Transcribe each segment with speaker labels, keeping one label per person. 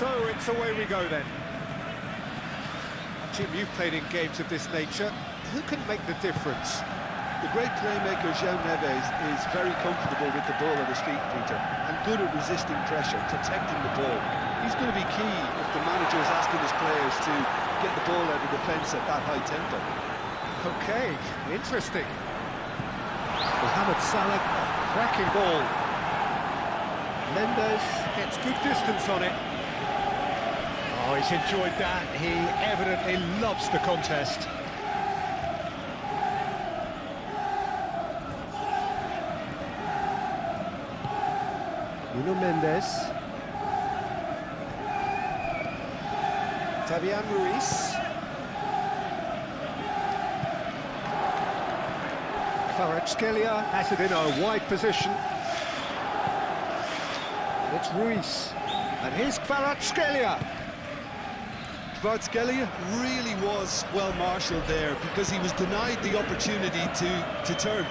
Speaker 1: So it's away we go then. Jim, you've played in games of this nature. Who can make the difference?
Speaker 2: The great playmaker João Neves is very comfortable with the ball at his feet, Peter, and good at resisting pressure, protecting the ball. He's going to be key if the manager is asking his players to get the ball out of defence at that high tempo.
Speaker 1: Okay, interesting. Mohamed Salah, cracking ball. Mendes gets good distance on it. Oh, he's enjoyed that. He evidently loves the contest. Nuno Mendes. Fabian Ruiz. Kvaratskhelia has it in a wide position. It's Ruiz. And here's Kvaratskhelia.
Speaker 2: Kvaratskhelia really was well marshalled there because he was denied the opportunity to turn.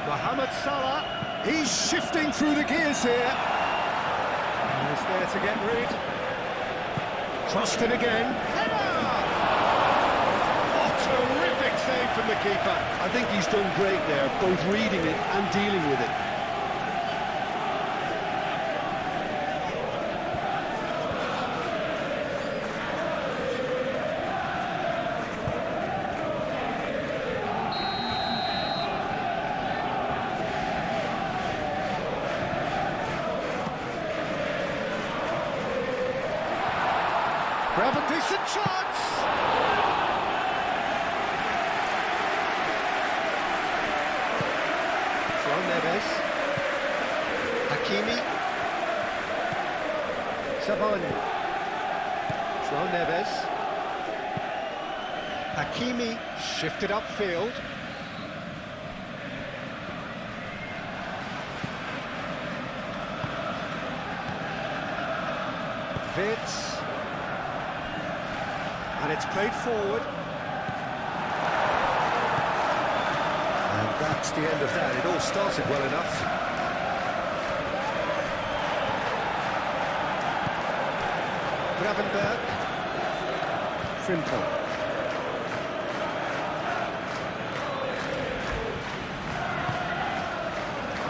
Speaker 1: Mohamed Salah. He's shifting through the gears here. He's there to get rid. Crossed it again. Header! Oh, terrific save from the keeper.
Speaker 2: I think he's done great there, both reading it and dealing with it.
Speaker 1: Grab a decent chance! João Neves. Hakimi. Sabonis. João Neves. Hakimi shifted upfield. Vitz. And it's played forward. And that's the end of that. It all started well enough. Gravenberg. Frimpong.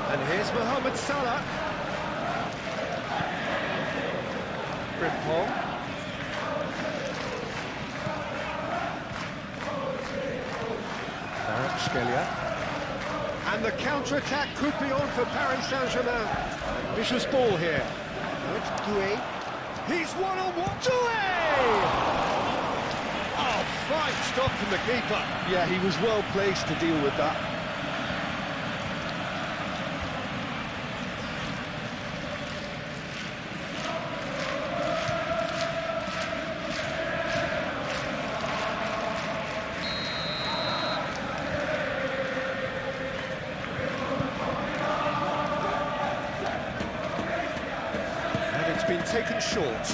Speaker 1: And here's Mohamed Salah. Frimpong. Scalia. And the counter-attack could be on for Paris Saint-Germain. Vicious ball here. Now it's Doué. He's one-on-one. Doué! Oh, fine stop from the keeper.
Speaker 2: Yeah, he was well placed to deal with that.
Speaker 1: It's been taken short.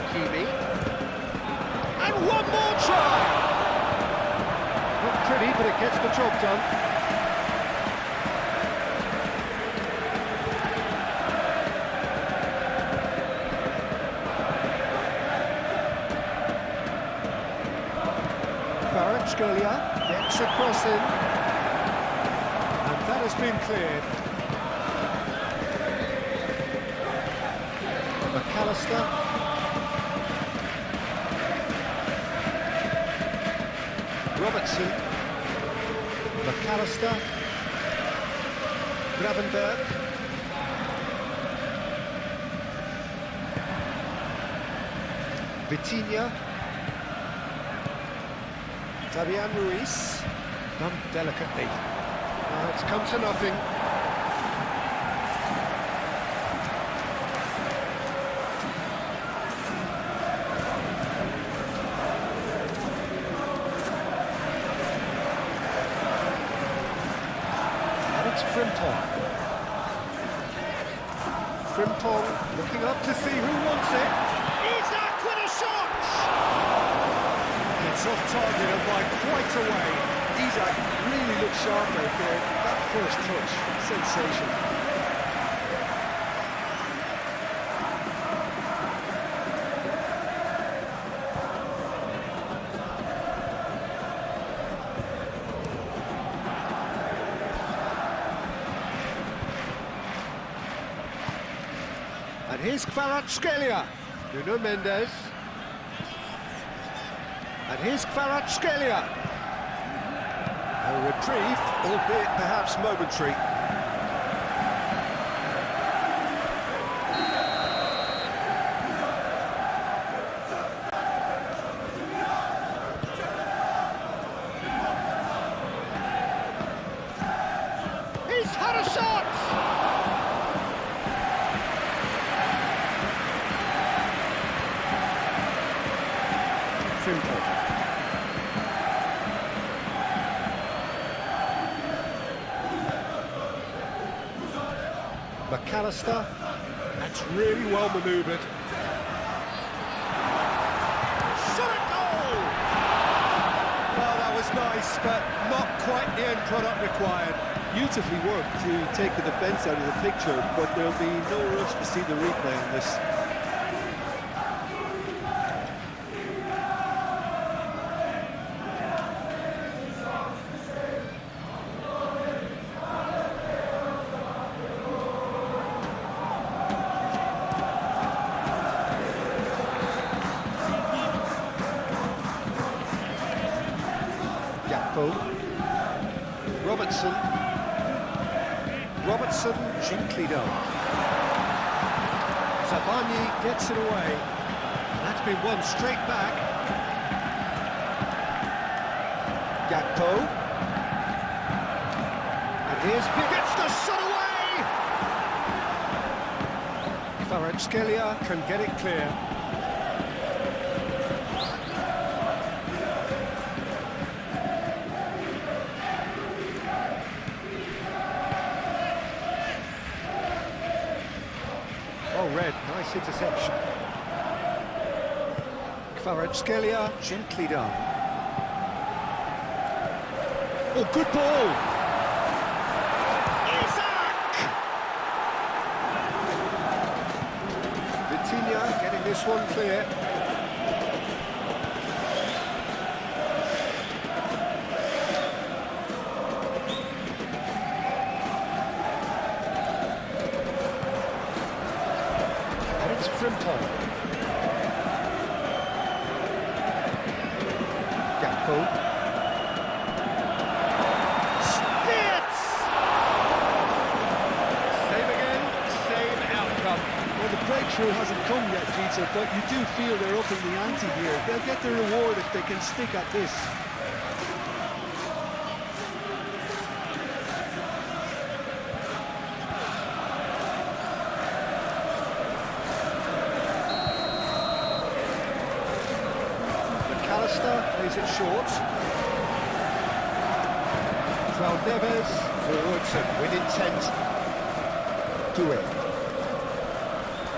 Speaker 1: Hakimi. And one more try! Not pretty, but it gets the job done. Kvaratskhelia gets a cross in. That has been cleared. McAllister. Robertson. McAllister. Gravenberg. Vitinha. Fabian Ruiz. Done delicately. It's come to nothing. And it's Frimpong. Frimpong looking up to see who wants it. Isaac with a shot! It's off target and by quite a way.
Speaker 2: Isaac really looked sharp out there. That first touch. Sensational.
Speaker 1: And here's Kvaratskhelia. Nuno Mendes. And here's Kvaratskhelia. A reprieve, albeit perhaps momentary. He's had a shot! Simple. McAllister, that's really well manoeuvred. Shot at goal! Well, that was nice, but not quite the end product required.
Speaker 2: Beautifully worked to take the defence out of the picture, but there'll be no rush to see the replay on this.
Speaker 1: Robertson gently done. Zabani gets it away. That's been won straight back. Gakpo. And here's gets the shot away! Kvaratskhelia can get it clear. Oh, Red, nice interception. Kvaratskhelia, gently done. Oh, good ball! Isak! Vitinha getting this one clear. Frimpong. Gakpo. Spitz! Same again, same outcome.
Speaker 2: Well, the breakthrough hasn't come yet, Peter, but you do feel they're up in the ante here. They'll get the reward if they can stick at this.
Speaker 1: Plays it short. João Neves forwards and with intent. Doué.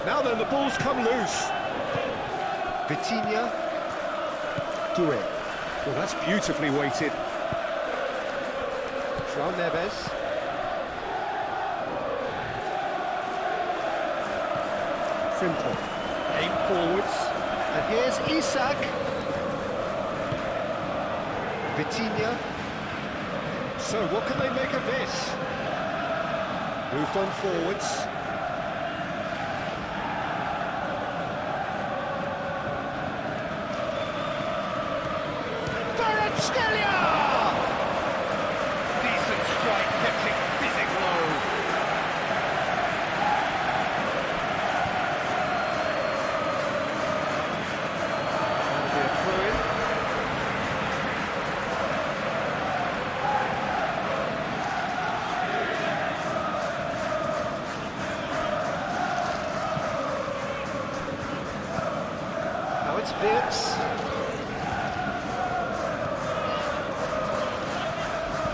Speaker 1: Now then, the ball's come loose. Vitinha. Doué. Well, that's beautifully weighted. João Neves. Frimpong. Aim forwards. And here's Isak. Vitinha. So what can they make of this? Moved on forwards. Kvaratskhelia! Decent strike, kept it fizzing low. That'll be a throw-in. Vince.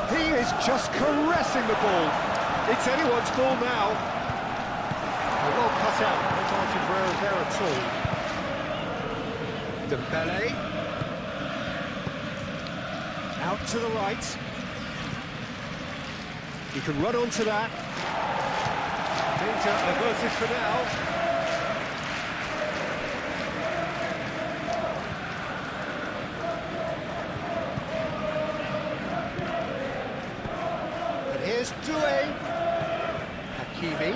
Speaker 1: He is just caressing the ball. It's anyone's ball now. Well cut out. No margin for error there at all. Dembele. Out to the right. He can run onto that. Danger averted for now. And here's Doué. Hakimi.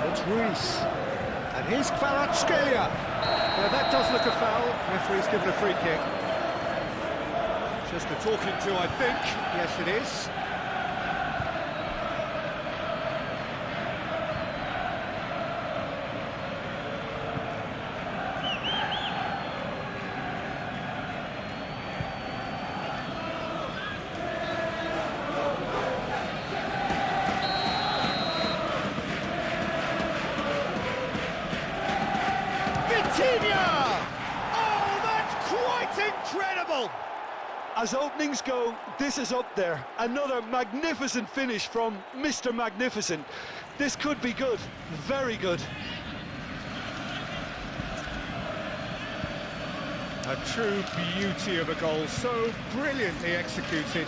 Speaker 1: It's Ruiz. And here's Kvaratskhelia. Now that does look a foul. Referee's given a free kick. Just a talking to, I think. Yes, it is. Oh, that's quite incredible!
Speaker 2: As openings go, this is up there. Another magnificent finish from Mr. Magnificent. This could be good, very good.
Speaker 1: A true beauty of a goal, so brilliantly executed.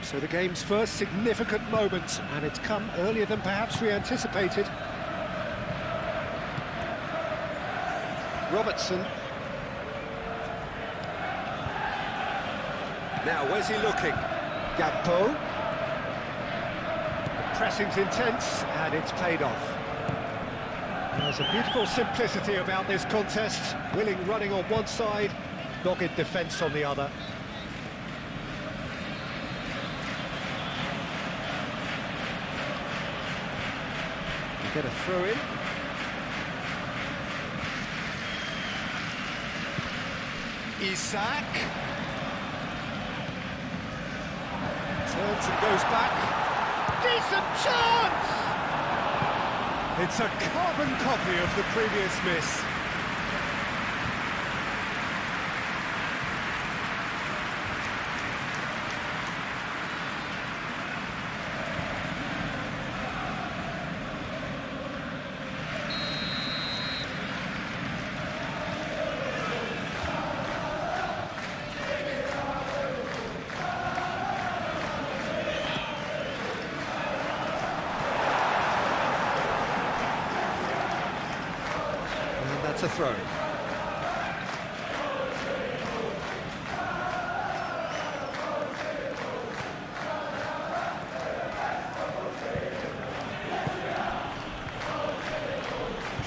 Speaker 1: So the game's first significant moment, and it's come earlier than perhaps we anticipated. Robertson. Now, where's he looking? Gakpo. The pressing's intense, and it's paid off. There's a beautiful simplicity about this contest. Willing running on one side, dogged defence on the other. Get a throw in. Isak. Turns and goes back. Decent chance! It's a carbon copy of the previous miss. That's a throw.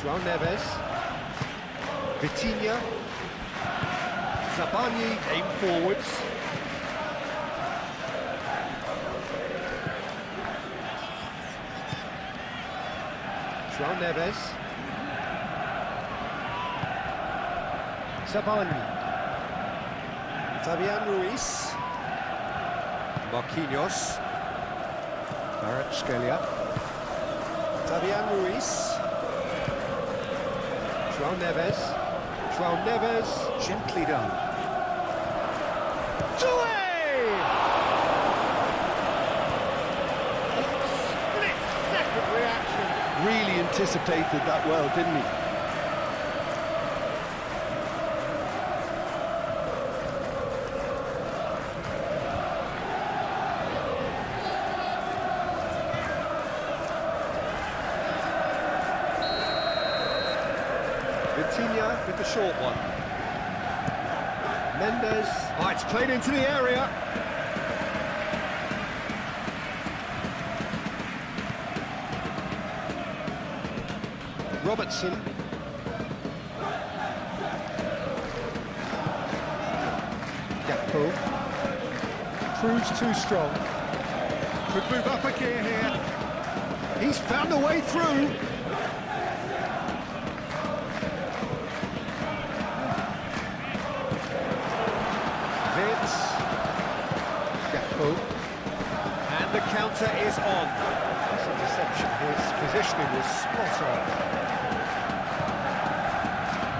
Speaker 1: João Neves. Vitinha. Zabani aim forwards. João Neves. Zabani. Fabian Ruiz. Marquinhos. Kvaratskhelia. Fabian Ruiz. João Neves. João Neves. Gently done. Doué! Split-second reaction.
Speaker 2: Really anticipated that well, didn't he?
Speaker 1: Vitinha with the short one. Mendes. Oh, it's played into the area. Robertson. Gakpo. Proves too strong. Could move up a gear here. He's found a way through. Wirtz. Gakpo. And the counter is on. That's a deception. His positioning was spot on.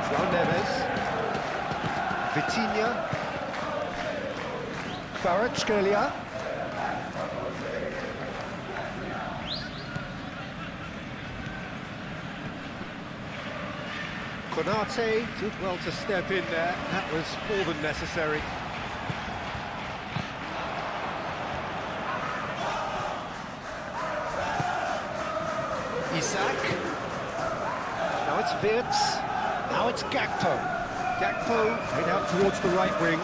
Speaker 1: João Neves. Vitinha. Kvaratskhelia. Konate did well to step in there. That was more than necessary. Isak. Now it's Wirtz. Now it's Gakpo. Gakpo head out towards the right wing.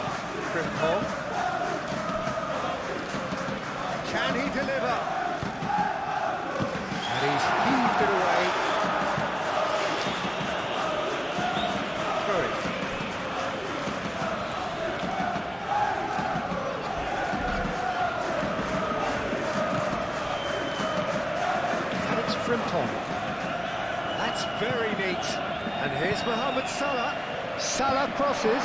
Speaker 1: Frimpong. Can he deliver? And he's heaved it away. Throw it. And it's Frimpong. That's very neat. And here's Mohamed Salah. Salah crosses.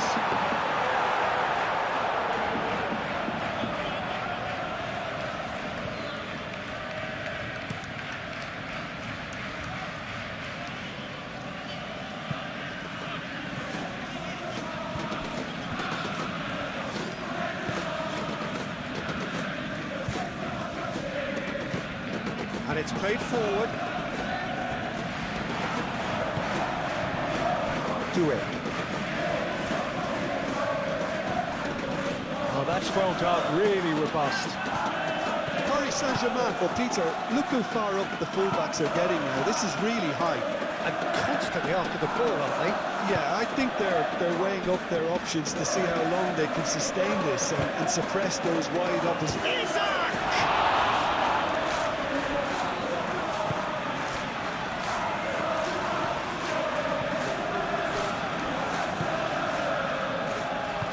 Speaker 1: And it's played forward. Do it. Oh, that's well done, really robust.
Speaker 2: Paris Saint-Germain, but Peter, look how far up the fullbacks are getting now. This is really high.
Speaker 1: And constantly after the ball, aren't they?
Speaker 2: Yeah, I think they're weighing up their options to see how long they can sustain this and suppress those wide opposites.
Speaker 1: Isak!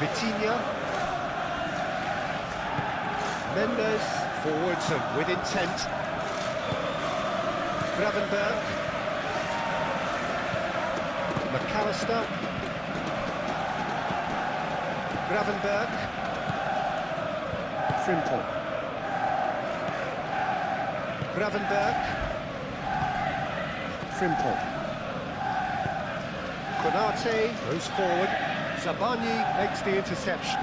Speaker 1: Vitinha. Mendes forwards and with intent. Gravenberg. McAllister. Gravenberg. Frimpong. Gravenberg. Frimpong. Konate goes forward. Zabani makes the interception.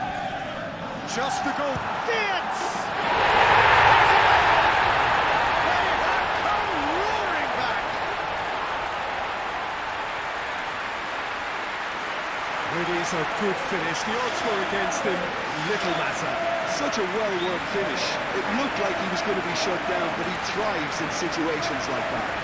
Speaker 1: Just the goal. Wirtz! They have come roaring back. It is a good finish. The odds were against him. Little matter.
Speaker 2: Such a well-worked finish. It looked like he was going to be shut down, but he thrives in situations like that.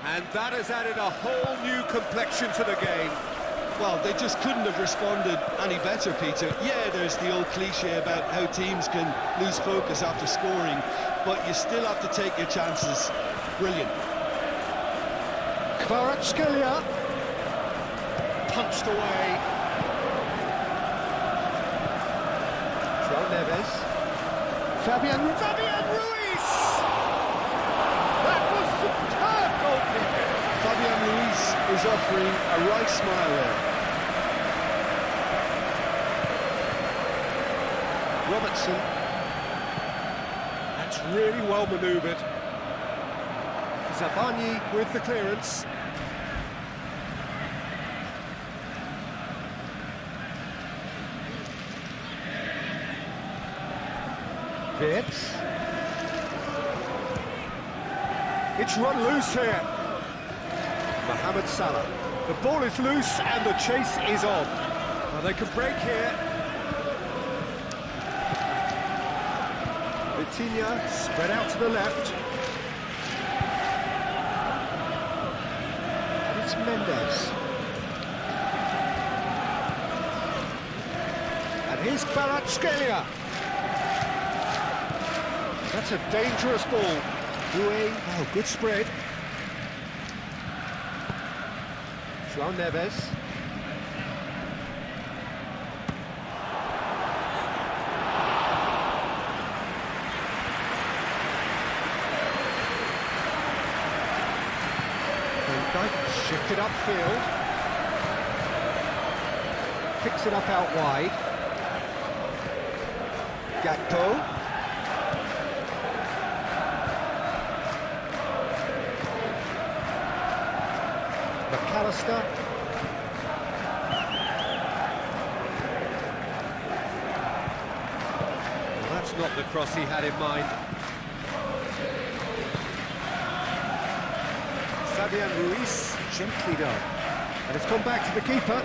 Speaker 1: And that has added a whole new complexion to the game.
Speaker 2: Well, they just couldn't have responded any better, Peter. Yeah, there's the old cliche about how teams can lose focus after scoring, but you still have to take your chances. Brilliant.
Speaker 1: Kvaratskhelia punched away. João Neves. Fabian Ruiz! That was superb goalkeeping.
Speaker 2: Fabian Ruiz is offering a right smile there.
Speaker 1: Robertson. That's really well manoeuvred. Zabani with the clearance. Wirtz. It's run loose here. Mohamed Salah. The ball is loose and the chase is on. Well, they can break here. Vitinha spread out to the left. And it's Mendes. And here's Kvaratskhelia. That's a dangerous ball. Doué, oh, good spread. João Neves. Shifted upfield. Picks it up out wide. Gakpo. McAllister. Well, that's not the cross he had in mind. Fabian Ruiz, gently done. And it's gone back to the keeper.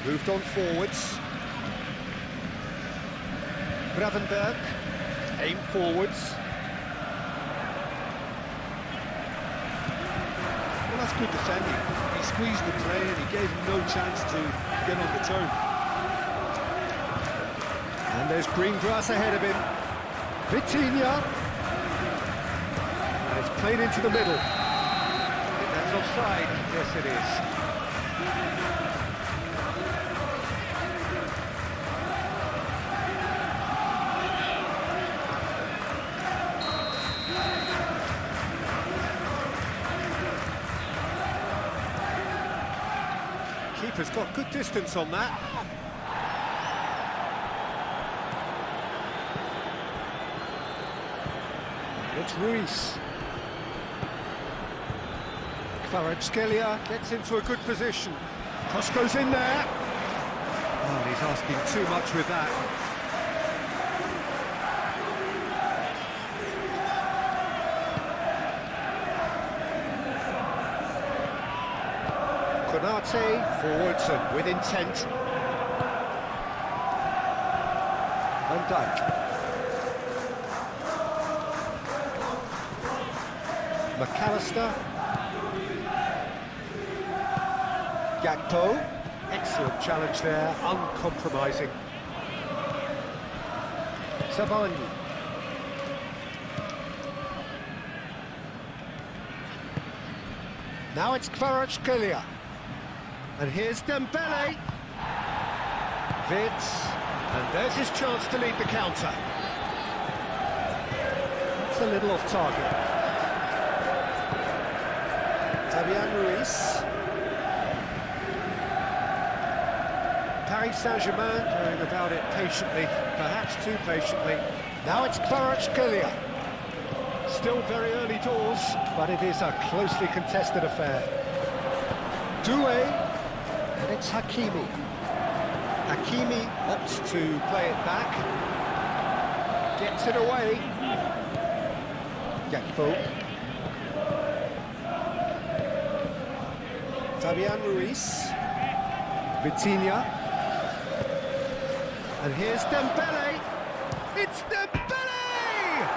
Speaker 1: Moved on forwards. Gravenberg, aim forwards.
Speaker 2: Well, that's good defending. He squeezed the play and he gave him no chance to get on the turn.
Speaker 1: And there's green grass ahead of him. Vitinha. And it's played into the middle. I think that's offside. Yes, it is. Keeper's got good distance on that. It's Ruiz. Kvaratskhelia gets into a good position. Cross goes in there. Oh, he's asking too much with that. Konate forwards and with intent. Van Dijk. McAllister. Gakpo. Excellent challenge there, uncompromising. Savani. Now it's Kvaratskhelia. And here's Dembele. Vids. And there's his chance to lead the counter. It's a little off target. Fabian Ruiz. Paris saint-germain going about it patiently, perhaps too patiently. Now it's Kvaratskhelia. Still very early doors, but it is a closely contested affair. Doué, and it's Hakimi. Hakimi opts to play it back. Gets it away. Gakpo. Fabian Ruiz, Vitinha, and here's Dembele. It's Dembele!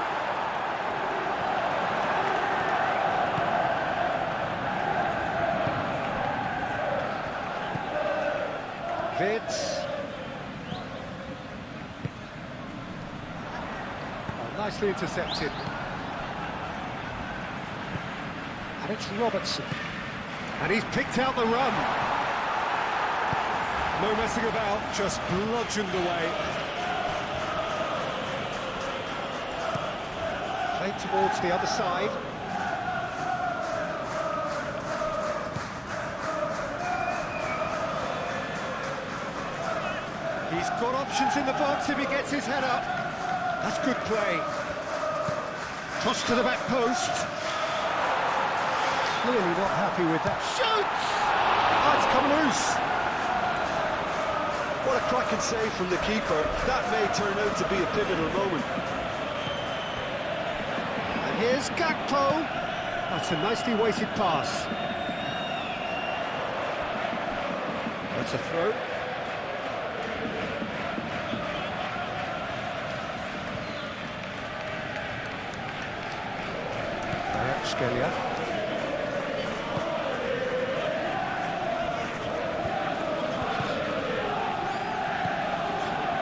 Speaker 1: Vids. Oh, nicely intercepted. And it's Robertson. And he's picked out the run. No messing about, just bludgeoned away. Played towards the other side. He's got options in the box if he gets his head up. That's good play. Toss to the back post. Clearly not happy with that. Shoots! Oh, it's come loose.
Speaker 2: What a cracking save from the keeper. That may turn out to be a pivotal moment.
Speaker 1: And here's Gakpo. That's a nicely weighted pass. That's a throw. Scalia.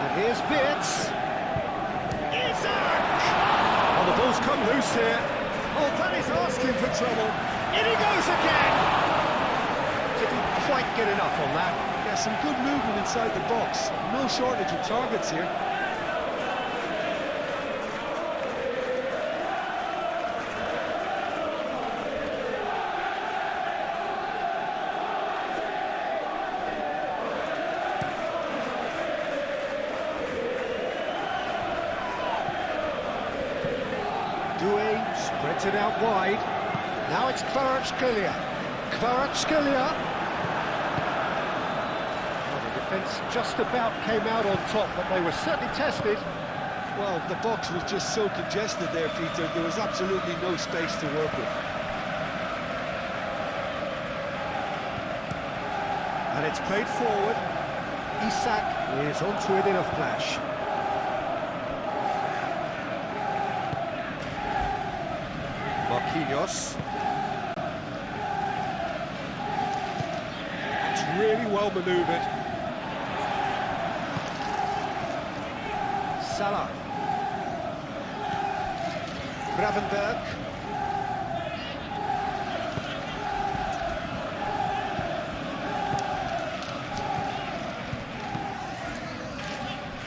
Speaker 1: And here's Wirtz. Isaac! Oh, the ball's come loose here. Oh, that is asking for trouble. In he goes again! Didn't quite get enough on that.
Speaker 2: Yeah, some good movement inside the box. No shortage of targets here.
Speaker 1: Spreads it out wide. Now it's Kvaratskhelia. Kvaratskhelia. Well, the defence just about came out on top, but they were certainly tested.
Speaker 2: Well, the box was just so congested there, Peter. There was absolutely no space to work with.
Speaker 1: And it's played forward. Isak is onto it in a flash. Marquinhos. It's really well manoeuvred. Salah. Gravenberg.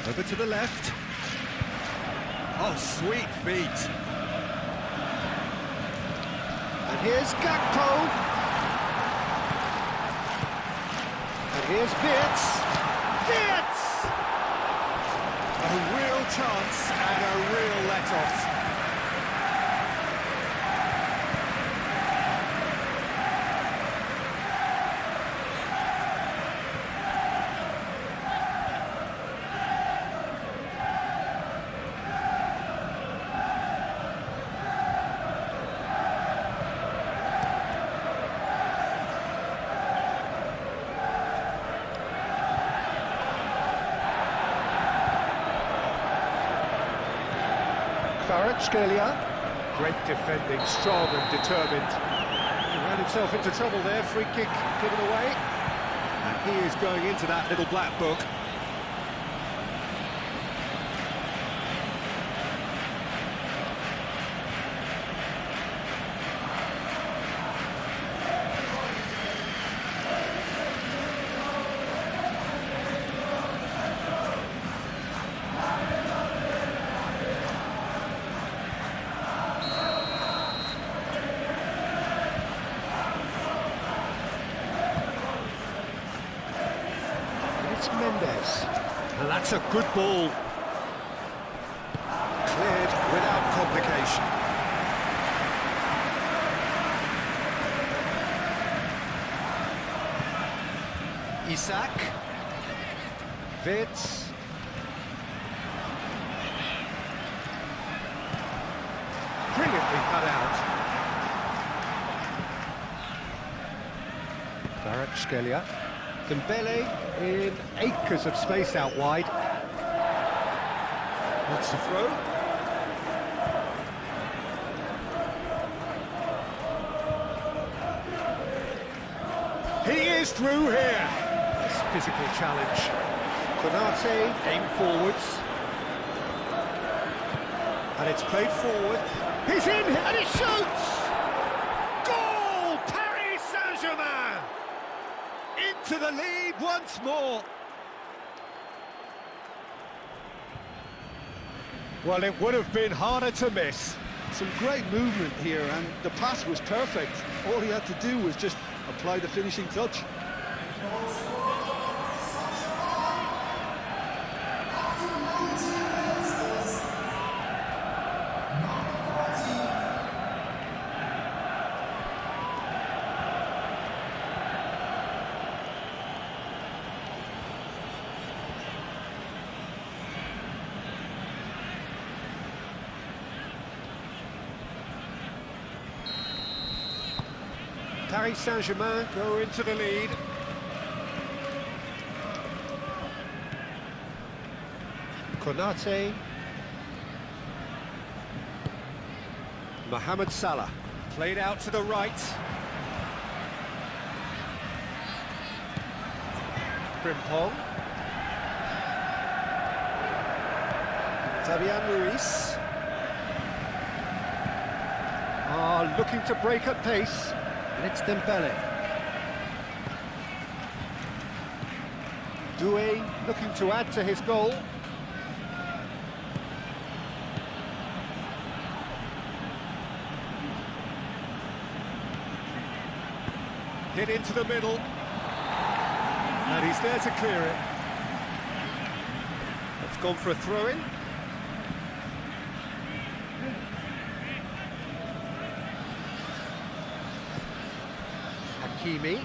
Speaker 1: Over to the left. Oh, sweet feet. And here's Gakpo. And here's Wirtz. Wirtz! A real chance and a real let-off. Kvaratskhelia, great defending, strong and determined. He ran himself into trouble there, free kick given away. And he is going into that little black book. Mendes, and that's a good ball. Cleared without complication. Isak. Wirtz. Brilliantly cut out. Kvaratskhelia. Dembele in acres of space out wide. That's the throw. He is through here. This physical challenge. Konate aim forwards. And it's played forward. He's in and he shoots! Goal! Paris Saint-Germain! Into the lead once more. Well, it would have been harder to miss.
Speaker 2: Some great movement here, and the pass was perfect. All he had to do was just apply the finishing touch.
Speaker 1: Paris Saint-Germain go into the lead. Konate. Mohamed Salah. Played out to the right. Frimpong. Fabian Ruiz. Looking to break at pace. And it's Dembele. Doué looking to add to his goal. Hit into the middle. And he's there to clear it. It's gone for a throw-in. Hakimi.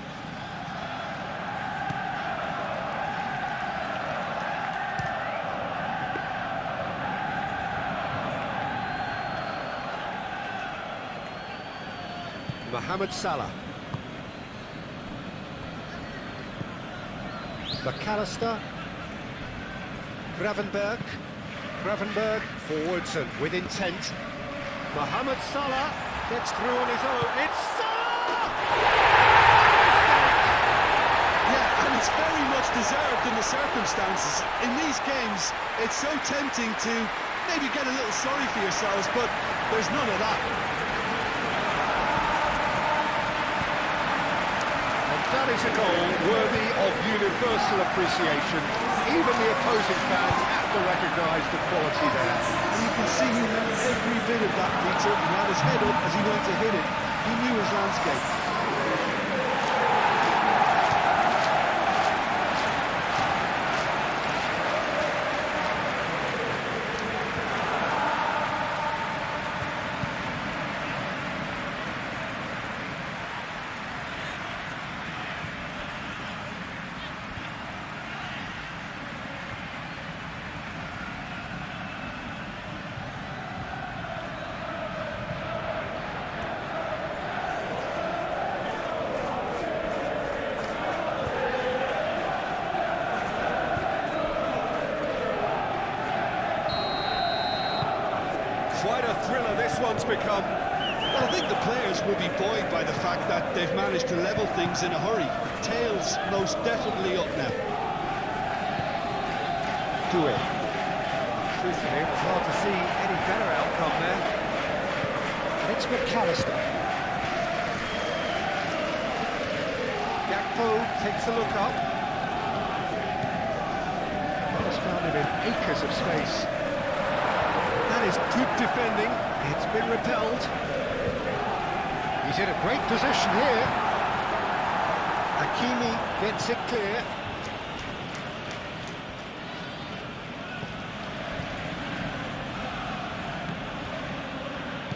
Speaker 1: Mohamed Salah. McAllister. Gravenberg forwards and with intent. Mohamed Salah gets through on his own. It's Salah!
Speaker 2: Yeah, and it's very much deserved in the circumstances. In these games, it's so tempting to maybe get a little sorry for yourselves, but there's none of that.
Speaker 1: That is a goal worthy of universal appreciation. Even the opposing fans have to recognise the quality there.
Speaker 2: And you can see he knew every bit of that, Peter. He had his head up as he went to hit it. He knew his landscape.
Speaker 1: Quite a thriller this one's become.
Speaker 2: Well, I think the players will be buoyed by the fact that they've managed to level things in a hurry. Tails most definitely up now.
Speaker 1: Doué. Truthfully, it was hard to see any better outcome there. And it's McAllister. Gakpo takes a look up. He's found him in acres of space. That is good defending. It's been repelled. He's in a great position here. Hakimi gets it clear.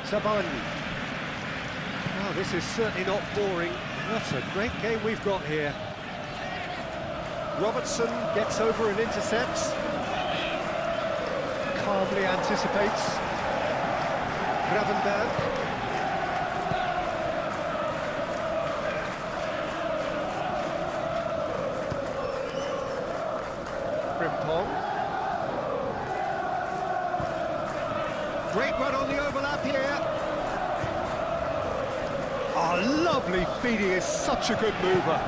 Speaker 1: Sabani. Oh, this is certainly not boring. What a great game we've got here. Robertson gets over and intercepts. Calmly anticipates. Gravenberg. Frimpong. Great run on the overlap here. Oh, lovely feeding, is such a good mover.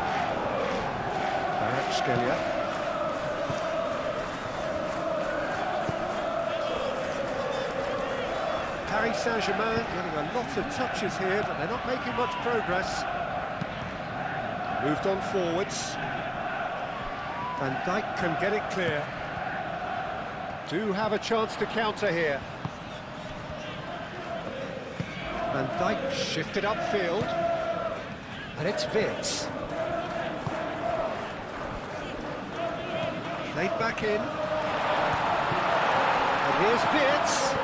Speaker 1: Kvaratskhelia. Paris Saint-Germain getting a lot of touches here, but they're not making much progress. Moved on forwards. Van Dijk can get it clear. Do have a chance to counter here. Van Dijk shifted upfield. And it's Wirtz. Played back in. And here's Wirtz.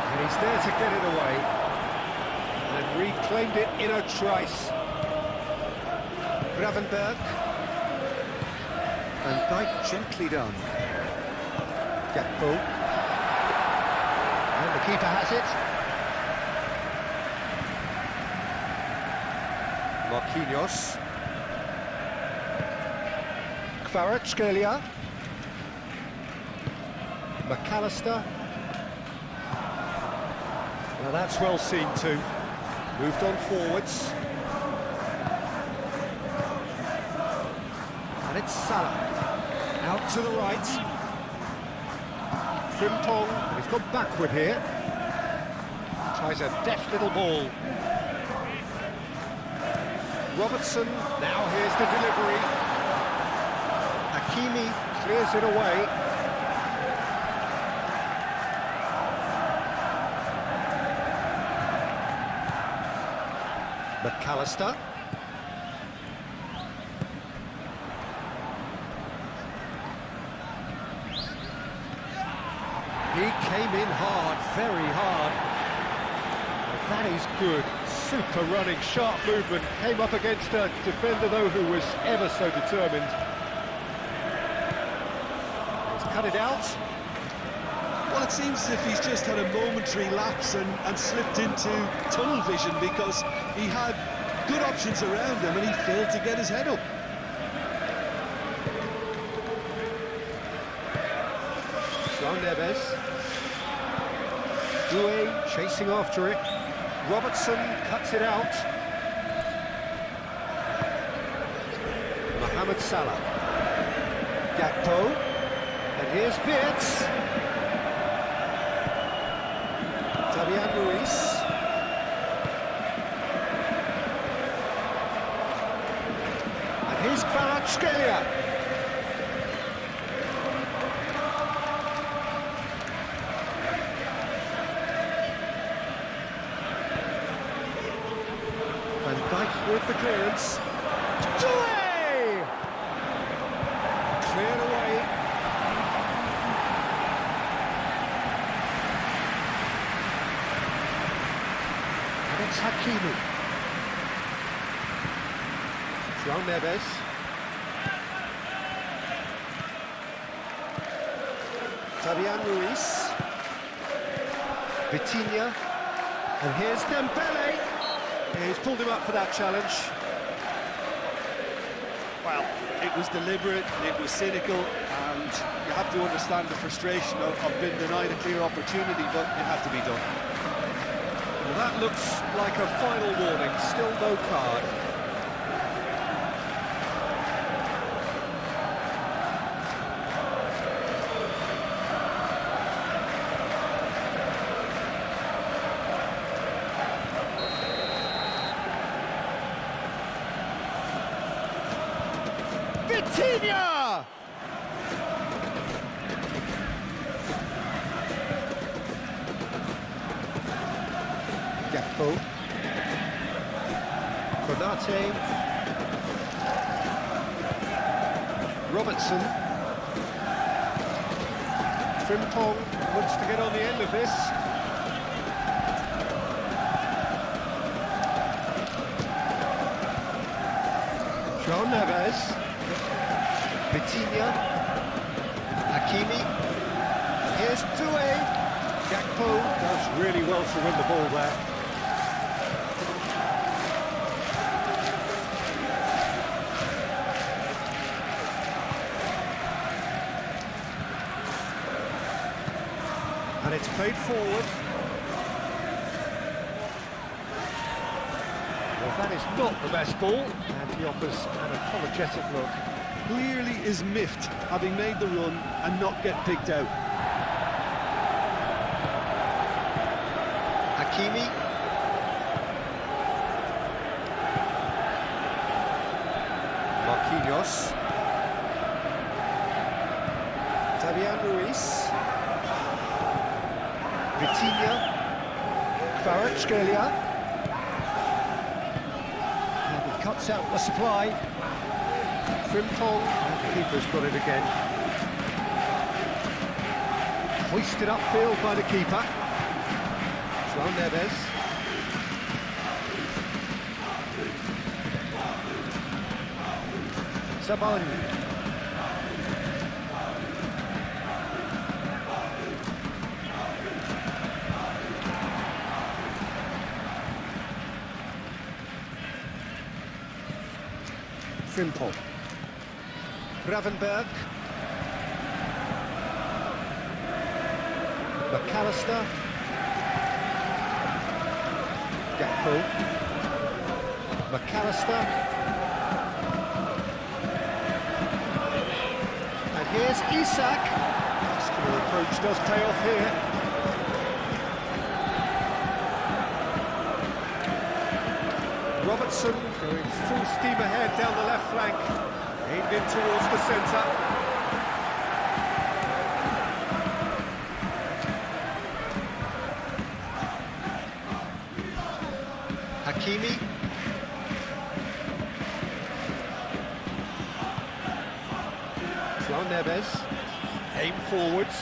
Speaker 1: And he's there to get it away. And reclaimed it in a trice. Gravenberg. Van Dijk gently done. Gakpo. And the keeper has it. Marquinhos. Kvaratskhelia. McAllister. Now that's well seen too. Moved on forwards. And it's Salah. Out to the right. Frimpong. And he's gone backward here. Tries a deft little ball. Robertson. Now here's the delivery. Hakimi clears it away. McAllister. He came in hard, very hard. That is good. Super running, sharp movement. Came up against a defender, though, who was ever so determined. He's cut it out.
Speaker 2: Well, it seems as if he's just had a momentary lapse and slipped into tunnel vision, because he had good options around him and he failed to get his head up.
Speaker 1: João Neves. Doué chasing after it. Robertson cuts it out. Mohamed Salah. Gakpo. And here's Wirtz. Fabian Ruiz. And here's Kvaratskhelia. Van Dijk with the clearance. Doué! Cleared away. And it's Hakimi. João Neves. Fabian Ruiz. Vitinha. And here's Dembele. He's pulled him up for that challenge.
Speaker 2: Well, it was deliberate, it was cynical, and you have to understand the frustration of being denied a clear opportunity, but it had to be done.
Speaker 1: Well, that looks like a final warning, still no card. Vitinha! Gakpo. Konate. Robertson. Frimpong looks to get on the end of this. João Neves. Vitinha. Hakimi. Here's Doué. Gakpo does really well to win the ball there. And it's played forward. Well, that is not the best ball, and he offers an apologetic look.
Speaker 2: Clearly is miffed, having made the run and not get picked out.
Speaker 1: Hakimi. Marquinhos. Fabian Ruiz. Vitinha. Kvaratskhelia. And he cuts out the supply. Frimpong, and the keeper's got it again. Hoisted upfield by the keeper. João Neves. Simualtion. Frimpong. Gravenberg. McAllister. Gakpo. McAllister. And here's Isak. Muscular approach does pay off here. Robertson going full steam ahead down the left flank. Aimed in towards the centre. Hakimi. João Neves. Aim forwards.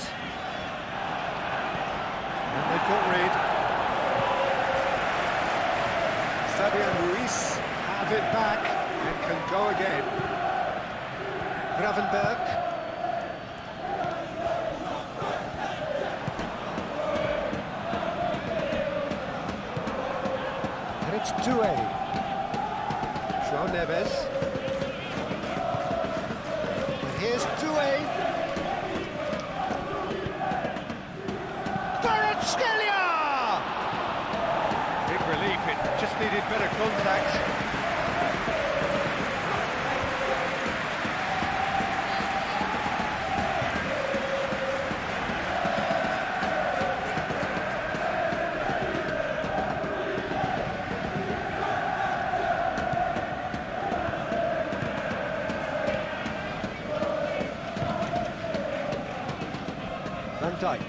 Speaker 1: And they've got rid. Fabian Ruiz have it back and can go again. Gravenberg. And it's Doué. João Neves. And here's Doué. Big relief, it just needed better contact. Van Dijk.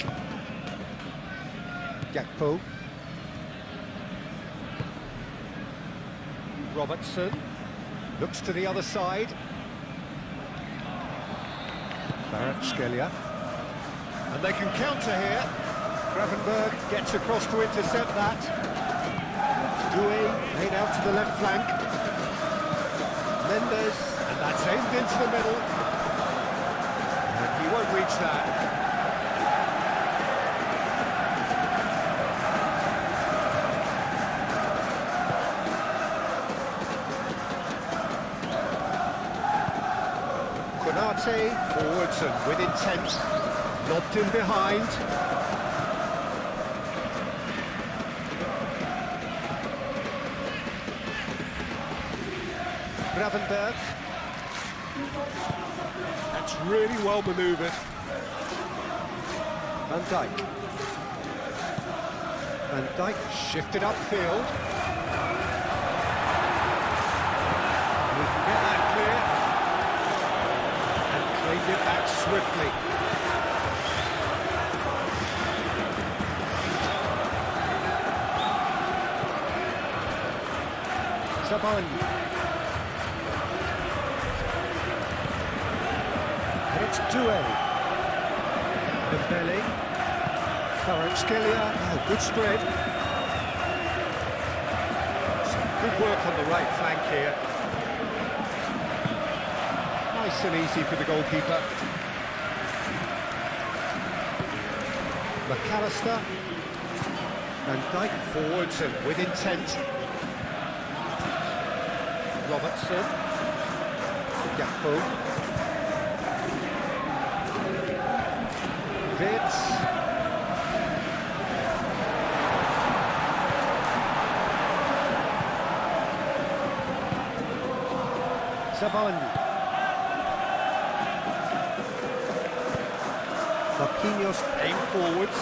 Speaker 1: Gakpo. Robertson looks to the other side. Kvaratskhelia. And they can counter here. Gravenberg gets across to intercept that. Doué made out to the left flank. Mendes, and that's aimed into the middle. And he won't reach that. Konate forwards and with intent, lobbed in behind. Gravenberg. That's really well manoeuvred. Van Dijk. Van Dijk shifted upfield. We can get that clear. Cleaned it back swiftly. Saban. And it's Doué. Dembele. Kvaratskhelia. Oh, good spread. Some good work on the right flank here. Nice and easy for the goalkeeper. McAllister. Van Dijk forwards and with intent. Robertson. Gakpo. Wirtz. Saban. Marquinhos aim forwards.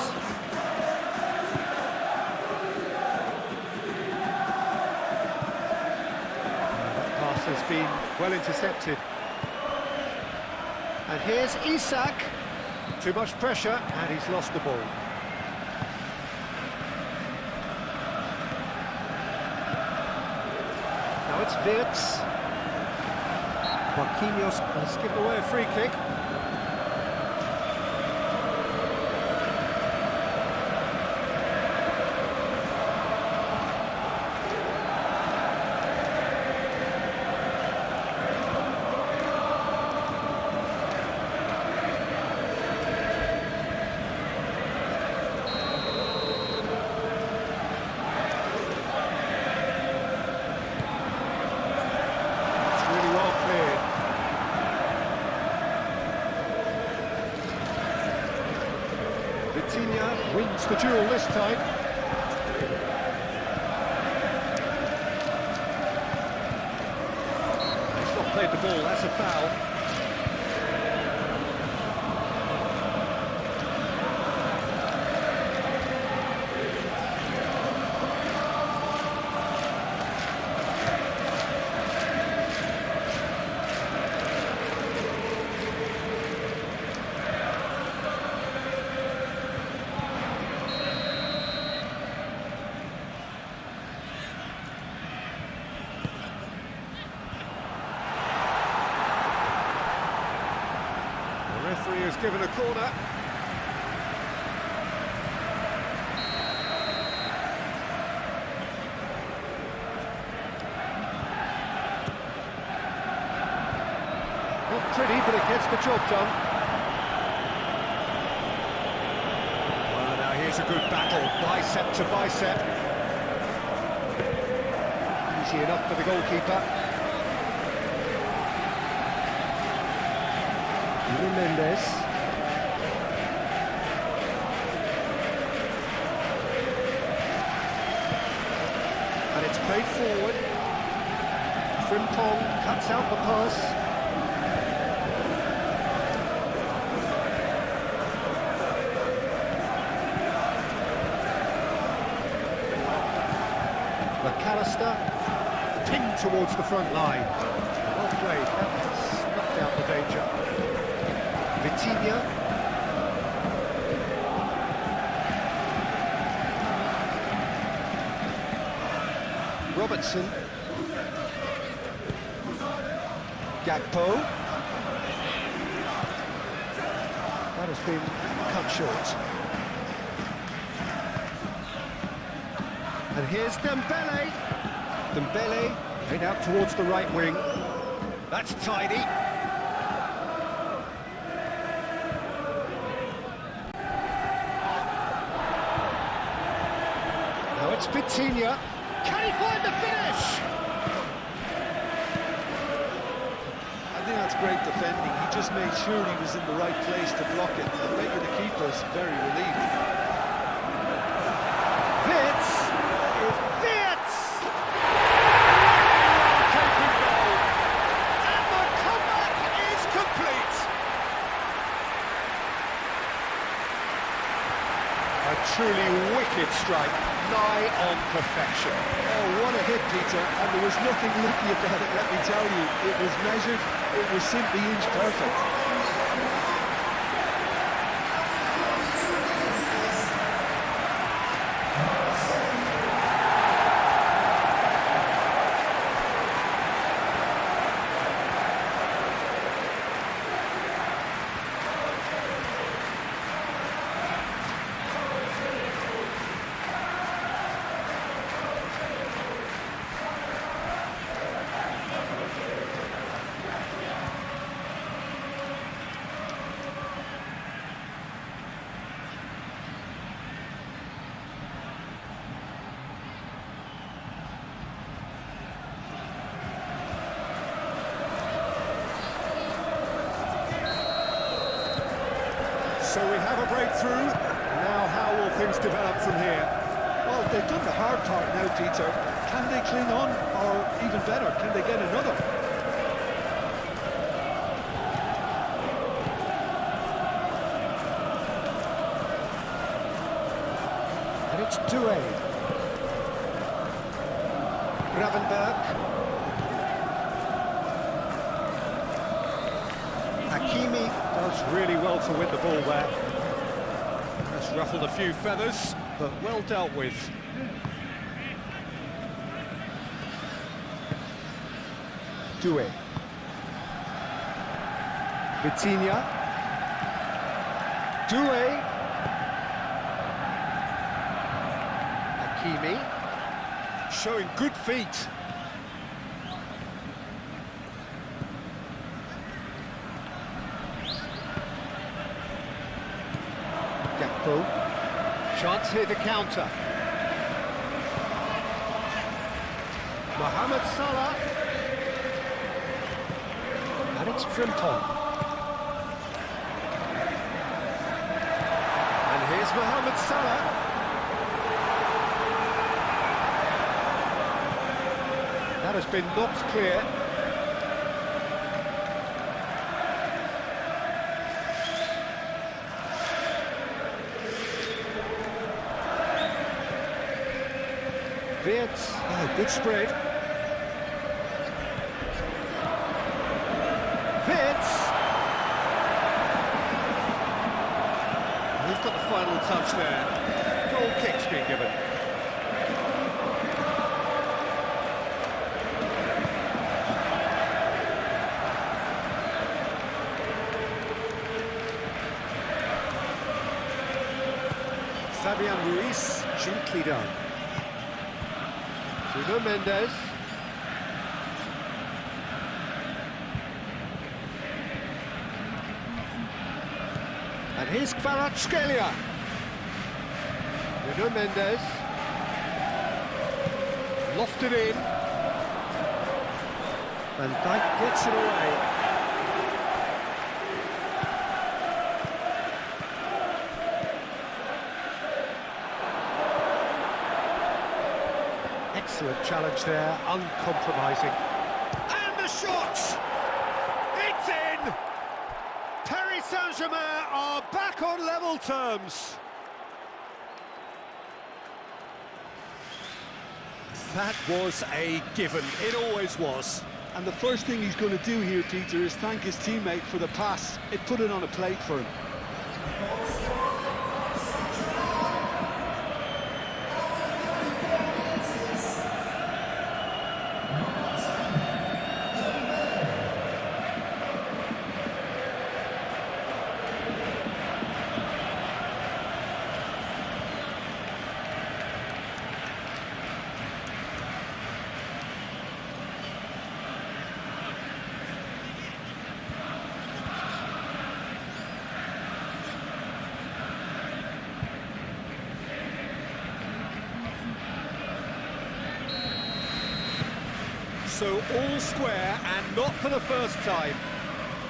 Speaker 1: That pass has been well intercepted. And here's Isak. Too much pressure, and he's lost the ball. Now it's Wirtz. Marquinhos has given away a free kick. Vitinha wins the duel this time. He's not played the ball, that's a foul. The referee has given a corner. Not pretty, but it gets the job done. Well, now here's a good battle, bicep to bicep. Easy enough for the goalkeeper. Mendes. And it's played forward. Frimpong cuts out the pass. McAllister pinged towards the front line. Well played, that snuffed out the danger. Vitinha. Robertson. Gakpo. That has been cut short. And here's Dembele. Dembele played out towards the right wing. That's tidy. Now it's Vitinha. Can he find the finish?
Speaker 2: I think that's great defending. He just made sure he was in the right place to block it. I bet you the keeper's very relieved.
Speaker 1: Wits! Wits! Taking goal. And the comeback is complete. A truly wicked strike, nigh on perfection.
Speaker 2: Oh, what a hit, Peter, and there was nothing lucky about it, let me tell you. It was measured, it was simply inch perfect.
Speaker 1: So we have a breakthrough. Now how will things develop from here?
Speaker 2: Well, they've done the hard part now, Peter. Can they cling on, or even better, can they get another?
Speaker 1: And it's Doué. Gravenberg. Hakimi does really well to win the ball there. That's ruffled a few feathers, but well dealt with. Doué. Vitinha. Doué. Hakimi. Showing good feet. Gakpo. Chance here to counter. Mohamed Salah. And it's Frimpong. And here's Here's Mohamed Salah. That has been knocked clear. Wirtz, oh, good spread. Wirtz! He's got the final touch there. Goal kick's been given. Fabian Ruiz, gently done. Bruno Mendes. And here's Kvaratskhelia. Bruno Mendes. Lofted in. Van Dijk gets it away. Excellent challenge there, uncompromising. And the shot! It's in! Paris Saint-Germain are back on level terms. That was a given, it always was.
Speaker 2: And the first thing he's going to do here, Peter, is thank his teammate for the pass. It put it on a plate for him.
Speaker 1: So all square and not for the first time.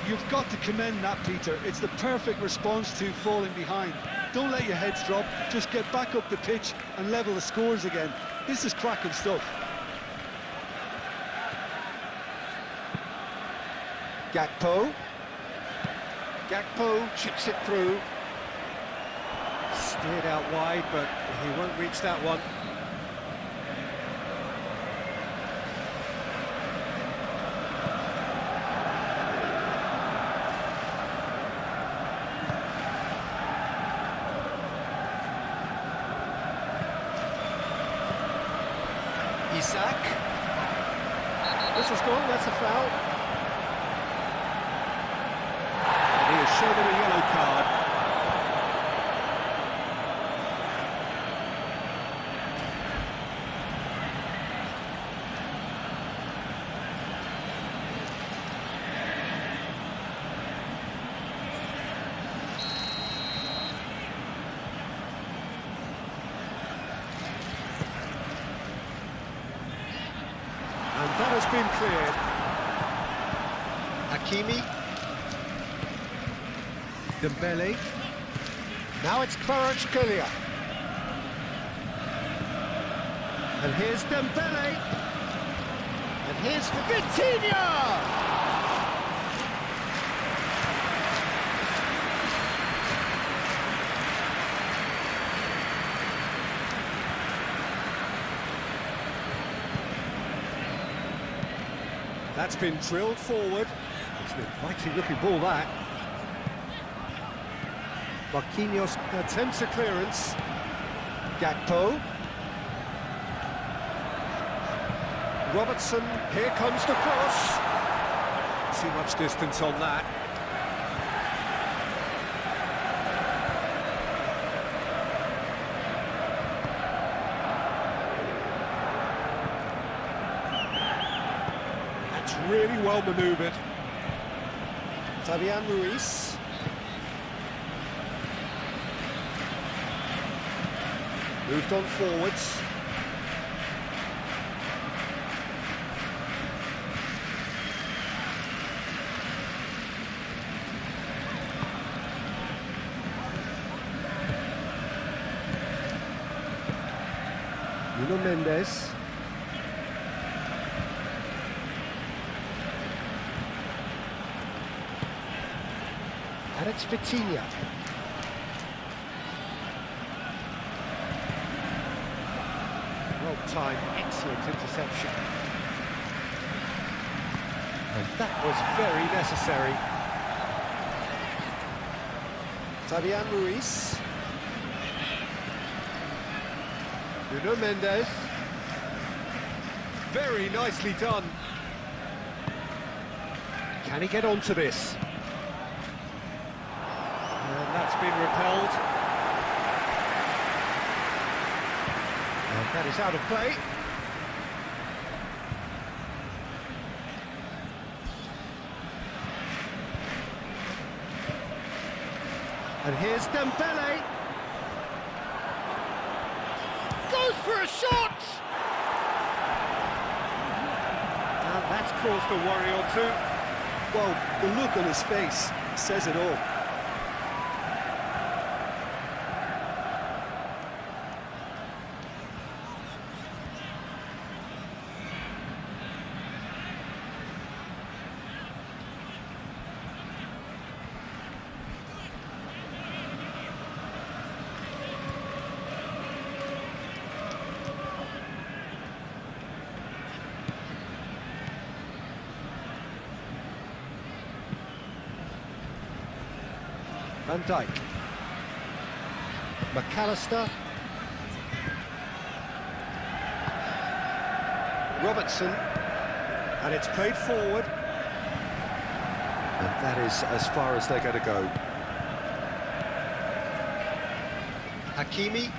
Speaker 2: You've got to commend that, Peter. It's the perfect response to falling behind. Don't let your heads drop, just get back up the pitch and level the scores again. This is cracking stuff.
Speaker 1: Gakpo. Gakpo chips it through. Steered out wide, but he won't reach that one. Isak. This was gone, that's a foul. And he has shown him a yellow card. And that has been cleared. Hakimi. Dembele. Now it's Kvaratskhelia. And here's Dembele. And here's Vitinha! That's been drilled forward. It's an inviting looking ball, that. Marquinhos attempts a clearance. Gakpo. Robertson, here comes the cross. Too much distance on that. Really well manoeuvred. Fabian Ruiz. Moved on forwards. Nuno Mendes. And it's Vitinha. Well timed, excellent interception. And that was very necessary. Fabian Ruiz. Nuno Mendes. Very nicely done. Can he get onto this? And that's been repelled. And that is out of play. And here's Dembele. Goes for a shot! And that's caused a worry or two.
Speaker 2: Well, the look on his face says it all.
Speaker 1: Van Dijk. McAllister. Robertson. And it's played forward. And that is as far as they're going to go. Hakimi.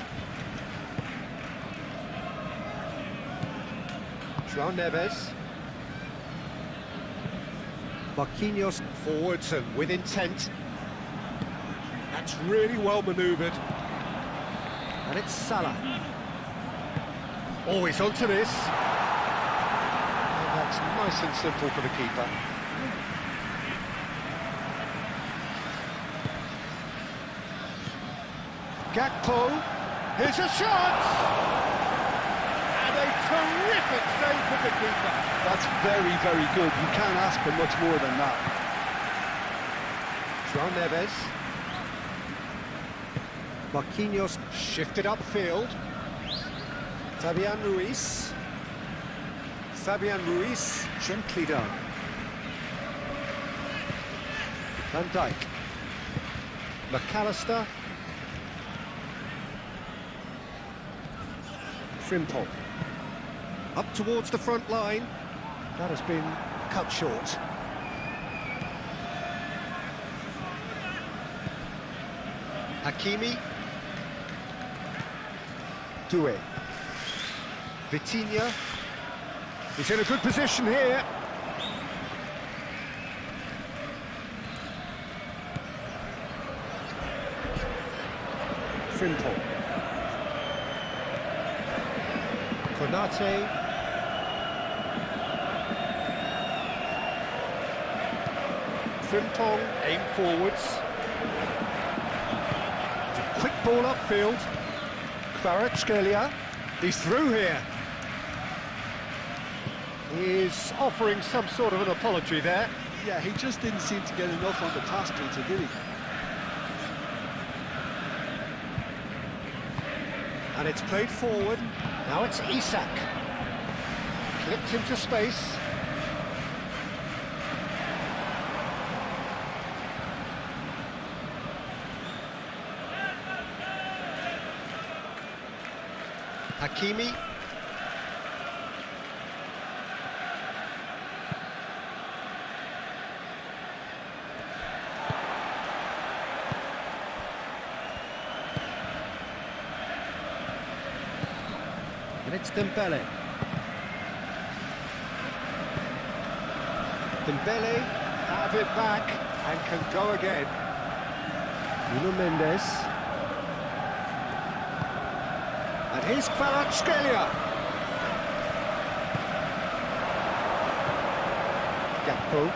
Speaker 1: João Neves. Marquinhos forwards and with intent. That's really well manoeuvred. And it's Salah. Always onto this. And that's nice and simple for the keeper. Gakpo. Here's a shot! And a terrific save from the keeper.
Speaker 2: That's very, very good. You can't ask for much more than that.
Speaker 1: João Neves. Marquinhos shifted upfield. Fabian Ruiz. Fabian Ruiz, gently done. Van Dijk. McAllister. Frimpong. Up towards the front line. That has been cut short. Hakimi. Doué. Vitinha. He's in a good position here. Frimpong. Konate. Frimpong, aim forwards. Quick ball upfield. Kvaratskhelia. He's through here. He's offering some sort of an apology there.
Speaker 2: Yeah, he just didn't seem to get enough on the pass, Peter, did he?
Speaker 1: And it's played forward. Now it's Isak. Clipped into space. Hakimi. And it's Dembele. Dembele have it back and can go again. Nuno Mendes. And here's Kvaratskhelia. Gakpo.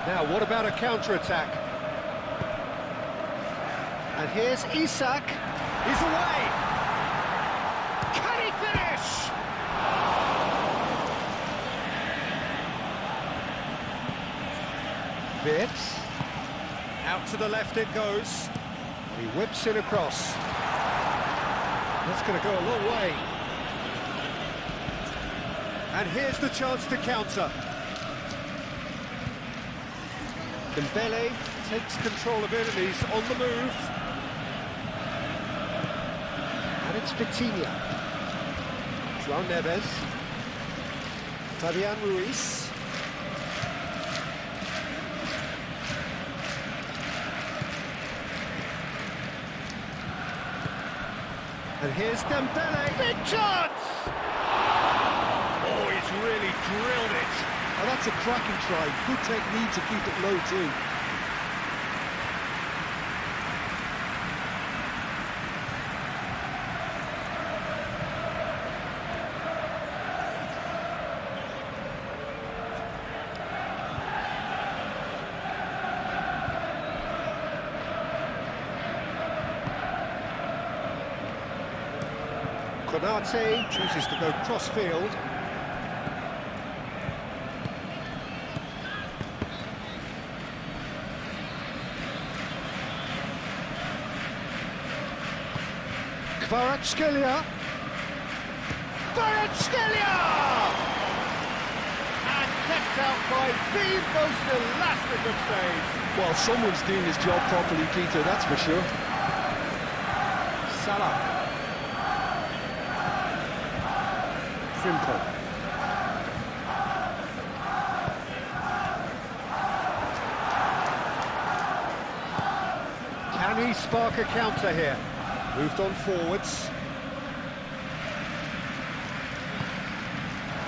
Speaker 1: Now, what about a counter-attack? And here's Isak. He's away. Can he finish? Wirtz. Out to the left it goes. He whips it across. That's going to go a long way. And here's the chance to counter. Dembele takes control of it and he's on the move. And it's Vitinha. João Neves. Fabian Ruiz. And here's Dembele. Big chance! Oh, he's really drilled it.
Speaker 2: Oh, that's a cracking try. Good technique to keep it low too.
Speaker 1: Konate chooses to go cross-field. Kvaratskhelia! Kvaratskhelia! And kept out by the most elastic of saves.
Speaker 2: Well, someone's doing his job properly, Peter, that's for sure.
Speaker 1: Salah. Simple. Can he spark a counter here? Moved on forwards.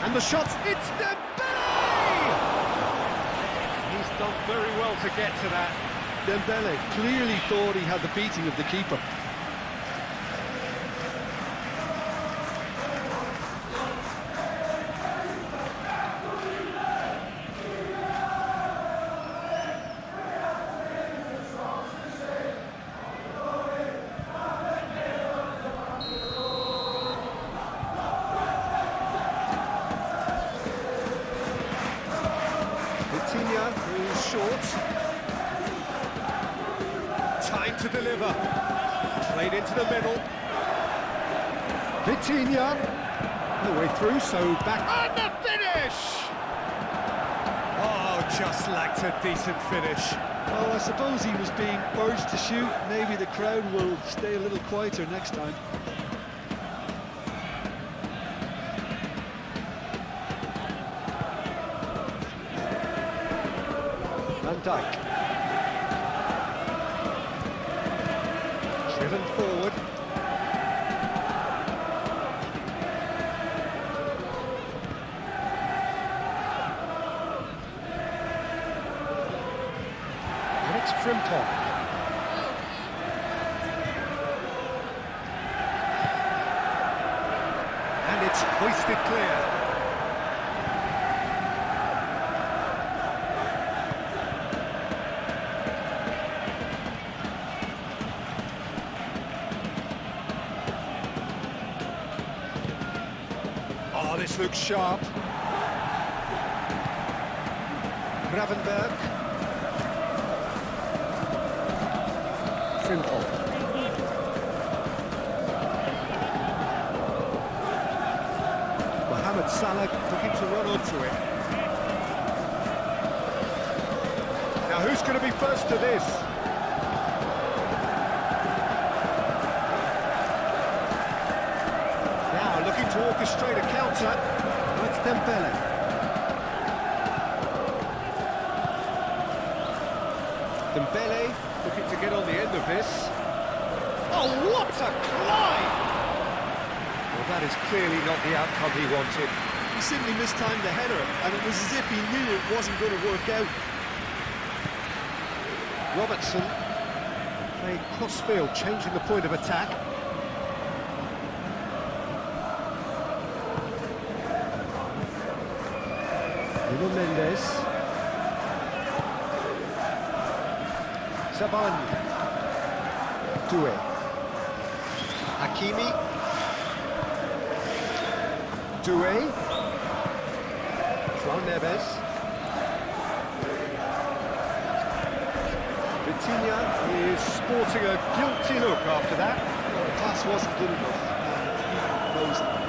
Speaker 1: And the shot, it's Dembele! He's done very well to get to that.
Speaker 2: Dembele clearly thought he had the beating of the keeper.
Speaker 1: Vitinha moves short. Time to deliver. Played into the middle. Vitinha. No way through, so back. And the finish! Oh, just lacked a decent finish.
Speaker 2: Well, I suppose he was being urged to shoot. Maybe the crowd will stay a little quieter next time.
Speaker 1: Van Dijk. Driven forward. And it's Frimpong. And it's hoisted clear. Oh, this looks sharp. Gravenberg. Frimpong. Mohamed Salah looking to run onto it. Now who's going to be first to this? Now looking to orchestrate a counter. That's Dembele. Dembele looking to get on the end of this. Oh, what a climb! Well, that is clearly not the outcome he wanted.
Speaker 2: He simply mistimed the header, and it was as if he knew it wasn't going to work out.
Speaker 1: Robertson playing cross-field, changing the point of attack. Nuno Mendes. Saban. Doué. Hakimi. Doué. João Neves. Vitinha is sporting a guilty look after that.
Speaker 2: Well, the pass wasn't good enough, and he knows that.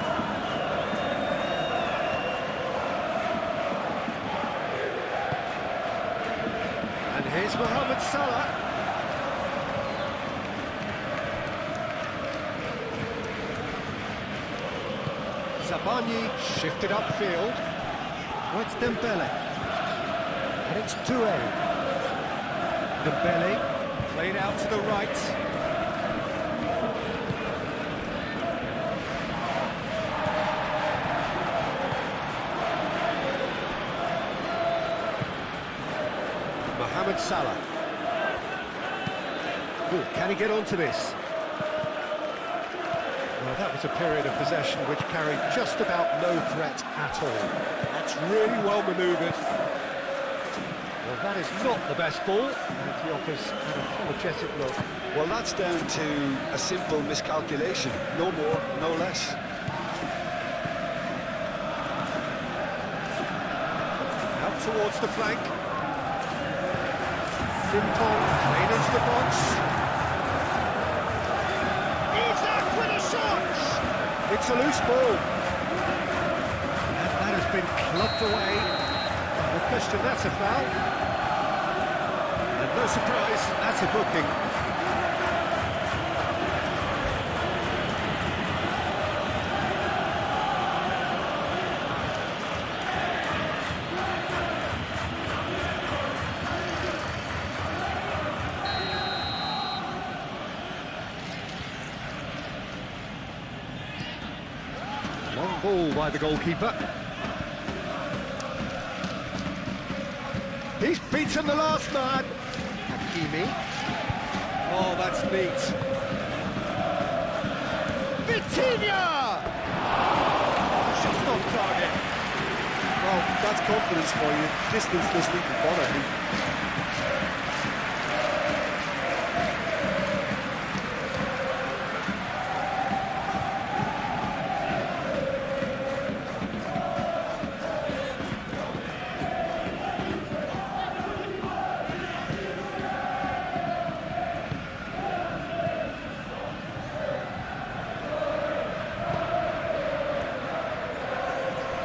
Speaker 1: And here's Mohamed Salah. Zabani shifted upfield. Oh, it's Dembele. And it's Doué. Dembele played out to the right. Mohamed Salah. Ooh, can he get onto this? Well, that was a period of possession which carried just about no threat at all. That's really well manoeuvred. Well, that is not the best ball, and he offers an apologetic look.
Speaker 2: Well, that's down to a simple miscalculation. No more, no less.
Speaker 1: Out towards the flank. Limpong played into the box. Isaac with a shot! It's a loose ball. And that has been clubbed away. No question, that's a foul. And no surprise, that's a booking. Long ball by the goalkeeper. He's beaten the last man. Hakimi. Oh, that's neat. Vitinha! Just off target.
Speaker 2: Well, that's confidence for you. Distance doesn't even bother him.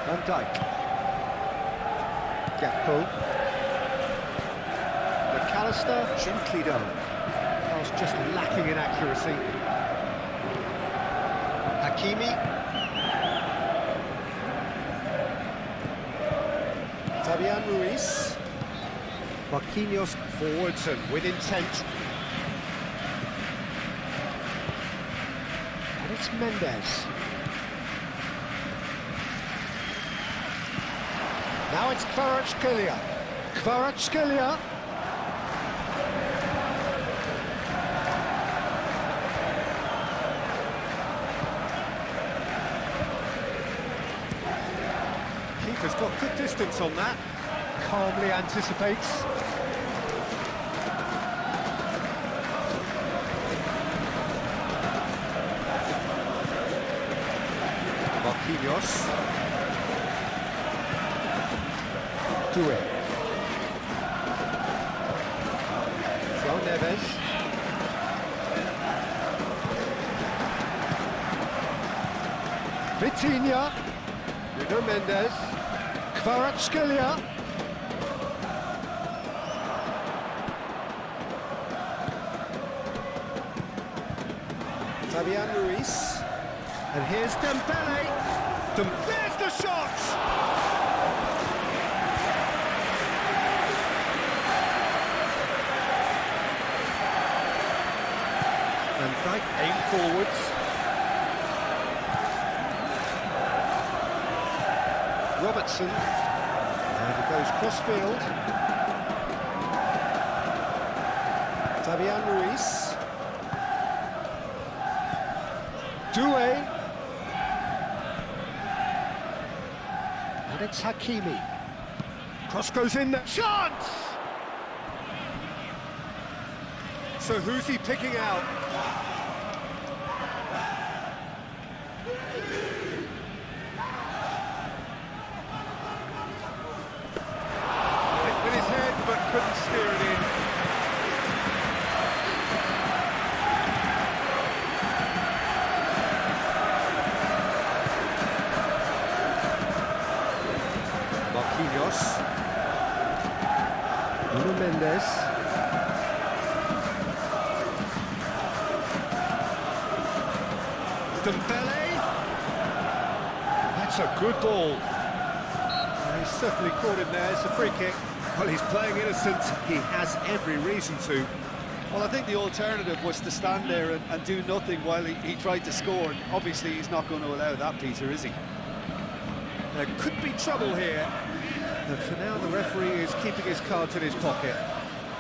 Speaker 1: Van Dijk. Gakpo. McAllister, gently done. That was just lacking in accuracy. Hakimi. Fabian Ruiz. Marquinhos forwards and with intent. And it's Mendes. Now it's Kvaratskhelia. Kvaratskhelia. Keeper's got good distance on that. Calmly anticipates. Marquinhos. Doué. João Neves. Vitinha. Nuno Mendes. Kvaratskhelia. Fabian Ruiz. And here's Dembele. There's the shot! Van Dijk aimed forwards. Robertson. And it goes cross-field. Fabian Ruiz. Doué. And it's Hakimi. Cross goes in there. Chance! So who's he picking out? Mendes. Dembele. That's a good ball. He's certainly caught him there. It's a free kick. Well, he's playing innocent. He has every reason to.
Speaker 2: Well, I think the alternative was to stand there and do nothing while he tried to score. And obviously, he's not going to allow that, Peter, is he?
Speaker 1: There could be trouble here. But for now, the referee is keeping his cards in his pocket.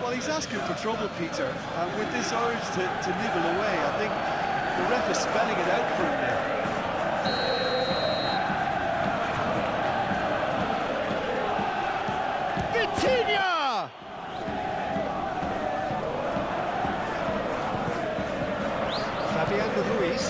Speaker 2: Well, he's asking for trouble, Peter. And with this urge to nibble away, I think the ref is spelling it out for him now.
Speaker 1: Vitinha! Fabian Ruiz.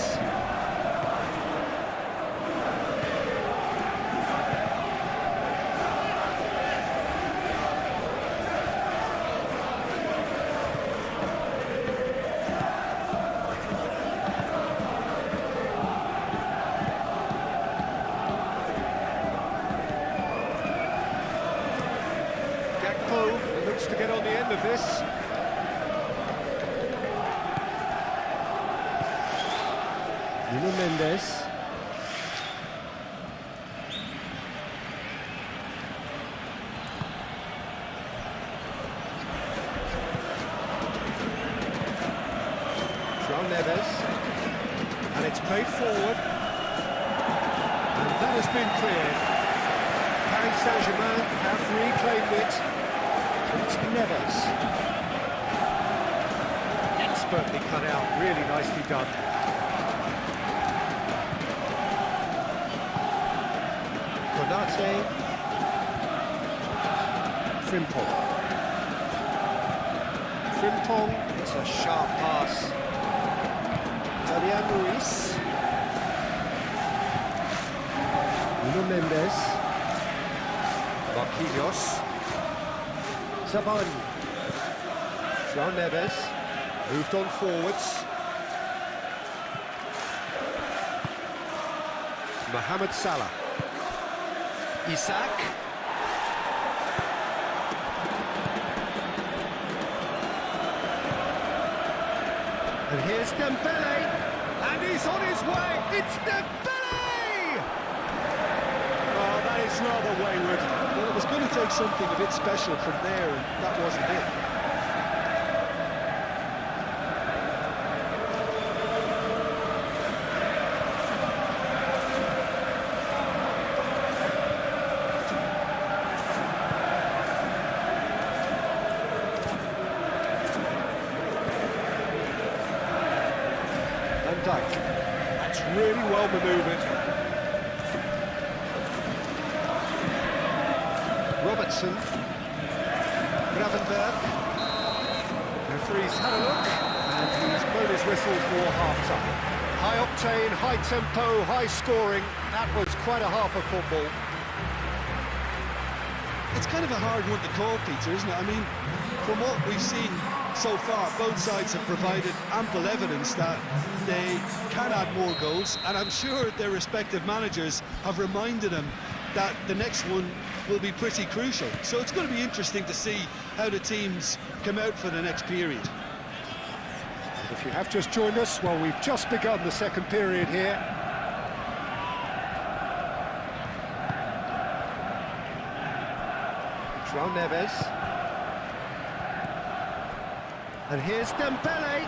Speaker 1: Looks to get on the end of this. Nuno Mendes. João Neves. And it's played forward. And that has been cleared. Paris Saint-Germain have reclaimed it. It's Neves. Expertly cut out, really nicely done. Konate. Frimpong. Frimpong, it's a sharp pass. Fabian Ruiz. Nuno Mendes. Marquinhos. Zabani. João Neves moved on forwards. Mohamed Salah. Isak. And here's Dembele. And he's on his way. It's Dembele! Oh, that is rather wayward.
Speaker 2: Well, it was going to take something a bit special from there, and that wasn't it.
Speaker 1: Van Dijk. That's really well manoeuvred. Robertson. Gravenberg. Referee's had a look, and he's blown his whistle for half-time. High octane, high tempo, high scoring. That was quite a half of football.
Speaker 2: It's kind of a hard one to call, Peter, isn't it? I mean, from what we've seen so far, both sides have provided ample evidence that they can add more goals, and I'm sure their respective managers have reminded them that the next one will be pretty crucial. So it's going to be interesting to see how the teams come out for the next period.
Speaker 1: If you have just joined us, well, we've just begun the second period here. João Neves. And here's Dembele.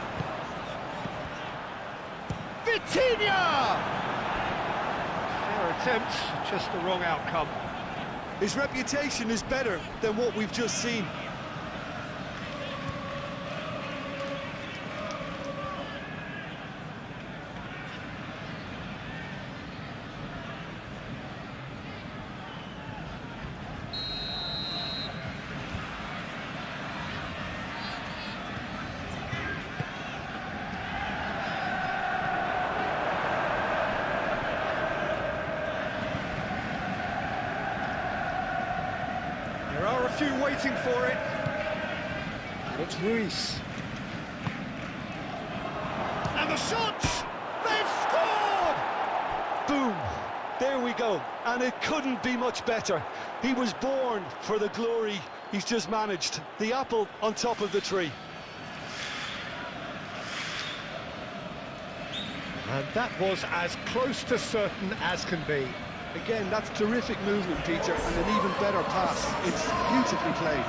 Speaker 1: Vitinha! Fair attempt, just the wrong outcome.
Speaker 2: His reputation is better than what we've just seen.
Speaker 1: There are a few waiting for it. And it's Ruiz. And the shot! They've scored!
Speaker 2: Boom! There we go, and it couldn't be much better. He was born for the glory he's just managed. The apple on top of the tree.
Speaker 1: And that was as close to certain as can be.
Speaker 2: Again, that's terrific movement, Peter, and an even better pass. It's beautifully played.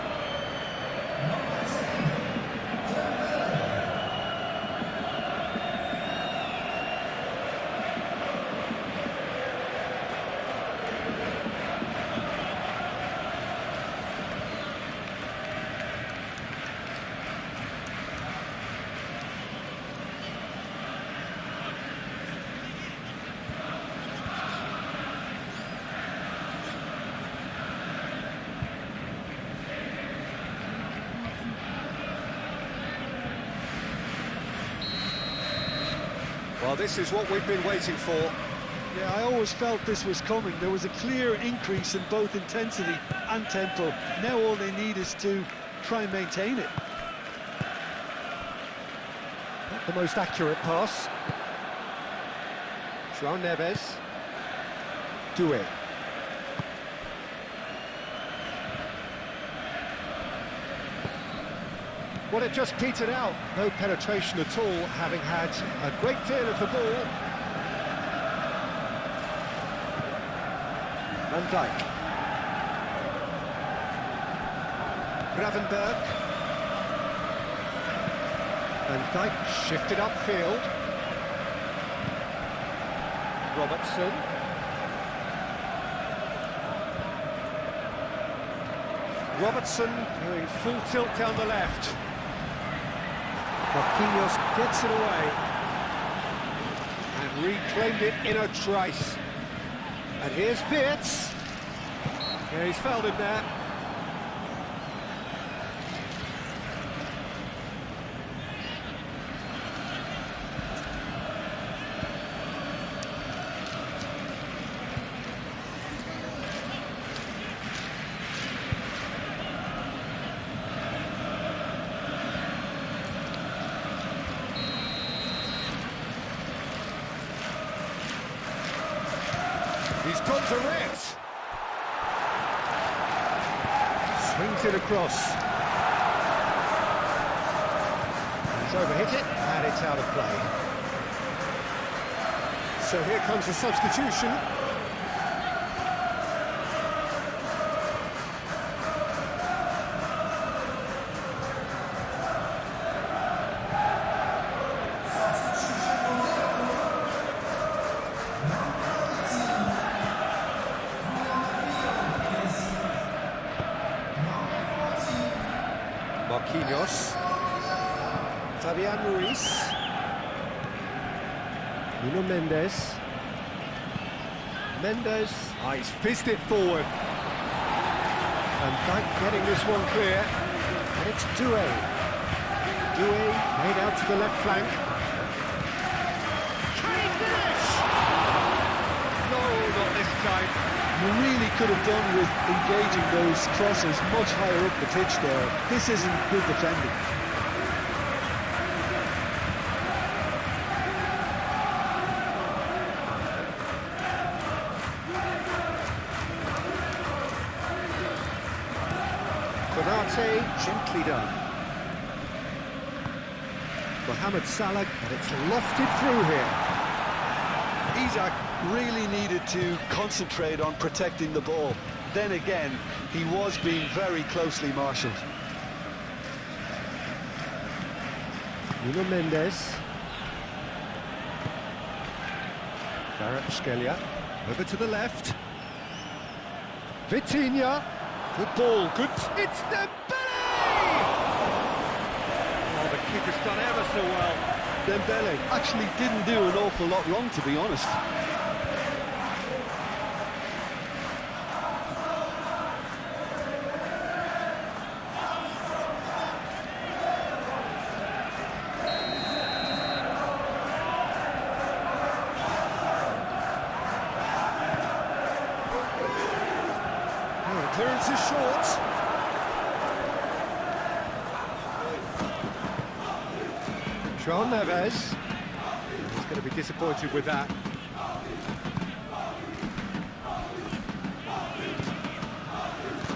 Speaker 1: Well, this is what we've been waiting for.
Speaker 2: Yeah, I always felt this was coming. There was a clear increase in both intensity and tempo. Now all they need is to try and maintain it.
Speaker 1: Not the most accurate pass. João Neves. Doué. Well, it just petered out. No penetration at all, having had a great deal of the ball. Van Dijk. Gravenberg. Van Dijk shifted upfield. Robertson. Robertson doing full tilt down the left. Marquinhos gets it away and reclaimed it in a trice. And here's Wirtz. Yeah, he's fouled him there. He's gone direct. Swings it across. He's overhit it, and it's out of play. So here comes the substitution. Marquinhos, Fabian Ruiz, Nuno Mendes, he's fizzed it forward. And Dijk getting this one clear, and it's Doué. Doué made out to the left flank. Can he finish? No, not this time.
Speaker 2: You really could have done with engaging those crosses much higher up the pitch there. This isn't good defending.
Speaker 1: Konate, gently done. Mohamed Salah, and it's lofted through here.
Speaker 2: Isaac really needed to concentrate on protecting the ball. Then again, he was being very closely marshalled.
Speaker 1: Nuno Mendes. Kvaratskhelia, over to the left. Vitinha. Good ball, good... It's Dembele! Oh, the kick has done ever so well.
Speaker 2: Dembele actually didn't do an awful lot wrong, to be honest.
Speaker 1: Clearance is short. João Neves. He's going to be disappointed with that.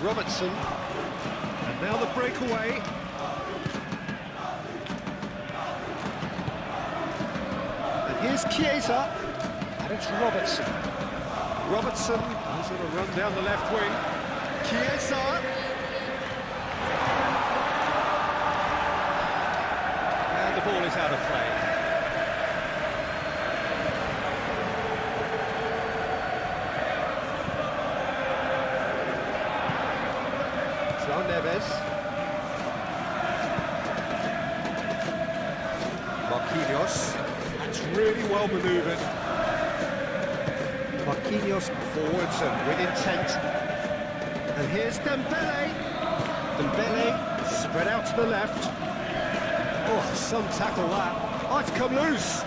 Speaker 1: Robertson. And now the breakaway. And here's Chiesa. And it's Robertson. Robertson is going to run down the left wing. Chiesa. And the ball is out of play. Neves. Marquinhos. That's really well manoeuvred. Marquinhos forwards and with intent. And here's Dembele. Dembele spread out to the left. Oh, some tackle that. Oh, it's come loose.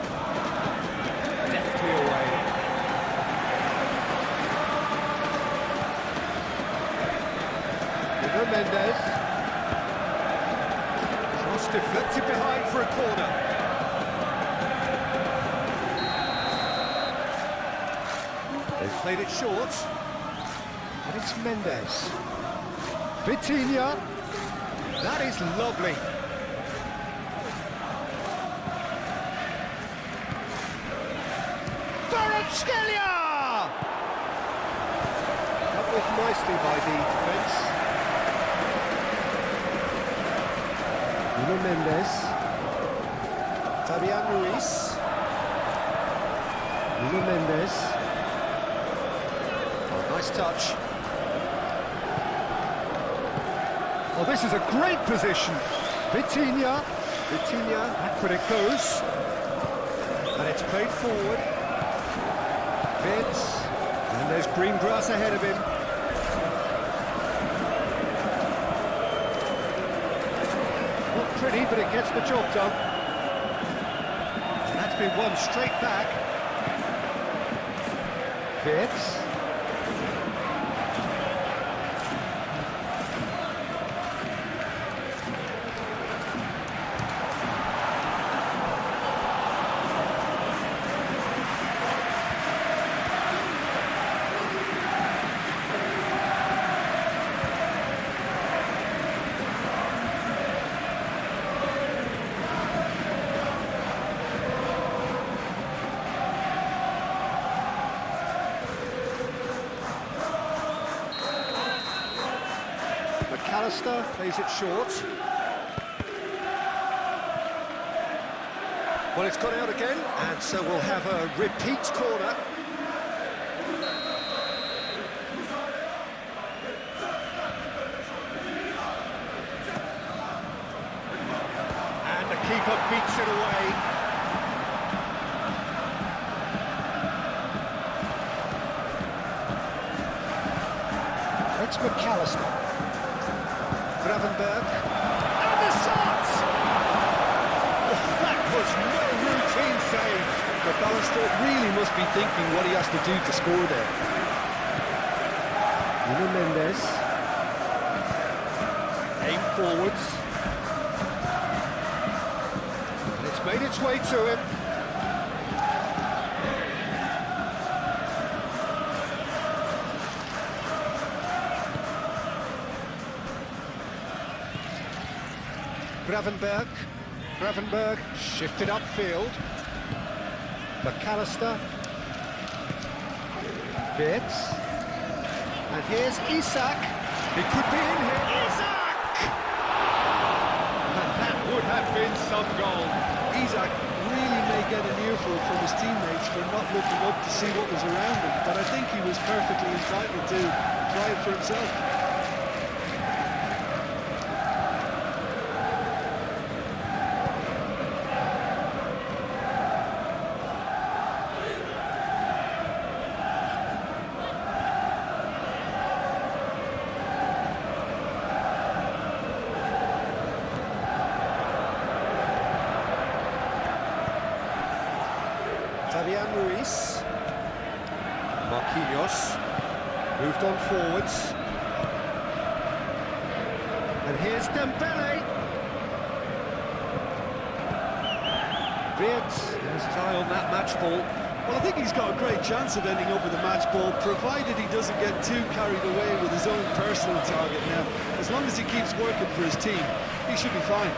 Speaker 1: Deftly away. Mendes. Cross deflected behind for a corner. They've played it short. And it's Mendes. Vitinha. That is lovely. Kvaratskhelia! Dealt with nicely by the defence. Mendes, Fabian Ruiz, Nuno Mendes. Oh, nice touch. Oh, this is a great position. Vitinha, back it goes. And it's played forward. Vince, and there's green grass ahead of him. Pretty, but it gets the job done. And that's been won straight back. Fitz. McAllister plays it short. Well, it's gone out again, and so we'll have a repeat corner. And the keeper beats it away. It's McAllister. Gravenberg. And the shot! Oh, that was no routine save.
Speaker 2: McAllister really must be thinking what he has to do to score there.
Speaker 1: Nuno Mendes. Aim forwards. And it's made its way to him. Gravenberg shifted upfield. McAllister. Fitz. And here's Isak. He could be in here. Isak! And that would have been some goal.
Speaker 2: Isak really may get an earful from his teammates for not looking up to see what was around him, but I think he was perfectly entitled to try it for himself.
Speaker 1: Fabian Ruiz. Marquinhos moved on forwards. And here's Dembele. Wirtz has his eye on that match ball.
Speaker 2: Well, I think he's got a great chance of ending up with a match ball, provided he doesn't get too carried away with his own personal target now. As long as he keeps working for his team, he should be fine.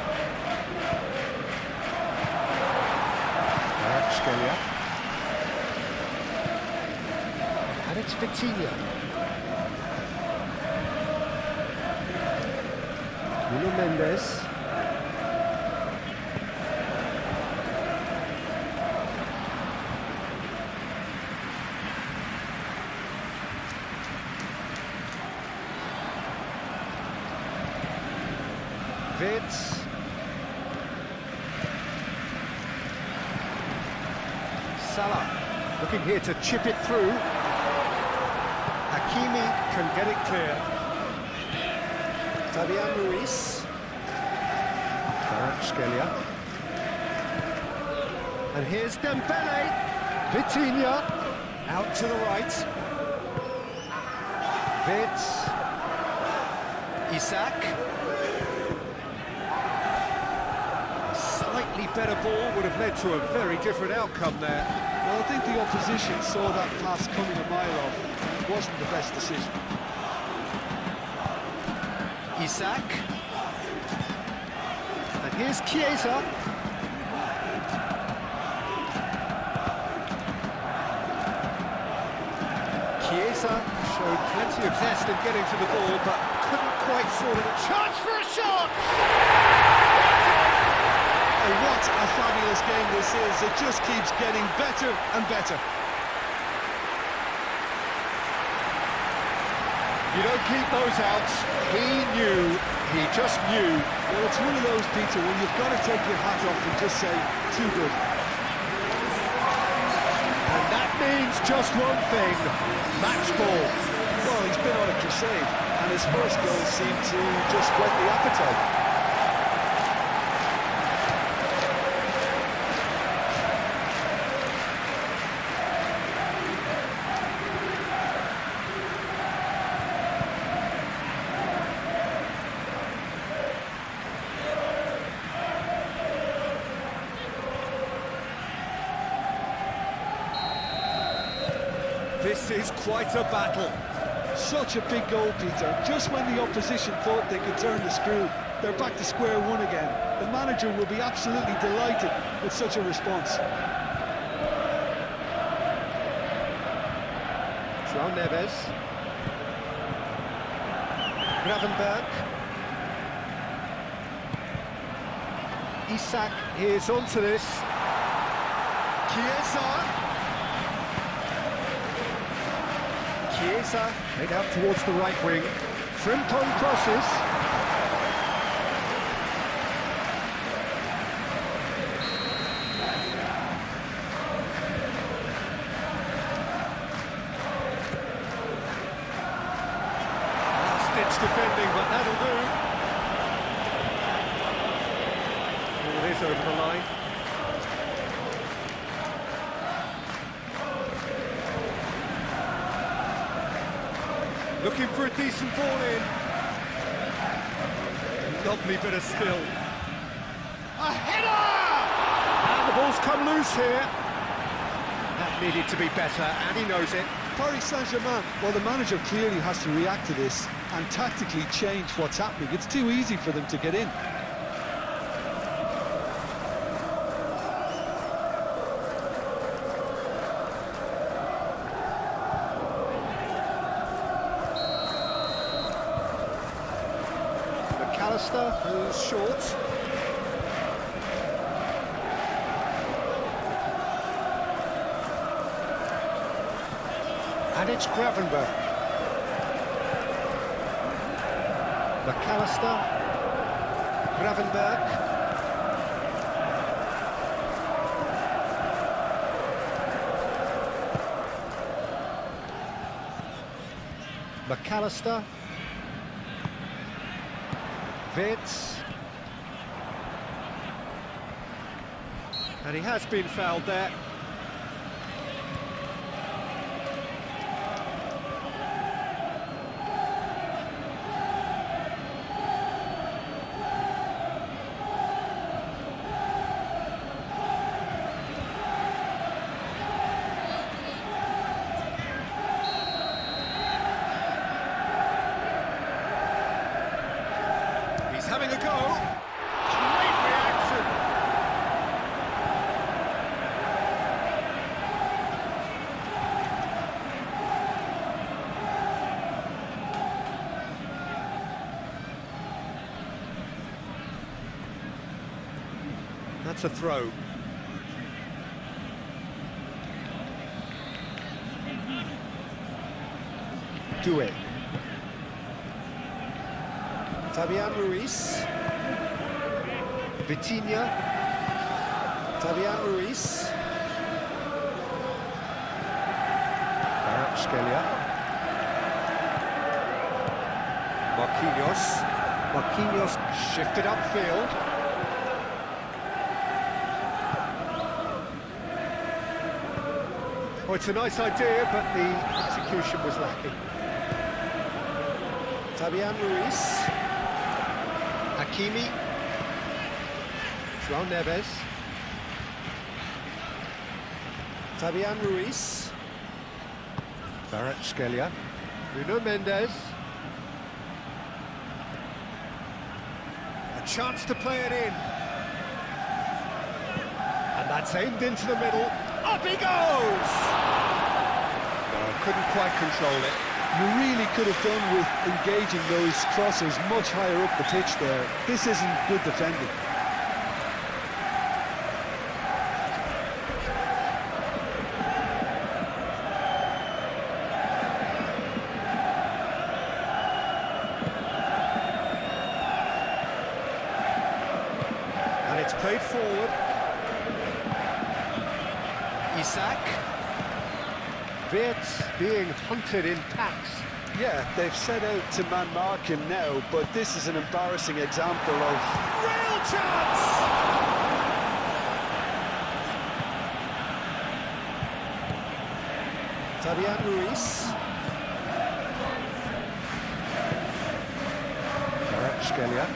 Speaker 1: And it's Vitinha. Nuno Mendes. Vitz. Salah looking here to chip it through. Hakimi can get it clear. Fabian Ruiz. Kvaratskhelia. And here's Dembele. Vitinha out to the right. Vitz. Isak. Slightly better ball would have led to a very different outcome there.
Speaker 2: Well, I think the opposition saw that pass coming a mile off. It wasn't the best decision.
Speaker 1: Isak. And here's Chiesa. Chiesa showed plenty of zest in getting to the ball, but couldn't quite sort it. Chance for a shot!
Speaker 2: Oh, what a fabulous game this is. It just keeps getting better and better.
Speaker 1: You don't keep those outs. He knew, he just knew.
Speaker 2: Well, it's one of those, Peter, when you've got to take your hat off and just say, too good.
Speaker 1: And that means just one thing, match ball.
Speaker 2: Well, he's been on a crusade, and his first goal seemed to just whet the appetite.
Speaker 1: This is quite a battle.
Speaker 2: Such a big goal, Peter. Just when the opposition thought they could turn the screw, they're back to square one again. The manager will be absolutely delighted with such a response.
Speaker 1: João Neves. Gravenberg. Isak is onto this. Chiesa. Chiesa made out towards the right wing. Frimpong crosses. Last-ditch defending, but that'll do. All it is over the line. Looking for a decent ball in. Lovely bit of skill. A header! And the ball's come loose here. That needed to be better, and he knows it.
Speaker 2: Paris Saint-Germain, well, the manager clearly has to react to this and tactically change what's happening. It's too easy for them to get in.
Speaker 1: Who's short. And it's Gravenberg. McAllister. Gravenberg. McAllister. Vitz. And he has been fouled there. That's a throw. Doué. Fabian Ruiz. Vitinha. Fabian Ruiz. Scalia. Marquinhos shifted upfield. Oh, it's a nice idea, but the execution was lacking. Fabian Ruiz. Hakimi. João Neves. Fabian Ruiz. Scalia. Nuno Mendes. A chance to play it in. And that's aimed into the middle. Up he goes! No, couldn't quite control it.
Speaker 2: You really could have done with engaging those crosses much higher up the pitch there. This isn't good defending.
Speaker 1: And it's played forward. Isak. Wirtz being hunted in packs.
Speaker 2: Yeah, they've set out to man-mark him now, but this is an embarrassing example of...
Speaker 1: Real chance! Fabian Ruiz. Scalia.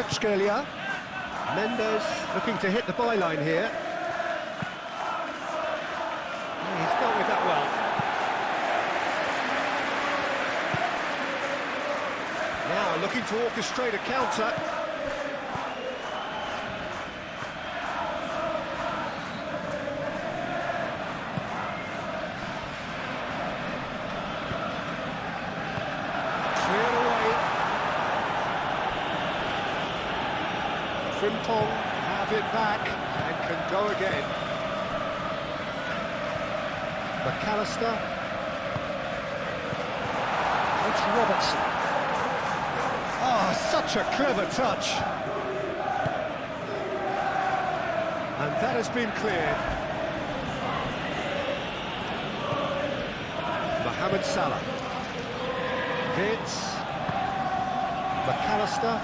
Speaker 1: Scalia. Mendes looking to hit the byline here. He's dealt with that well. Now looking to orchestrate a counter. Cleared away. Frimpong have it back and can go again. McAllister. Coach Robertson. Oh, such a clever touch. And that has been cleared. Mohamed Salah. Wirtz. McAllister.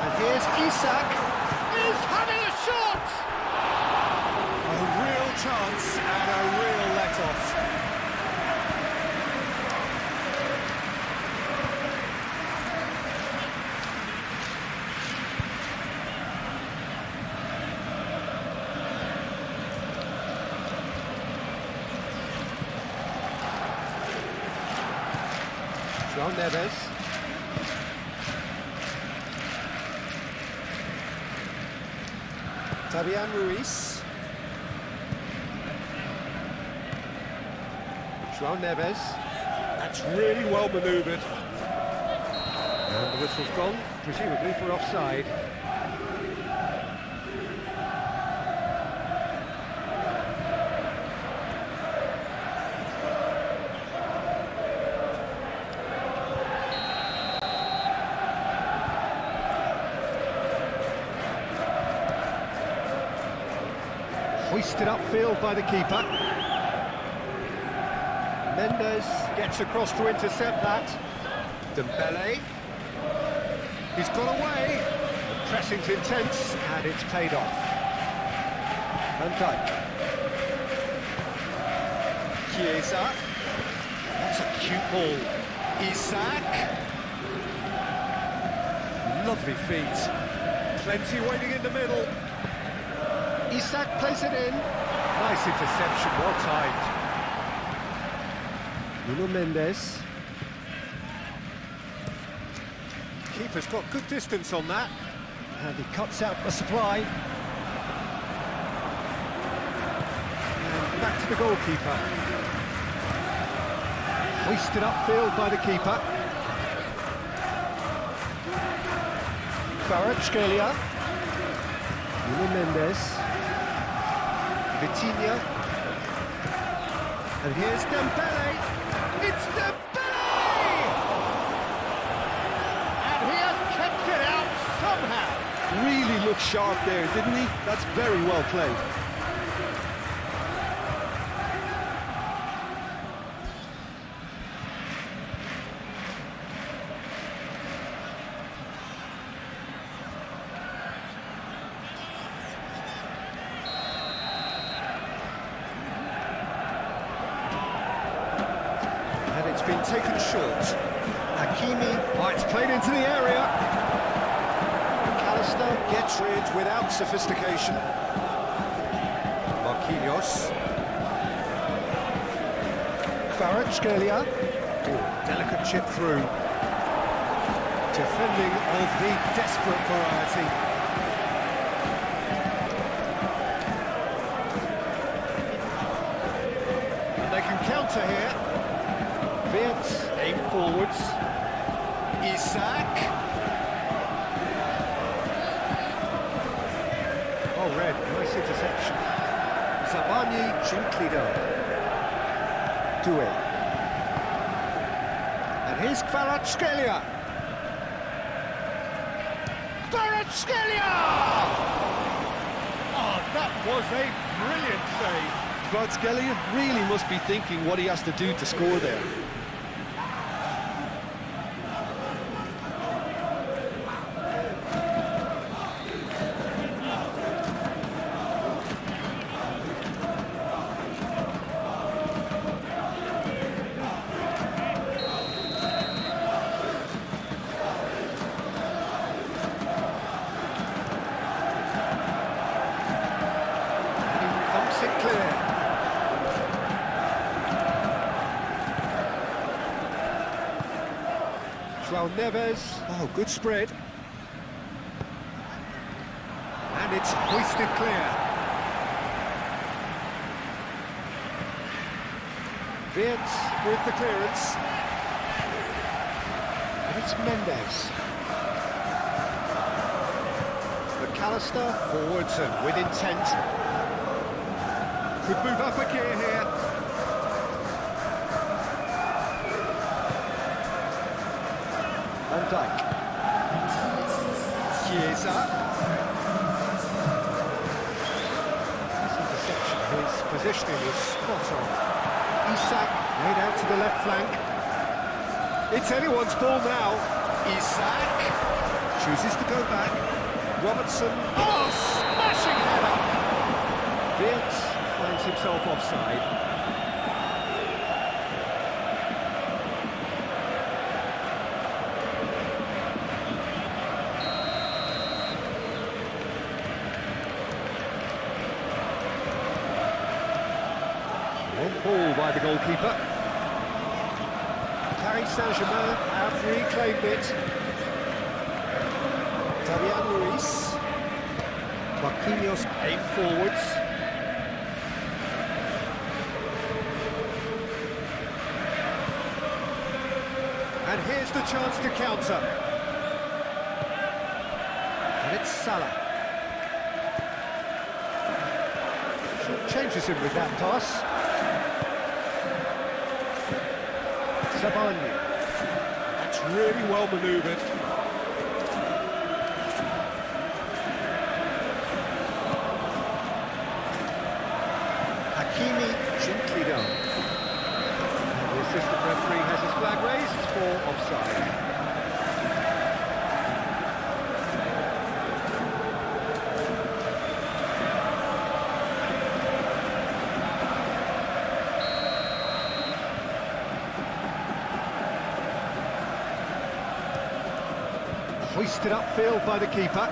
Speaker 1: And here's Isak. He's having a shot! A real chance and a real let-off. João Neves. Fabian Ruiz. João Neves. That's really well manoeuvred. And the whistle's gone, presumably for offside. Hoisted upfield by the keeper. Mendes gets across to intercept that. Dembele. He's got away. The pressing's intense and it's paid off. Van Dijk. Chiesa. That's a cute ball. Isak. Lovely feet. Plenty waiting in the middle. Isak plays it in. Nice interception, well timed. Nuno Mendes. Keeper's got good distance on that. And he cuts out the supply. And back to the goalkeeper. Hoisted upfield by the keeper. Kvaratskhelia. Mendes. Vitinha. And here's Dembele. It's Dembele! And he has kept it out somehow.
Speaker 2: Really looked sharp there, didn't he? That's very well played.
Speaker 1: It's been taken short. Hakimi, oh, it's played into the area. McAllister gets rid without sophistication. Marquinhos. Kvaratskhelia. Delicate chip through. Defending of the desperate variety. And they can counter here. Wirtz, aim forwards. Isak. Oh, red, nice interception. Zabani, gently done. Doué. And here's Kvaratskhelia. Kvaratskhelia! Oh, that was a brilliant save.
Speaker 2: Kvaratskhelia really must be thinking what he has to do to score there.
Speaker 1: Clear. João Neves, oh, good spread. And it's hoisted clear. Wirtz with the clearance. And it's Mendes. McAllister forwards and with intent. Could move up a gear here. Van Dijk. Chiesa. His interception, his positioning was spot on. Isak laid out to the left flank. It's anyone's ball now. Isak chooses to go back. Robertson. Oh, smashing header! Wirtz finds himself offside. One ball by the goalkeeper. Paris Saint-Germain have reclaimed it. Fabian Ruiz. Marquinhos aim forwards. And here's the chance to counter. And it's Salah. Changes him with that pass. Zabani. That's really well manoeuvred. Hakimi gently done. And the assistant referee has his flag raised for offside. Hoisted upfield by the keeper.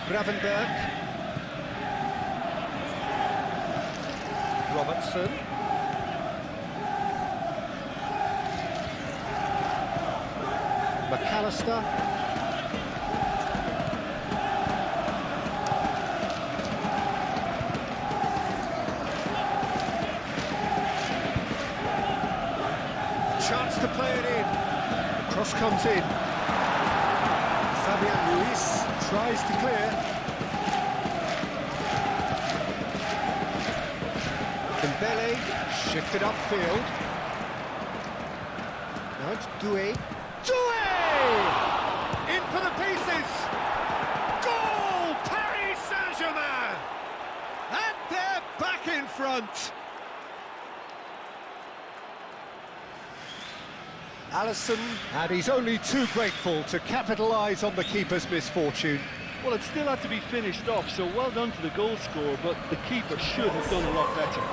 Speaker 1: Gravenberg. Robertson. McAllister. comes in. Fabian Ruiz tries to clear. Dembele shifted upfield. Now it's Doué. Doué! In for the pieces! Goal! Paris Saint-Germain! And they're back in front! Alisson, and he's only too grateful to capitalise on the keeper's misfortune.
Speaker 2: Well, it still had to be finished off, so well done to the goal scorer, but the keeper should have done a lot better.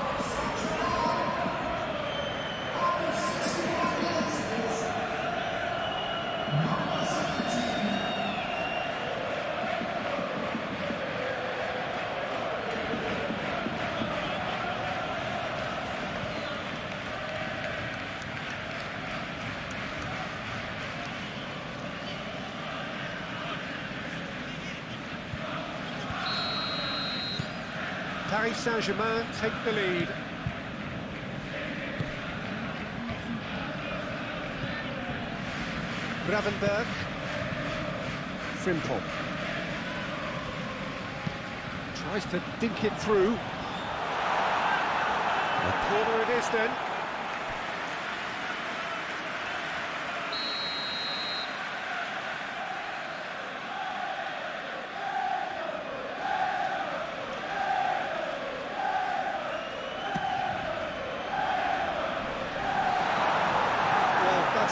Speaker 1: Paris Saint-Germain take the lead. Gravenberg. Frimpong. Tries to dink it through. A corner it is then.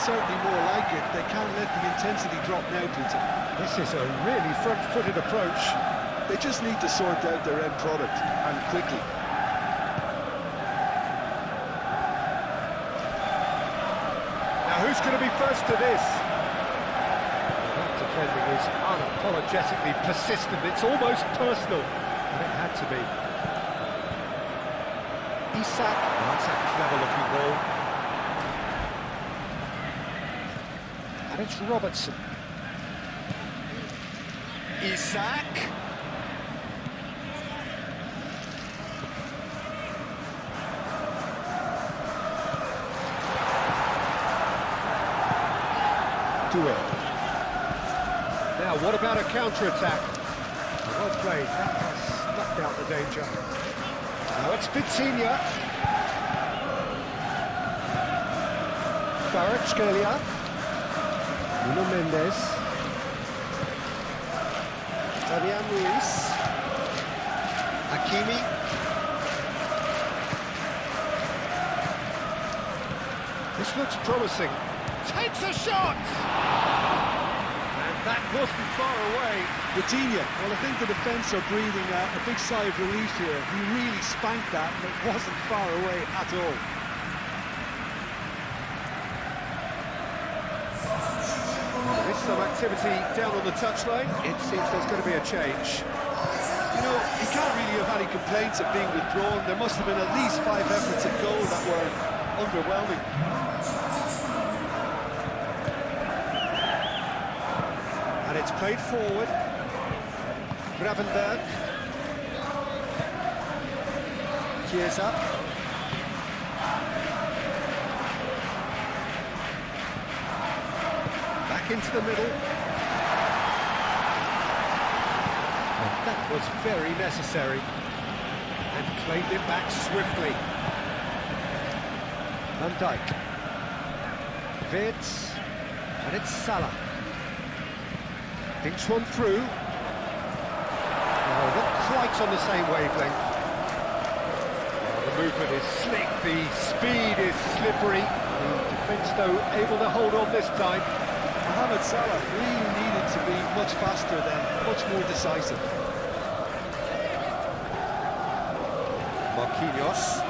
Speaker 2: Certainly more like it. They can't let the intensity drop now, Peter.
Speaker 1: This is a really front-footed approach.
Speaker 2: They just need to sort out their end product, and quickly.
Speaker 1: Now who's going to be first to this? That defending is unapologetically persistent. It's almost personal. And it had to be. Isak. That's a clever-looking ball. And it's Robertson. Isak. Doué. Now, what about a counter-attack? Well played. That has snuffed out the danger. Now it's Vitinha. Kvaratskhelia. Nuno Mendes. Fabian Ruiz. Hakimi. This looks promising. Takes a shot! And that wasn't far away.
Speaker 2: Vitinha, well, I think the defence are breathing a big sigh of relief here. He really spanked that, and it wasn't far away at all.
Speaker 1: Some activity down on the touchline. It seems there's going to be a change.
Speaker 2: You know, he can't really have any complaints of being withdrawn. There must have been at least 5 efforts at goal that were underwhelming.
Speaker 1: And it's played forward. Gravenberg. Tears up. Into the middle. And that was very necessary. And claimed it back swiftly. Van Dijk. Vids. And it's Salah. Thinks one through. Oh, not quite on the same wavelength. The movement is slick, the speed is slippery. The defence, though, able to hold on this time.
Speaker 2: Mohamed Salah really needed to be much faster then, much more decisive.
Speaker 1: Marquinhos.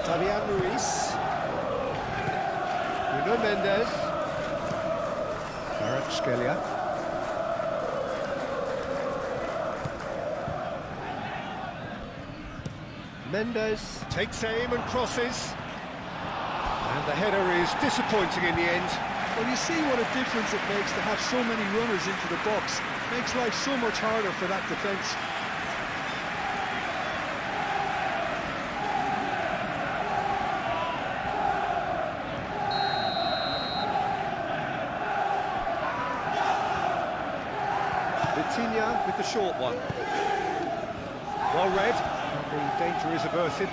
Speaker 1: Fabian Ruiz. Nuno Mendes. Kvaratskhelia. Mendes takes aim and crosses. And the header is disappointing in the end.
Speaker 2: Well, you see what a difference it makes to have so many runners into the box. It makes life so much harder for that defence.
Speaker 1: Vitinha with the short one. Well read, the danger is averted.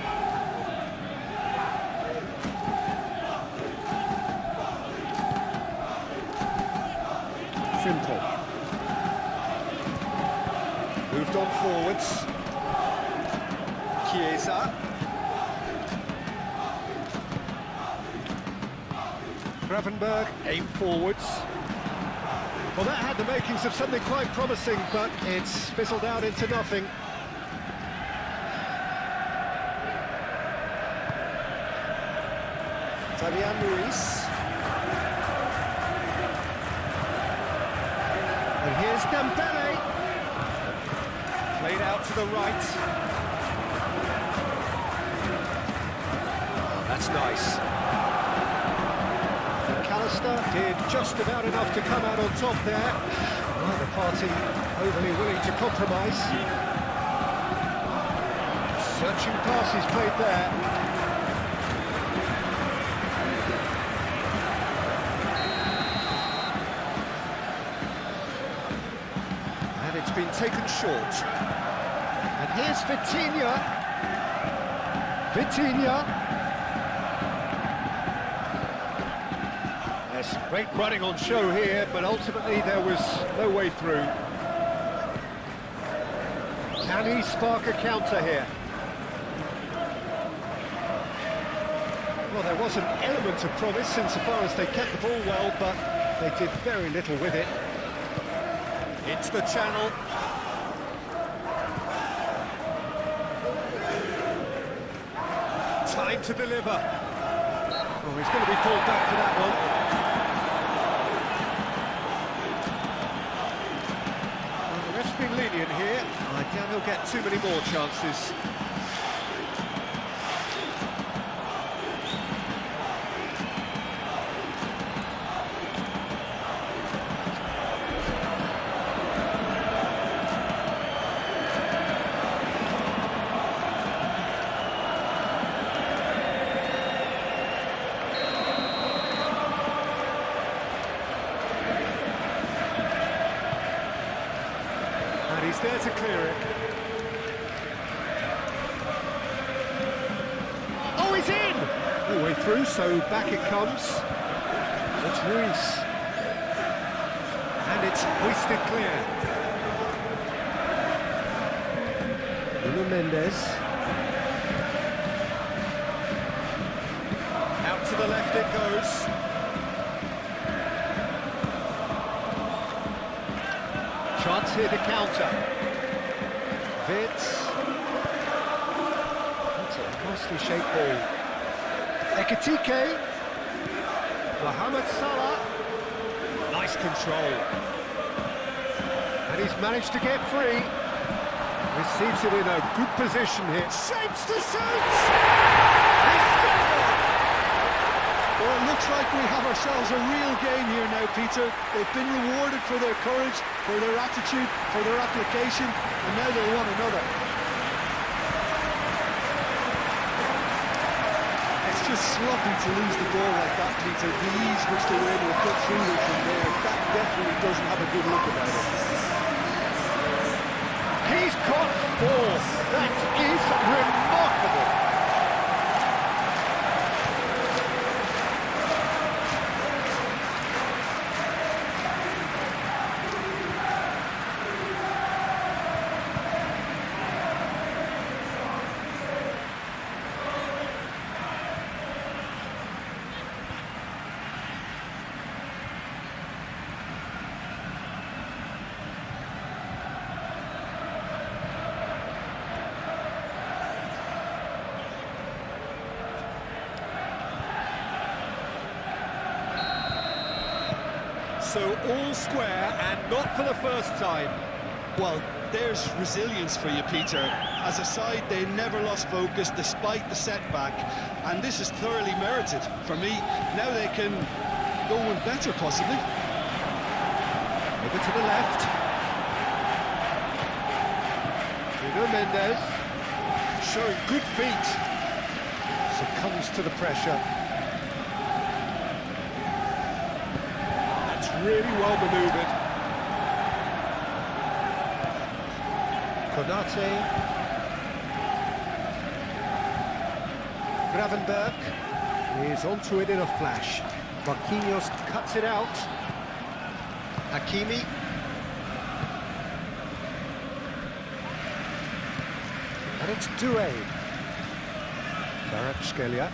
Speaker 1: Simple. Moved on forwards. Chiesa. Gravenberg, aim forwards. Well, that had the makings of something quite promising, but it's fizzled out into nothing. Fabian Ruiz. And here's Dembele. Played out to the right. Oh, that's nice. Did just about enough to come out on top there. Neither party overly willing to compromise. Searching passes played there. And it's been taken short. And here's Vitinha. Yes, great running on show here, but ultimately there was no way through. Can he spark a counter here? Well, there was an element of promise insofar as they kept the ball well, but they did very little with it. Into the channel. Time to deliver. Oh, he's going to be called back for that one. Been lenient here. I doubt he'll get too many more chances. He's there to clear it. Oh, he's in! All the way through, so back it comes. It's Ruiz. And it's hoisted clear. Nuno Mendes. Out to the left it goes. Chance here to counter. Vitz. That's a nicely shaped ball. Ekitike. Mohamed Salah. Nice control. And he's managed to get free. Receives it in a good position here. Shapes to shoot! He scored!
Speaker 2: Well, it looks like we have ourselves a real game here now, Peter. They've been rewarded for their courage, for their attitude, for their application, and now they want another. It's just sloppy to lose the ball like that, Peter. The ease which they were able to cut through it from there, that definitely doesn't have a good look about it.
Speaker 1: He's caught four. That is remarkable. So all square, and not for the first time.
Speaker 2: Well, there's resilience for you, Peter. As a side, they never lost focus despite the setback, and this is thoroughly merited. For me, now they can go one better, possibly.
Speaker 1: Over to the left. Nuno Mendes, showing good feet. Succumbs to the pressure. Really well manoeuvred. Konate. Gravenberg is onto it in a flash. Marquinhos cuts it out. Hakimi. And it's Doué. Kvaratskhelia.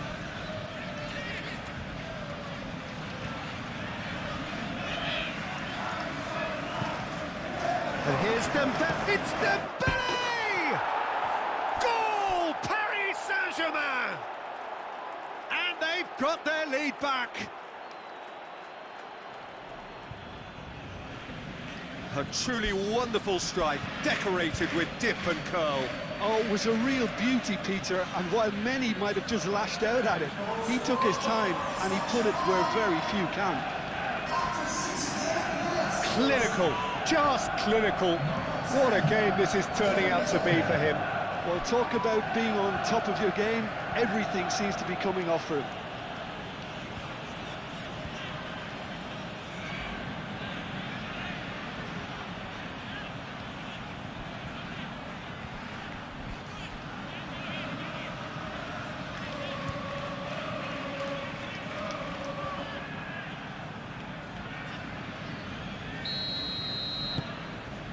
Speaker 1: And here's Dembele. It's Dembele! Goal! Paris Saint-Germain! And they've got their lead back. A truly wonderful strike, decorated with dip and curl.
Speaker 2: Oh, it was a real beauty, Peter, and while many might have just lashed out at it, he took his time and he put it where very few can.
Speaker 1: Clinical, just clinical. What a game this is turning out to be for him.
Speaker 2: Well, talk about being on top of your game, everything seems to be coming off for him.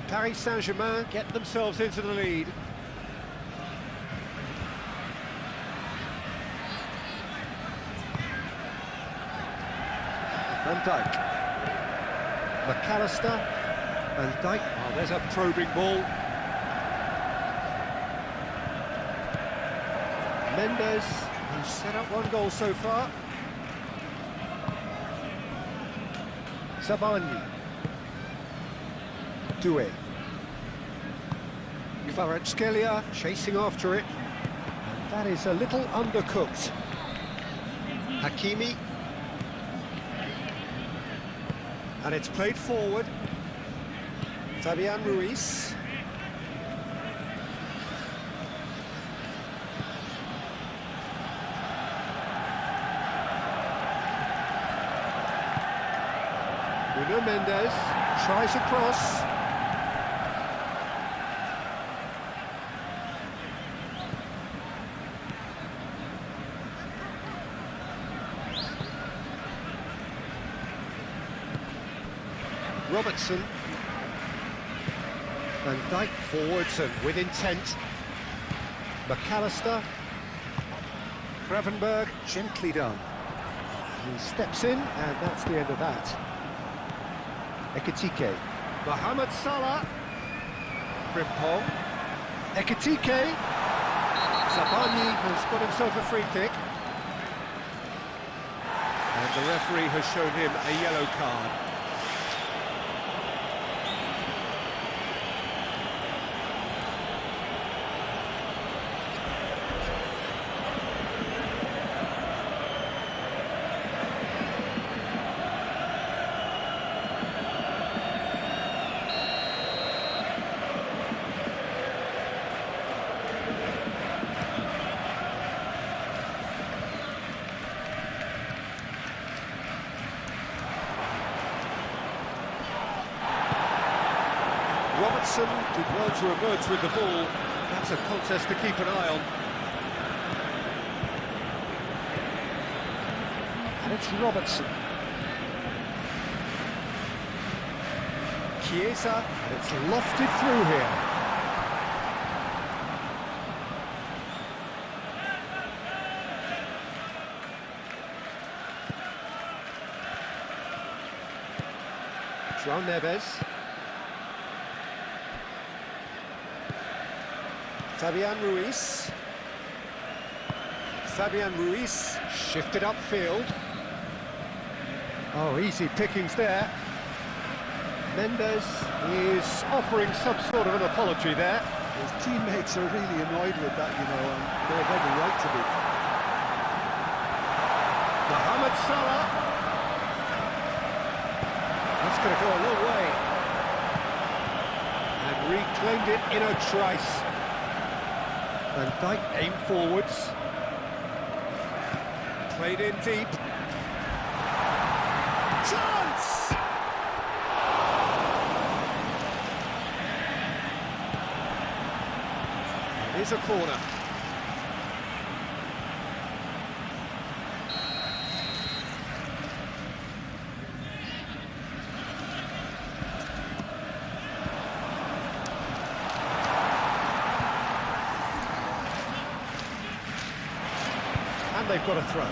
Speaker 1: Paris Saint-Germain get themselves into the lead. Van Dijk. McAllister. Van Dijk. Oh, there's a probing ball. Mendes, who's set up one goal so far. Sabani. Doué. Kvaratskhelia chasing after it. And that is a little undercooked. Hakimi. And it's played forward. Fabian Ruiz. Nuno Mendes tries a cross. Robertson. Van Dijk forwards and with intent. McAllister. Gravenberg, gently done. He steps in, and that's the end of that. Ekitike. Mohamed Salah. Frimpong. Ekitike. Sabani has got himself a free kick. And the referee has shown him a yellow card. Robertson did well to emerge with the ball. That's a contest to keep an eye on. And it's Robertson. Chiesa, and it's lofted through here. João Neves. Fabian Ruiz. Fabian Ruiz shifted upfield. Oh, easy pickings there. Mendes is offering some sort of an apology there.
Speaker 2: His teammates are really annoyed with that, you know, and they have every right to be.
Speaker 1: Mohamed Salah. That's going to go a long way. And reclaimed it in a trice. Van Dijk aimed forwards. Played in deep. Chance! Here's a corner. And they've got a throw.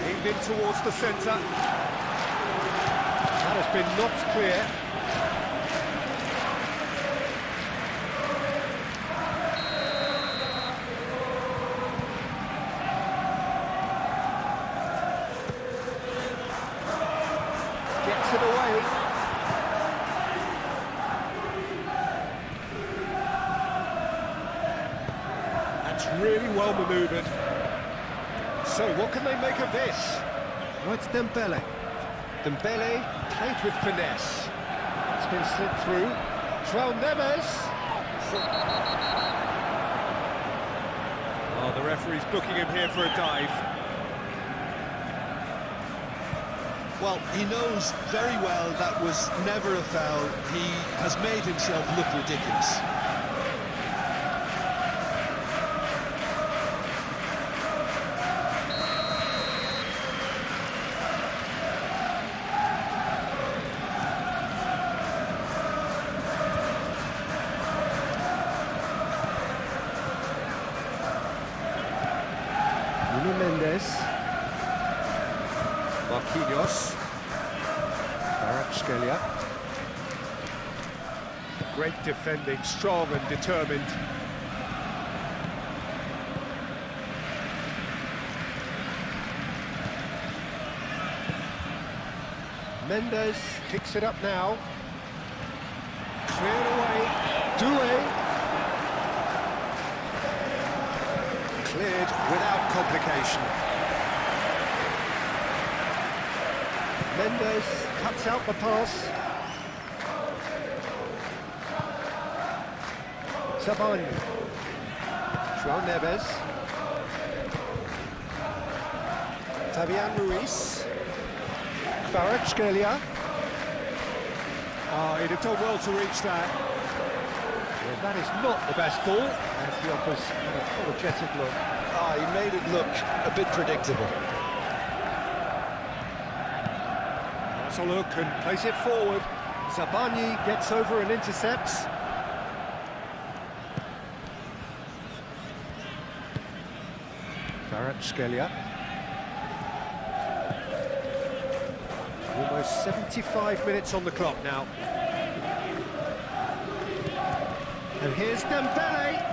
Speaker 1: Aimed in towards the centre. That has been knocked clear. Gets it away. That's really well manoeuvred. So what can they make of this? Well, it's Dembele. Dembele played with finesse. It's been slipped through. João Neves. Oh, the referee's booking him here for a dive.
Speaker 2: Well, he knows very well that was never a foul. He has made himself look ridiculous.
Speaker 1: Mendes, Marquinhos, Kvaratskhelia. Great defending, strong and determined. Mendes picks it up now. Cleared away. Doué. Cleared without complication. Mendes cuts out the pass. Sabani. João Neves. Fabian Ruiz. Kvaratskhelia. Oh, he'd have done well to reach that. Well, that is not the best ball, and he offers an apologetic look.
Speaker 2: Ah, he made it look a bit predictable.
Speaker 1: That's a look and plays it forward. Sabani gets over and intercepts. Kvaratskhelia. Almost 75 minutes on the clock now. And here's Dembele.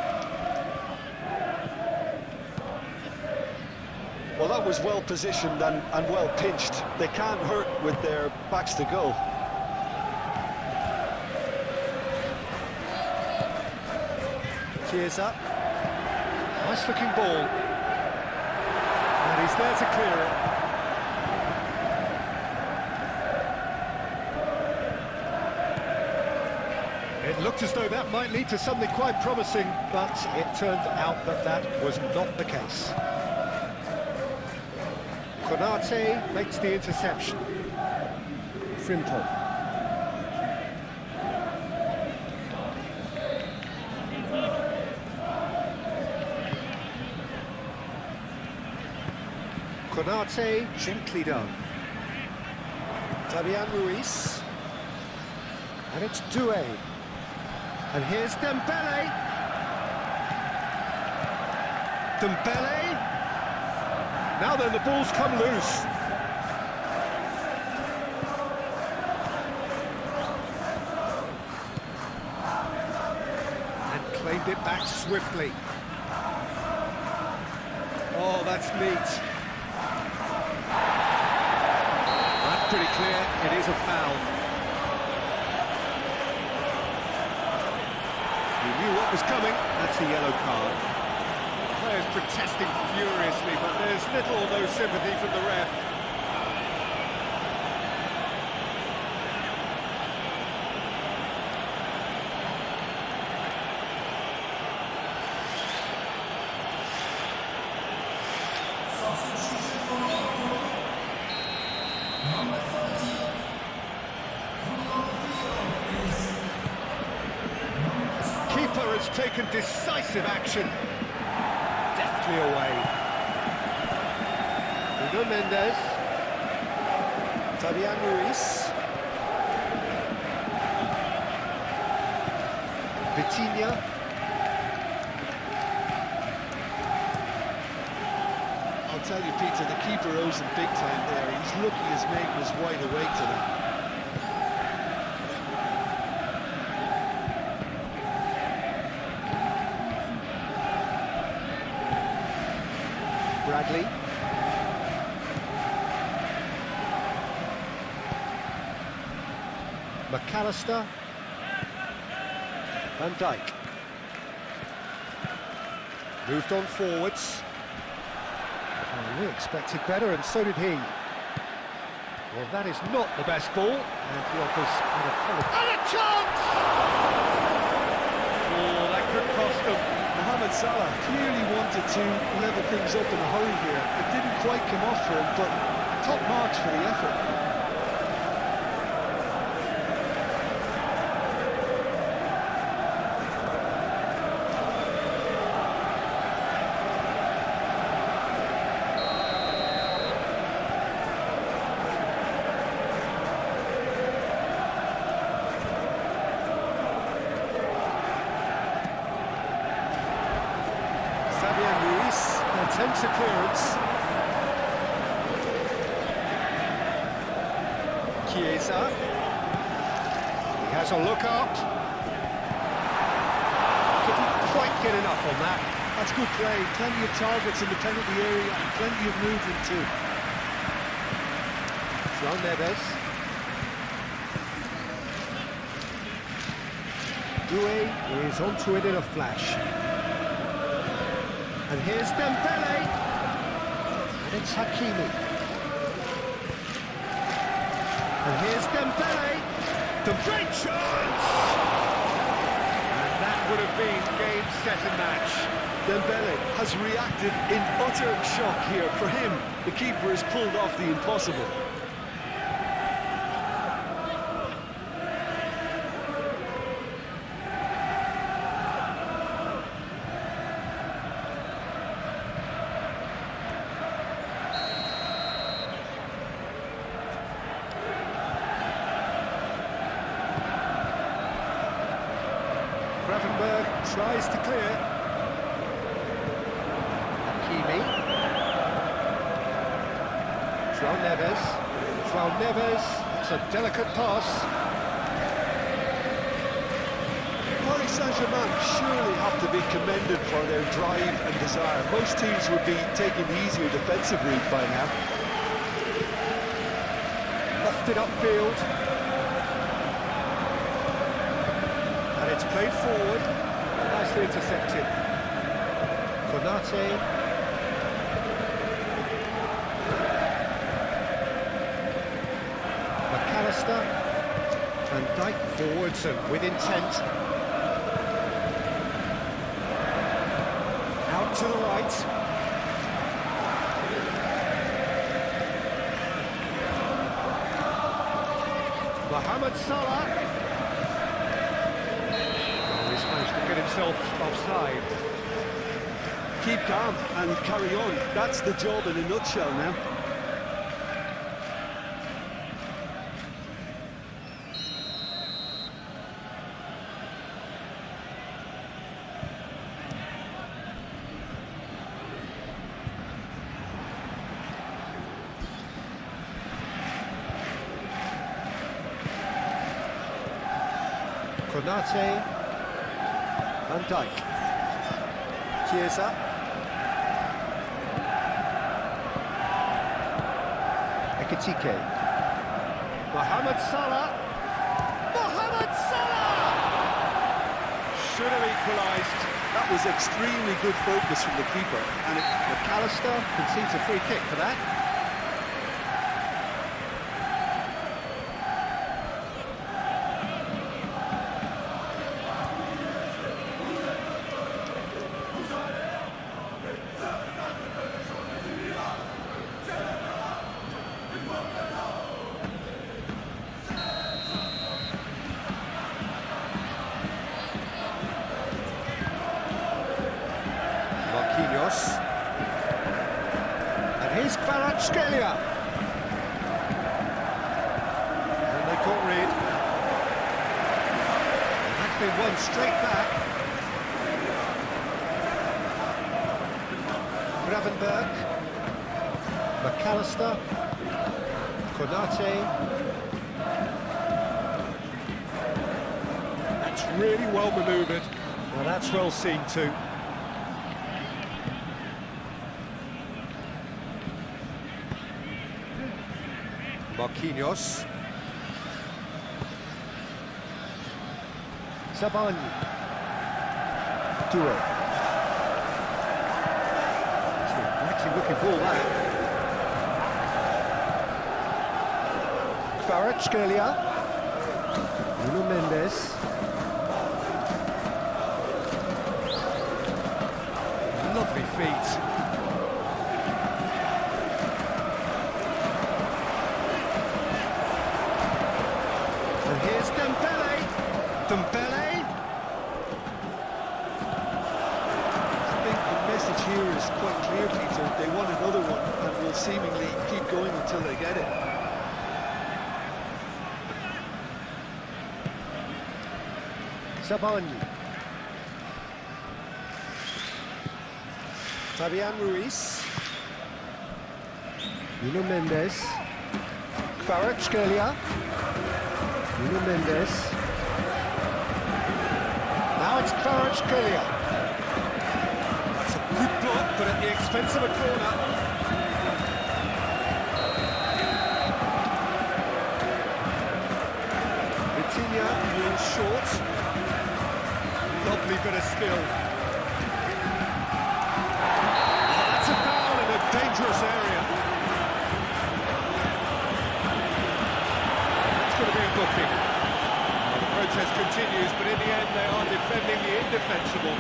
Speaker 2: Well, that was well positioned and well pinched. They can't hurt with their backs to goal.
Speaker 1: Tears up. Nice looking ball. And he's there to clear it. It looked as though that might lead to something quite promising, but it turned out that that was not the case. Konate makes the interception. Frimpong. Konate, gently done. Fabian Ruiz. And it's Doué. And here's Dembele. Dembele. Now then, the ball's come loose. And claimed it back swiftly. Oh, that's neat. That's pretty clear. It is a foul. He knew what was coming. That's a yellow card. Players protesting furiously, but there's little or no sympathy from the ref. has taken decisive action. Deftly away. Nuno Mendes. Fabian Ruiz. Vitinha.
Speaker 2: I'll tell you, Peter, the keeper owes him big time there. He's lucky his mate was wide awake to that.
Speaker 1: Bradley. McAllister. Van Dijk. Moved on forwards. Oh, we expected better, and so did he. Well, that is not the best ball, and he offers an apology. And a chance! Oh, that could cost them.
Speaker 2: Mohamed Salah clearly wanted to level things up in a hurry here. It didn't quite come off for him, but top marks for the effort.
Speaker 1: Attempts a clearance. Chiesa. He has a look up. Couldn't quite get enough on that.
Speaker 2: That's good play. Plenty of targets in the penalty area and plenty of movement too.
Speaker 1: João Neves. Doué is onto it in a flash. And here's Dembele, and it's Hakimi. And here's Dembele, the great chance! And that would have been game, set and match.
Speaker 2: Dembele has reacted in utter shock here. For him, the keeper has pulled off the impossible.
Speaker 1: Gravenberg tries to clear. Hakimi. João Neves. João Neves. It's a delicate pass.
Speaker 2: Paris Saint-Germain surely have to be commended for their drive and desire. Most teams would be taking the easier defensive route by now.
Speaker 1: Lofted upfield. It's played forward, nicely intercepted. Konate. McAllister. Van Dijk forwards and with intent. Out to the right. Mohamed Salah. Managed to get himself offside.
Speaker 2: Keep calm and carry on. That's the job in a nutshell now.
Speaker 1: Konate. Van Dijk. Chiesa. Ekitike. Mohamed Salah. Mohamed Salah! Should have equalised.
Speaker 2: That was extremely good focus from the keeper.
Speaker 1: And McAllister concedes a free kick for that. Scalia. And they caught Reed. And that's been won straight back. Gravenberg. McAllister. Konate. That's really well manoeuvred. Now that's well seen too. Marquinhos. Sabani. Duro. It's an actually looking ball that. Kvaratskhelia. Nuno Mendes. Lovely feet. And here's Dembele. Dembele.
Speaker 2: I think the message here is quite clear, Peter. They want another one and will seemingly keep going until they get it.
Speaker 1: Sabani. Fabian Ruiz. Nuno Mendes. Kvaratskhelia. Nuno Mendes. Now it's Kvaratskhelia. That's a good block, but at the expense of a corner. Vitinha moves short. Lovely bit of skill. That's a foul in a dangerous area. That's going to be a booking. The protest continues, but in the end they are defending the indefensible.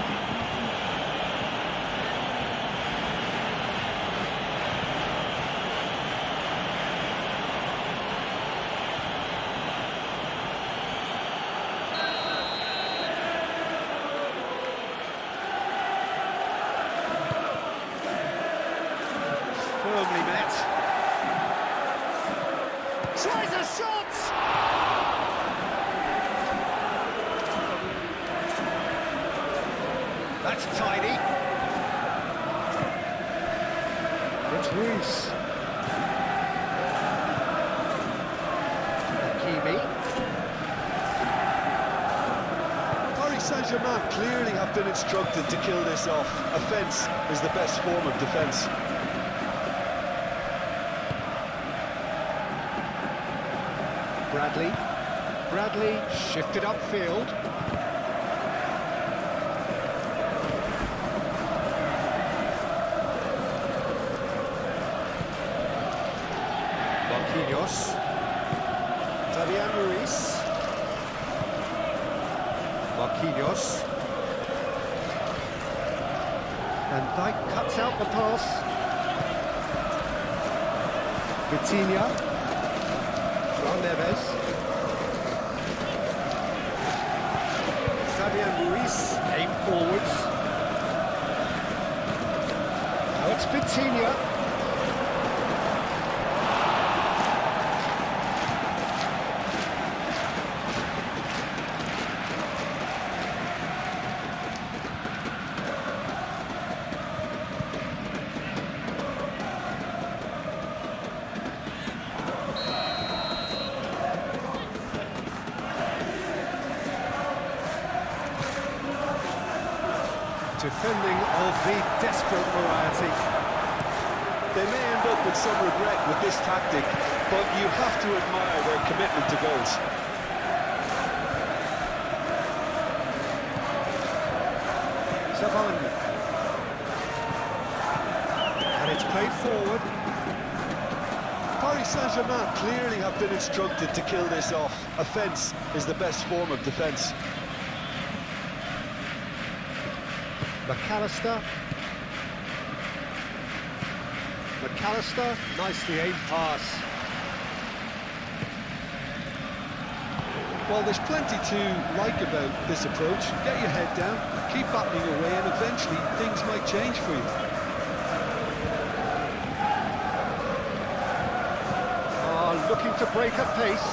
Speaker 1: Firmly met. Tries a shot! That's tidy. It's Ruiz. Hakimi.
Speaker 2: Paris Saint-Germain clearly have been instructed to kill this off. Offence is the best form of defence.
Speaker 1: Bradley shifted upfield. Marquinhos. Fabian Ruiz. Marquinhos. And Dijk cuts out the pass. Vitinha. Neves. Fabian Ruiz, aim forwards. Now it's Vitinha. Defending of the desperate variety.
Speaker 2: They may end up with some regret with this tactic, but you have to admire their commitment to goals.
Speaker 1: Savani. And it's played forward.
Speaker 2: Paris Saint-Germain clearly have been instructed to kill this off. Offence is the best form of defence.
Speaker 1: McAllister. Nicely aimed pass.
Speaker 2: Well, there's plenty to like about this approach. Get your head down, keep battling away, and eventually things might change for you.
Speaker 1: looking to break at pace.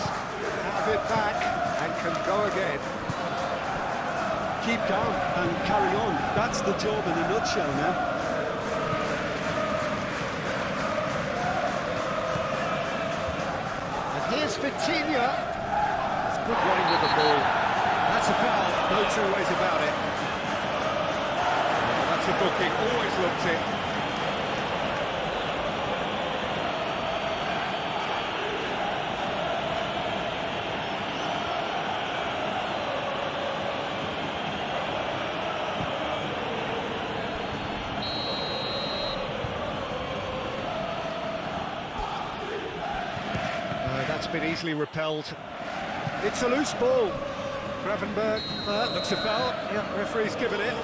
Speaker 1: Have it back and can go again.
Speaker 2: Keep calm and carry on. That's the job in a nutshell now.
Speaker 1: And here's Vitinha. It's good running with the ball. That's a foul, no two ways about it. Well, that's a booking, always looked it. That's been easily repelled. It's a loose ball. Gravenberg, looks a foul. Yeah, referee's given it.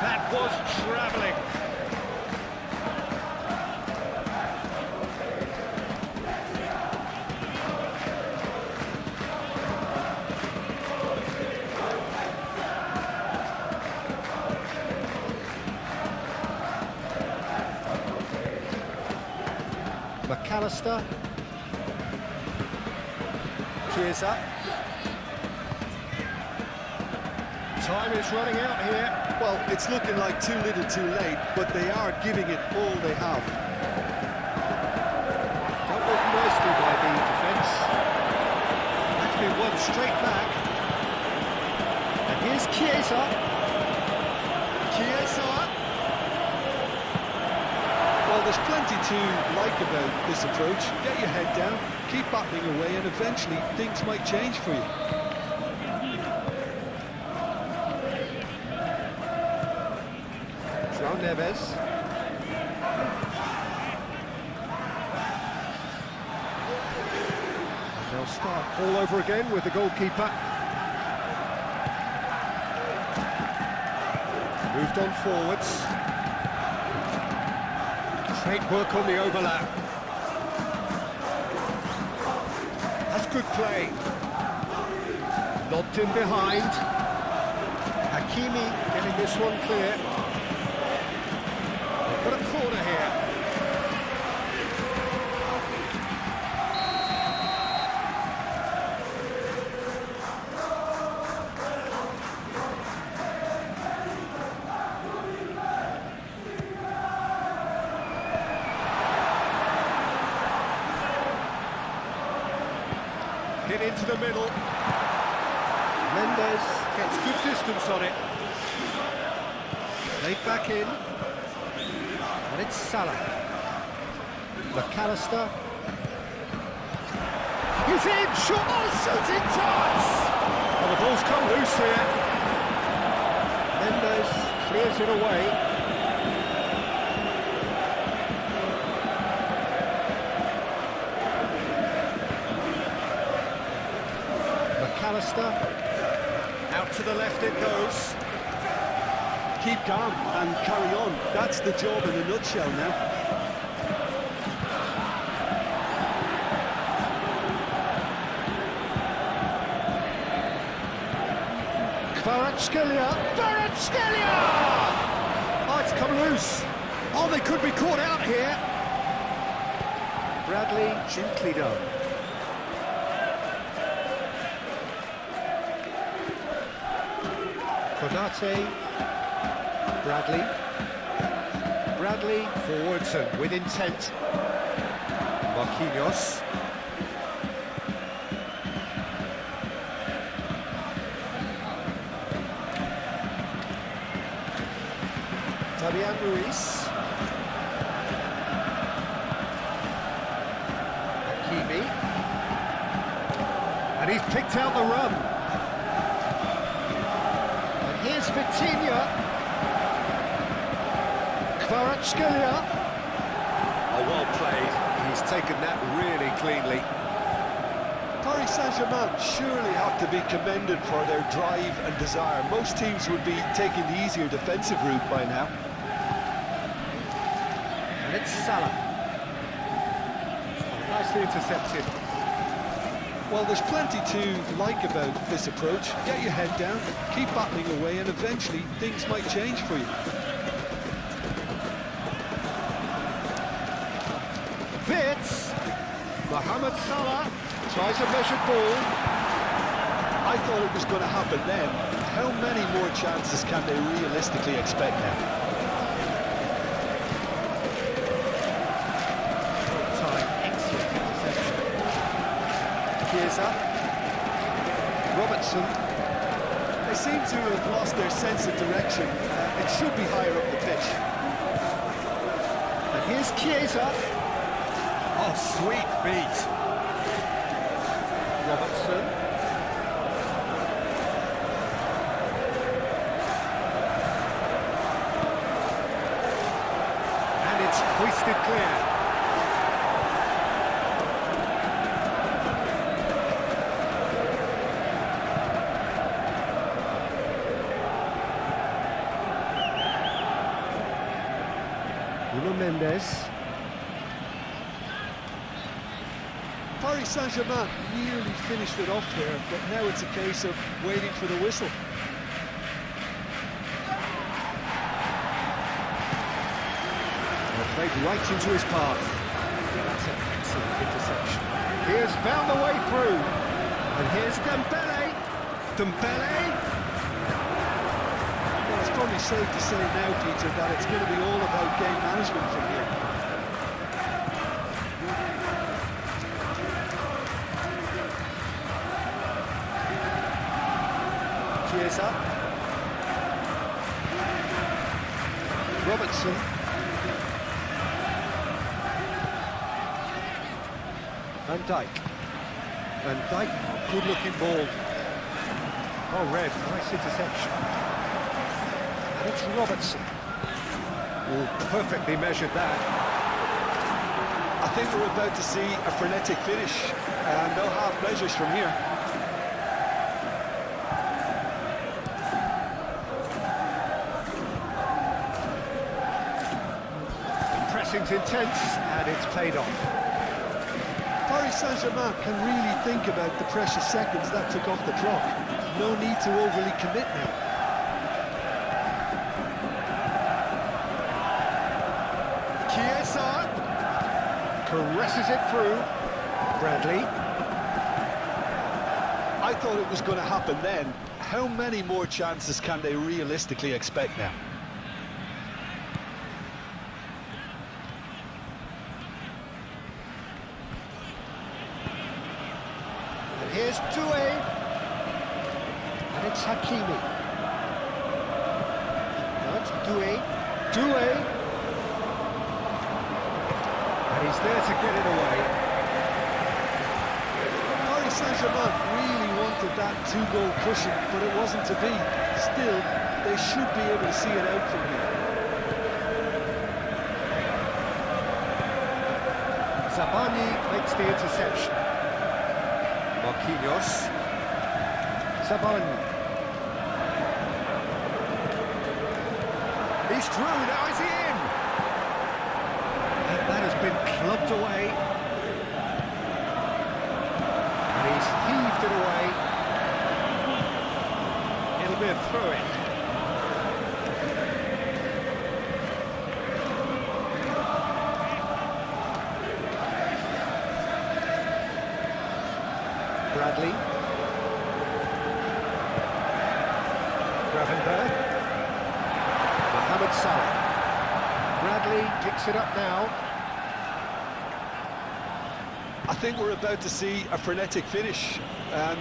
Speaker 1: That was travelling. McAllister. Cheers up. Time is running out here.
Speaker 2: Well, it's looking like too little too late, but they are giving it all they have.
Speaker 1: Dealt with nicely by the defence. That's been won straight back. And here's Chiesa.
Speaker 2: Well, there's plenty to like about this approach. Get your head down, keep battling away, and eventually things might change for you.
Speaker 1: João Neves. They'll start all over again with the goalkeeper. Moved on forwards. Great work on the overlap. That's good play. Lobbed in behind. Hakimi getting this one clear. Got a corner here. Hit into the middle. Mendes gets good distance on it. Laid back in. And it's Salah. McAllister. He's in! Shot! Oh, shooting chance! Well, the ball's come loose here. Mendes clears it away. McAllister. Out to the left it goes.
Speaker 2: Keep calm and carry on. That's the job in a nutshell now.
Speaker 1: Kvaratskhelia! Oh, it's come loose. Oh, they could be caught out here. Bradley, gently done. Konate. Bradley forwards and with intent. Marquinhos. Fabian Ruiz. Hakimi. And he's picked out the run. And here's Vitinha. Kvaratskhelia. Oh, well played. He's taken that really cleanly.
Speaker 2: Paris Saint-Germain surely have to be commended for their drive and desire. Most teams would be taking the easier defensive route by now.
Speaker 1: And it's Salah. nicely intercepted.
Speaker 2: Well, there's plenty to like about this approach. Get your head down, keep battling away, and eventually things might change for you.
Speaker 1: Fits. Mohamed Salah tries a measured ball.
Speaker 2: I thought it was going to happen then. How many more chances can they realistically expect now?
Speaker 1: Time, excellent interception. Chiesa. Robertson.
Speaker 2: They seem to have lost their sense of direction. It should be higher up the pitch.
Speaker 1: And here's Chiesa. Oh, sweet feet. Robertson. Hoisted clear. Nuno Mendes.
Speaker 2: Paris Saint-Germain nearly finished it off there, but now it's a case of waiting for the whistle.
Speaker 1: Played right into his path. That's an excellent interception. He has found the way through. And here's Dembele. Dembele.
Speaker 2: Well, it's probably safe to say now, Peter, that it's going to be all about game management from here.
Speaker 1: Chiesa. Robertson. Van Dijk. Van Dijk, good-looking ball. Oh, red, nice interception. And it's Robertson. Oh, perfectly measured that.
Speaker 2: I think we're about to see a frenetic finish, and no half measures from here.
Speaker 1: The pressing's intense, and it's paid off.
Speaker 2: Paris Saint-Germain can really think about the precious seconds that took off the clock. No need to overly commit now.
Speaker 1: Chiesa caresses it through. Bradley.
Speaker 2: I thought it was going to happen then. How many more chances can they realistically expect now?
Speaker 1: Here's Doué, and it's Hakimi. Now it's Doué, and he's there to get it away.
Speaker 2: Paris Saint-Germain really wanted that two-goal cushion, but it wasn't to be. Still, they should be able to see it out from here.
Speaker 1: Zabani makes the interception. Marquinhos. Zabani. He's through, now is he in? And that has been clubbed away. And he's heaved it away. It'll be a throw-in. Bradley. Gravenberg. Mohamed Salah. Bradley picks it up now.
Speaker 2: I think we're about to see a frenetic finish.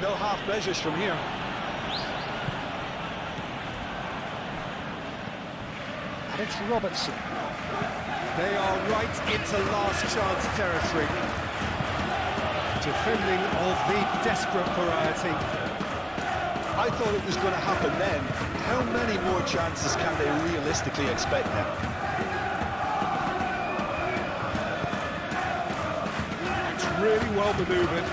Speaker 2: No half measures from here.
Speaker 1: And it's Robertson. They are right into last chance territory. Defending of the desperate variety.
Speaker 2: I thought it was going to happen then. How many more chances can they realistically expect now?
Speaker 1: It's really well manoeuvred.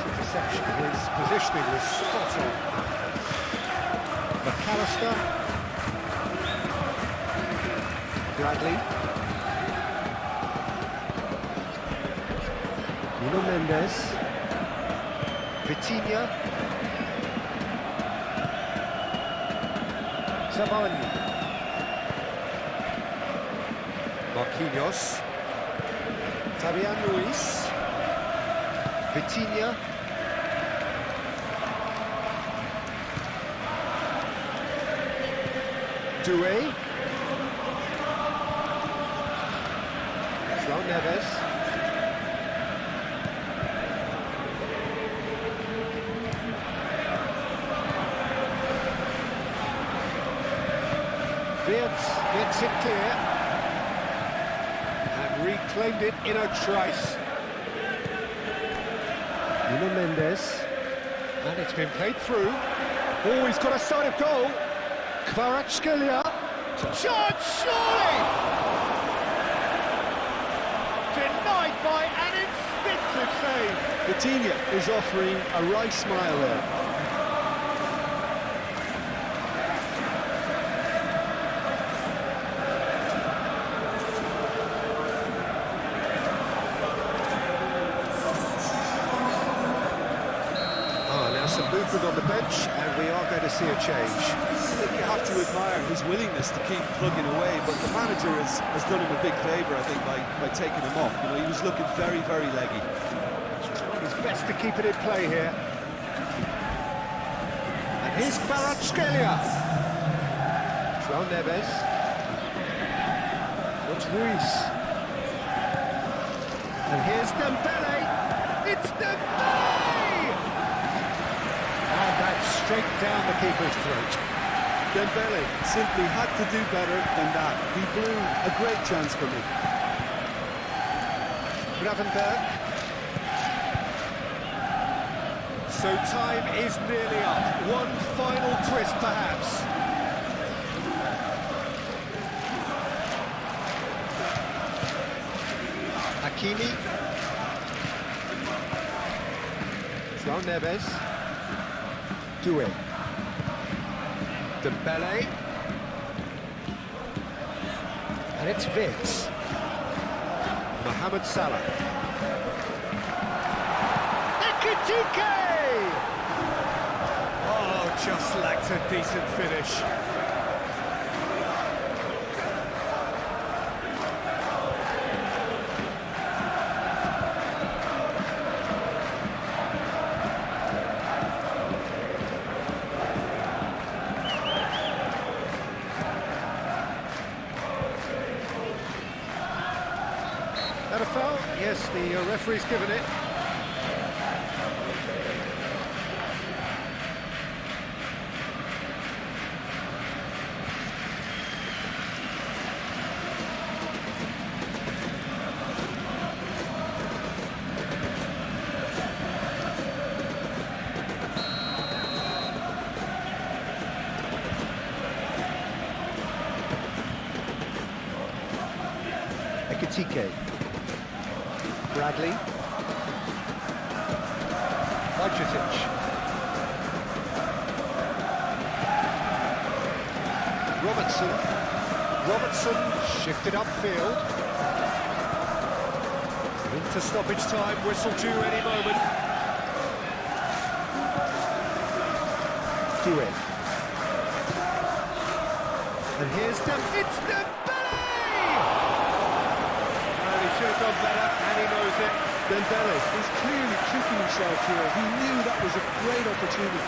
Speaker 1: Interception, his positioning was spot on. McAllister. Bradley. Nuno Mendes. Vitinha. Savani. Marquinhos. Fabian Ruiz. Vitinha. Doué. João Neves. Wirtz gets it clear and reclaimed it in a trice. Nuno Mendes, and it's been played through. Oh, he's got a sight of goal. Kvaratskhelia, charge surely! Denied by an instinctive save.
Speaker 2: Vitinha is offering a wry smile there.
Speaker 1: Some movement on the bench, and we are going to see a change.
Speaker 2: I think you have to admire his willingness to keep plugging away, but the manager has done him a big favour, I think, by taking him off. You know, he was looking very, very leggy.
Speaker 1: He's trying his best to keep it in play here. And here's Kvaratskhelia. João Neves. What's Ruiz? And here's Dembele. It's Dembele! And that's straight down the keeper's throat.
Speaker 2: Dembele simply had to do better than that. He blew a great chance for me.
Speaker 1: Gravenberg. So time is nearly up. One final twist, perhaps. Hakimi. João Neves. Doué. Dembele. And it's Wirtz. Mohamed Salah. Ekitike! Oh, just lacked a decent finish. That a foul? Yes, the referee's given it. Ekitike. Bradley. Budgetic. Robertson shifted upfield. Into stoppage time, whistle due any moment. Doué. And here's it's Dembele! And he should have done better, and he knows it.
Speaker 2: Dembele is clearly kicking himself here. He knew that was a great opportunity.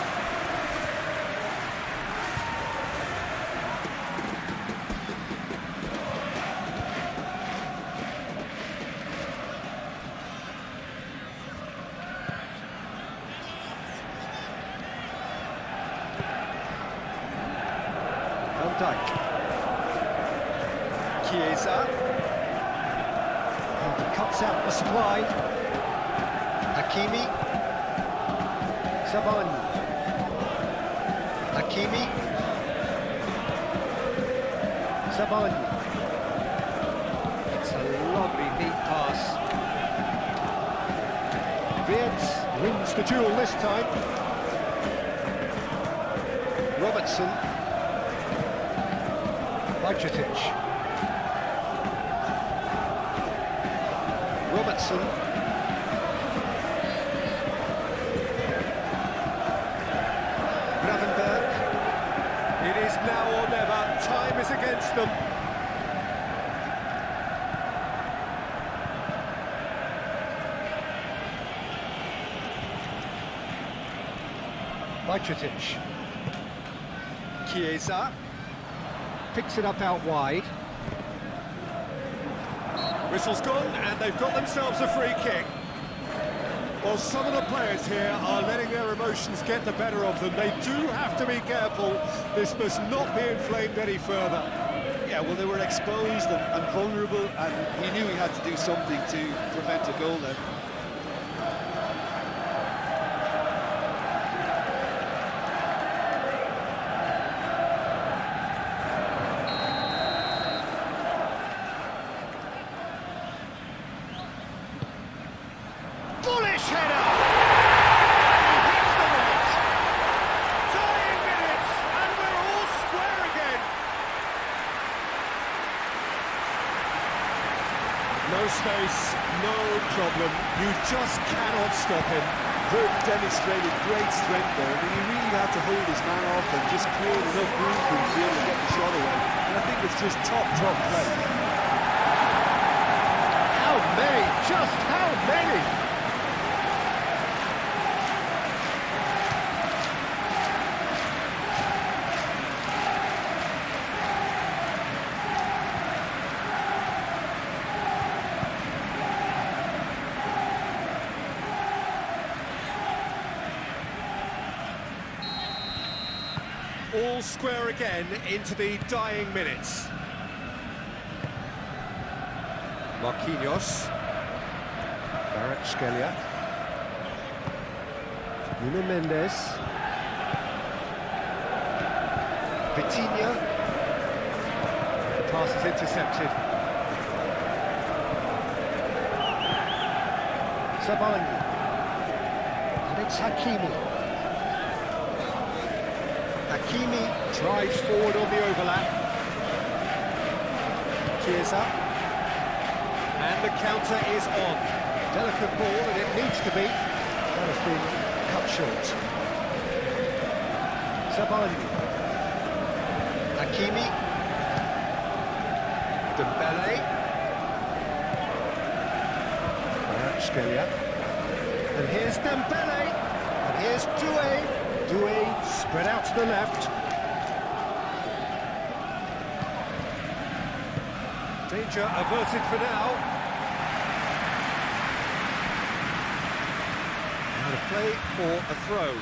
Speaker 1: Van Dijk. Chiesa. And he cuts out the supply. Hakimi. Savani. Hakimi. Savani. It's a lovely neat pass. Wirtz wins the duel this time. Robertson. Budgetic. Robertson. goes against them. Bajcetic. Chiesa. Picks it up out wide. Whistle's gone, and they've got themselves a free kick.
Speaker 3: Well, some of the players here are letting their emotions get the better of them. They do have to be careful. This must not be inflamed any further.
Speaker 2: Yeah, well, they were exposed and vulnerable, and he knew he had to do something to prevent a goal then.
Speaker 1: Bullish header! He hits the net! Dying minutes, and we're all square again!
Speaker 3: No space, no problem. You just cannot stop him.
Speaker 2: Verb demonstrated great strength there. I mean, he really had to hold his man off and just create enough room for him to be able to get the shot away. And I think it's just top play.
Speaker 1: How many? Just how many?
Speaker 3: All square again into the dying minutes.
Speaker 1: Marquinhos. Kvaratskhelia. Nuno Mendes. Vitinha. The pass is intercepted. Sabani. And it's Hakimi. Hakimi drives forward on the overlap. Chiesa. And the counter is on. Delicate ball, and it needs to be. That has been cut short. Sabani. Hakimi. Dembele. Kvaratskhelia. And here's Dembele. And here's Doué. Doué spread out to the left. Danger averted for now. Out of play for a throw.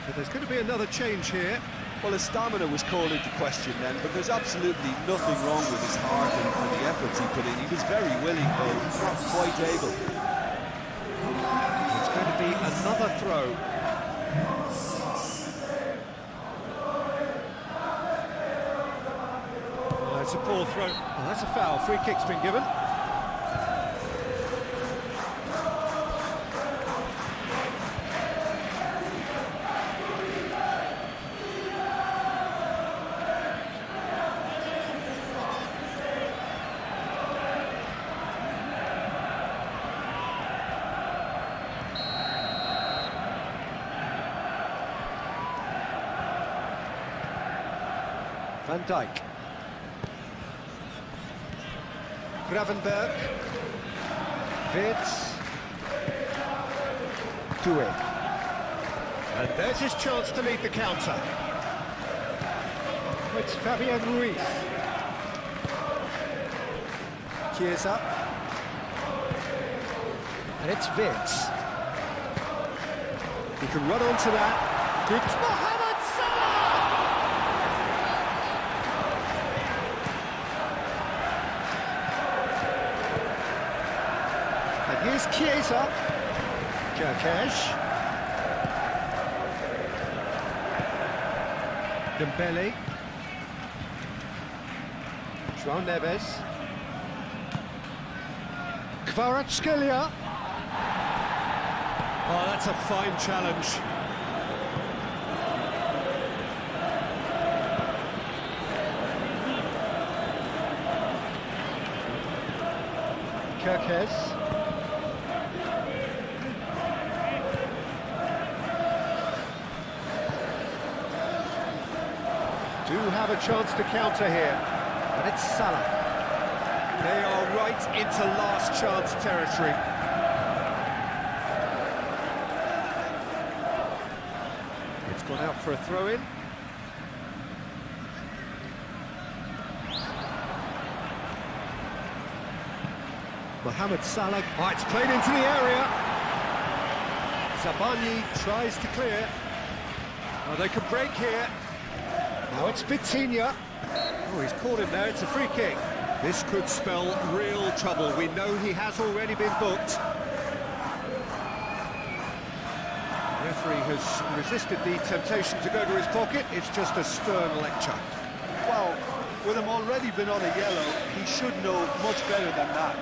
Speaker 1: But there's going to be another change here.
Speaker 2: Well, his stamina was called into question then, but there's absolutely nothing wrong with his heart and the efforts he put in. He was very willing, though not quite able.
Speaker 1: It's going to be another throw. It's a poor throw. Oh, that's a foul. Free kick's been given. Van Dijk. Gravenberg. Wirtz. Doué. And there's his chance to lead the counter. It's Fabian Ruiz. Chiesa. And it's Wirtz. He can run onto that. Good. Mohamed Salah! And here's Chiesa. Kerkesh. Dembele. João Neves. Kvaratskhelia.
Speaker 3: Oh, that's a fine challenge.
Speaker 1: Kerkesh. Do have a chance to counter here, and it's Salah. They are right into last chance territory. It's gone out for a throw-in. Mohamed Salah. Oh, it's played into the area. Zabani tries to clear. Oh, they can break here. Now it's Vitinha. Oh, he's caught him there. It's a free kick. This could spell real trouble. We know he has already been booked. The referee has resisted the temptation to go to his pocket. It's just a stern lecture.
Speaker 2: Well, with him already been on a yellow, he should know much better than that.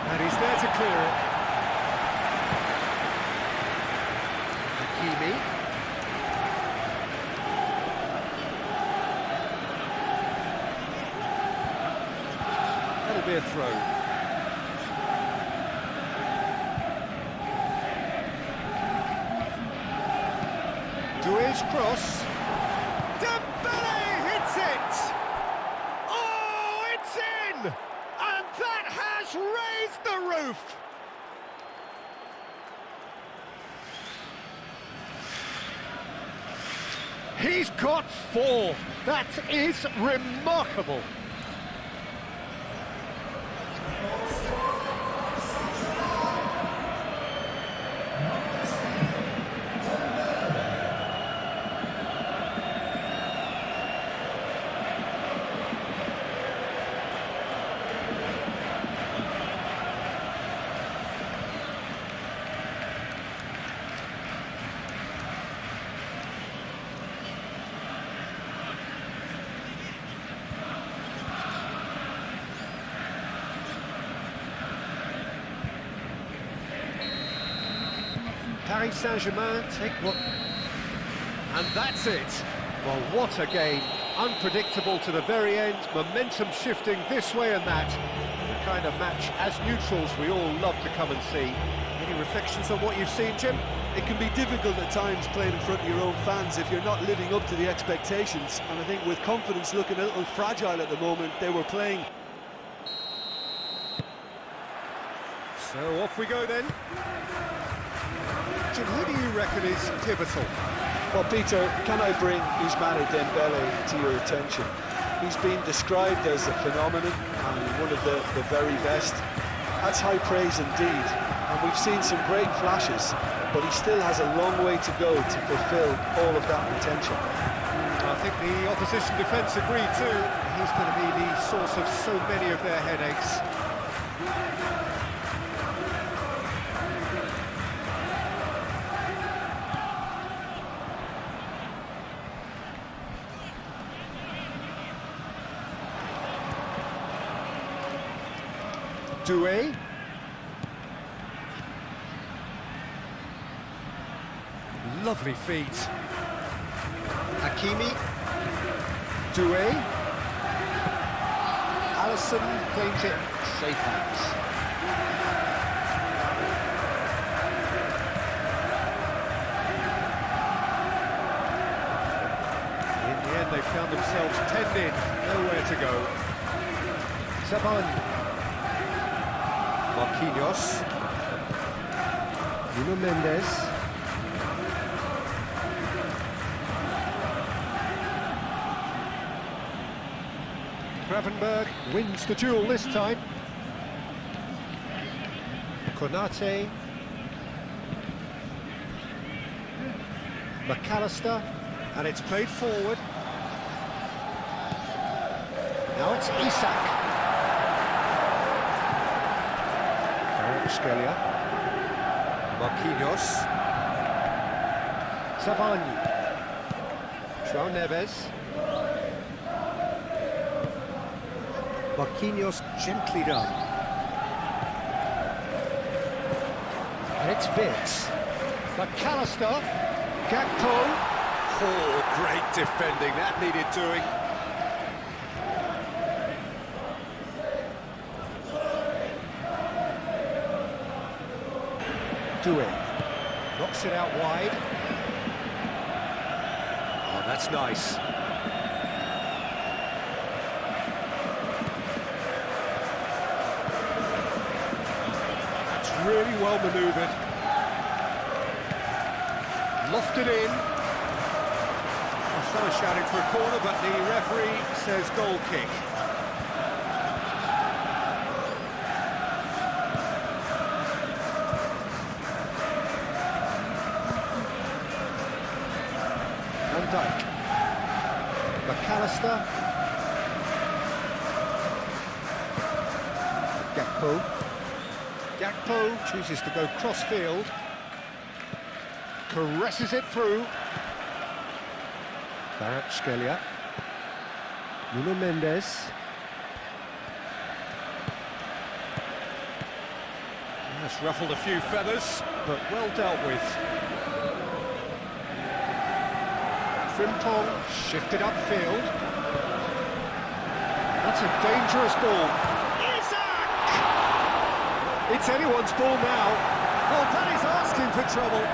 Speaker 1: And he's there to clear it. Hakimi. That'll be a throw. Doué's cross. Dembele hits it! Oh, it's in! And that has raised the roof! He's got 4. That is remarkable. Paris Saint-Germain take what... And that's it! Well, what a game. Unpredictable to the very end, momentum shifting this way and that. The kind of match, as neutrals, we all love to come and see. Any reflections on what you've seen, Jim?
Speaker 2: It can be difficult at times playing in front of your own fans if you're not living up to the expectations, and I think with confidence looking a little fragile at the moment, they were playing.
Speaker 1: So off we go then. Jim, who do you reckon is pivotal?
Speaker 2: Well, Peter, can I bring Ousmane Dembele to your attention? He's been described as a phenomenon and one of the very best. That's high praise indeed, and we've seen some great flashes, but he still has a long way to go to fulfil all of that potential.
Speaker 1: I think the opposition defence agree too. He's going to be the source of so many of their headaches. Doué. Lovely feet. Hakimi. Doué. Alisson claims it. Safe hands. In the end, they found themselves penned in. Nowhere to go. Zabani. Marquinhos, Nuno Mendes, Gravenberg wins the duel this time. Konate, McAllister, and it's played forward. Now it's Isak. Australia. Marquinhos. Zabani. João Neves. Marquinhos gently done. And it's Vitz. McAllister. Gakpo. Oh, great defending. That needed doing. Doué. Knocks it out wide. Oh, that's nice. That's really well manoeuvred. Lofted in. Well, some are shouting for a corner, but the referee says goal kick. Van Dijk. McAllister. Gakpo. Gakpo chooses to go cross-field. Caresses it through. Kvaratskhelia. Nuno Mendes. That's ruffled a few feathers, but well dealt with. Frimpong shifted upfield. That's a dangerous ball. Isak! It's anyone's ball now. Well, that is asking for trouble.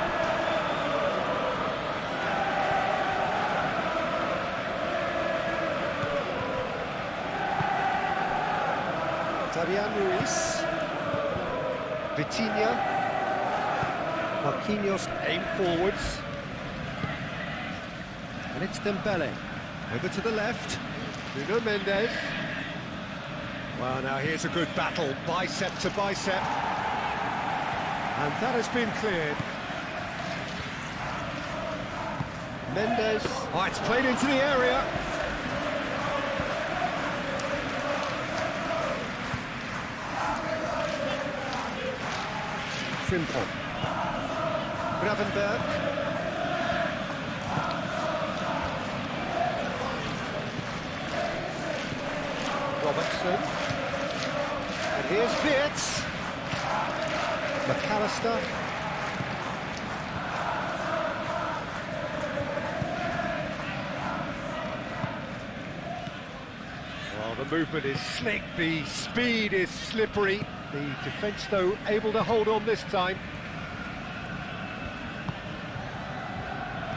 Speaker 1: Fabian Ruiz. Vitinha. Marquinhos aim forwards. And it's Dembele. Over to the left. Nuno Mendes. Well, now here's a good battle, bicep to bicep. And that has been cleared. Mendes. Oh, it's played into the area. Frimpong. Gravenberg. Robertson. And here's Vitz. McAllister. Well, the movement is slick, the speed is slippery. The defence, though, able to hold on this time.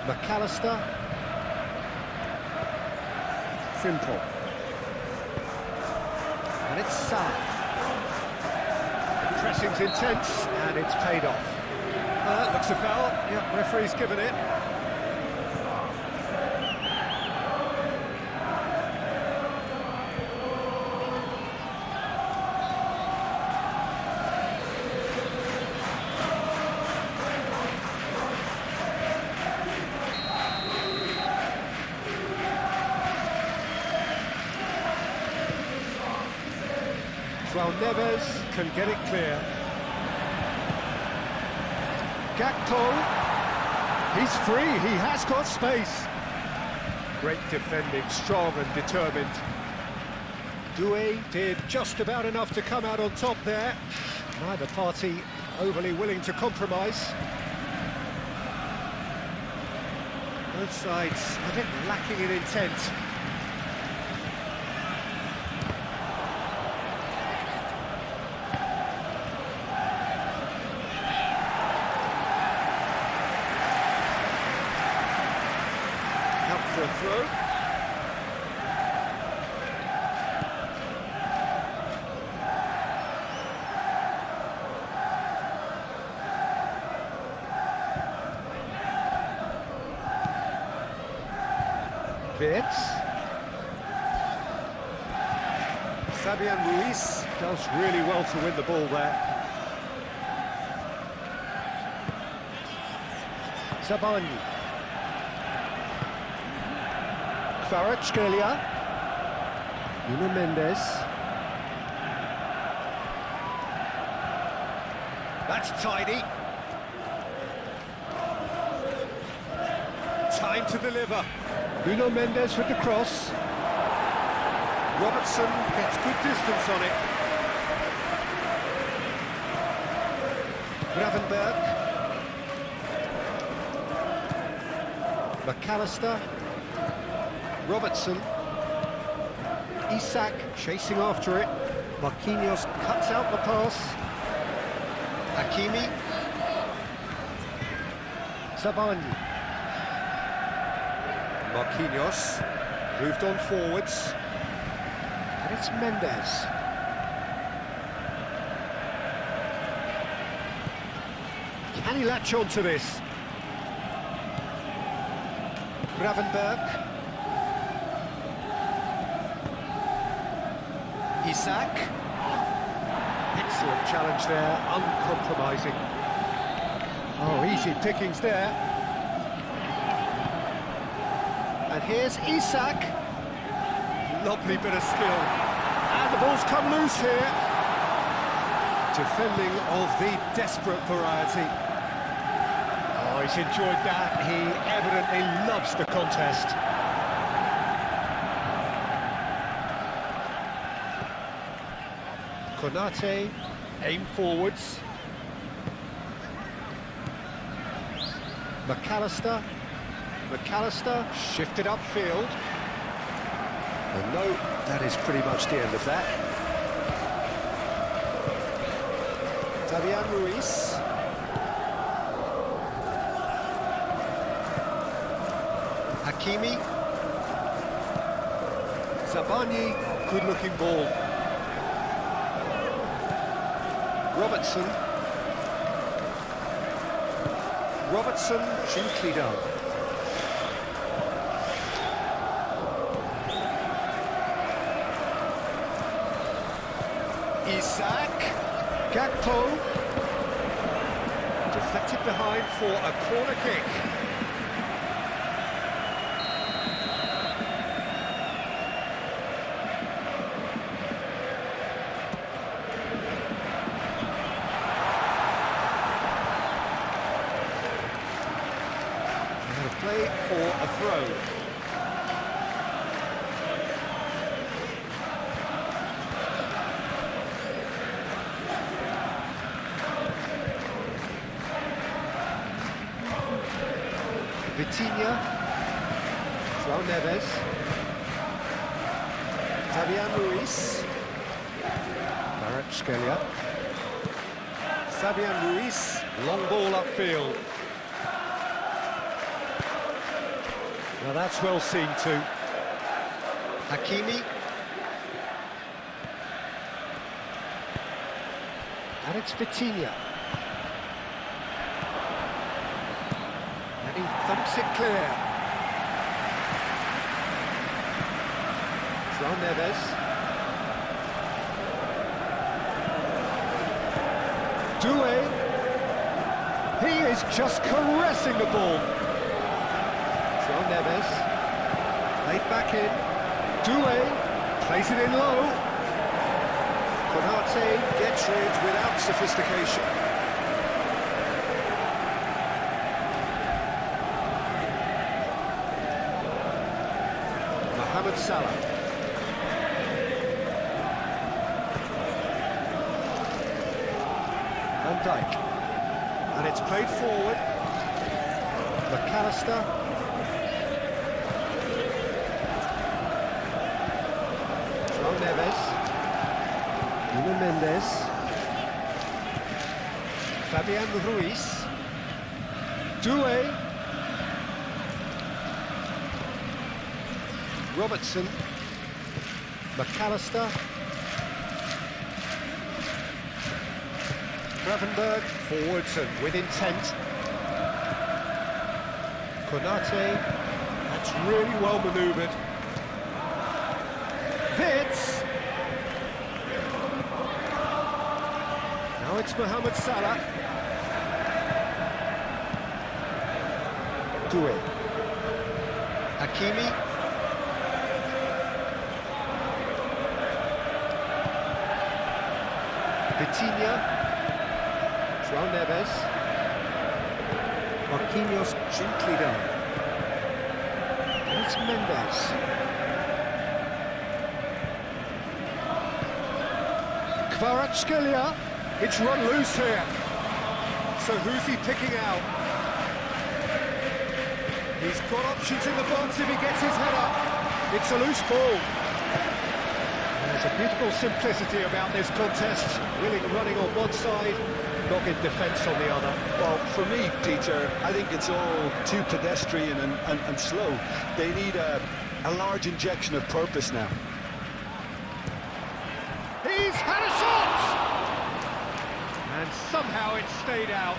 Speaker 1: McAllister. Frimpong. And it's Salah. The pressing's intense, and it's paid off. Looks a foul. Yep, referee's given it. João Neves can get it clear. Gakpo, he's free, he has got space. Great defending, strong and determined. Doué did just about enough to come out on top there. Neither party overly willing to compromise. Both sides a bit lacking in intent. For a throw. Vitz. Fabian Ruiz does really well to win the ball there. Zabani. Kvaratskhelia. Nuno Mendes. That's tidy. Time to deliver. Nuno Mendes with the cross. Robertson gets good distance on it. Gravenberg. McAllister. Robertson. Isak chasing after it. Marquinhos cuts out the pass. Hakimi. Zabani. Marquinhos moved on forwards. And it's Mendes. Can he latch on to this? Gravenberg. Isak. Excellent challenge there, uncompromising. Oh, easy pickings there. And here's Isak. Lovely bit of skill. And the ball's come loose here. Defending of the desperate variety. Oh, he's enjoyed that. He evidently loves the contest. Konate, aim forwards. McAllister. McAllister shifted upfield. And no, that is pretty much the end of that. Fabian Ruiz. Hakimi. Zabani, good-looking ball. Robertson. Robertson, gently done. Isak. Gakpo. Deflected behind for a corner kick. Play for a throw. Vitinha. João Neves. Fabian Ruiz. Kvaratskhelia. Fabian Ruiz. Long ball upfield. Now that's well seen too. Hakimi. And it's Vitinha. And he thumps it clear. João Neves. Doué. He is just caressing the ball. João Neves, laid back in, Doué, plays it in low. Konate gets rid without sophistication. Mohamed Salah. Van Dijk. And it's played forward. McAllister. Neves, Nuno Mendes, Fabian Ruiz, Doué, Robertson, McAllister, Gravenberg, forwards and with intent. Konate, that's really well manoeuvred. Vitz. Now it's Mohamed Salah. Doué. Hakimi. Vitinha. João Neves. Marquinhos gently done. And it's Mendes. Kvaratskhelia, it's run loose here. So who's he picking out? He's got options in the box if he gets his head up. It's a loose ball. There's a beautiful simplicity about this contest. Willing running on one side, dogged defence on the other.
Speaker 2: Well, for me, Peter, I think it's all too pedestrian and slow. They need a large injection of purpose now.
Speaker 1: He's had a shot! And somehow it stayed out.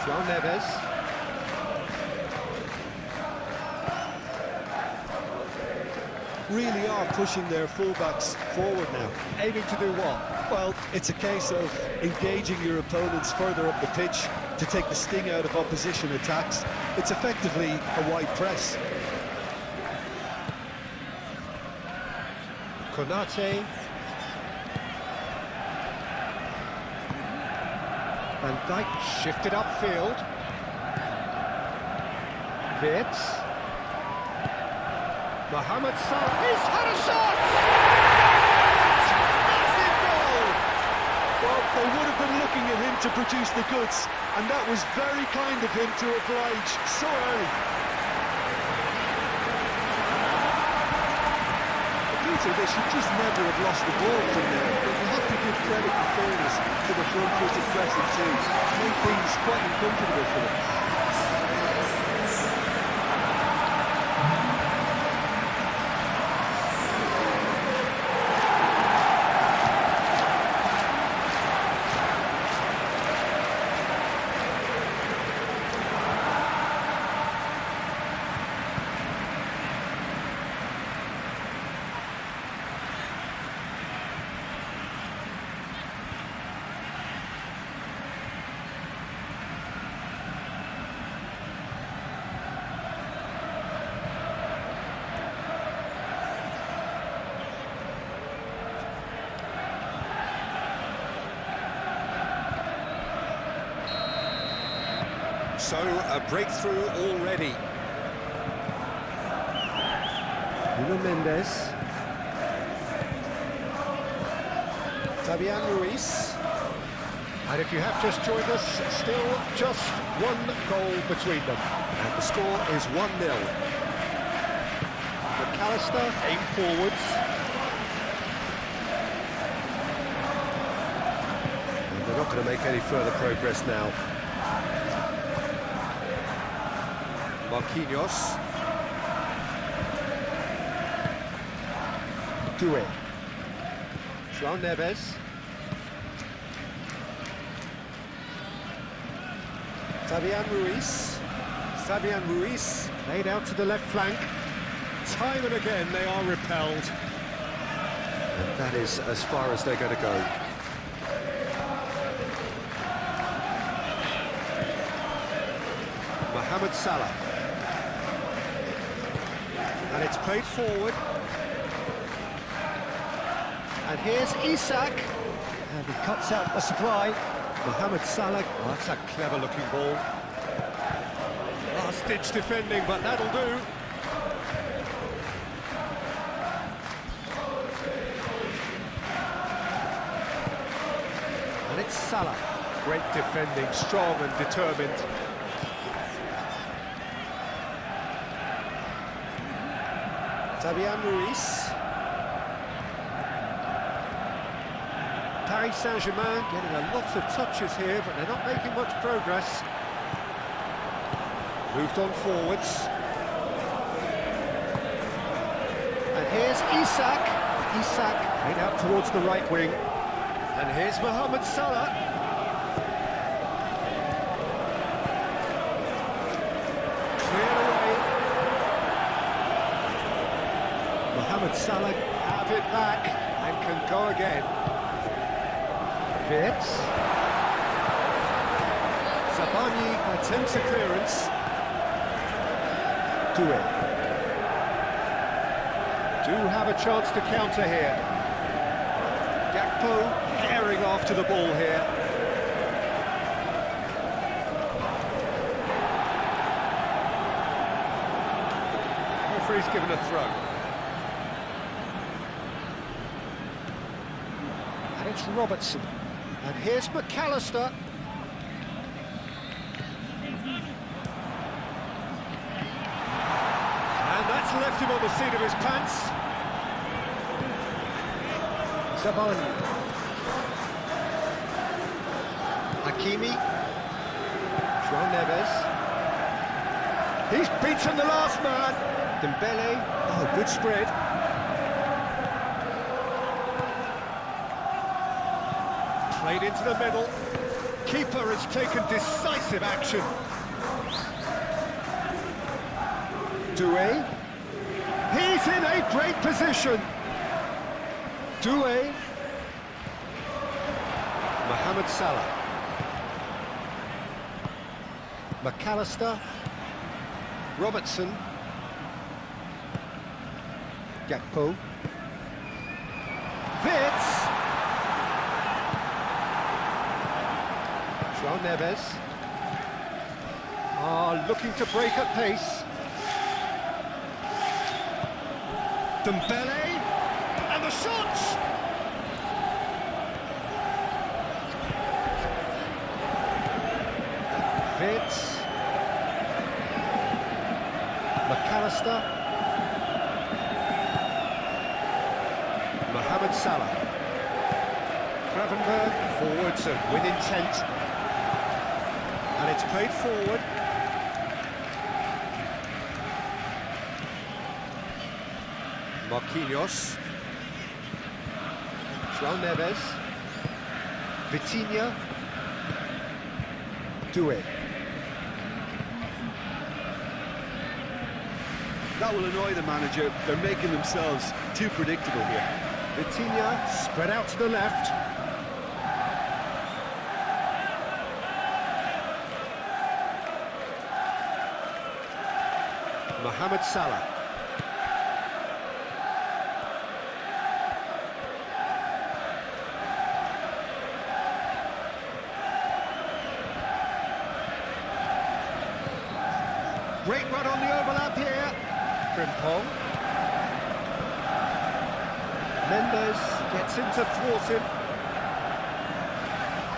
Speaker 1: João Neves.
Speaker 2: Really are pushing their fullbacks forward now.
Speaker 1: Aiming to do what?
Speaker 2: Well, it's a case of engaging your opponents further up the pitch to take the sting out of opposition attacks. It's effectively a wide press.
Speaker 1: Konate. Van Dijk shifted upfield. Wirtz. Mohamed Salah. He's had a shot! Massive goal!
Speaker 2: Well, they would have been looking at him to produce the goods, and that was very kind of him to oblige so early. Peter, they should just never have lost the ball from there, but you have to give credit and fairness to the front-footed pressing too. Made things quite uncomfortable for them.
Speaker 1: So, a breakthrough already. Nuno Mendes. Fabian Ruiz. And if you have just joined us, still just one goal between them. And the score is 1-0. McAllister aimed forwards. And they're not going to make any further progress now. Marquinhos. Doué. João Neves. Fabian Ruiz. Fabian Ruiz played out to the left flank. Time and again they are repelled. And that is as far as they're going to go. Mohamed Salah. And it's played forward. And here's Isak. And he cuts out the supply. Mohamed Salah. Oh, that's a clever-looking ball. Last-ditch defending, but that'll do. And it's Salah. Great defending, strong and determined. Fabian Ruiz. Paris Saint-Germain getting a lot of touches here, but they're not making much progress. Moved on forwards. And here's Isak. Isak made out towards the right wing. And here's Mohamed Salah. Cleared away. Mohamed Salah have it back and can go again. Wirtz. Sabani attempts a clearance. Doué. Do have a chance to counter here. Gakpo herring after the ball here. Referee's given a throw. And it's Robertson. And here's McAllister. And that's left him on the seat of his pants. Zabani. Hakimi. João Neves. He's beaten the last man. Dembele. Oh, good spread. Played into the middle. Keeper has taken decisive action. Doué. He's in a great position. Doué. Mohamed Salah. McAllister. Robertson. Gakpo. Vitz. João Neves. Looking to break at pace. Dembele. And the shot! Vitz. McAllister. Mohamed Salah. Gravenberg forwards and with intent. And it's played forward. Marquinhos. João Neves. Vitinha. Doué.
Speaker 2: That will annoy the manager. They're making themselves too predictable here.
Speaker 1: Vitinha spread out to the left. Mohamed Salah. Great run on the overlap here. Frimpong. Mendes gets in to thwart him.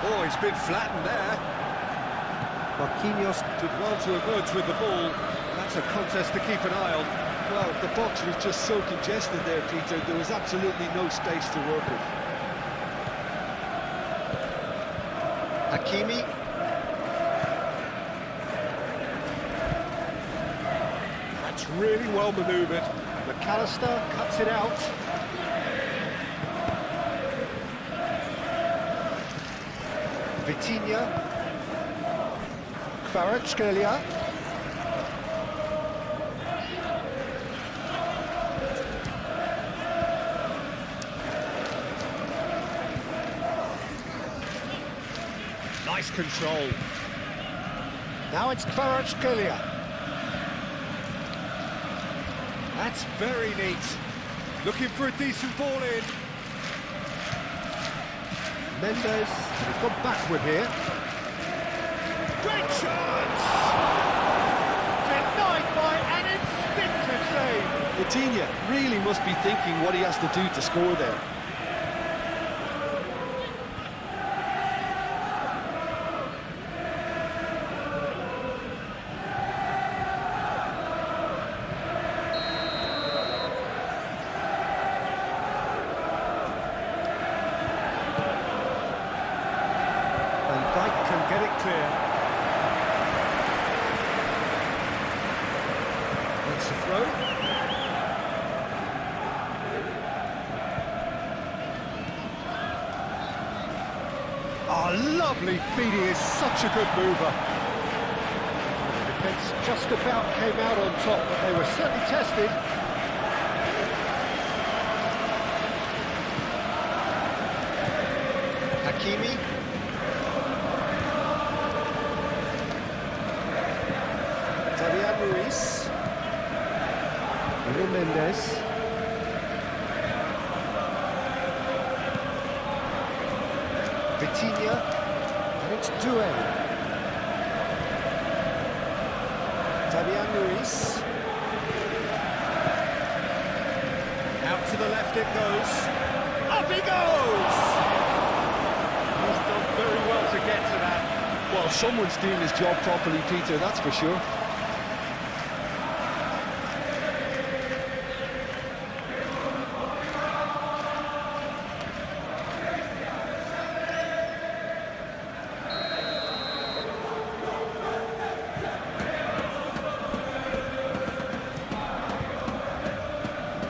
Speaker 1: Oh, he's been flattened there. Marquinhos did well to emerge with the ball. That's a contest to keep an eye on.
Speaker 2: Well, the box was just so congested there, Peter. There was absolutely no space to work with.
Speaker 1: Hakimi. That's really well manoeuvred. McAllister cuts it out. Vitinha. Kvaratskhelia. Nice control. Now it's Kvaratskhelia. That's very neat. Looking for a decent ball in. Mendes has gone backward here. Great chance! Denied by an instinctive save.
Speaker 2: Vitinha really must be thinking what he has to do to score there.
Speaker 1: Can get it clear. It's a throw. Oh, lovely feed. He is such a good mover. The defence just about came out on top, but they were certainly tested. Hakimi. Fabian Ruiz. Mendes. Doué. Fabian Ruiz. Out to the left it goes. Up he goes! He's done very well to get to that.
Speaker 2: Well, someone's doing his job properly, Peter, that's for sure.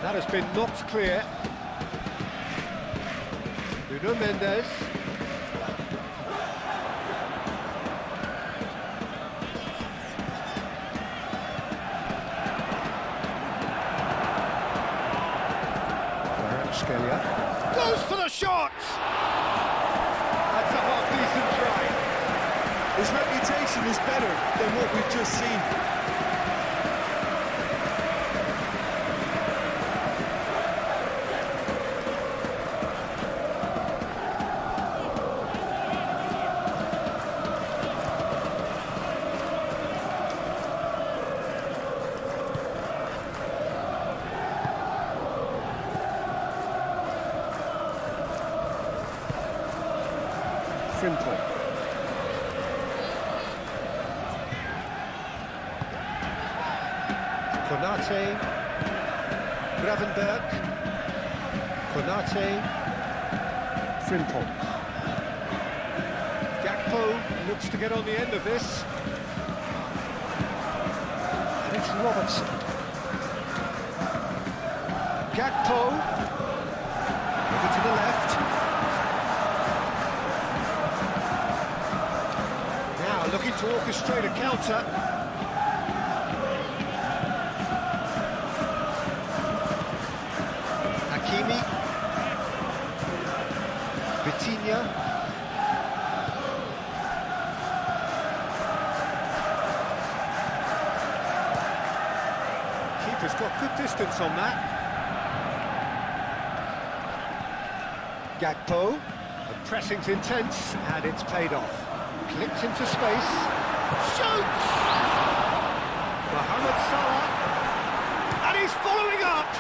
Speaker 1: That has been knocked clear. Nuno Mendes. Goes for the shot! That's a half-decent try.
Speaker 2: His reputation is better than what we've just seen.
Speaker 1: Frimpong. Konate. Gravenberg. Konate. Frimpong. Gakpo looks to get on the end of this. And it's Robertson. Gakpo. Over to the left. Looking to orchestrate a counter. Hakimi. Vitinha. Keeper's got good distance on that. Gakpo. The pressing's intense and it's paid off. Clipped into space, shoots! Mohamed Salah, and he's following up!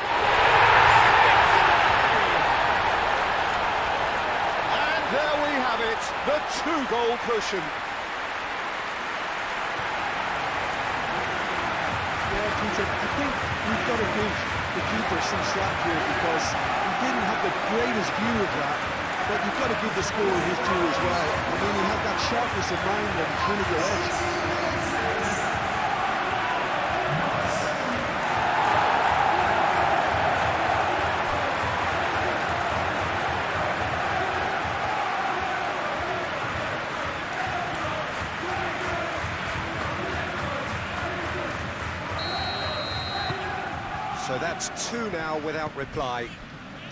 Speaker 1: And there we have it, the two-goal cushion.
Speaker 2: Yeah, Peter, I think we've got to give the keeper some slack here because he didn't have the greatest view of that. But you've got to give the scorer his due as well. I mean, he had that sharpness of mind that he couldn't get edge.
Speaker 1: So that's two now without reply.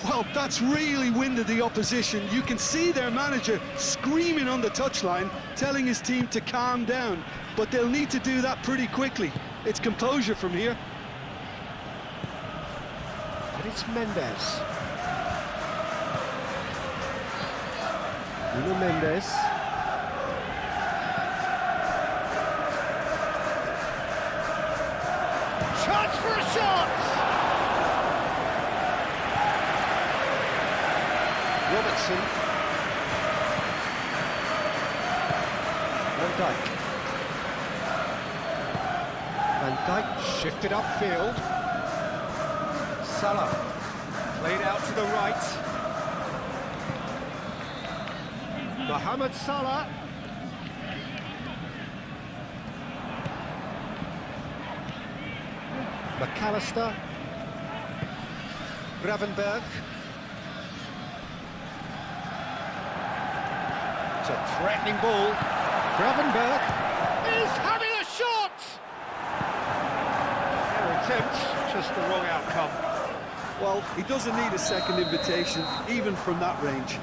Speaker 2: Well, that's really winded the opposition. You can see their manager screaming on the touchline, telling his team to calm down. But they'll need to do that pretty quickly. It's composure from here.
Speaker 1: And it's Mendes. Nuno Mendes. Chance for a shot! Robertson. Van Dijk. Van Dijk shifted upfield. Salah played out to the right. Mohamed Salah. McAllister. Gravenberg. It's a threatening ball. Gravenberg is having a shot! Fair attempt, just the wrong outcome.
Speaker 2: Well, he doesn't need a second invitation, even from that range.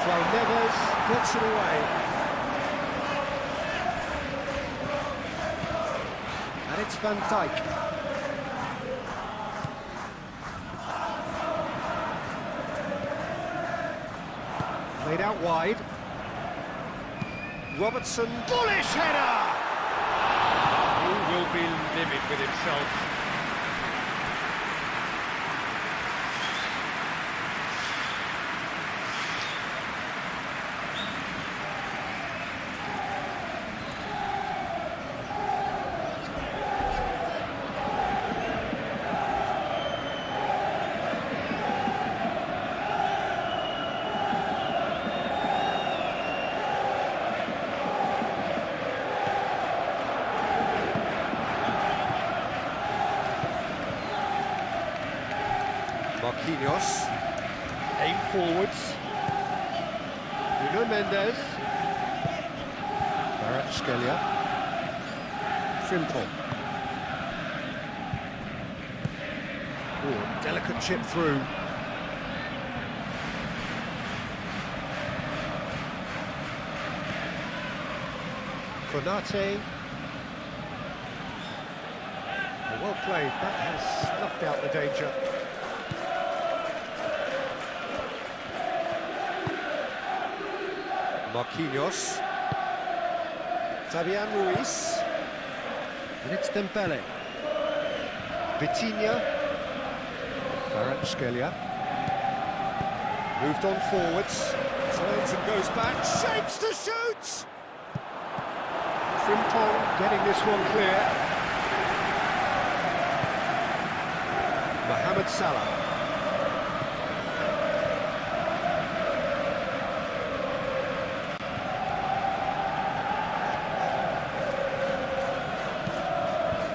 Speaker 1: João Neves gets it away. And it's Van Dijk. out wide. Robertson, bullish header!
Speaker 3: He will be livid with himself.
Speaker 1: Marquinhos, aim forwards. Nuno Mendes, Kvaratskhelia, Frimpong. Ooh, delicate chip through. Konate. Well played, that has snuffed out the danger. Marquinhos, Fabian Ruiz, and it's Dembele, Vitinha, Kvaratskhelia, moved on forwards, turns and goes back, shapes to shoot! Frimpong getting this one clear. Mohamed Salah.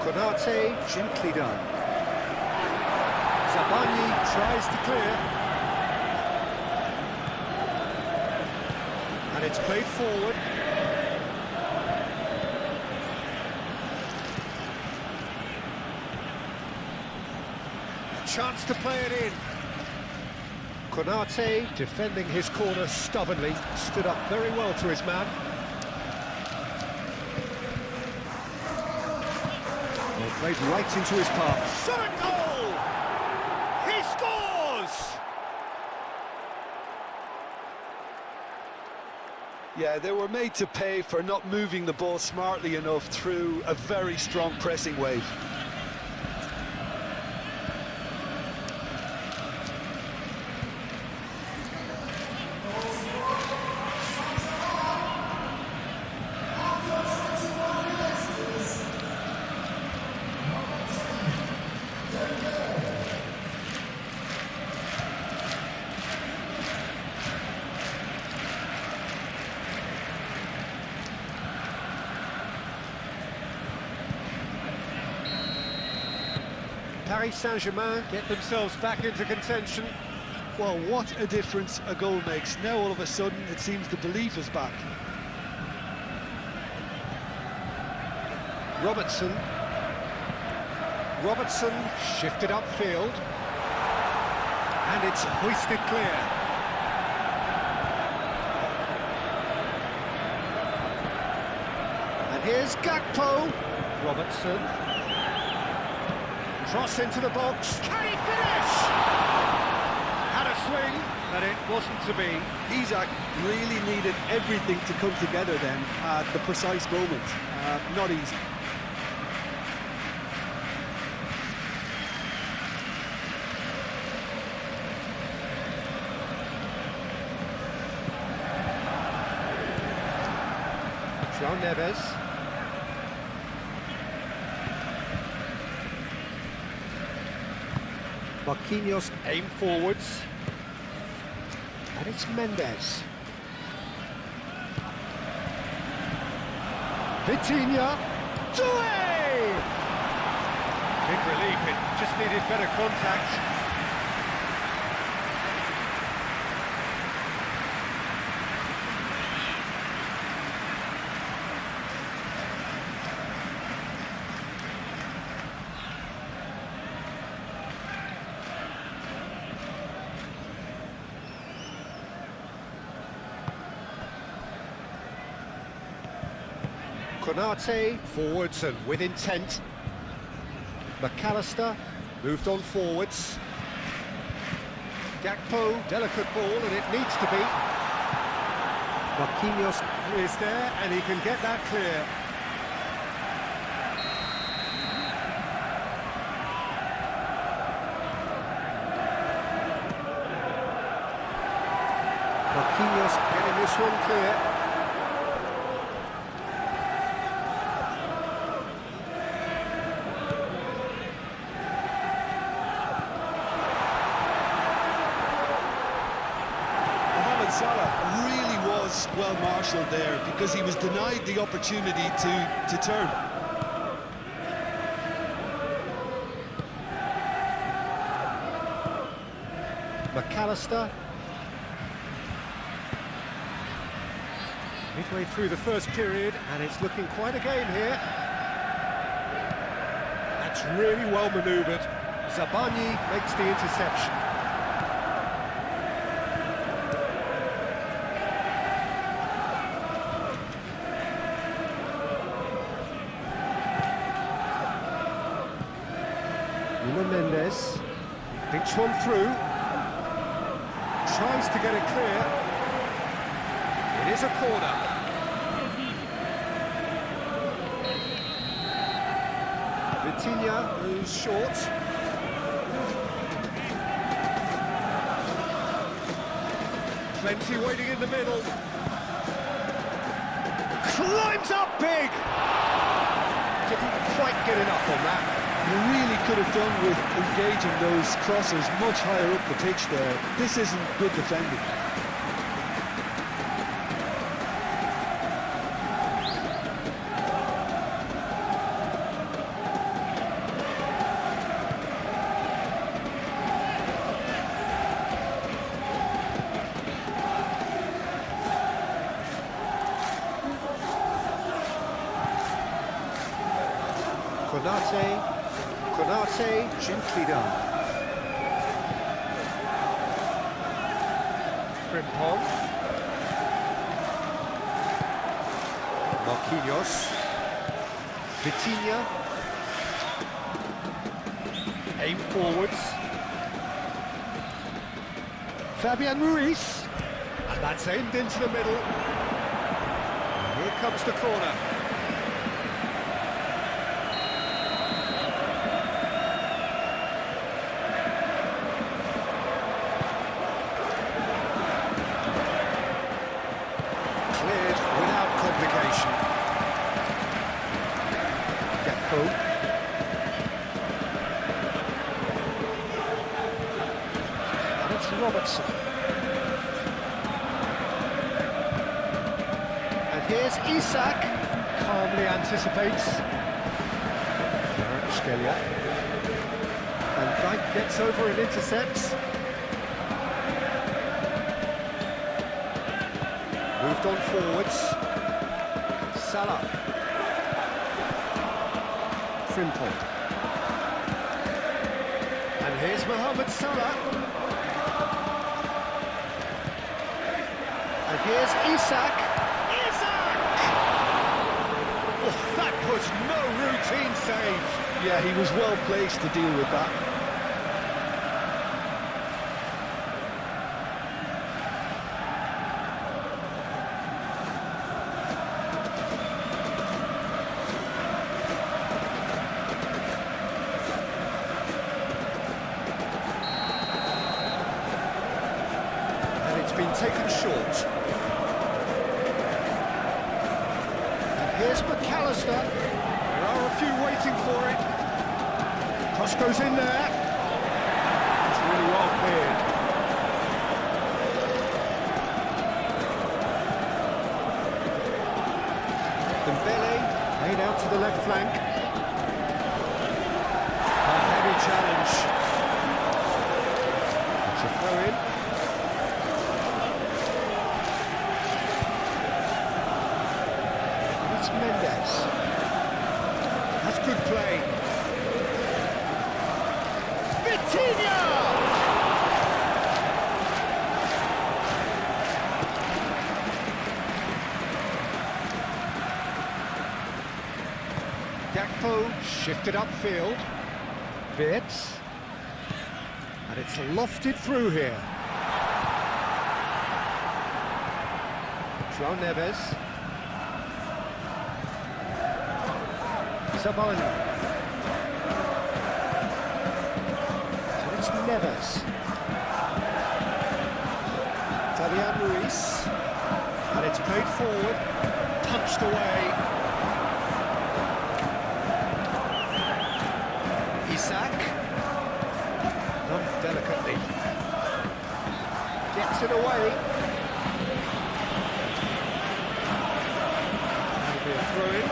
Speaker 1: Konate, gently done. Zabani tries to clear. And it's played forward. A chance to play it in. Konate, defending his corner stubbornly, stood up very well to his man. Played right into his path. Shot a goal! He scores!
Speaker 2: Yeah, they were made to pay for not moving the ball smartly enough through a very strong pressing wave.
Speaker 1: Paris Saint-Germain get themselves back into contention.
Speaker 2: Well, what a difference a goal makes. Now all of a sudden it seems the belief is back.
Speaker 1: Robertson shifted upfield. And it's hoisted clear. And here's Gakpo. Robertson. Cross into the box. Can he finish? Had a swing, but it wasn't to be.
Speaker 2: Isaac really needed everything to come together then at the precise moment. Not easy.
Speaker 1: João Neves. Marquinhos aim forwards. And it's Mendes. Vitinha. Doué! Big relief, it just needed better contact. Konate, forwards and with intent. McAllister, moved on forwards. Gakpo, delicate ball, and it needs to be. Marquinhos is there, and he can get that clear. Marquinhos getting this one clear.
Speaker 2: Salah really was well marshalled there because he was denied the opportunity to turn.
Speaker 1: McAllister. Midway through the first period, and it's looking quite a game here. That's really well manoeuvred. Zabani makes the interception. Mendes thinks one through, tries to get it clear. It is a corner. Vitinha moves short. Plenty waiting in the middle. Climbs up big! Didn't quite get enough on that.
Speaker 2: You really could have done with engaging those crosses much higher up the pitch there. This isn't good defending.
Speaker 1: Konate, gently done. Frimpong. Marquinhos. Vitinha. Aim forwards. Fabian Ruiz. And that's aimed into the middle. And here comes the corner. Robertson. And here's Isak, calmly anticipates. Skelia. And Dyke gets over and intercepts. Moved on forwards. Salah. Frimpong. And here's Mohamed Salah. And here's Isak. Isak! Oh, that was no routine save.
Speaker 2: Yeah, he was well placed to deal with that.
Speaker 1: And it's been taken short. Here's McAllister. There are a few waiting for it. Cross goes in there. It's really well cleared. Dembele laid out to the left flank. A heavy challenge. It's a throw-in. Mendes. That's good play. Vitinha! Gakpo shifted upfield. Wirtz. And it's lofted through here. João Neves. Simualtion. And it's Neves. Fabian Ruiz. And it's played forward. Punched away. Isak. Delicately. Gets it away. That'll be a throw-in.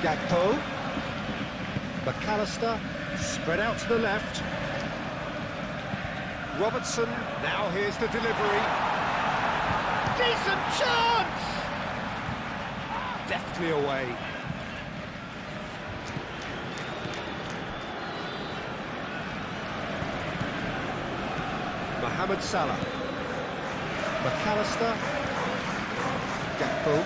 Speaker 1: Gakpo. McAllister. Spread out to the left. Robertson. Now here's the delivery. Decent chance! Deftly away. Mohamed Salah. McAllister. Gakpo.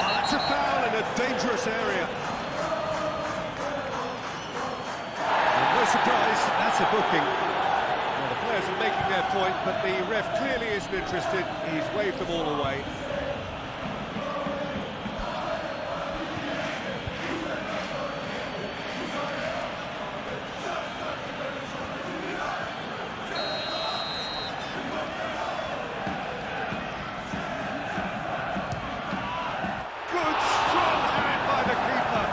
Speaker 3: That's a foul in a dangerous area. And no surprise, that's a booking. Well, the players are making their point, but the ref clearly isn't interested. He's waved them all away. Good, strong hand by the keeper.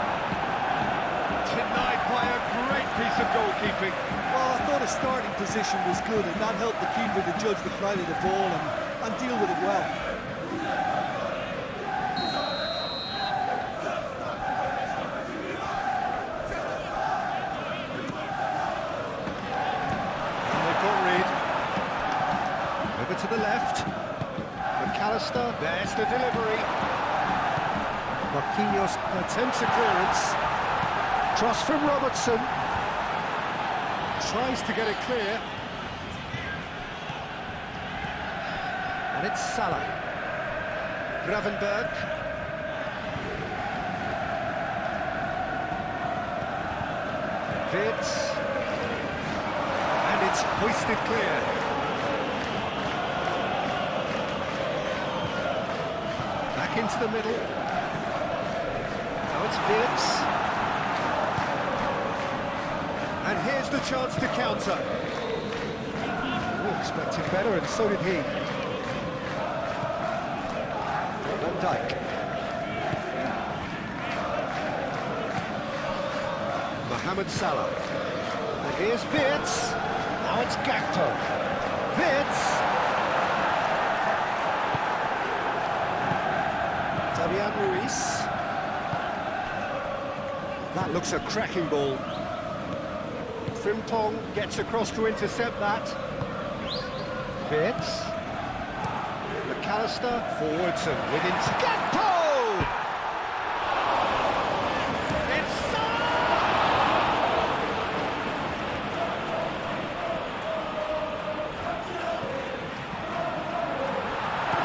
Speaker 3: Denied by a great piece of goalkeeping.
Speaker 2: Well, I thought his starting position was good, and that helped the keeper to judge the flight of the ball and deal with it well.
Speaker 1: And they've got Reed. Over to the left. McAllister. There's the delivery. Marquinhos attempts a clearance. Cross from Robertson. Tries to get it clear. And it's Salah. Gravenberg. Wirtz. And it's hoisted clear. Back into the middle. Now it's Wirtz. And here's the chance to counter. We expected better, and so did he. Van Dijk. Mohamed Salah. And here's Wirtz. Now it's Gakpo. Wirtz. Fabian Ruiz. That looks a cracking ball. Frimpong gets across to intercept that. Wirtz. McAllister forwards and within. Gakpo! It's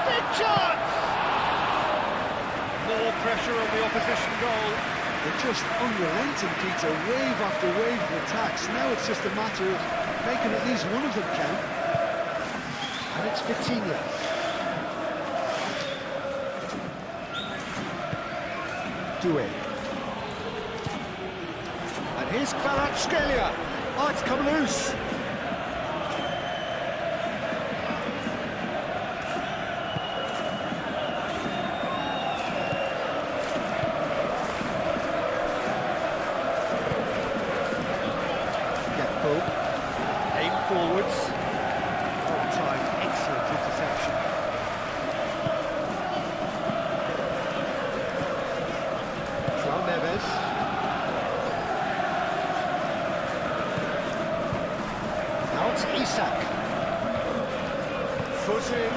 Speaker 1: big chance!
Speaker 3: More pressure on the opposition goal.
Speaker 2: They're just unrelenting, Peter, wave after wave of attacks. Now it's just a matter of making at least one of them count.
Speaker 1: And it's Vitinha. Doué. And here's Kvaratskhelia. Oh, it's come loose. Aim forwards. On time, excellent interception. João Neves. Now it's Isak. Foot in.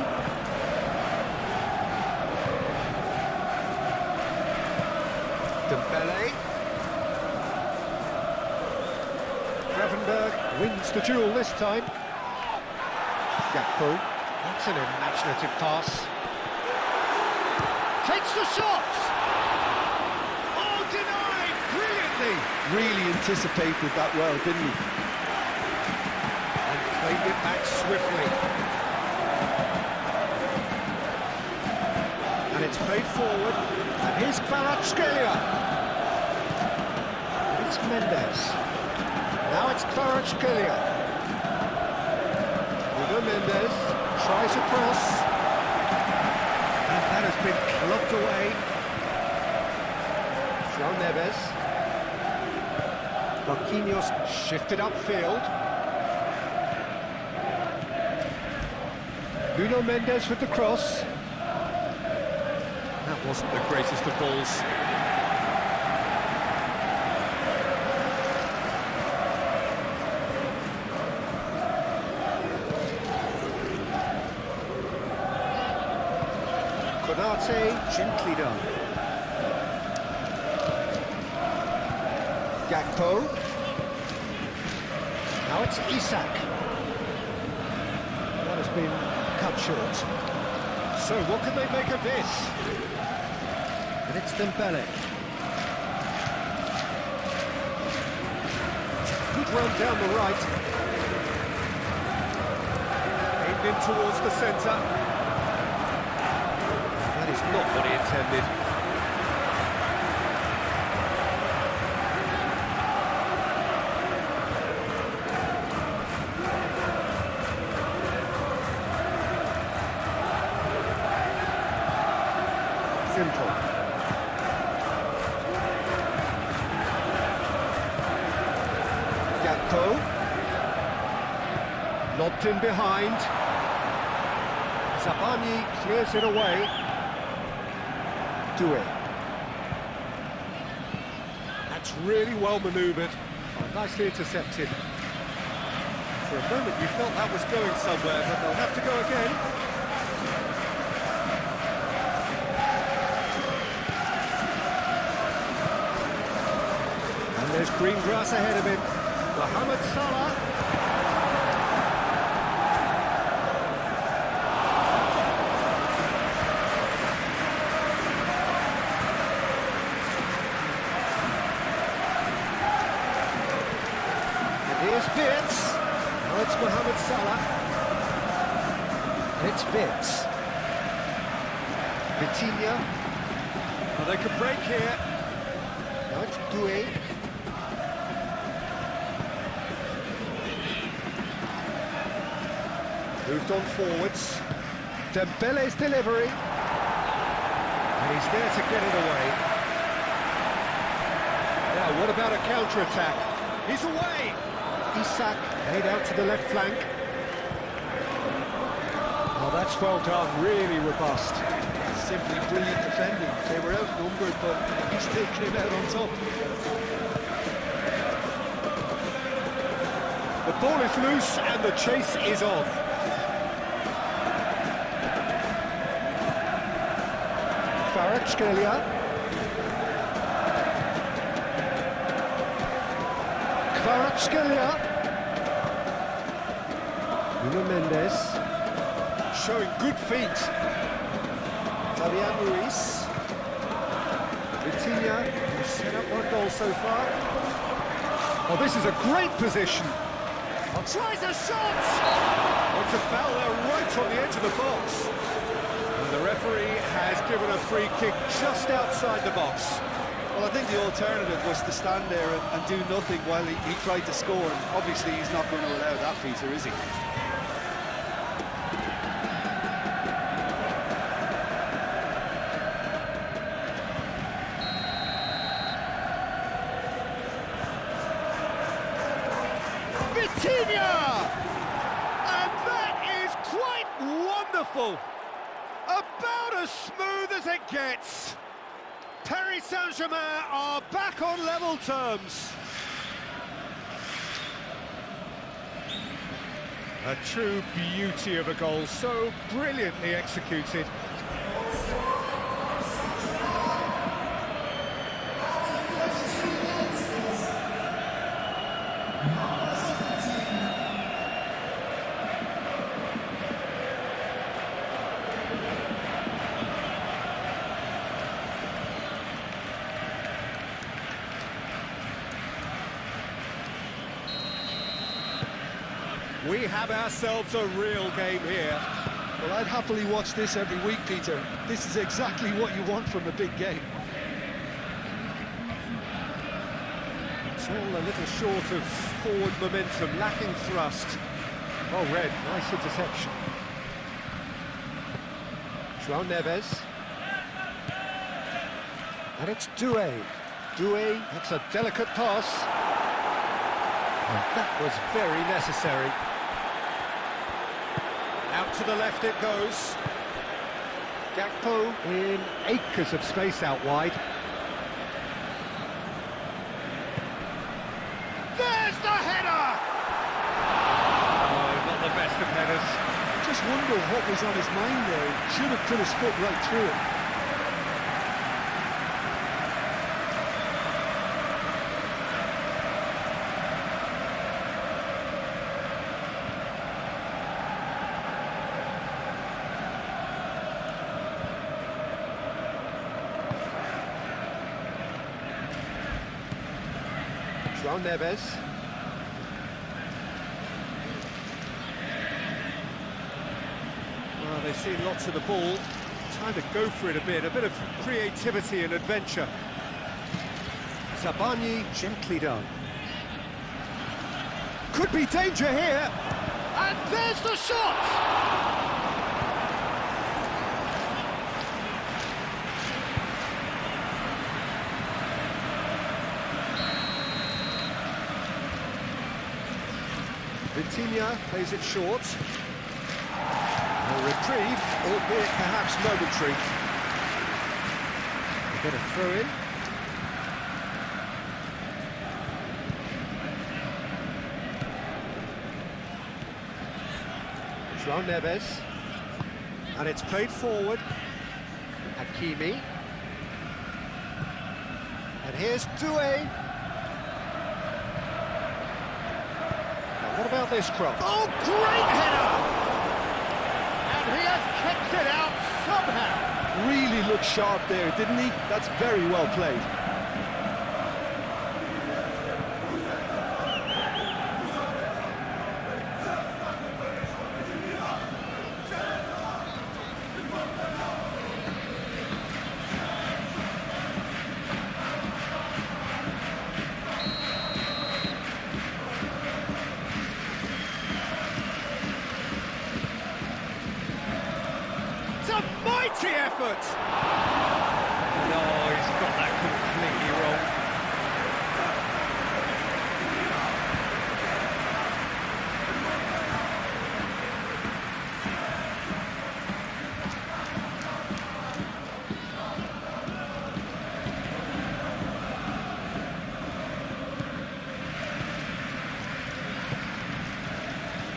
Speaker 1: Dembele. Gravenberg wins wants the duel this time. Gakpo. That's an imaginative pass. Takes the shot! Oh, denied! Brilliantly!
Speaker 2: Really anticipated that well, didn't he?
Speaker 1: And played it back swiftly. And it's played forward. And here's Kvaratskhelia. It's Mendes. Now it's Kvaratskhelia. Mendes tries a cross, and that has been clubbed away. João Neves. Marquinhos shifted upfield. Nuno Mendes with the cross. That wasn't the greatest of balls. Konate, gently done. Gakpo. Now it's Isak. That has been cut short. So what can they make of this? And it's Dembele. Good run down the right. Aimed in towards the centre. That is not what he intended. Simple. Gakpo. Lobbed in behind. Zabani clears it away. Doué. That's really well manoeuvred. Oh, nicely intercepted. For a moment you felt that was going somewhere, but they'll have to go again. And there's green grass ahead of him. Mohamed Salah. Here's Wirtz. Now it's Mohamed Salah. And it's Wirtz. Vitinha. Well, they could break here. Now it's Doué. Moved on forwards. Dembele's delivery. And he's there to get it away. Now, what about a counter-attack? He's away! Isak laid out to the left flank. Oh, that's well done, really robust.
Speaker 2: Simply brilliant defending. They were outnumbered, but he still came out on top.
Speaker 1: The ball is loose and the chase is on. Kvaratskhelia. Kvaratskhelia. Nuno Mendes. Showing good feet. Fabian Ruiz. Vitinha, who's set up one goal so far. Oh, this is a great position. Oh, tries a shot! Oh, it's a foul there right on the edge of the box. And the referee has given a free kick just outside the box.
Speaker 2: Well, I think the alternative was to stand there and do nothing while he tried to score. And obviously, he's not going to allow that feature, is he?
Speaker 1: Vitinha! And that is quite wonderful! About as smooth as it gets. Paris Saint-Germain are back on level terms. A true beauty of a goal, so brilliantly executed.
Speaker 3: We have ourselves a real game here.
Speaker 2: Well, I'd happily watch this every week, Peter. This is exactly what you want from a big game.
Speaker 3: It's all a little short of forward momentum, lacking thrust. Well read, nice interception. João Neves. And it's Doué. Doué, that's a delicate pass. And that was very necessary. Out to the left it goes. Gakpo in acres of space out wide. There's the header! Oh, not the best of headers.
Speaker 2: Just wonder what was on his mind there. He should have put his foot right through it.
Speaker 3: João Neves. Well, they've seen lots of the ball. Time to go for it a bit of creativity and adventure. Zabani gently done. Could be danger here. And there's the shot! Vitinha plays it short. A reprieve, albeit perhaps momentary. A bit of throw-in. João Neves. And it's played forward. Hakimi. And here's Doué. What about this cross? Oh, great header! And he has kept it out somehow.
Speaker 2: Really looked sharp there, didn't he? That's very well played.
Speaker 3: It's a mighty effort! No, he's got that completely wrong.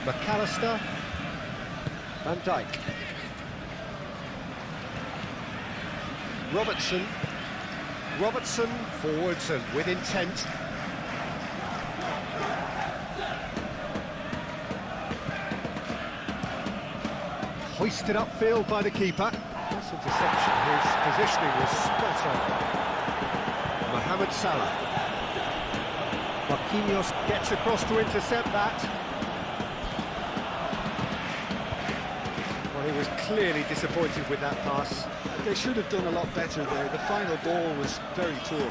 Speaker 3: McAllister, Van Dijk. Robertson forwards and with intent. Hoisted upfield by the keeper. That's interception. His positioning was spot on. Mohamed Salah. Marquinhos gets across to intercept that. Well, he was clearly disappointed with that pass.
Speaker 2: They should have done a lot better there. The final ball was very poor.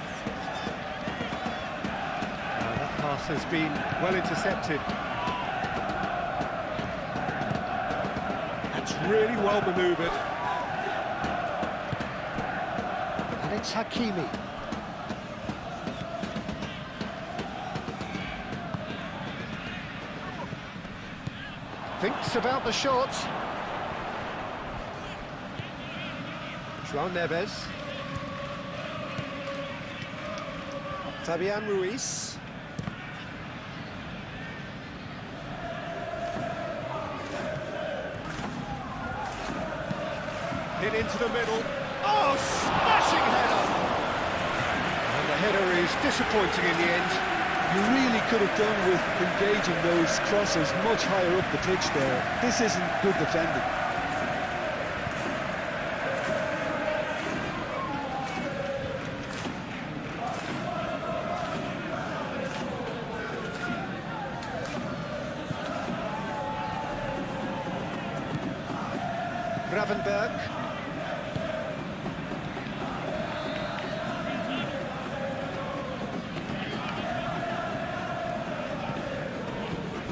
Speaker 3: That pass has been well intercepted. That's really well manoeuvred. And it's Hakimi. Thinks about the shot. João Neves. Fabian Ruiz. Hit into the middle. Oh, smashing header! And the header is disappointing in the end.
Speaker 2: You really could have done with engaging those crosses much higher up the pitch there. This isn't good defending.
Speaker 1: Gravenberg.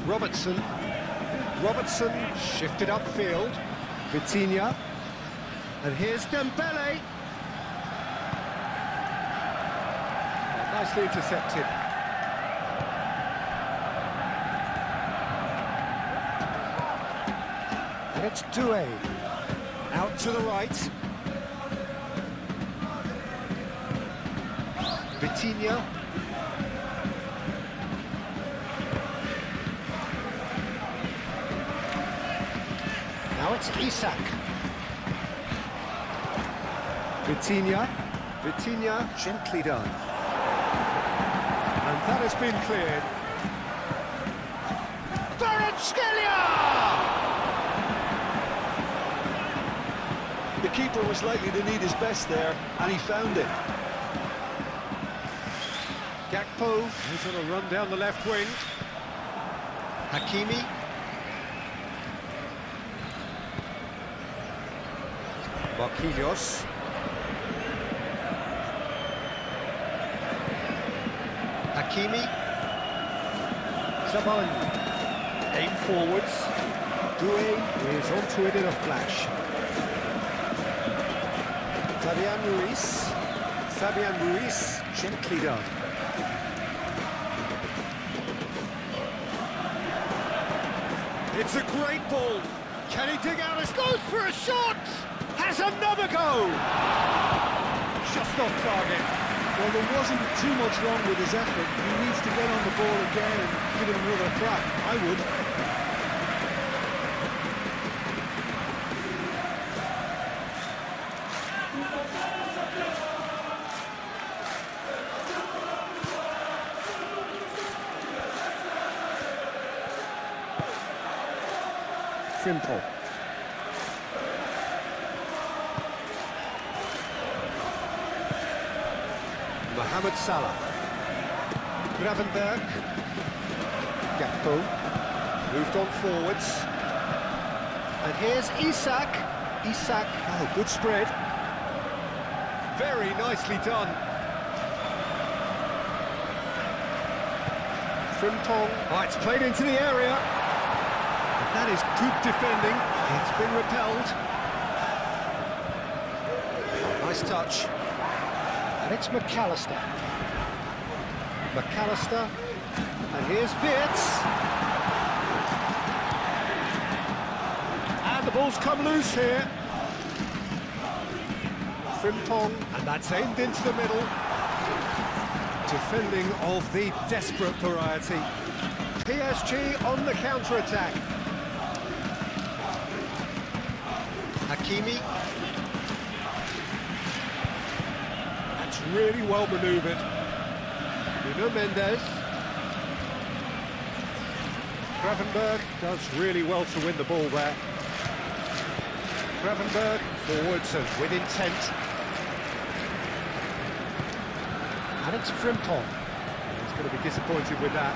Speaker 1: Robertson. Robertson shifted upfield. Vitinha. And here's Dembele. Oh, nicely intercepted. And it's Doué. Out to the right. Vitinha. Now it's Isak. Vitinha. Vitinha, gently done.
Speaker 3: And that has been cleared.
Speaker 2: The keeper was likely to need his best there, and he found it.
Speaker 1: Gakpo.
Speaker 3: He's on a run down the left wing.
Speaker 1: Hakimi. Marquinhos. Hakimi. Zaman. Aim forwards. Doué is onto it in a flash. Fabian Ruiz. Fabian Ruiz, gently done.
Speaker 3: It's a great ball. Can he dig out a...
Speaker 1: Goes for a shot! Has another go! Just off target.
Speaker 2: Well, there wasn't too much wrong with his effort. He needs to get on the ball again and give it another crack. I would.
Speaker 1: Simple. Mohamed Salah. Gravenberg. Gakpo. Moved on forwards. And here's Isak. Isak. Oh, good spread.
Speaker 3: Very nicely done.
Speaker 1: Frimpong. Oh, it's played into the area. And that is good defending. It's been repelled. Oh, nice touch. And it's McAllister. McAllister. And here's Wirtz. And the ball's come loose here. Frimpong. And that's aimed into the middle.
Speaker 3: Defending of the desperate variety.
Speaker 1: PSG on the counter-attack. Hakimi. That's really well manoeuvred. Nuno Mendes. Gravenberg does really well to win the ball there. Gravenberg forwards and with intent. And it's Frimpong. He's going to be disappointed with that.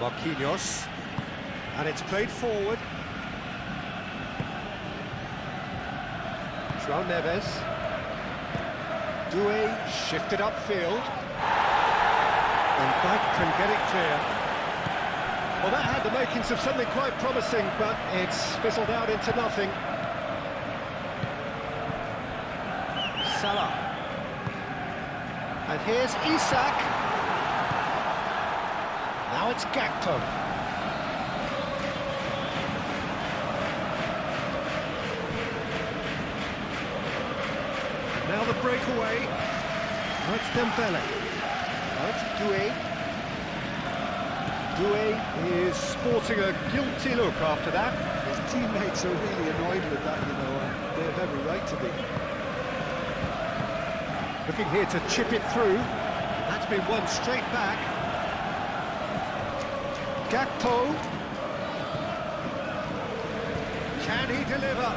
Speaker 1: Marquinhos. And it's played forward. João Neves. Doué shifted upfield. And Dyke can get it clear. Well, that had the makings of something quite promising, but it's fizzled out into nothing. Salah. And here's Isak. Now it's Gakpo. Now the breakaway. Now it's Dembele. Now it's Doué. Doué is sporting a guilty look after that.
Speaker 2: His teammates are really annoyed with that, you know, and they have every right to be.
Speaker 1: Looking here to chip it through. That's been won straight back. Gakpo. Can he deliver?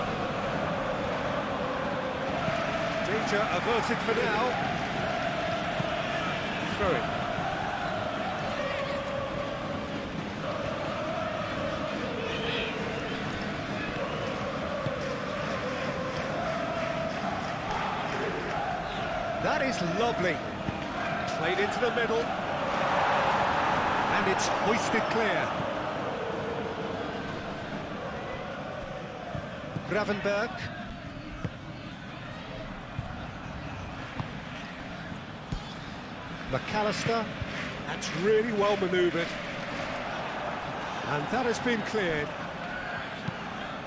Speaker 1: Danger averted for now. Throw it. That is lovely. Played into the middle. And it's hoisted clear. Gravenberg. McAllister. That's really well manoeuvred. And that has been cleared.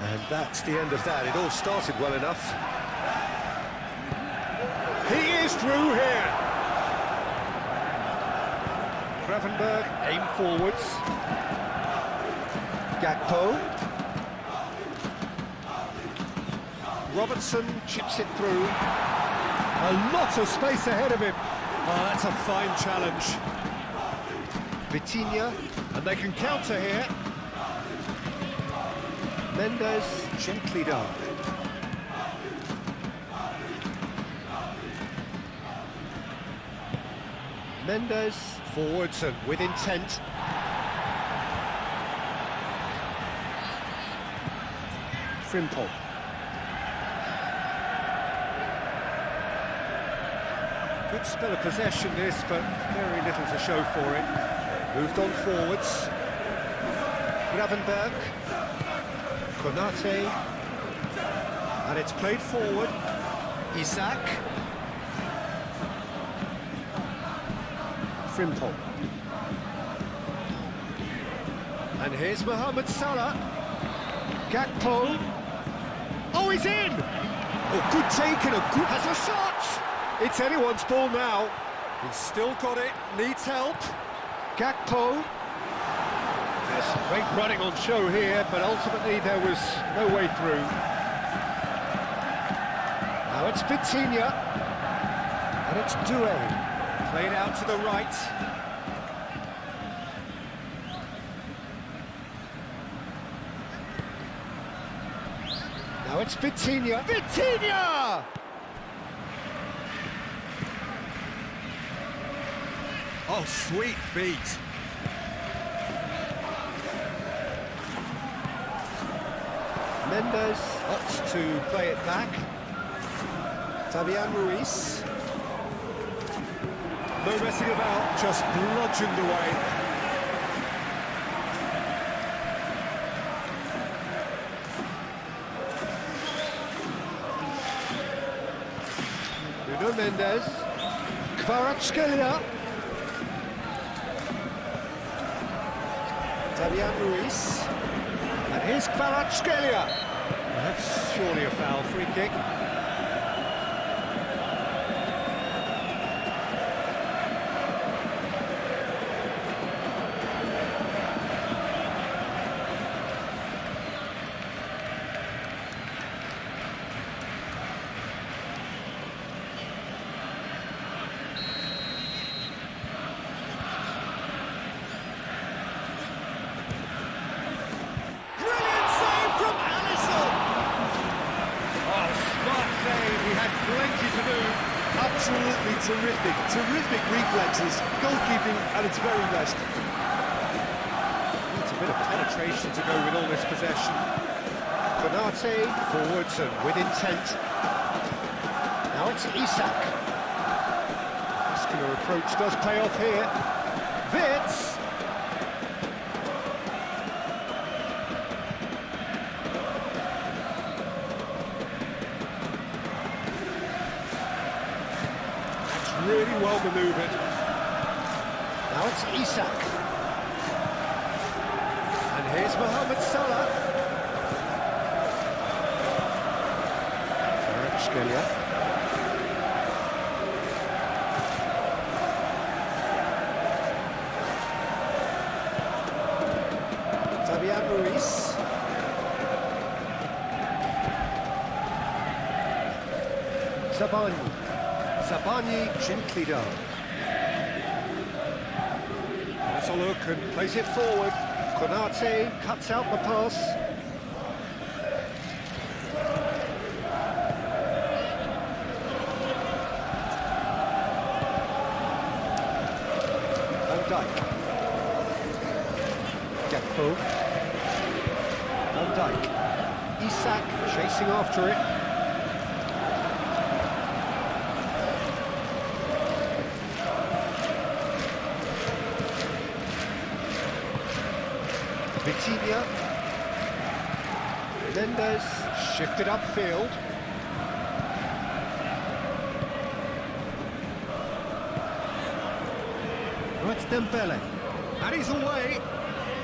Speaker 1: And that's the end of that. It all started well enough. He is through here. Gravenberg, aim forwards. Gakpo. Robertson chips it through. A lot of space ahead of him. Oh, that's a fine challenge. Vitinha, and they can counter here. Mendes gently down. Mendes forwards and with intent. Frimpong. Good spell of possession this, but very little to show for it. Moved on forwards. Gravenberg. Konate. And it's played forward. Isak. Frimpong. And here's Mohamed Salah. Gakpo. Oh, he's in! Oh, good take and a good... Has a shot! It's anyone's ball now. He's still got it, needs help. Gakpo. There's some great running on show here, but ultimately there was no way through. Now it's Vitinha. And it's Doué. Played out to the right. Now it's Vitinha. Vitinha! Oh, sweet feet. Mendes opts to play it back. Fabian Ruiz. No messing about, just bludgeoned away. Nuno Mendes. Kvaratskhelia. Fabian Ruiz. And here's Kvaratskhelia. That's surely a foul, free kick.
Speaker 2: Absolutely terrific reflexes, goalkeeping at its very best.
Speaker 1: It's a bit of penetration to go with all this possession. Konate forwards and with intent. Now it's Isak. Muscular approach does pay off here. Wits. Really well manoeuvred. Now it's Isak. And here's Mohamed Salah. Kvaratskhelia. Fabian Ruiz. Sabani gently down. That's a look and plays it forward. Konate cuts out the pass. Van Dijk. Gakpo. Van Dijk. Isak chasing after it. Vitinha. Mendes shifted upfield. Now it's Dembele. And he's away.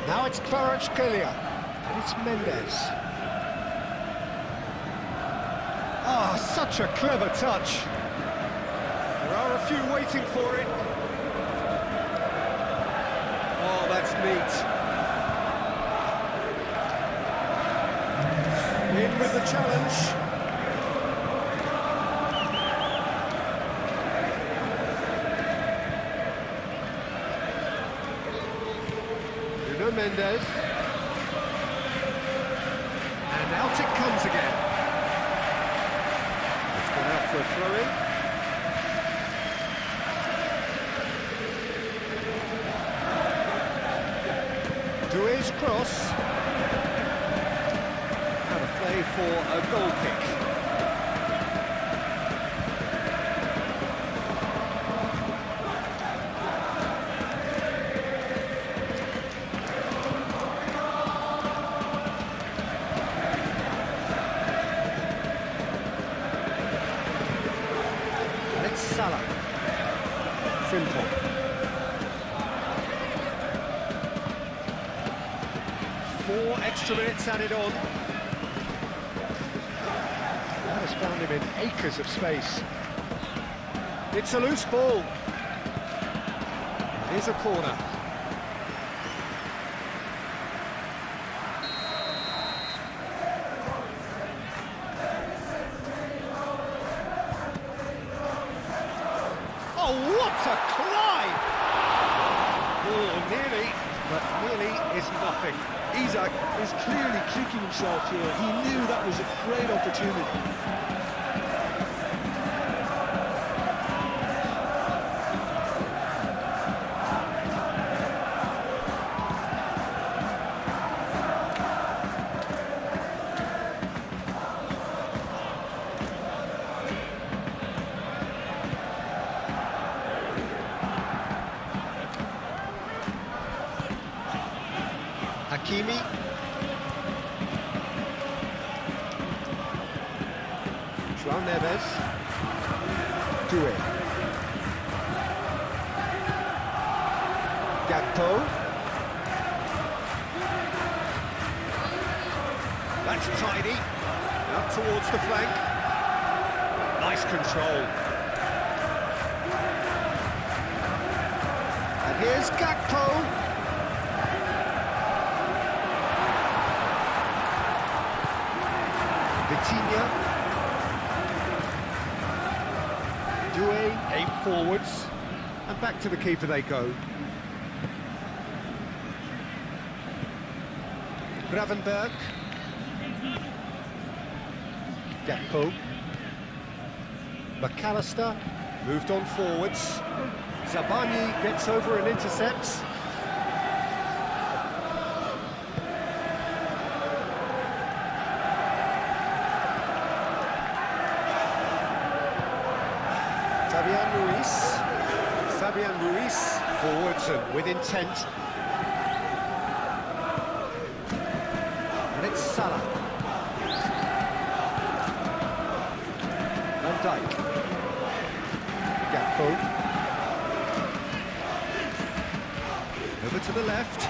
Speaker 1: Now it's Kvaratskhelia. And it's Mendes. Ah, such a clever touch. There are a few waiting for it. Oh, that's neat. In with the challenge. Nuno Mendes. And out it comes again. It's gone out for a throw-in. Doué's cross. Out of play for a goal kick. And it's Salah. Frimpong. Four extra minutes added on. That has found him in acres of space. It's a loose ball. Here's a corner. Oh, what a climb! Oh, nearly, but nearly is nothing.
Speaker 2: Isak is clearly kicking himself here. He knew that was a great opportunity.
Speaker 1: Hakimi. João Neves. Doué. Gakpo. That's tidy. Up towards the flank. Nice control. And here's Gakpo. Vitinha. Doué, aim forwards, and back to the keeper they go. Gravenberg. Gakpo. McAllister moved on forwards. Zabani gets over and intercepts. Fabian Ruiz forwards and with intent. And it's Salah. Van Dijk. Gakpo. Over to the left.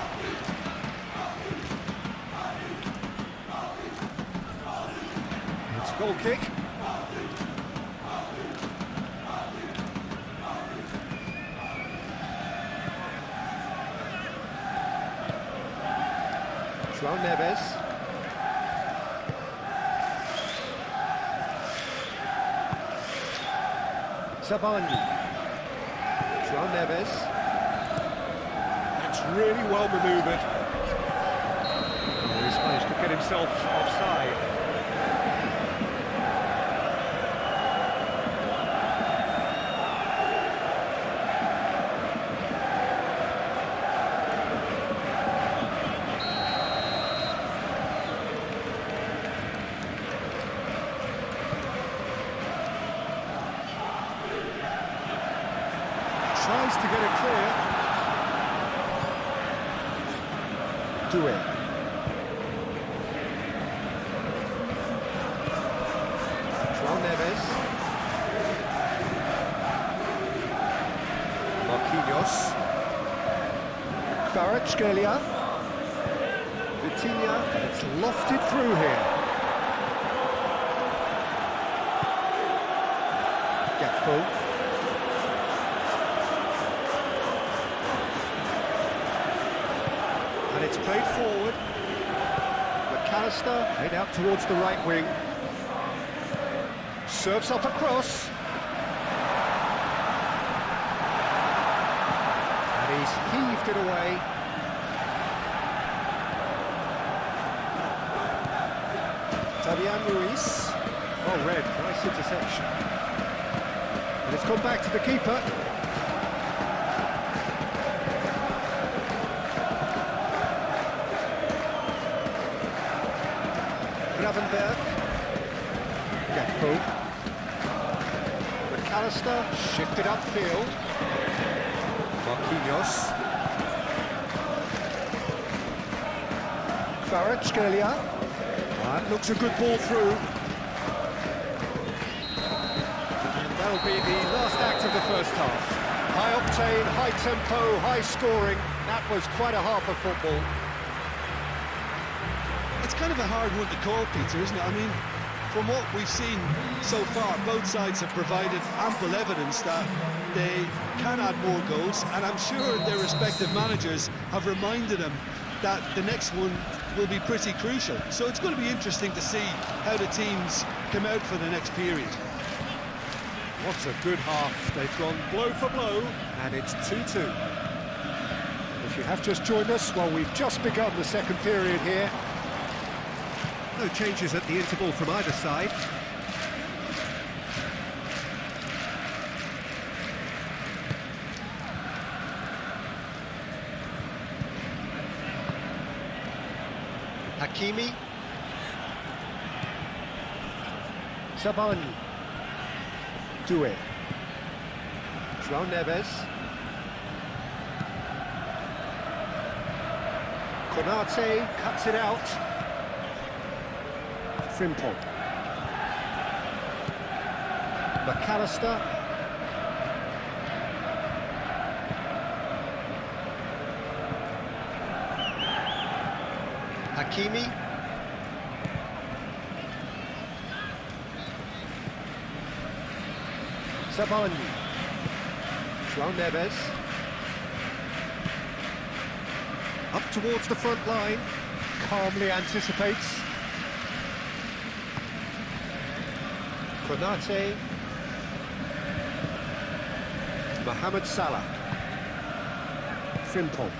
Speaker 1: It's a goal kick. João Neves. Zabani. João Neves. That's really well manoeuvred. Oh, he's managed to get himself offside. Tries to get it clear. Doué. Kvaratskhelia. Vitinha, and it's lofted through here. Gakpo. And it's played forward. McAllister played out towards the right wing. Serves up across. And he's heaved it away. Fabian Ruiz. Oh, red. Nice interception. And it's come back to the keeper. Gravenberg. Gakpo. McAllister shifted upfield. Marquinhos. Kvaratskhelia. That looks a good ball through. And that'll be the last act of the first half. High octane, high tempo, high scoring. That was quite a half of football.
Speaker 2: It's kind of a hard one to call, Peter, isn't it? I mean, from what we've seen so far, both sides have provided ample evidence that they can add more goals, and I'm sure their respective managers have reminded them that the next one will be pretty crucial. So it's going to be interesting to see how the teams come out for the next period.
Speaker 1: What a good half. They've gone blow for blow, and it's 2-2. If you have just joined us, well, we've just begun the second period here. No changes at the interval from either side. Hakimi. Sabani. Doué. João Neves. Konate cuts it out. Frimpong. McAllister. Hakimi. Sabani. João Neves. Up towards the front line. Calmly anticipates. Konate. Mohamed Salah. Frimpong.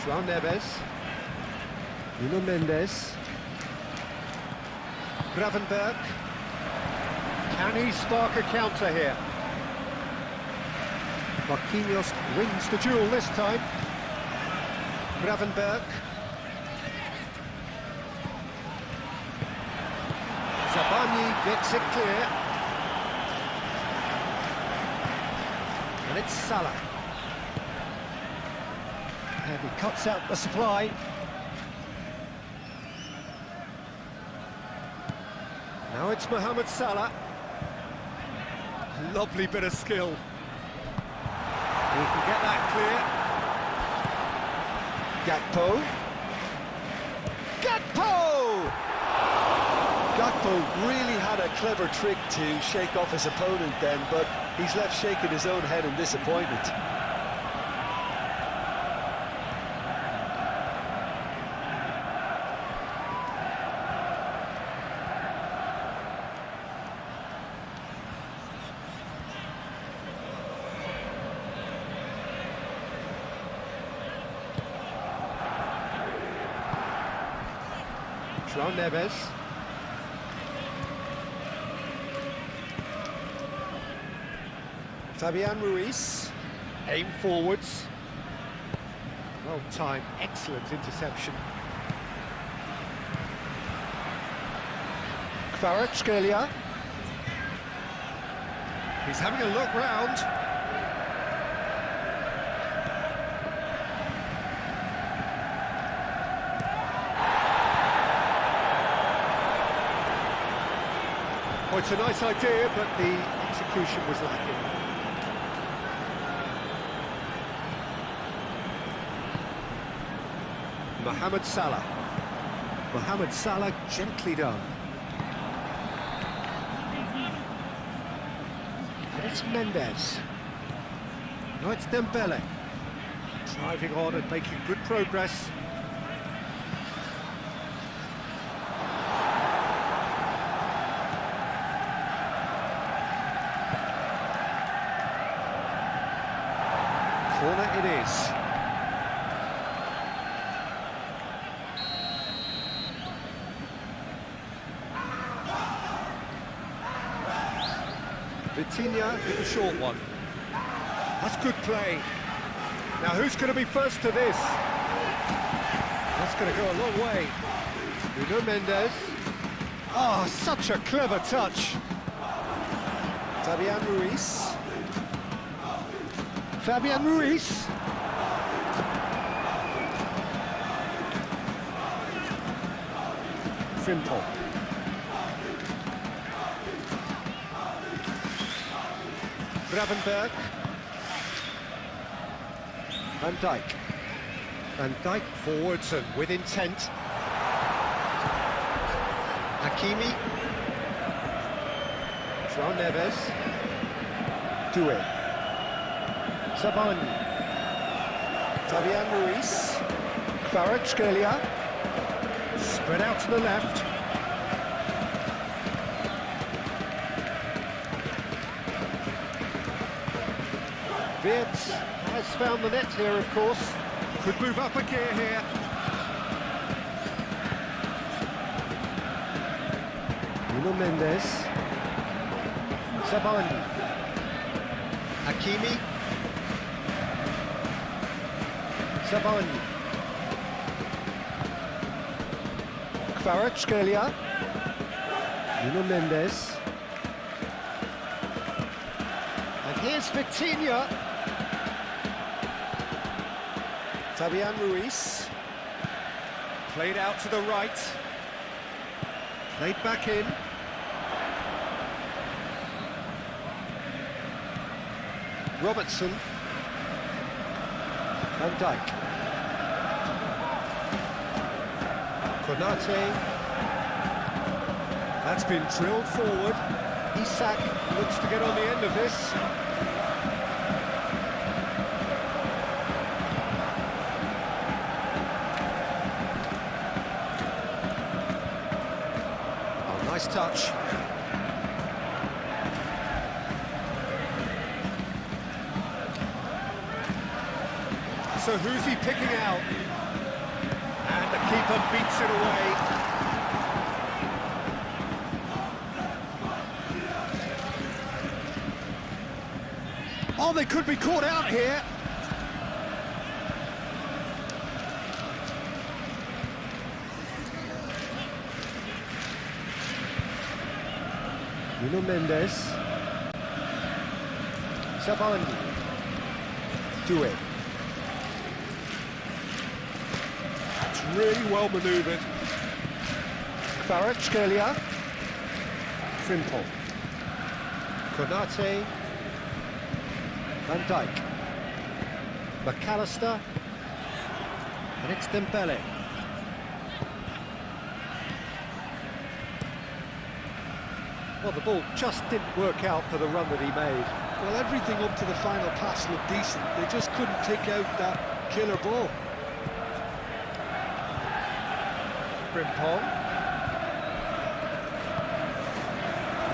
Speaker 1: João Neves. Nuno Mendes. Gravenberg. Can he spark a counter here? Marquinhos wins the duel this time. Gravenberg. Zabani gets it clear. And it's Salah. And he cuts out the supply. Now it's Mohamed Salah. Lovely bit of skill. He can get that clear. Gakpo. Gakpo!
Speaker 2: Gakpo really had a clever trick to shake off his opponent then, but he's left shaking his own head in disappointment.
Speaker 1: João Neves. Fabian Ruiz. Aim forwards. Well timed, excellent interception. Kvaratskhelia. He's having a look round. Well, it's a nice idea, but the execution was lacking. Mohamed Salah. Mohamed Salah, gently done. And it's Mendes. Now it's Dembele. Driving on and making good progress. Corner it is. Vitinha with a short one. That's good play. Now who's going to be first to this? That's going to go a long way. Nuno Mendes. Oh, such a clever touch. Fabian Ruiz. Fabian Ruiz. Frimpong. Gravenberg. Van Dijk. Van Dijk forwards and with intent. Hakimi. João Neves. Doué. Sabani. Fabian Ruiz. Kvaratskhelia. Spread out to the left. Wirtz has found the net here, of course. Could move up a gear here. Nuno Mendes. Sabani. Hakimi. Sabani. Kvaratskhelia. Nuno Mendes. And here's Vitinha. Fabian Ruiz. Played out to the right. Played back in. Robertson. Van Dijk. Konate. That's been drilled forward. Isak looks to get on the end of this. Oh, nice touch. So who's he picking out? And the keeper beats it away. Oh, they could be caught out here. Nuno Mendes. Sabani. Doué. Really well manoeuvred. Kvaratskhelia. Frimpong. Konate. Van Dijk. McAllister. And it's Dembele. Well, the ball just didn't work out for the run that he made.
Speaker 2: Well, everything up to the final pass looked decent. They just couldn't pick out that killer ball.
Speaker 1: Frimpong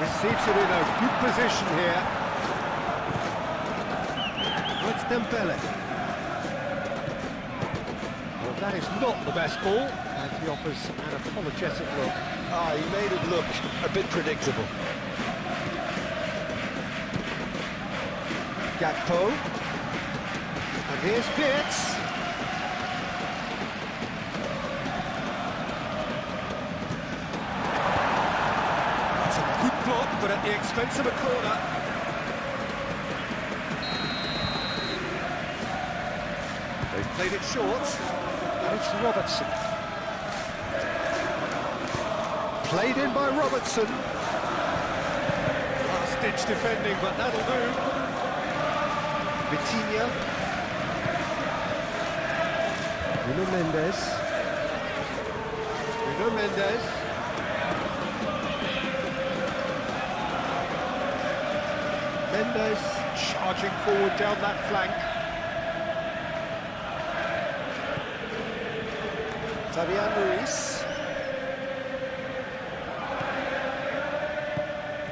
Speaker 1: receives it in a good position here. It's Dembele. Well, that is not the best ball, and he offers an apologetic look.
Speaker 2: Ah, he made it look a bit predictable.
Speaker 1: Gakpo. And here's Wirtz. Block, but at the expense of a corner. They've played it short, and it's Robertson. Played in by Robertson. Last-ditch defending, but that'll do. Vitinha. Nuno Mendes. Nuno Mendes. Mendes charging forward down that flank. Fabian Ruiz.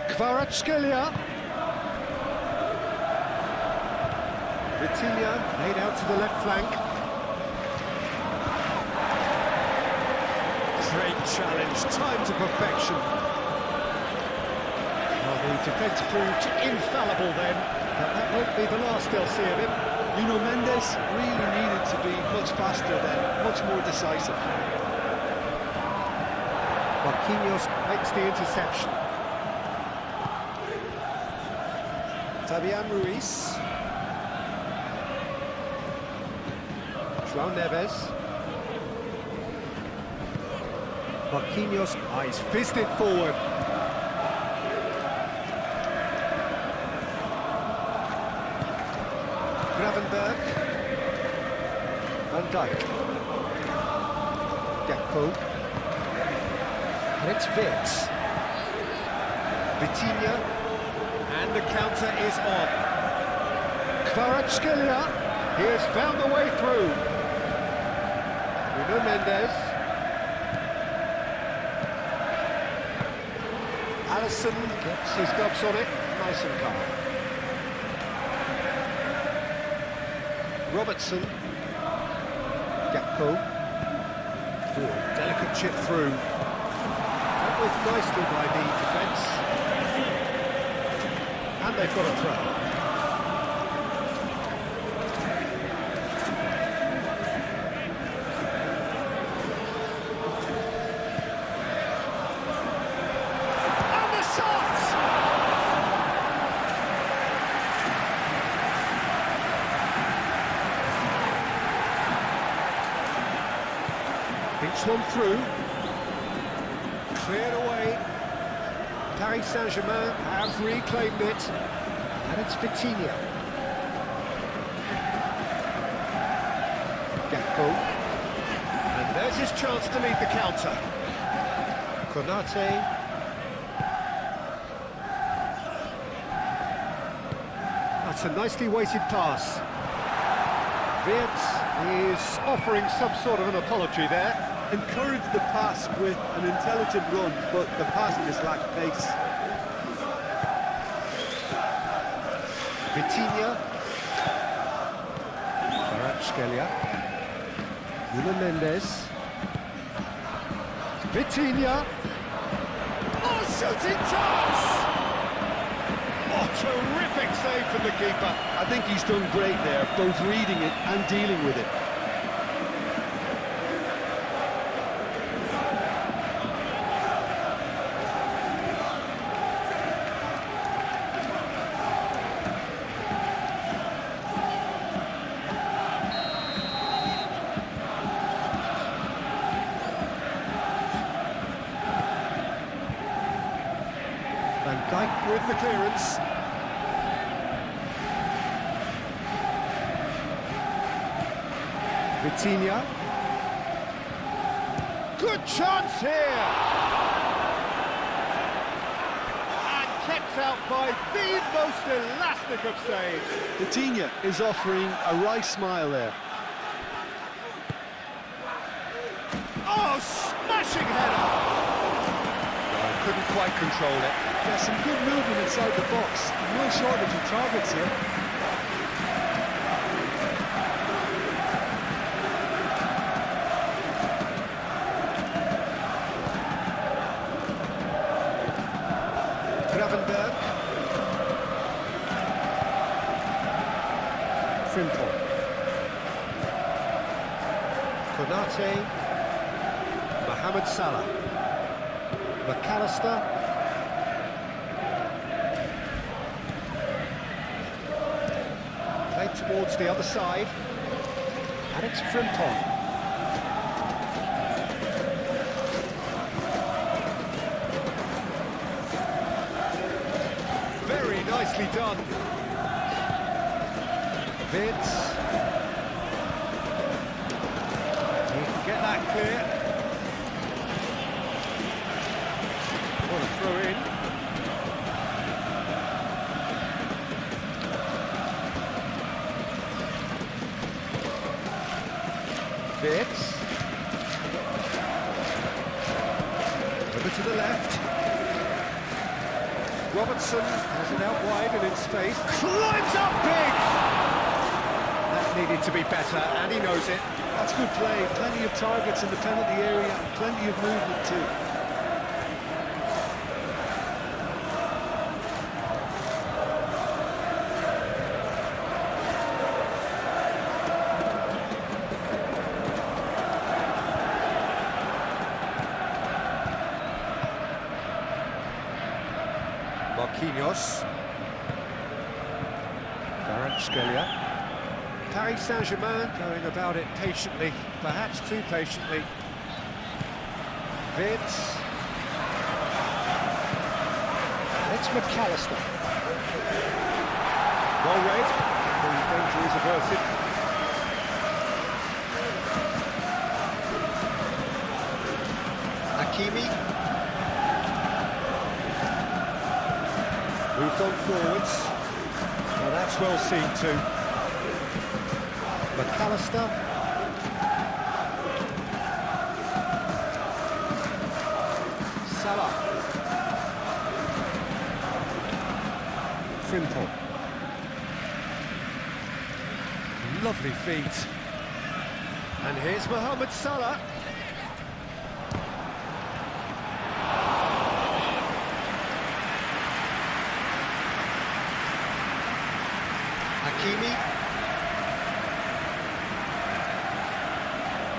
Speaker 1: Kvaratskhelia. Vitinha laid out to the left flank. Great challenge, time to perfection. Well, the defence proved infallible then, but that won't be the last they'll see of him.
Speaker 2: Nuno Mendes really needed to be much faster then, much more decisive.
Speaker 1: Marquinhos makes the interception. Fabian Ruiz. João Neves. Marquinhos, he's fizzed it forward. Gravenberg. Van Dijk. Gakpo. And it's Wirtz. Vitinha. And the counter is on. Kvaratskhelia. He has found the way through. Nuno Mendes. Alisson gets his gloves on it, nice and calm. Robertson. Gakpo. Oh, delicate chip through. Dealt with nicely by the defence. And they've got a throw. Beats one through. Cleared away. Paris Saint-Germain have reclaimed it. And it's Vitinha. Gakpo. And there's his chance to lead the counter. Konate. That's a nicely weighted pass. Wirtz is offering some sort of an apology there.
Speaker 2: Encouraged the pass with an intelligent run, but the passing has lacked pace.
Speaker 1: Vitinha. Kvaratskhelia. Nuno Mendes. Vitinha. Oh, shooting chance! Oh, terrific save from the keeper.
Speaker 2: I think he's done great there, both reading it and dealing with it.
Speaker 1: Van Dijk with the clearance. Vitinha. Good chance here! And kept out by the most elastic of saves.
Speaker 2: Vitinha is offering a wry smile there.
Speaker 1: Oh, smashing header! Couldn't quite control it.
Speaker 2: There's some good movement inside the box. No shortage of targets here.
Speaker 1: Gravenberg. Frimpong. Konate. Mohamed Salah. McAllister. Played towards the other side. And it's Frimpong. Very nicely done. Wirtz. He can get that clear. Wirtz. Over to the left. Robertson has it out wide and in space. Climbs up big! That needed to be better, and he knows it.
Speaker 2: That's good play. Plenty of targets in the penalty area and plenty of movement too.
Speaker 1: Marquinhos. Kvaratskhelia. Paris Saint-Germain going about it patiently, perhaps too patiently. Wirtz. It's McAllister. Well read. The danger is averted. Hakimi. Moved on forwards. Well, that's well seen too. McAllister. Salah. Frimpong. Lovely feet. And here's Mohamed Salah. Hakimi.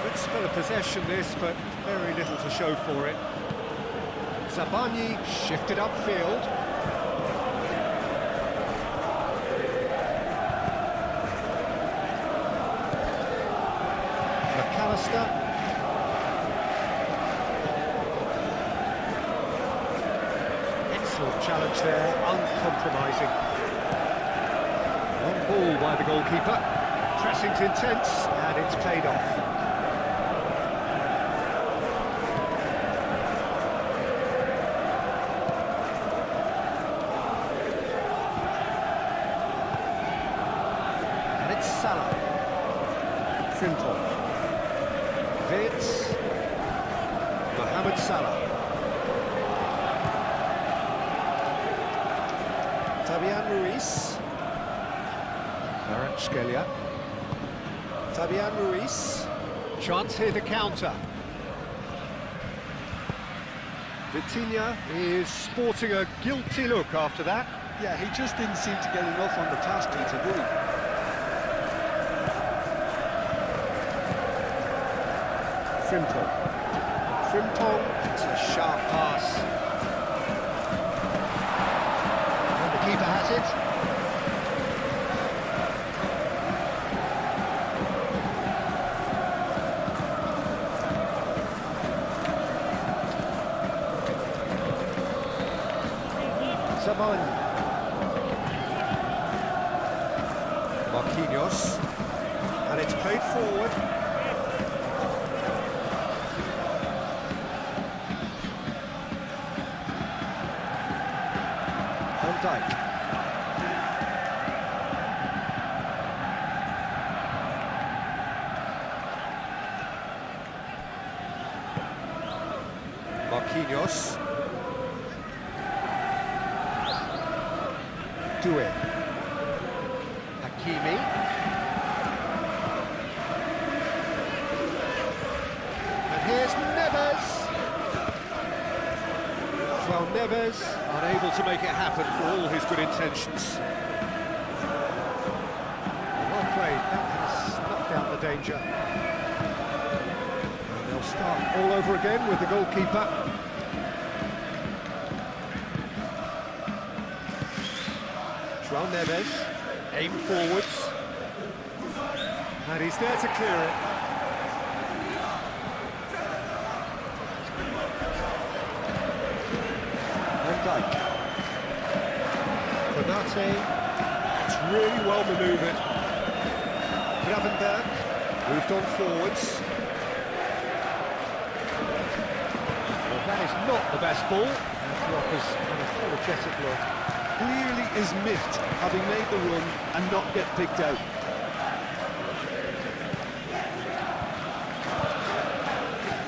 Speaker 1: Good spell of possession this, but very little to show for it. Zabani shifted upfield. McAllister. Excellent challenge there, uncompromising. One ball by the goalkeeper. Pressing's intense, and it's paid off. Salah. Frimpong. Wirtz. Mohamed Salah. Fabian Ruiz. Kvaratskhelia. Fabian Ruiz. Chance here to counter. Vitinha is sporting a guilty look after that.
Speaker 2: Yeah, he just didn't seem to get enough on the pass, Peter, did he?
Speaker 1: Frimpong, it's a sharp pass. And the keeper has it. Zabani. Marquinhos. And it's played forward. Dyke. Marquinhos. Doué. Hakimi. And here's Neves. Well, Neves unable to make it happen for all his good intentions. Well played, that has snuffed out the danger. And they'll start all over again with the goalkeeper. João Neves, aim forwards. And he's there to clear it. Dyke. Konate, it's really well manoeuvred. Gravenberg moved on forwards. Well, that is not the best ball. He offers an apologetic look.
Speaker 2: Clearly is miffed, having made the run and not get picked out.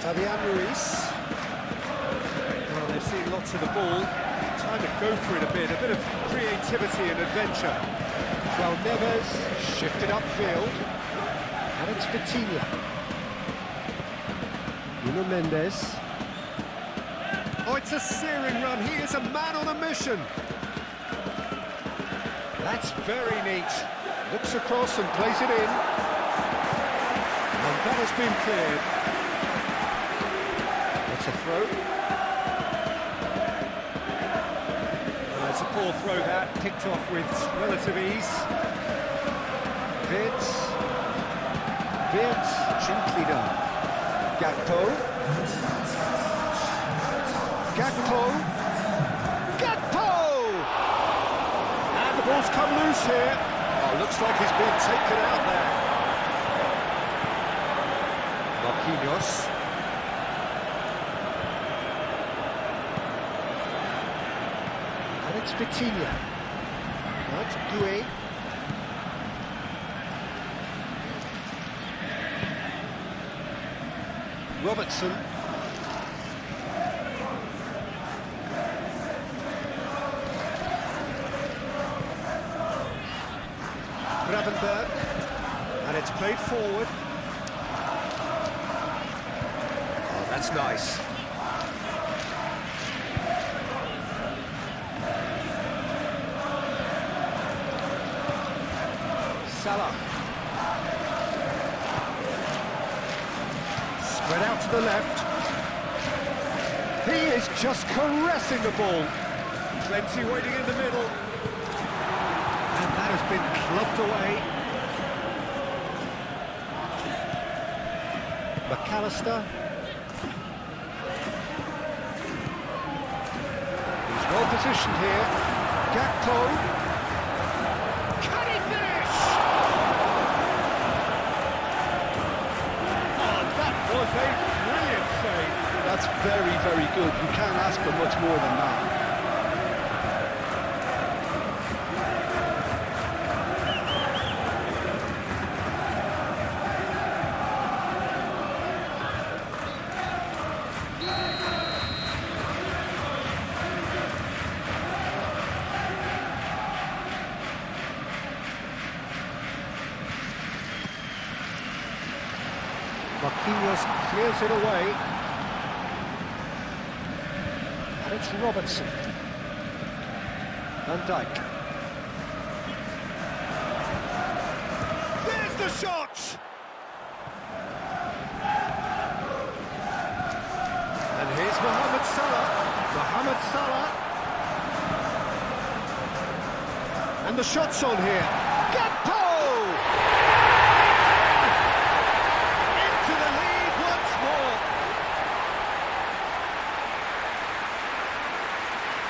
Speaker 1: Fabian Ruiz. Well, they've seen lots of the ball. Time to go for it a bit of creativity and adventure. Well, Neves shifted upfield. And it's Vitinha. Nuno Mendes. Oh, it's a searing run. He is a man on a mission. That's very neat. Looks across and plays it in. And that has been cleared. It's a throw. Well, it's a poor throw that, picked off with relative ease. Wirtz, gently done. Gakpo. And the ball's come loose here. Oh, looks like he's been taken out there. Marquinhos. And it's Vitinha. That's Doué. Robertson. Gravenberg. And it's played forward. Oh, that's nice. Salah. Spread out to the left. He is just caressing the ball. Plenty waiting in the middle. And that has been clubbed away. McAllister. He's well positioned here. Gakpo. Can he finish? Oh, that was a brilliant save.
Speaker 2: That's very, very good. You can't ask for much more than that.
Speaker 1: Marquinhos clears it away. And it's Robertson. Van Dijk. There's the shot! And here's Mohamed Salah. Mohamed Salah. And the shot's on here. Gakpo!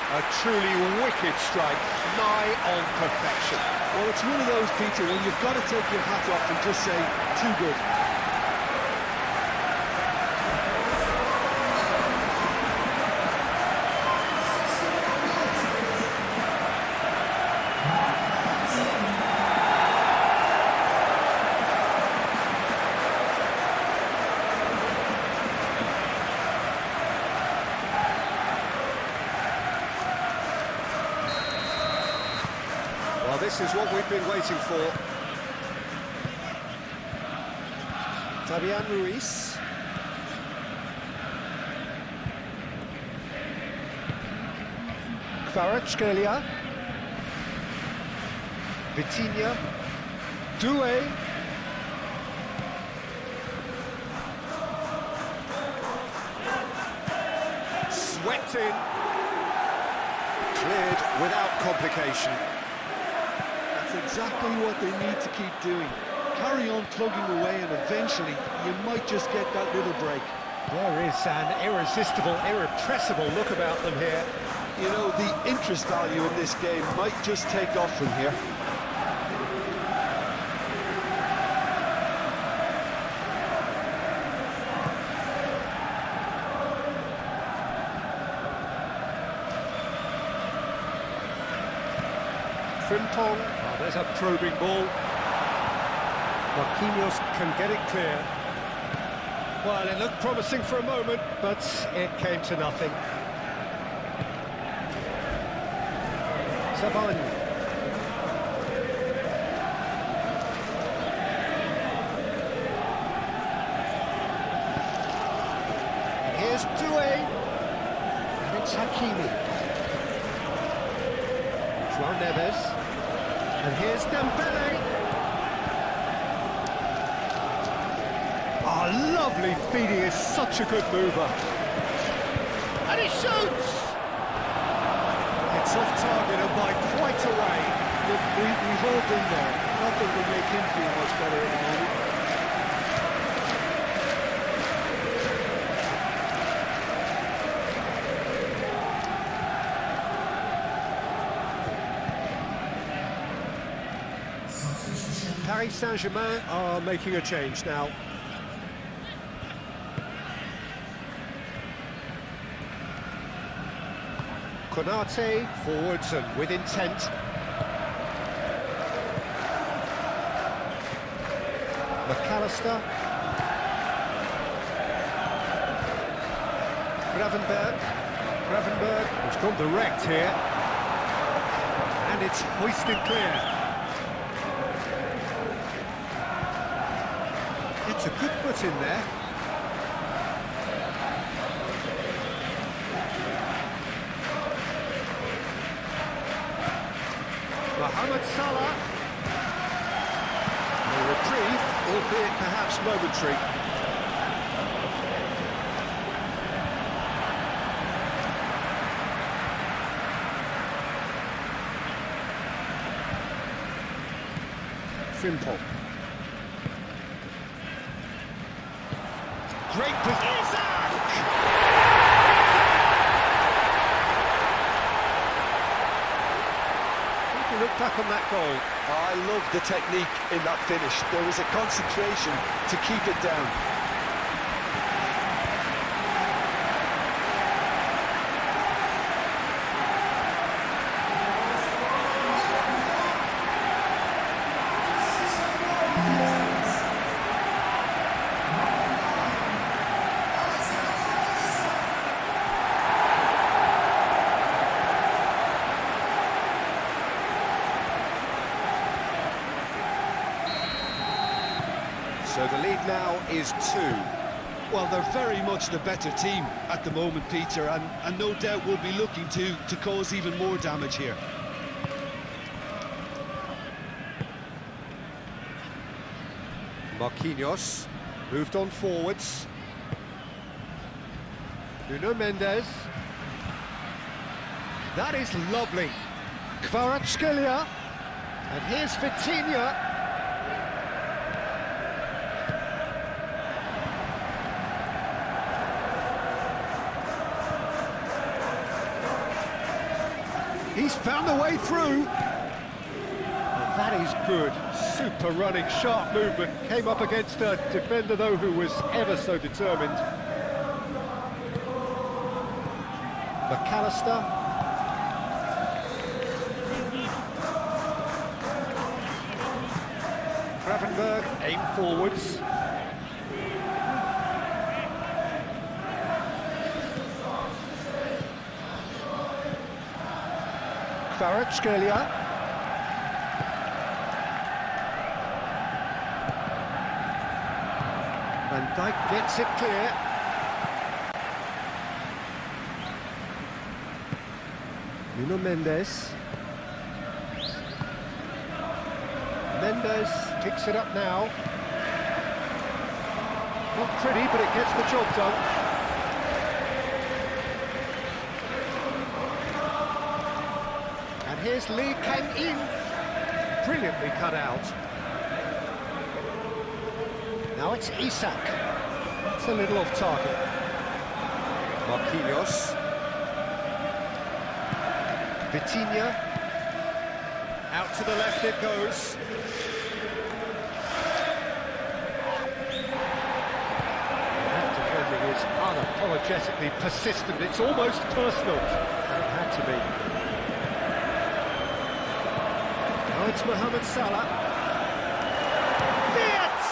Speaker 1: A truly wicked strike, nigh on perfection.
Speaker 2: Well, it's one of those, Peter, when you've got to take your hat off and just say, too good.
Speaker 1: Well, this is what we've been waiting for. Fabian Ruiz. Kvaratskhelia. Vitinha. Doué. Swept in. Cleared without complication.
Speaker 2: That's exactly what they need to keep doing. Carry on plugging away and eventually you might just get that little break.
Speaker 1: There is an irresistible, irrepressible look about them here.
Speaker 2: You know, the interest value in this game might just take off from here.
Speaker 1: Frimpong, oh, there's a probing ball. Marquinhos can get it clear. Well, it looked promising for a moment, but it came to nothing. Saban. Here's Doué. And it's Hakimi. João Neves. And here's Dembele. Oh, lovely feeding, is such a good mover. And he shoots!
Speaker 3: It's off target and by quite a way.
Speaker 2: Look, we've all been there. Nothing will make him feel much better at the moment.
Speaker 1: Paris Saint-Germain are making a change now. Konate forwards and with intent. McAllister. Gravenberg has gone direct here. And it's hoisted clear. It's a good foot in there. Mohamed Salah. A reprieve, albeit perhaps momentary. Simple. Great position. Look back on that goal.
Speaker 2: I love the technique in that finish. There was a concentration to keep it down.
Speaker 1: So the lead now is 2.
Speaker 2: Well, they're very much the better team at the moment, Peter, and no doubt will be looking to cause even more damage here.
Speaker 1: Marquinhos moved on forwards. Nuno Mendes. That is lovely. Kvaratskhelia. And here's Vitinha. He's found the way through. And that is good. Super running, sharp movement. Came up against a defender, though, who was ever so determined. McAllister. Gravenberg, aim forwards. Kvaratskhelia. Van Dijk gets it clear. Nuno Mendes. Mendes picks it up now. Not pretty, but it gets the job done. Here's Lee Kang-in, brilliantly cut out. Now it's Isak. It's a little off target. Marquinhos. Vitinha. Out to the left it goes. That defending is unapologetically persistent. It's almost personal. And it had to be. It's Mohamed Salah. Fiat!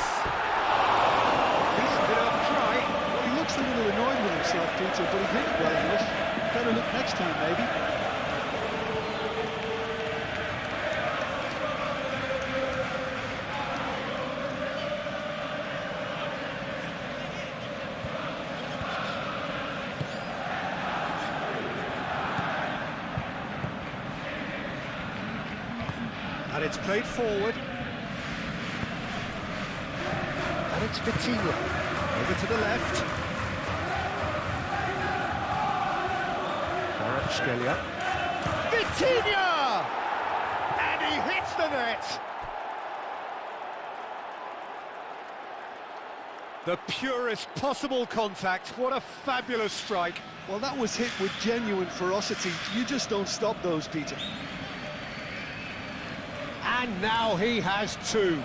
Speaker 1: Decent enough try. And it's played forward. And it's Vitinha. Over to the left. Kvaratskhelia. Vitinha! And he hits the net! The purest possible contact. What a fabulous strike.
Speaker 2: Well, that was hit with genuine ferocity. You just don't stop those, Peter.
Speaker 1: And now he has two.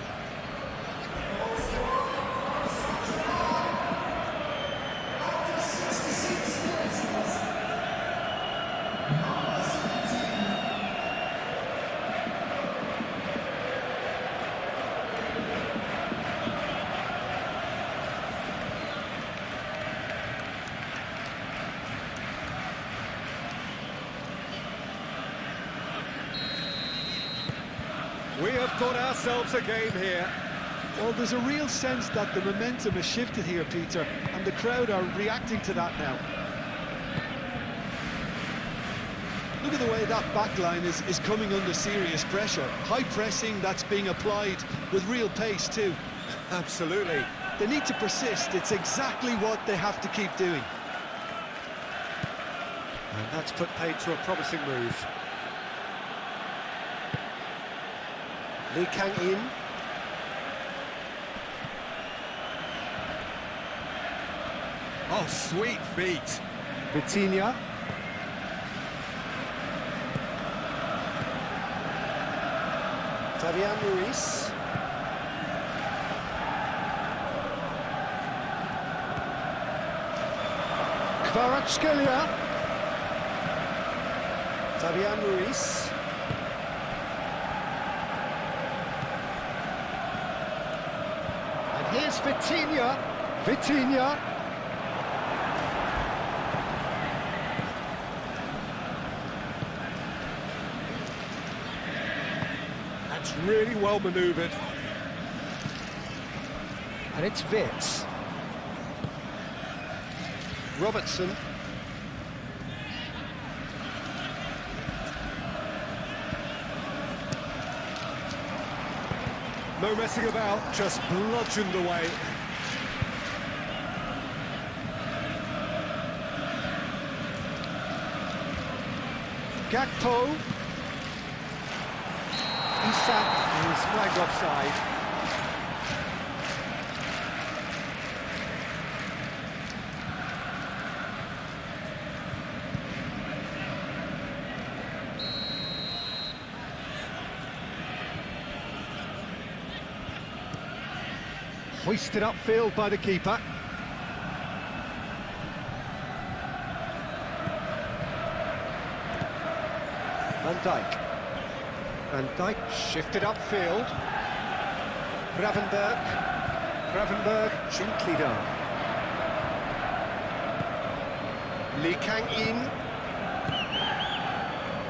Speaker 1: We have got ourselves a game here.
Speaker 2: Well, there's a real sense that the momentum has shifted here, Peter, and the crowd are reacting to that now. Look at the way that back line is coming under serious pressure. High pressing that's being applied with real pace too.
Speaker 1: Absolutely.
Speaker 2: They need to persist. It's exactly what they have to keep doing.
Speaker 1: And that's put paid to a promising move. Lee Kang-in. Oh, sweet feet. Vitinha. Fabian Ruiz. Kvaratskhelia. Fabian Ruiz. Here's Vitinha. Vitinha. That's really well manoeuvred. And it's Vitz. Robertson. No messing about, just bludgeoned away. Gakpo. Isak is flagged offside. Hoisted upfield by the keeper. Van Dijk. Van Dijk shifted upfield. Gravenberg. Gravenberg gently done. Lee Kang-in.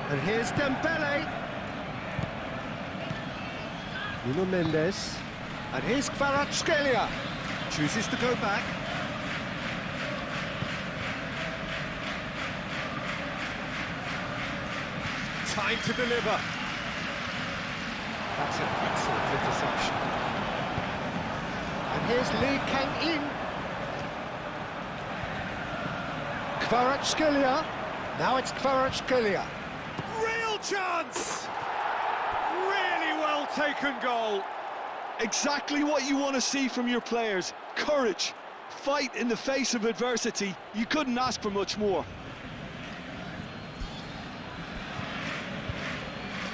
Speaker 1: And here's Dembele. Nuno Mendes. And here's Kvaratskhelia. Chooses to go back. Time to deliver. That's an excellent interception. And here's Lee Kang-in. Kvaratskhelia. Now it's Kvaratskhelia. Real chance! Really well taken goal.
Speaker 2: Exactly what you want to see from your players. Courage, fight in the face of adversity. You couldn't ask for much more.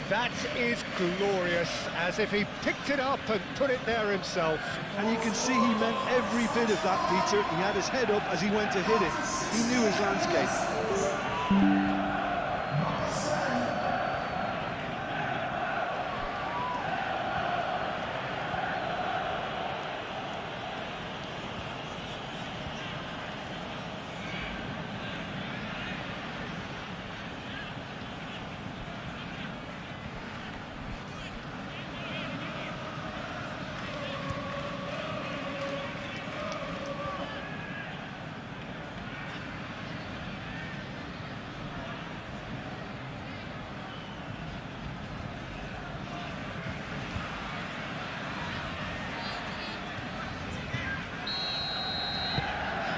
Speaker 1: That is glorious, as if he picked it up and put it there himself.
Speaker 2: And you can see he meant every bit of that, Peter. He had his head up as he went to hit it. He knew his landscape.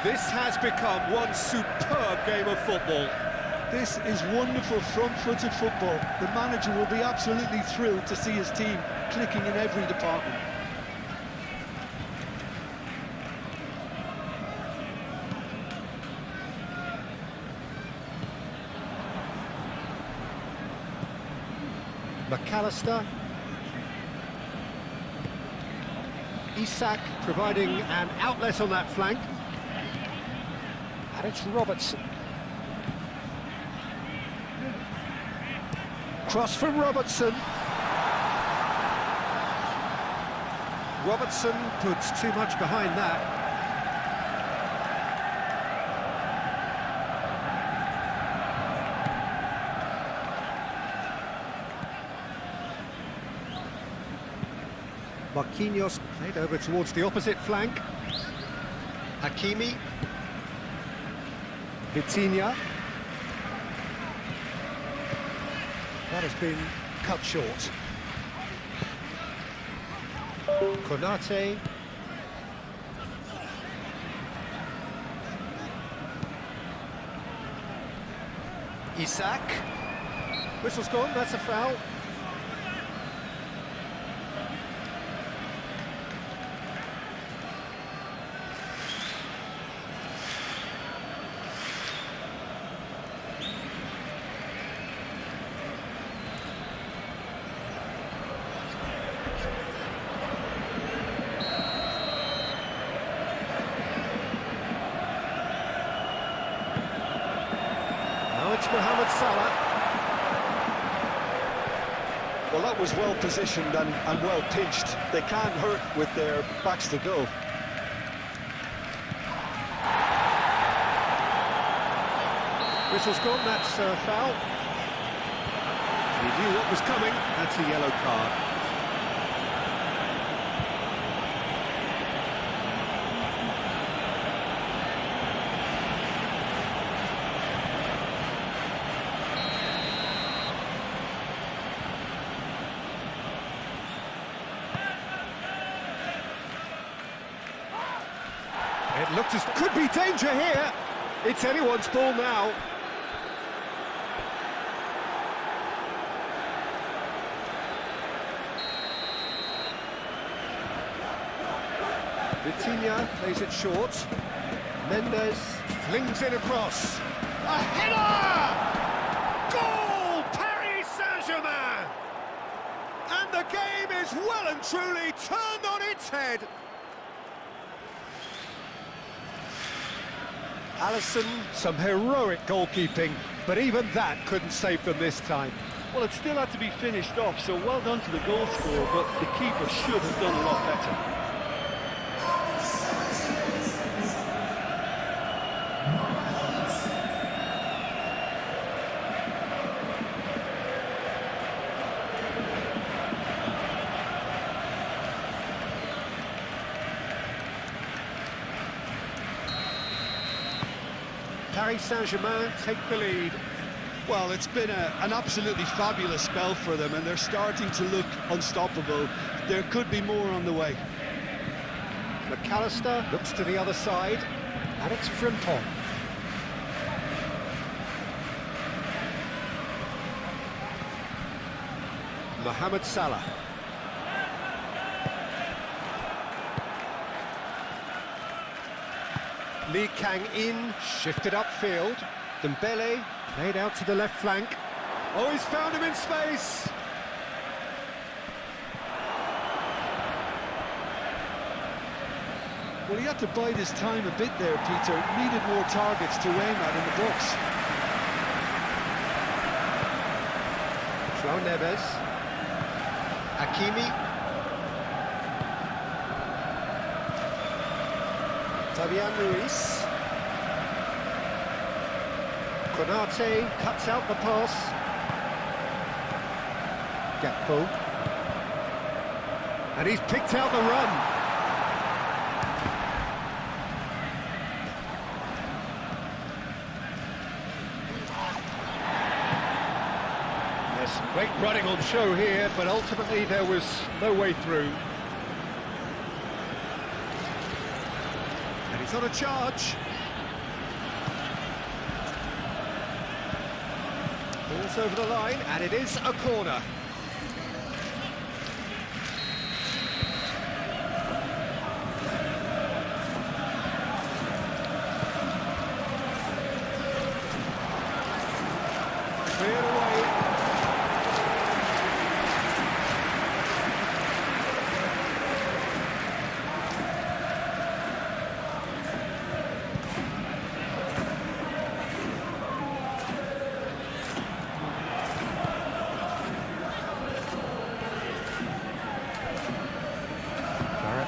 Speaker 3: This has become one superb game of football.
Speaker 2: This is wonderful front-footed football. The manager will be absolutely thrilled to see his team clicking in every department.
Speaker 1: McAllister. Isak providing an outlet on that flank. And it's Robertson. Cross from Robertson. Robertson puts too much behind that. Marquinhos played over towards the opposite flank. Hakimi. Vitinha. That has been cut short. Konate. Isak. Whistle's gone, that's a foul. It's Mohamed Salah.
Speaker 2: Well, that was well positioned and well pitched. They can't hurt with their backs to goal.
Speaker 1: Whistle's gone, that's a foul.
Speaker 3: He knew what was coming, that's a yellow card.
Speaker 1: It looked as could be danger here. It's anyone's ball now. Vitinha plays it short. Mendes flings it across. A header! Goal! Paris Saint-Germain!
Speaker 3: And the game is well and truly turned on its head.
Speaker 1: Alisson, some heroic goalkeeping, but even that couldn't save them this time.
Speaker 4: Well, it still had to be finished off, so well done to the goal scorer, but the keeper should have done a lot better.
Speaker 1: Paris Saint-Germain take the lead.
Speaker 2: Well, it's been an absolutely fabulous spell for them, and they're starting to look unstoppable. There could be more on the way.
Speaker 1: McAllister looks to the other side, and it's Frimpong. Mohamed Salah. Lee Kang-in shifted upfield. Dembele played out to the left flank.
Speaker 3: Oh, he's found him in space.
Speaker 2: Well, he had to bide his time a bit there, Peter. Needed more targets to aim at in the box.
Speaker 1: João Neves. Hakimi. Fabian Ruiz. Konate cuts out the pass. Gakpo. And he's picked out the run. There's some great running on show here, but ultimately there was no way through.
Speaker 3: And he's on a charge.
Speaker 1: Ball's over the line, and it is a corner. Cleared away.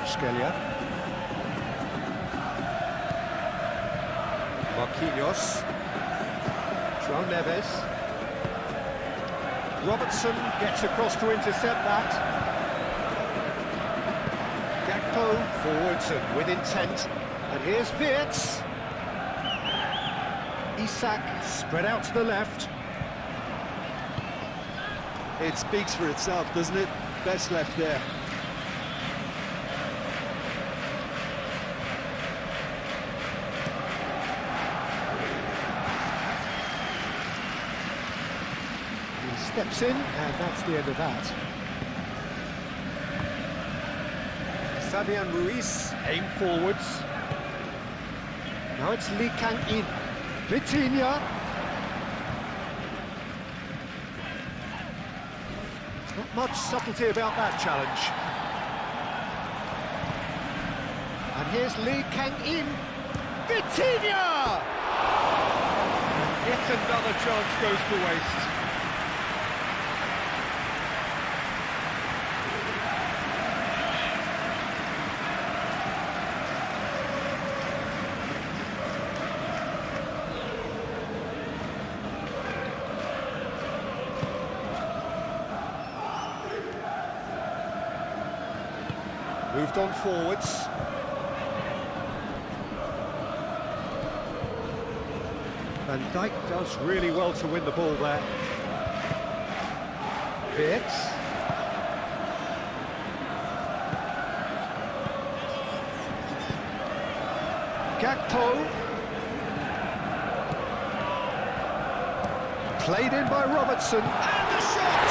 Speaker 1: Scalia. Marquinhos. João Neves. Robertson gets across to intercept that. Gakpo forwards and with intent. And here's Wirtz. Isak spread out to the left.
Speaker 2: It speaks for itself, doesn't it? Best left there.
Speaker 1: Steps in, and that's the end of that. Fabian Ruiz aim forwards. Now it's Lee Kang-in. Vitinha. Not much subtlety about that challenge. And here's Lee Kang-in. Vitinha! Yet another chance goes to waste. Moved on forwards. Van Dijk does really well to win the ball there. Wirtz. Gakpo. Played in by Robertson. And the shot!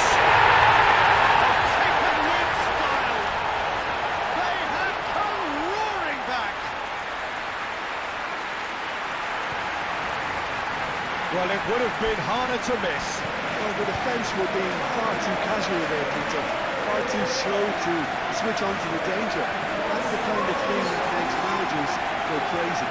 Speaker 1: Well, it would have been harder to miss.
Speaker 2: Well, the defence were being far too casual there, Peter. Far too slow to switch on to the danger. That's the kind of thing that makes managers go crazy.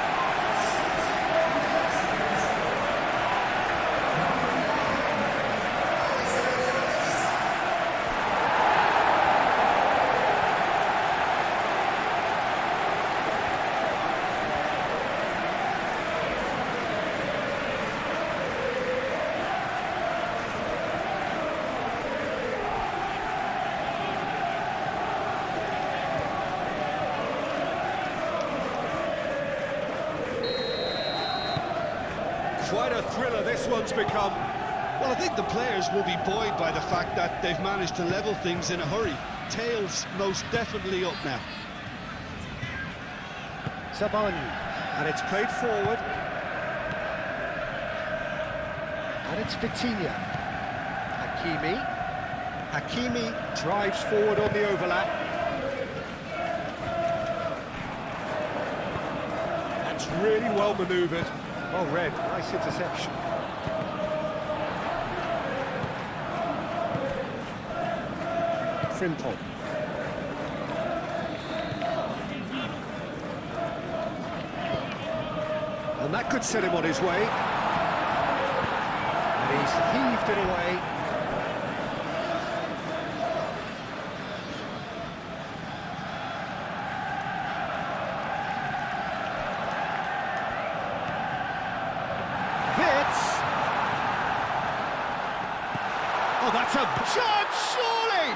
Speaker 1: Quite a thriller this one's become.
Speaker 2: Well, I think the players will be buoyed by the fact that they've managed to level things in a hurry. Tails most definitely up now.
Speaker 1: Zabani, and it's played forward. And it's Vitinha. Hakimi drives forward on the overlap. That's really well manoeuvred. Well read, nice interception. Frimpong. And that could set him on his way. And he's heaved it away. Oh, that's a chance, surely!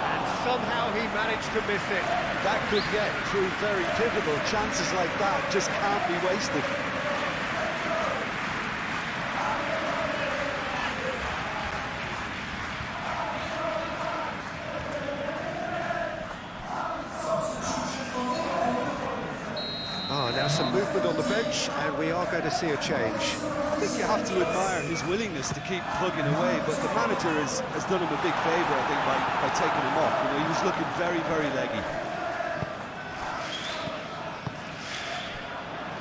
Speaker 1: And somehow he managed to miss it.
Speaker 2: That could prove very pivotal. Chances like that just can't be wasted.
Speaker 1: Oh, now Now some movement on the bench, and we are going to see a change.
Speaker 2: I think you have to admire his willingness to keep plugging away, but the manager has done him a big favour, I think, by taking him off. You know, he was looking very, very leggy.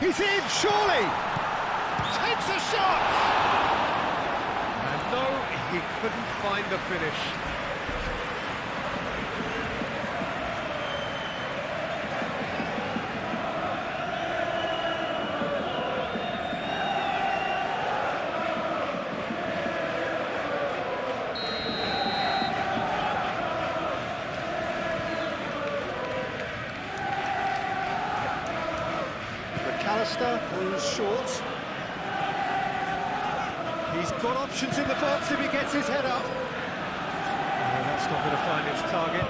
Speaker 1: He's in, surely! Takes a shot! And no, he couldn't find the finish. McAllister, who's short. He's got options in the box if he gets his head up. Oh, that's not going to find its target.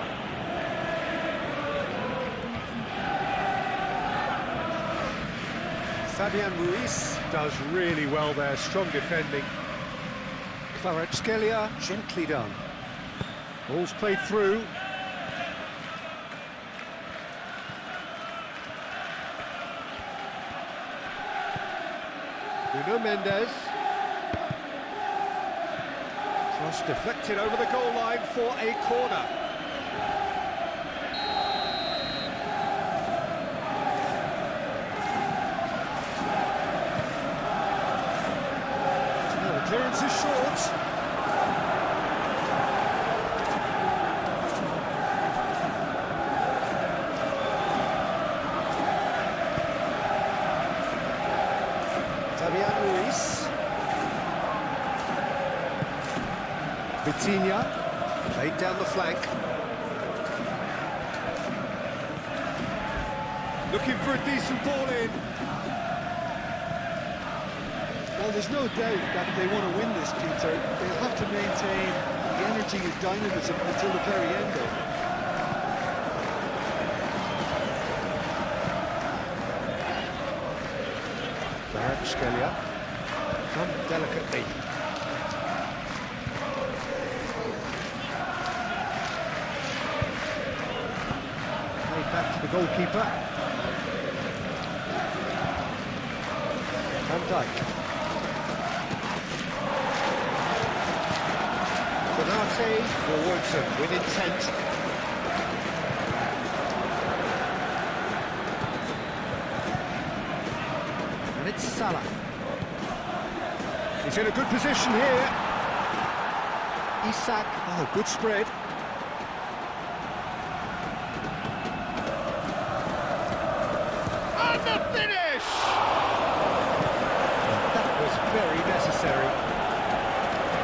Speaker 1: Fabian Ruiz does really well there, strong defending. Kvaratskhelia, gently done. Ball's played through. Nuno Mendes. Cross deflected over the goal line for a corner. No, the clearance is short. Fabian Ruiz. Vitinha, played down the flank. Looking for a decent ball in.
Speaker 2: Well, there's no doubt that they want to win this, Peter. They'll have to maintain the energy and dynamism until the very end, though.
Speaker 1: Kvaratskhelia, come delicately. Played back to the goalkeeper. Van Dijk. Konate for Woodson with intent. And it's Salah. He's in a good position here. Isak, oh, good spread. And the finish! That was very necessary.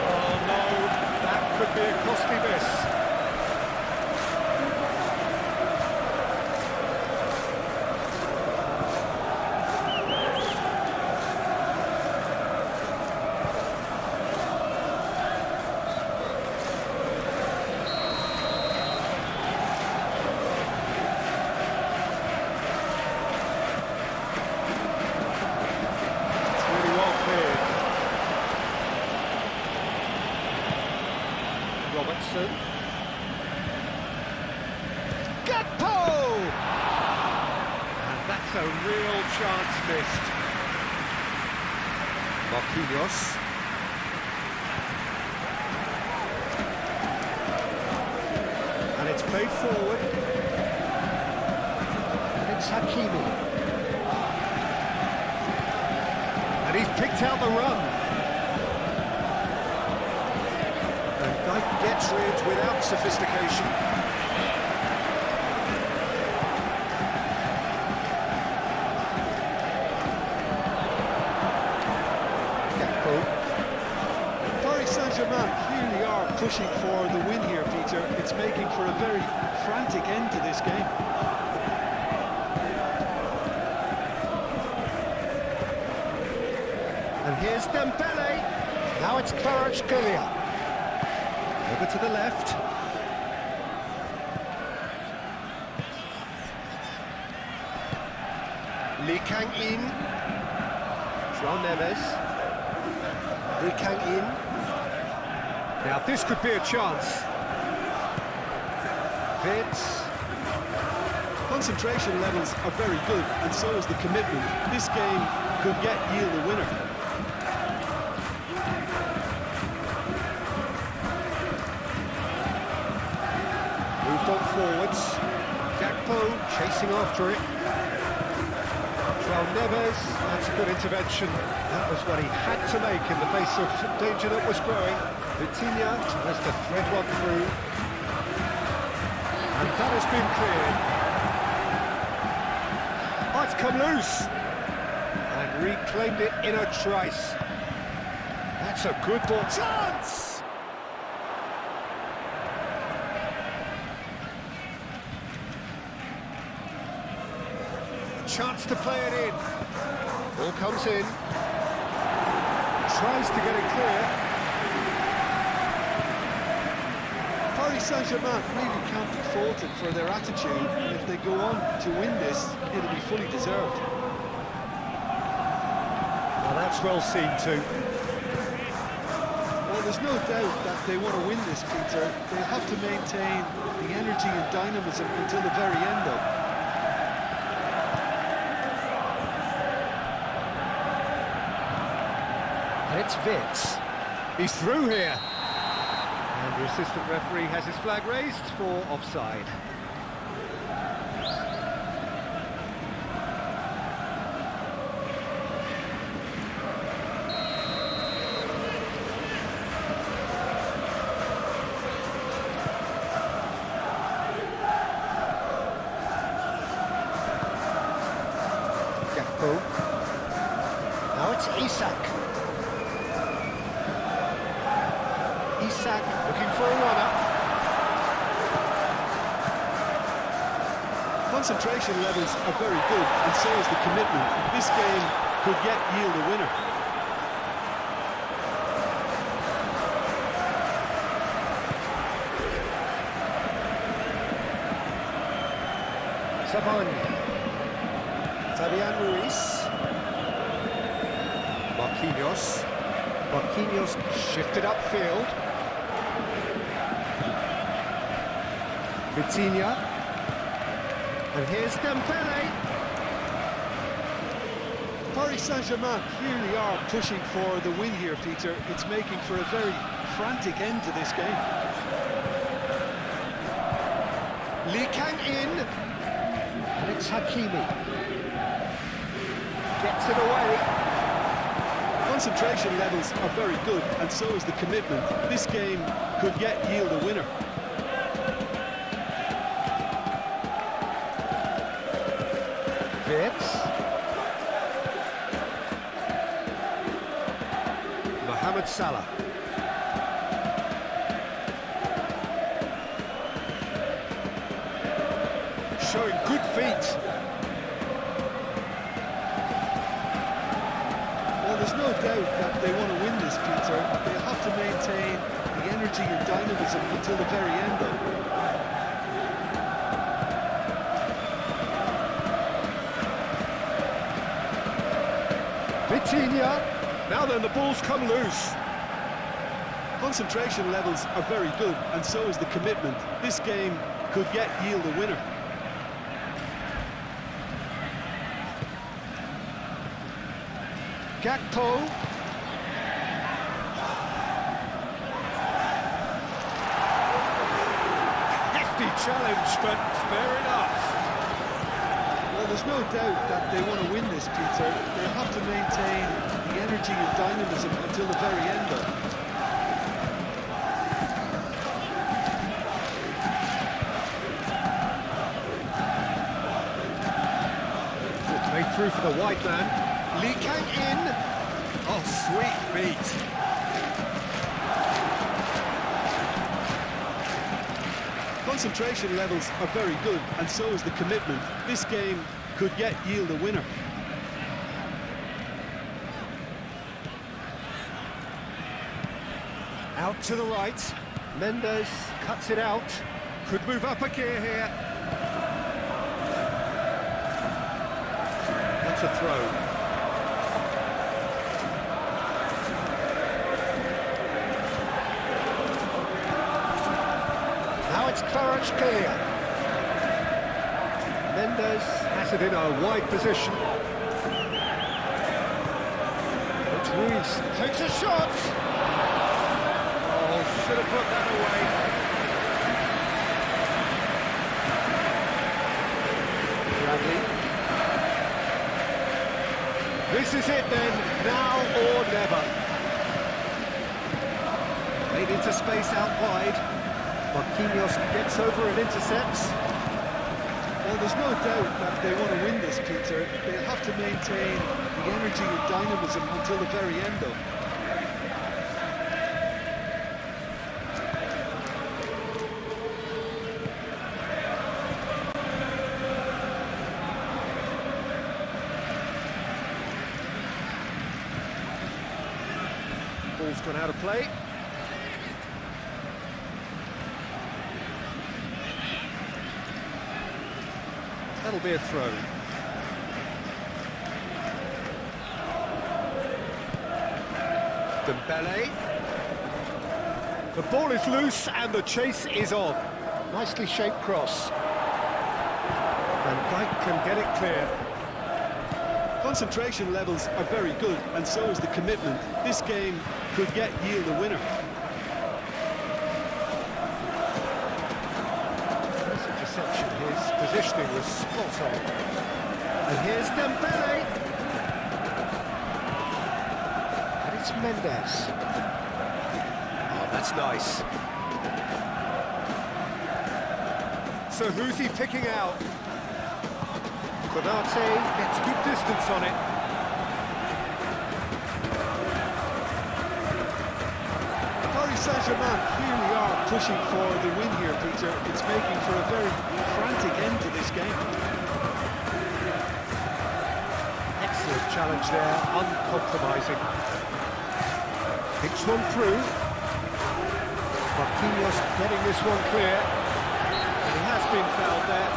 Speaker 1: Oh no, that could be a costly miss. Robertson. Gakpo! And that's a real chance missed. Marquinhos. And it's played forward. And it's Hakimi. And he's picked out the run. Dijk gets rid without sophistication. Gakpo.
Speaker 2: Paris Saint-Germain clearly are pushing for the win here, Peter. It's making for a very frantic end to this game.
Speaker 1: And here's Dembele. Now it's Kvaratskhelia. Over to the left. Lee Kang-in. João Neves. Lee Kang-in. Now this could be a chance. Vince.
Speaker 2: Concentration levels are very good, and so is the commitment. This game could yet yield a winner.
Speaker 1: Moved on forwards. Gakpo chasing after it. Neves, that's a good intervention. That was what he had to make in the face of danger that was growing. Vitinha tries to thread one through. And that has been cleared. Oh, it's come loose. And reclaimed it in a trice. That's a good ball. Chance! Chance to play it in. Ball comes in. Tries to get it clear.
Speaker 2: Paris Saint-Germain really can't be faulted for their attitude. If they go on to win this, it'll be fully deserved.
Speaker 1: Well, that's well seen too.
Speaker 2: Well, there's no doubt that they want to win this, Peter. They have to maintain the energy and dynamism until the very end, though.
Speaker 1: It's Vitz. He's through here. And the assistant referee has his flag raised for offside. Gakpo. Now it's Isak. Isak looking for a runner.
Speaker 2: Concentration levels are very good, and so is the commitment. This game could yet yield a winner.
Speaker 1: Savani. Fabian Ruiz. Marquinhos shifted upfield. Vitinha. And here's Dembele.
Speaker 2: Paris Saint-Germain clearly are pushing for the win here, Peter. It's making for a very frantic end to this game.
Speaker 1: Lee Kang in. And it's Hakimi. Gets it away.
Speaker 2: Concentration levels are very good, and so is the commitment. This game could yet yield a winner.
Speaker 1: Vitz. Mohamed Salah. Showing good feet.
Speaker 2: Well, there's no doubt that they want to win this, Peter. They have to maintain the energy and dynamism until the very end, though.
Speaker 1: Vitinha. Now then, the ball's come loose.
Speaker 2: Concentration levels are very good, and so is the commitment. This game could yet yield a winner.
Speaker 1: Gakpo. Hefty challenge, but fair enough.
Speaker 2: Well, there's no doubt that they want to win this, Peter. They have to maintain the energy and dynamism until the very end, though.
Speaker 1: Made through for the white man. Lee Kang in. Oh, sweet feet.
Speaker 2: Concentration levels are very good, and so is the commitment. This game could yet yield a winner.
Speaker 1: Out to the right. Mendes cuts it out. Could move up a gear here. That's a throw. Now it's Kvaratskhelia. Mendes has it in a wide position. It's Ruiz, takes a shot! Oh, should have put that away. Bradley. This is it then, now or never. Made into space out wide. Marquinhos gets over and intercepts.
Speaker 2: Well, there's no doubt that they want to win this, Peter. They'll have to maintain the energy and dynamism until the very end, though.
Speaker 1: Ball's gone out of play. That'll be a throw. Dembele. The ball is loose and the chase is on. Nicely shaped cross. Van Dijk can get it clear.
Speaker 2: Concentration levels are very good, and so is the commitment. This game could yield a winner.
Speaker 1: His positioning was spot on. And here's Dembele. And it's Mendes. Oh, that's nice. So who's he picking out? Konate gets good distance on it.
Speaker 2: Paris Saint-Germain clearly are pushing for the win here, Peter. It's making for a very frantic end to this game.
Speaker 1: Excellent challenge there, uncompromising. Hits one through. Marquinhos getting this one clear. And he has been fouled there.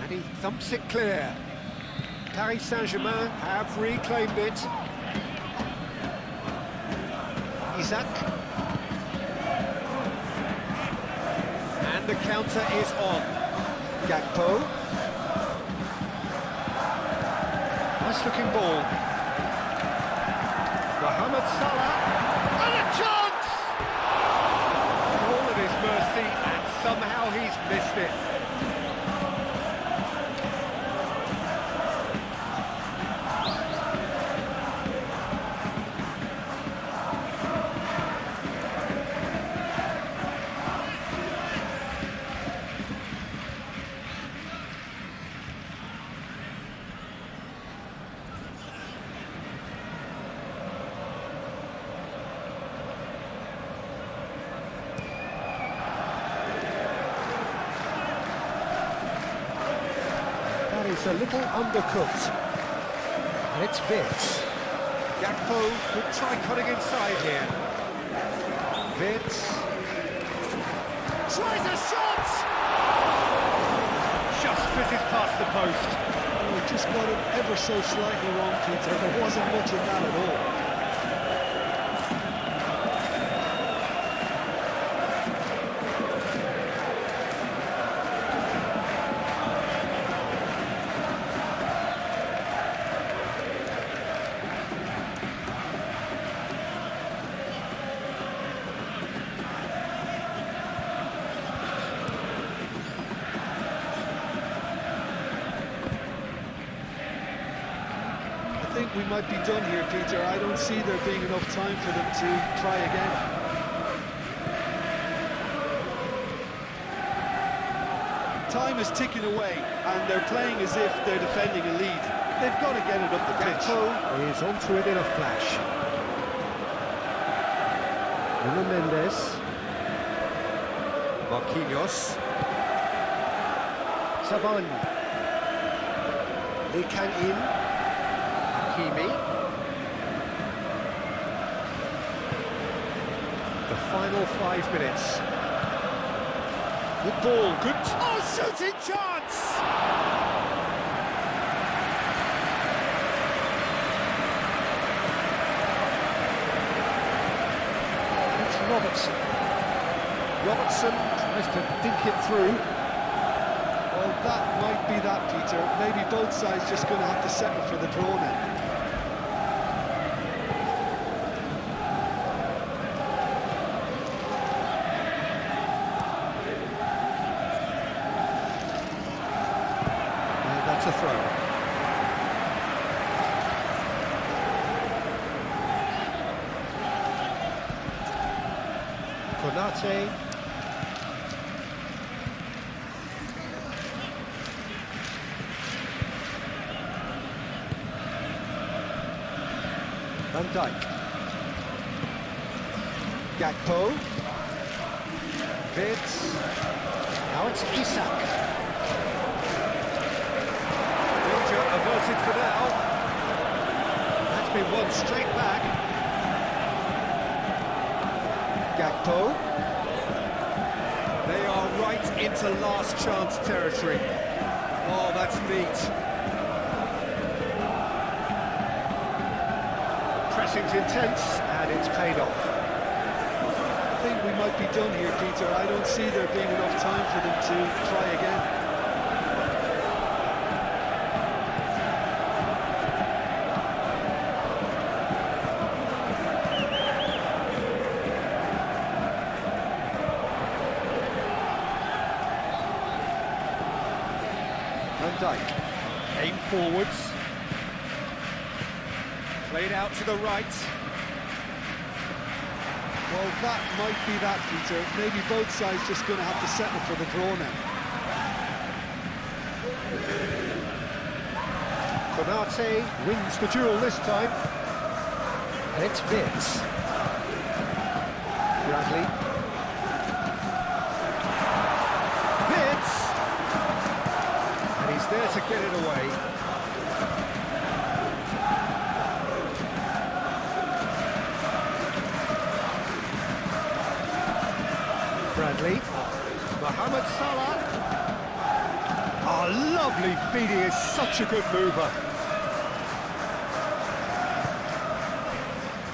Speaker 1: He thumps it clear. Paris Saint-Germain have reclaimed it. Isaac. And the counter is on. Gakpo. Nice looking ball. Mohamed Salah. And a chance! All at his mercy, and somehow he's missed it. It's a little undercooked. And it's Vitz. Gakpo could try cutting inside here. Vitz. Tries a shot! Just fizzes past the post.
Speaker 2: Oh, just got it ever so slightly wrong, Peter. There wasn't much in that at all. I think we might be done here, Peter. I don't see there being enough time for them to try again. Time is ticking away, and they're playing as if they're defending a lead. They've got to get it up the pitch.
Speaker 1: Gakpo is onto it in a flash. Nuno Mendes. Marquinhos. Savani. Lee Kang in. Hakimi. The final 5 minutes. Good ball, good... Oh, shooting chance! It's Robertson. Robertson tries to dink it through.
Speaker 2: Well, that might be that, Peter. Maybe both sides just going to have to settle for the draw now.
Speaker 1: That's a throw. Konate. Van Dijk. Gakpo. Vitz. Now it's Isak. Danger averted for now. That's been won straight back. Gakpo. They are right into last chance territory. Oh, that's neat. Pressing's intense, and it's paid off.
Speaker 2: I think we might be done here, Peter. I don't see there being enough time for them to try again.
Speaker 1: Van Dijk, aim forwards. Played out to the right.
Speaker 2: Well, that might be that, Peter. Maybe both sides just going to have to settle for the draw now.
Speaker 1: Konate wins the duel this time. And it's Vitz. Bradley. Vitz! And he's there to get it away. Bradley, Mohamed Salah. Oh, lovely feed, he is such a good mover.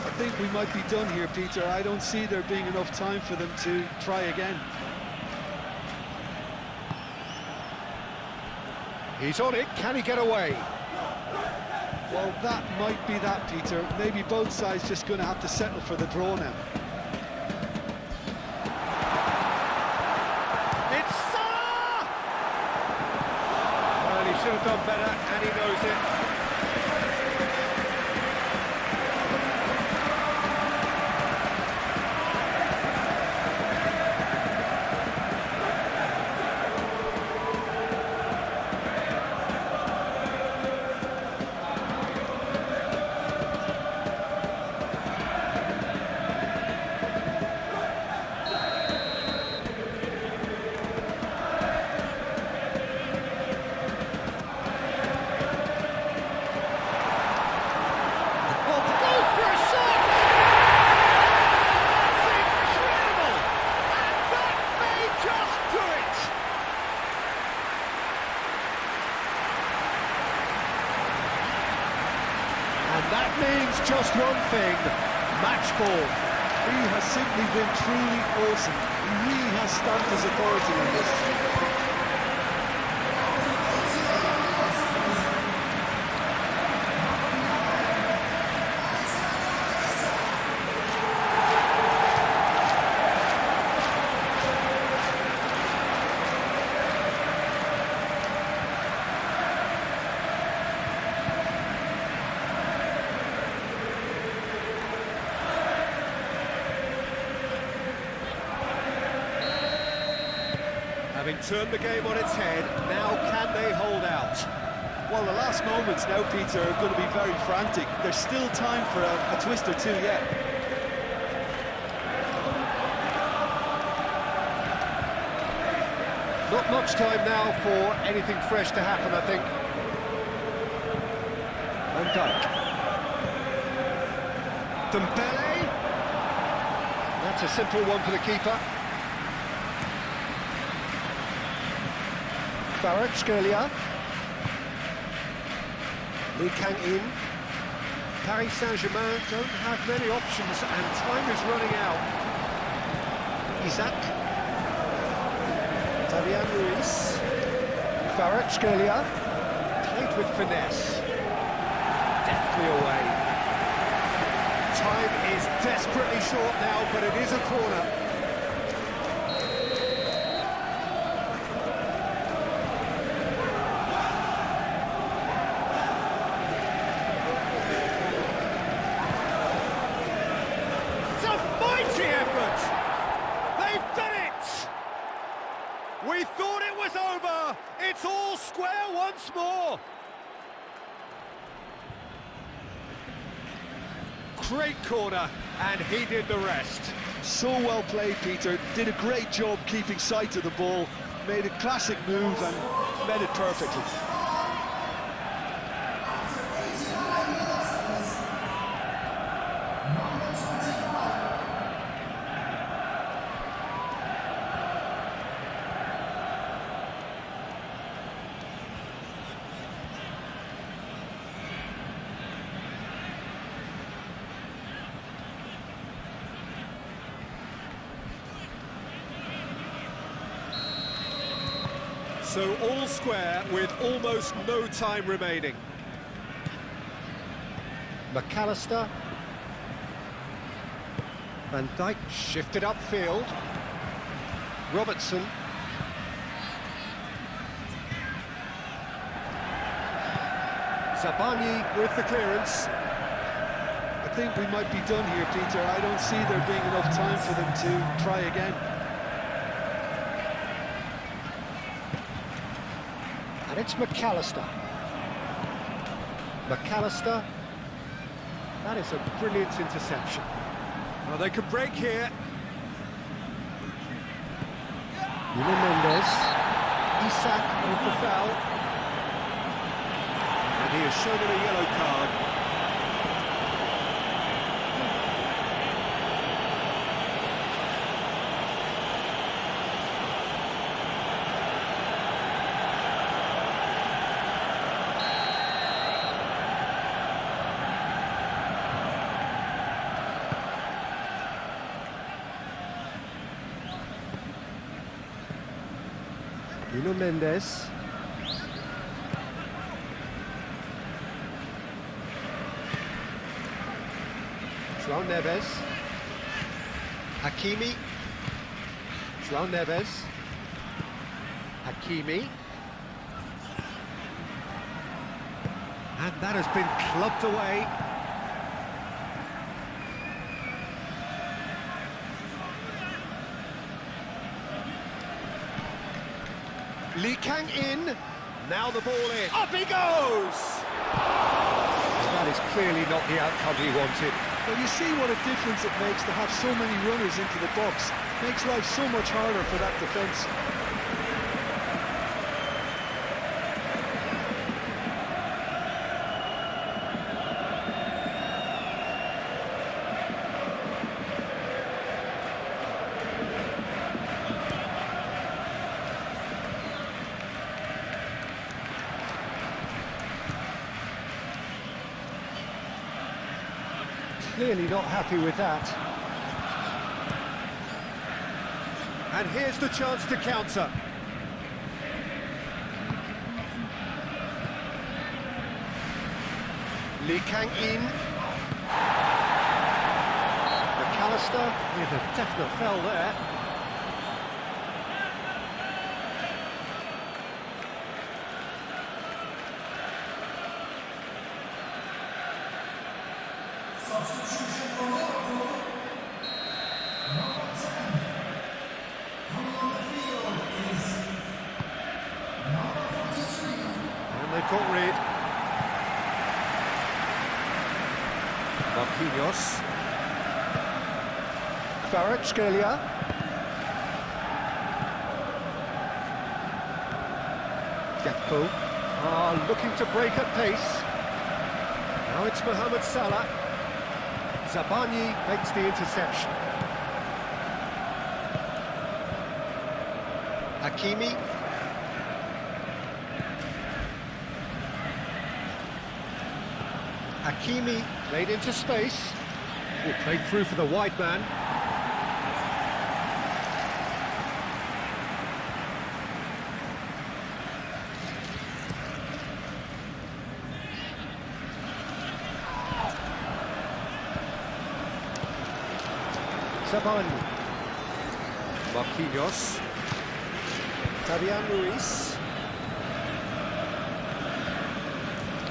Speaker 2: I think we might be done here, Peter. I don't see there being enough time for them to try again.
Speaker 1: He's on it, can he get away?
Speaker 2: Well, that might be that, Peter. Maybe both sides just going to have to settle for the draw now.
Speaker 1: Should have done better, and he knows it. And that means just one thing, match ball.
Speaker 2: He has simply been truly awesome. He really has stamped his authority on this.
Speaker 1: Having turned the game on its head, now can they hold out?
Speaker 2: Well, the last moments now, Peter, are going to be very frantic. There's still time for a twist or two yet.
Speaker 1: Not much time now for anything fresh to happen, I think. Van Dijk. Dembele. That's a simple one for the keeper. Kvaratskhelia. Lee Kang-in. Paris Saint-Germain don't have many options and time is running out. Isaac. Fabian Ruiz. Kvaratskhelia. Played with finesse. Deftly away. Time is desperately short now, but it is a corner.
Speaker 3: We thought it was over. It's all square once more. Great corner, and he did the rest.
Speaker 2: So well played, Peter. Did a great job keeping sight of the ball. Made a classic move and met it perfectly.
Speaker 3: So all square with almost no time remaining.
Speaker 1: McAllister. Van Dijk shifted upfield. Robertson. Zabani with the clearance.
Speaker 2: I think we might be done here, Peter. I don't see there being enough time for them to try again.
Speaker 1: And it's McAllister. McAllister. That is a brilliant interception.
Speaker 3: Well, they could break here.
Speaker 1: Nuno Mendes. Isak with the foul.
Speaker 3: And he has shown him a yellow card.
Speaker 1: Nuno Mendes. João Neves. Hakimi. João Neves. Hakimi. And that has been clubbed away. Lee Kang-in, now the ball in, up he goes! That is clearly not the outcome he wanted.
Speaker 2: Well, you see what a difference it makes to have so many runners into the box. Makes life so much harder for that defence.
Speaker 1: Clearly not happy with that.
Speaker 3: And here's the chance to counter.
Speaker 1: Lee Kang-in. McAllister with a definite foul there.
Speaker 5: Substitution for Liverpool. Number 10. Coming on the field is number 43.
Speaker 1: And they've got rid. Marquinhos. Kvaratskhelia. Gakpo. Looking to break at pace. Now it's Mohamed Salah. Zabani makes the interception.
Speaker 2: Hakimi. Hakimi.
Speaker 1: Played into space. Oh, played through for the wide man. Zabani. Marquinhos. Fabian Ruiz.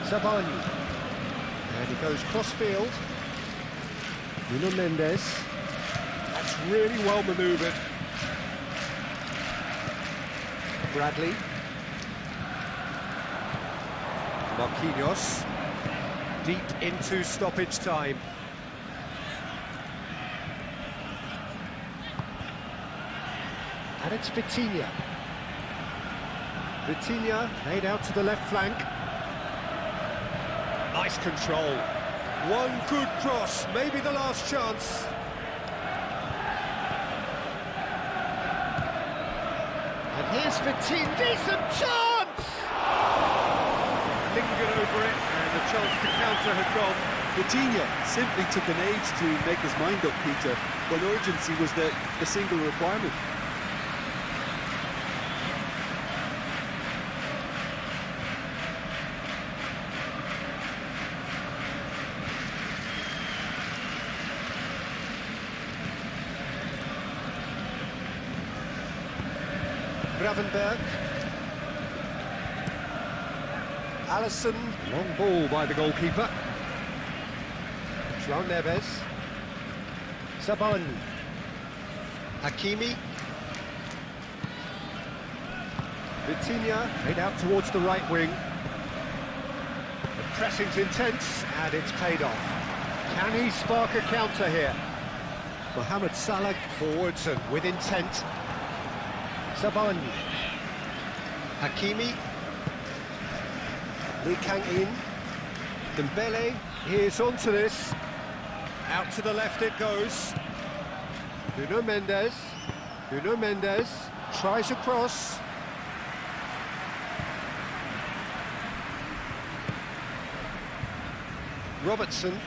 Speaker 1: Zabani. And he goes cross-field. Nuno Mendes. That's really well manoeuvred. Bradley. Marquinhos. Deep into stoppage time. And it's Vitinha. Vitinha laid out to the left flank. Nice control. One good cross, maybe the last chance. And here's Vitinha, decent chance!
Speaker 3: Lingered over it, and the chance to counter had gone.
Speaker 2: Vitinha simply took an age to make his mind up, Peter, when urgency was the single requirement.
Speaker 1: Gravenberg. Alisson, long ball by the goalkeeper. João Neves. Zabani.
Speaker 2: Hakimi.
Speaker 1: Vitinha laid out towards the right wing. The pressing's intense and it's paid off. Can he spark a counter here? Mohamed Salah forwards and with intent. Zabani.
Speaker 2: Hakimi.
Speaker 1: Lee Kang-in. Dembele is onto this. Out to the left it goes. Nuno Mendes. Nuno Mendes tries a cross. Robertson.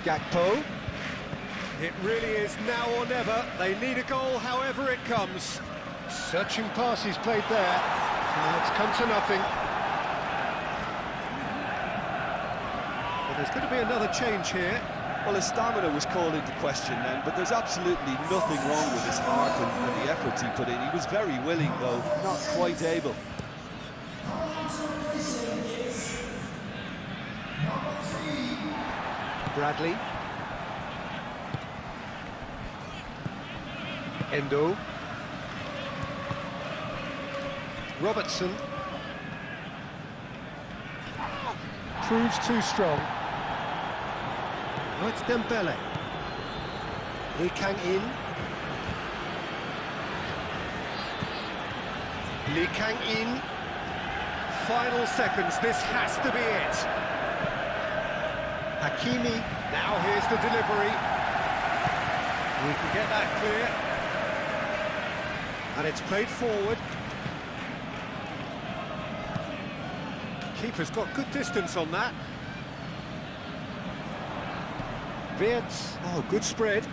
Speaker 1: Gakpo. It really is now or never. They need a goal however it comes. Searching passes played there. It's come to nothing. Well, there's going to be another change here.
Speaker 2: Well, his stamina was called into question then, but there's absolutely nothing wrong with his heart and the efforts he put in. He was very willing, though, not quite able.
Speaker 1: Bradley. Endo. Robertson. Proves too strong. Oh, it's Dembele. Lee Kang-in. Lee Kang-in. Final seconds, this has to be it. Hakimi. Now here's the delivery. We can get that clear. And it's played forward. Keeper's got good distance on that. Wirtz. Oh, good spread.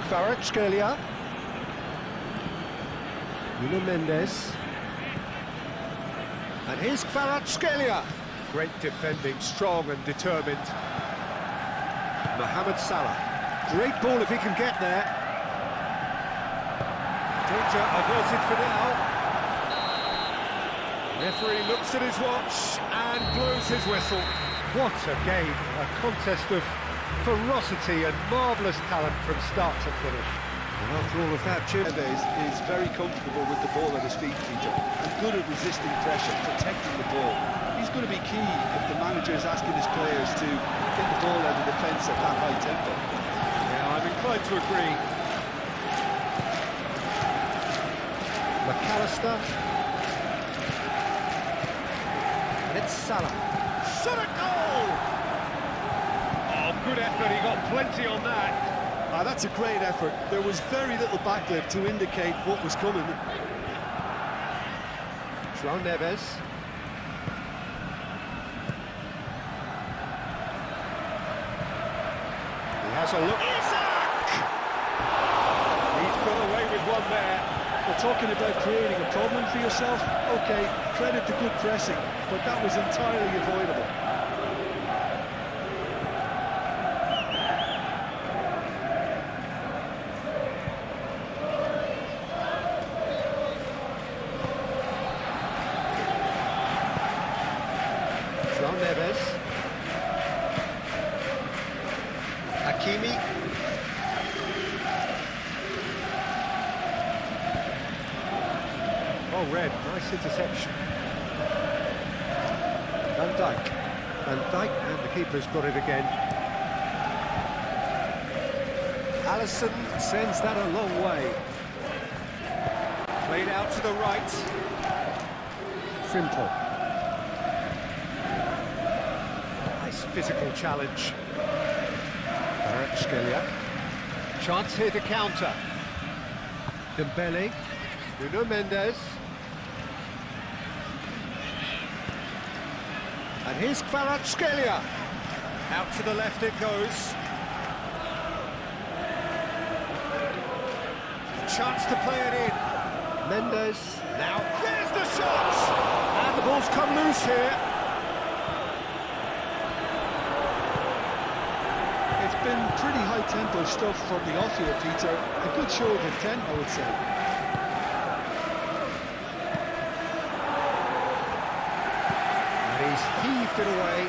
Speaker 1: Kvaratskhelia. Nuno Mendes. And here's Kvaratskhelia. Great defending, strong and determined. Mohamed Salah. Great ball if he can get there. Danger averted for now. Referee looks at his watch and blows his whistle. What a game, a contest of ferocity and marvellous talent from start to finish. And after all of that, Jim...
Speaker 2: Neves is very comfortable with the ball at his feet, Peter, and good at resisting pressure, protecting the ball. He's going to be key if the manager is asking his players to get the ball out of defence at that high tempo.
Speaker 1: Yeah, I'm inclined to agree. McAllister. And it's Salah. Shot a goal!
Speaker 3: Oh, good effort, he got plenty on that.
Speaker 2: That's a great effort. There was very little backlift to indicate what was coming.
Speaker 1: João Neves. He has a look. Isaac!
Speaker 3: He's got away with one there.
Speaker 2: We're talking about creating a problem for yourself. Okay, credit to good pressing, but that was entirely avoidable.
Speaker 1: João Neves. Hakimi. Oh, Red, nice interception. Van Dijk. Van Dijk, and the keeper's got it again. Alisson sends that a long way. Played out to the right. Frimpong. Nice physical challenge. Kvaratskhelia. Chance here to counter. Dembele. Nuno Mendes. And here's Kvaratskhelia. Out to the left it goes. Chance to play it in. Mendes. Now there's the shot! And the ball's come loose here.
Speaker 2: It's been pretty high-tempo stuff from the off here, Peter. A good show of intent, I would say.
Speaker 1: And he's heaved it away.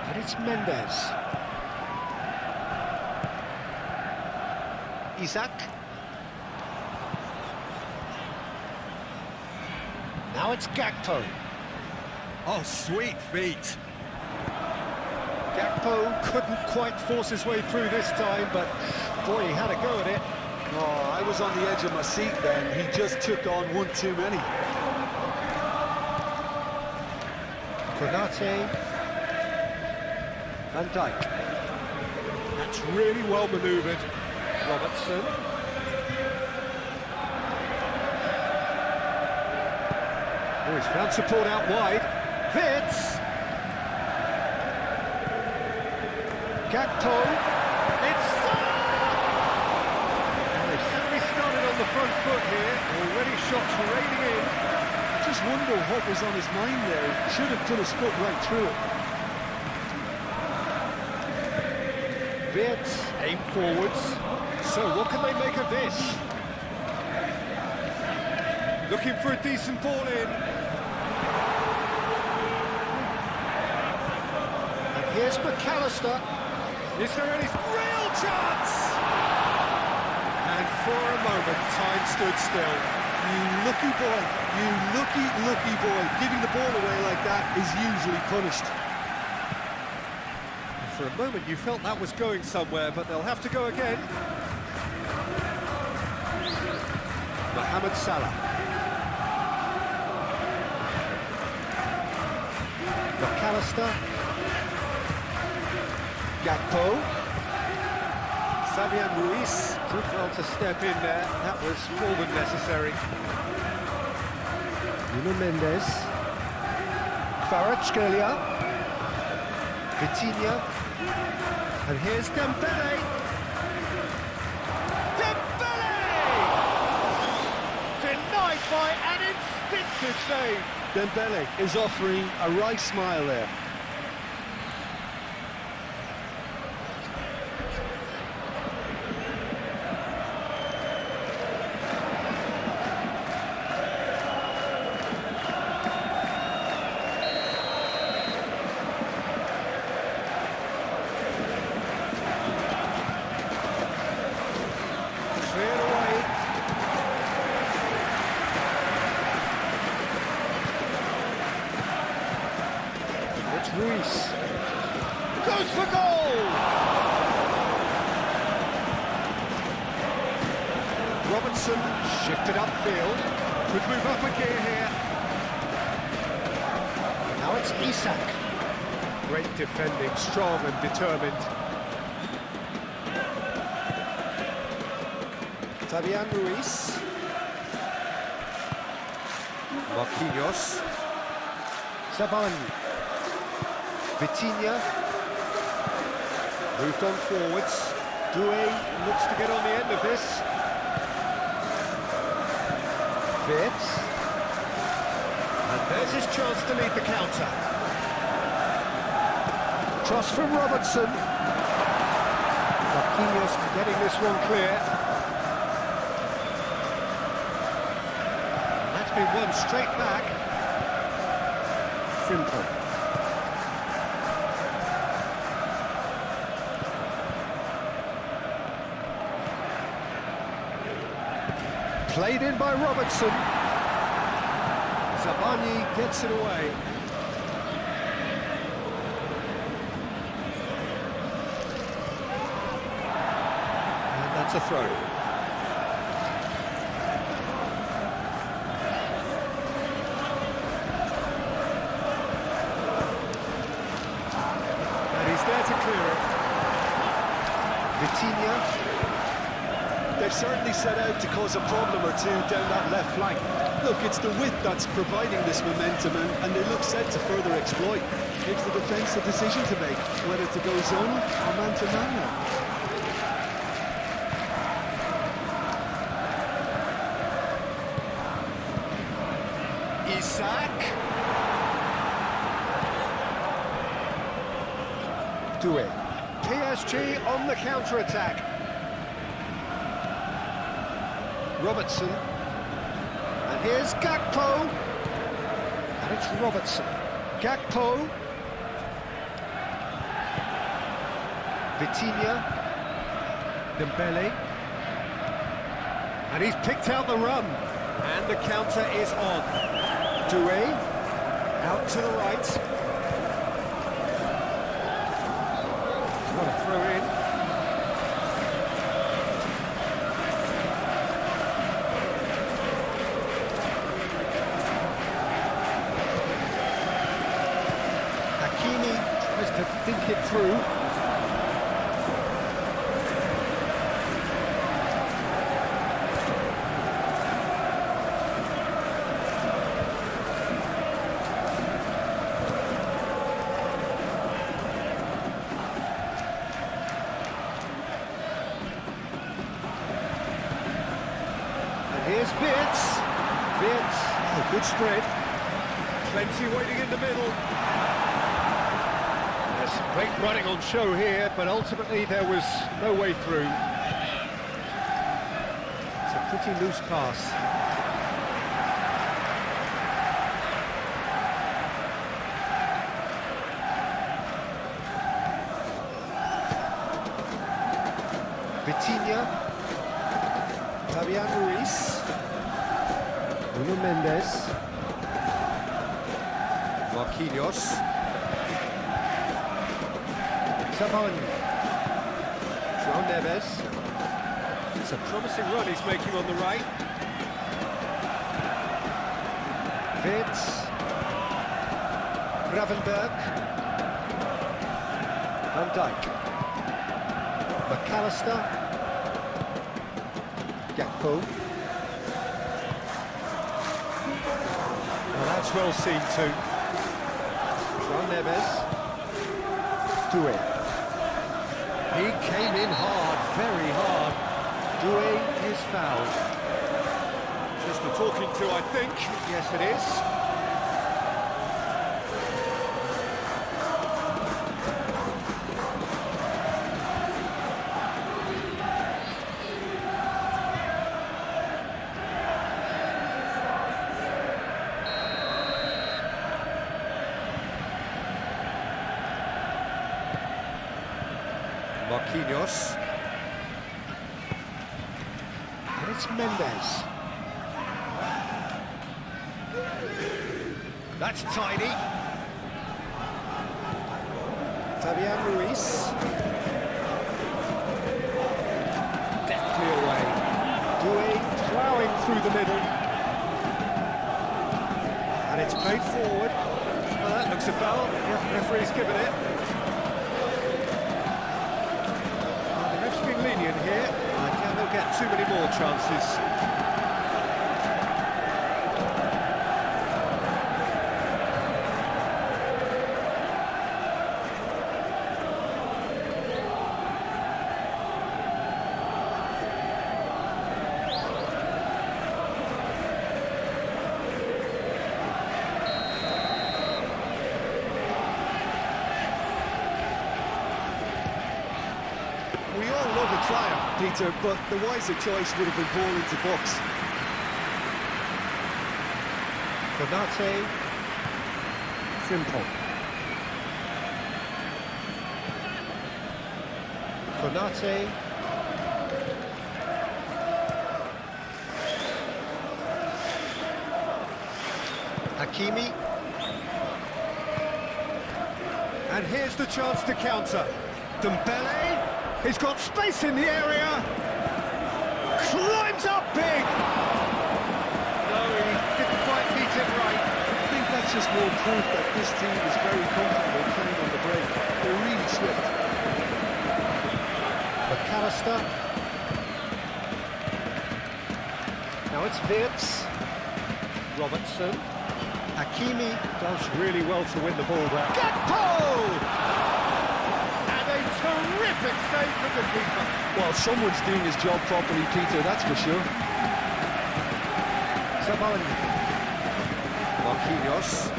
Speaker 1: And it's Mendes. Isaac. Now it's Gakpo. Oh, sweet feet. Gakpo couldn't quite force his way through this time, but boy, he had a go at it.
Speaker 2: Oh, I was on the edge of my seat then. He just took on one too many.
Speaker 1: Konate. Van Dijk. That's really well manoeuvred. Robertson. Oh, he's found support out wide. Vitz. Gakpo. It's and they've certainly started on the front foot here. Already shots raining in.
Speaker 2: Just wonder what was on his mind there. Should have put his foot right through it.
Speaker 1: Vitz, aim forwards. So what can they make of this? Looking for a decent ball in. And here's McAllister. Is there any real chance? And for a moment, time stood still.
Speaker 2: You lucky boy, you lucky boy. Giving the ball away like that is usually punished.
Speaker 1: For a moment you felt that was going somewhere, but they'll have to go again. Mohamed Salah. McAllister. Gakpo. Fabian Ruiz did well to step in there. That was more than necessary. Nuno Mendes. Kvaratskhelia. Vitinha. And here's Dembele. Dembele! Denied by an instinctive save.
Speaker 2: Dembele is offering a right smile there.
Speaker 1: Ruiz. Goes for goal! Robertson shifted upfield. Could move up a gear here. Now it's Isak. Great defending, strong and determined. Fabian Ruiz. Marquinhos. Sabani. Vitinha. Moved on forwards. Doué looks to get on the end of this. Fitz. And there's his chance to lead the counter. Cross from Robertson. Marquinhos getting this one clear. And that's been won straight back. Simple. Played in by Robertson. Zabani gets it away. And that's a throw. And he's there to clear it. Vitinha.
Speaker 2: They've certainly set out to cause a problem or two down that left flank. Look, it's the width that's providing this momentum, and they look set to further exploit. Gives the defence a decision to make, whether to go zone or man-to-man now.
Speaker 1: Isak. Doué. PSG on the counter-attack. Robertson, and here's Gakpo, and it's Robertson. Gakpo, Vitinha, Dembele, and he's picked out the run, and the counter is on. Doué, out to the right. What a throw in. To think it through. And here's Fitz. Oh, good spread. Plenty waiting in the middle. Great running on show here, but ultimately there was no way through. It's a pretty loose pass. Vitinha. Fabian Ruiz. Nuno Mendes. Marquinhos. Sabani. João Neves. It's a promising run he's making on the right. Fitz. Gravenberg. Van Dijk. McAllister. Gakpo. Well, that's well seen too. João Neves. Doué. He came in hard, very hard. Doué is fouled. Just the talking to, I think. Yes, it is. Marquinhos. And it's Mendes. That's tidy. Fabian Ruiz. Deftly away. Doué ploughing through the middle. And it's played forward. Well, that looks a foul. Yeah, referee's given it. Well, the ref's been lenient here. I cannot get too many more chances.
Speaker 2: We all love a triumph, Peter, but the wiser choice would have been ball into box.
Speaker 1: Konate. Simple. Konate. Hakimi. And here's the chance to counter. Dembele. He's got space in the area. Climbs up big. No, he didn't quite beat it right.
Speaker 2: I think that's just more proof that this team is very comfortable playing on the break. They're really swift.
Speaker 1: McAllister. Now it's Wirtz. Robertson. Hakimi does really well to win the ball back. Gakpo! Terrific save from the keeper.
Speaker 2: Well, someone's doing his job properly, Peter, that's for sure.
Speaker 1: Simualtion. Marquinhos.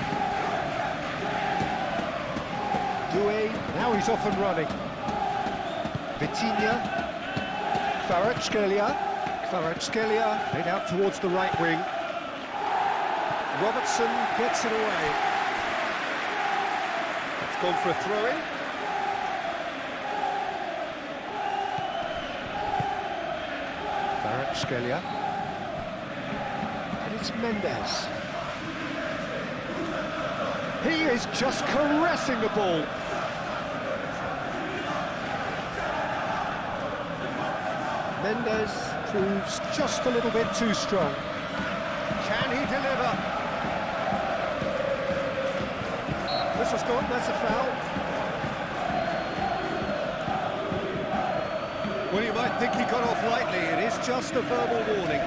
Speaker 1: Doué, now he's off and running. Vitinha. Kvaratskhelia laid out towards the right wing. Robertson gets it away. It's gone for a throw-in. Kvaratskhelia. And it's Mendes. He is just caressing the ball. Mendes proves just a little bit too strong. Can he deliver? This was gone, that's a foul. Well, you might think he got off lightly. It is just a verbal warning.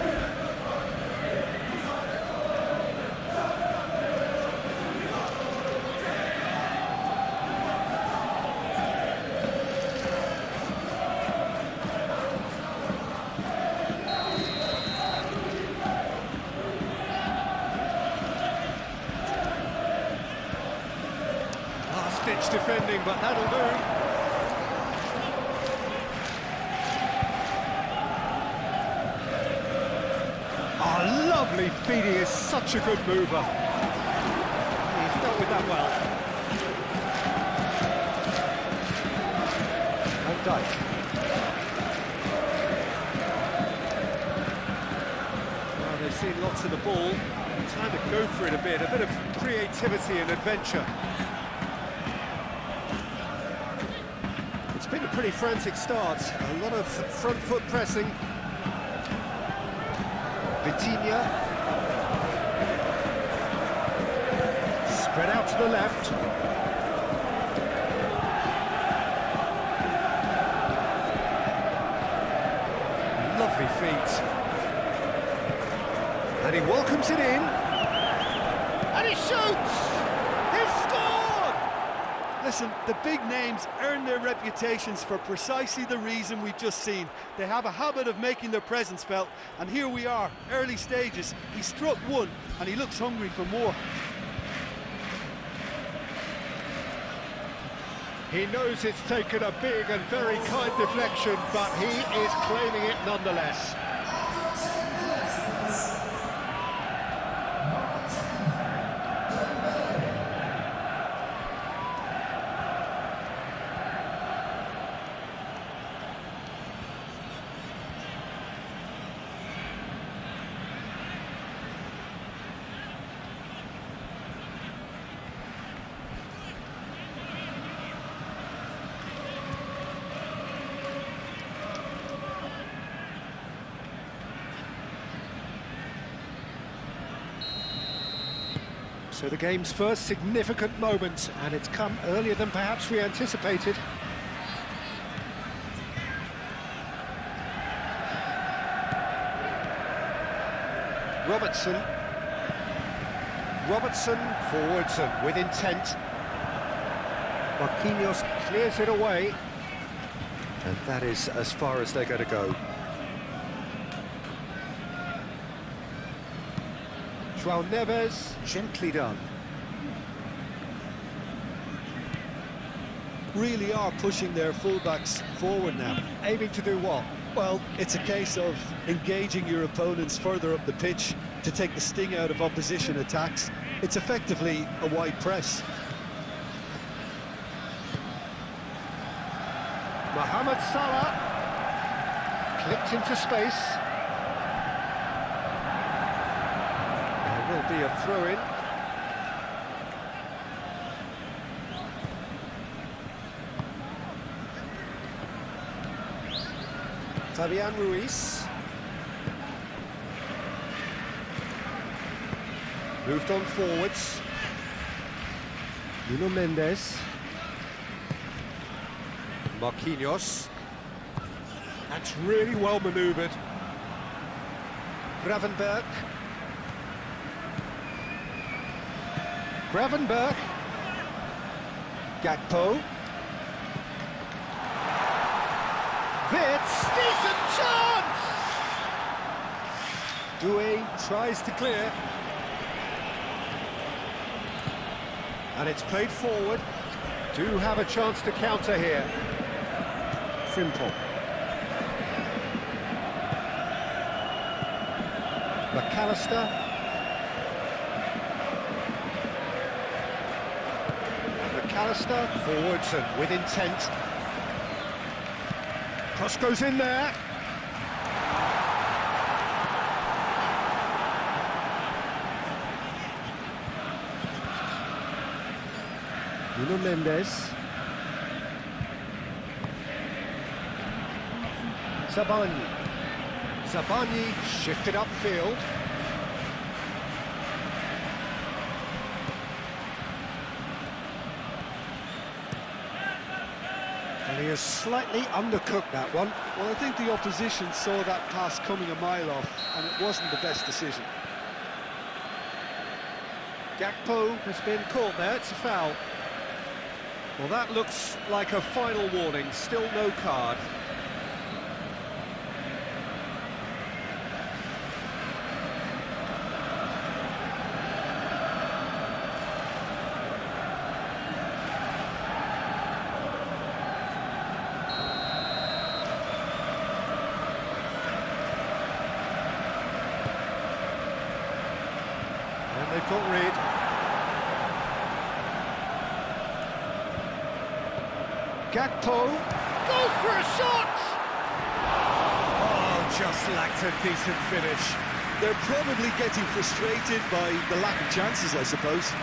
Speaker 1: Last-ditch defending, but that'll do. Lovely feet, he is such a good mover. He's dealt with that well. Van Dijk. Well, they've seen lots of the ball. Time to go for it a bit of creativity and adventure. It's been a pretty frantic start. A lot of front foot pressing. Vitinha. Spread out to the left. Lovely feet. And he welcomes it in. And he shoots! He's scored!
Speaker 2: Listen, the big names earn their reputations for precisely the reason we've just seen. They have a habit of making their presence felt, and here we are, early stages. He struck one, and he looks hungry for more.
Speaker 1: He knows it's taken a big and very kind deflection, but he is claiming it nonetheless. So the game's first significant moment, and it's come earlier than perhaps we anticipated. Robertson, forwards and with intent. Marquinhos clears it away, and that is as far as they're going to go. João Neves, gently done.
Speaker 2: Really are pushing their fullbacks forward now.
Speaker 1: Aiming to do what?
Speaker 2: Well, it's a case of engaging your opponents further up the pitch to take the sting out of opposition attacks. It's effectively a wide press.
Speaker 1: Mohamed Salah, clipped into space. There will be a throw-in. Fabian Ruiz. Moved on forwards. Nuno Mendes. Marquinhos. That's really well manoeuvred. Gravenberch. Gakpo. Wits, decent chance! Doué tries to clear. And it's played forward. Do have a chance to counter here. Frimpong. McAllister. McAllister, forwards and with intent. Cross goes in there. Nuno Mendes. Zabani shifted upfield. And he has slightly undercooked that one.
Speaker 2: Well, I think the opposition saw that pass coming a mile off, and it wasn't the best decision.
Speaker 1: Gakpo has been caught there, it's a foul. Well, that looks like a final warning, still no card. And they've got rid. Gakpo goes for a shot! Oh, just lacked a decent finish.
Speaker 2: They're probably getting frustrated by the lack of chances, I suppose.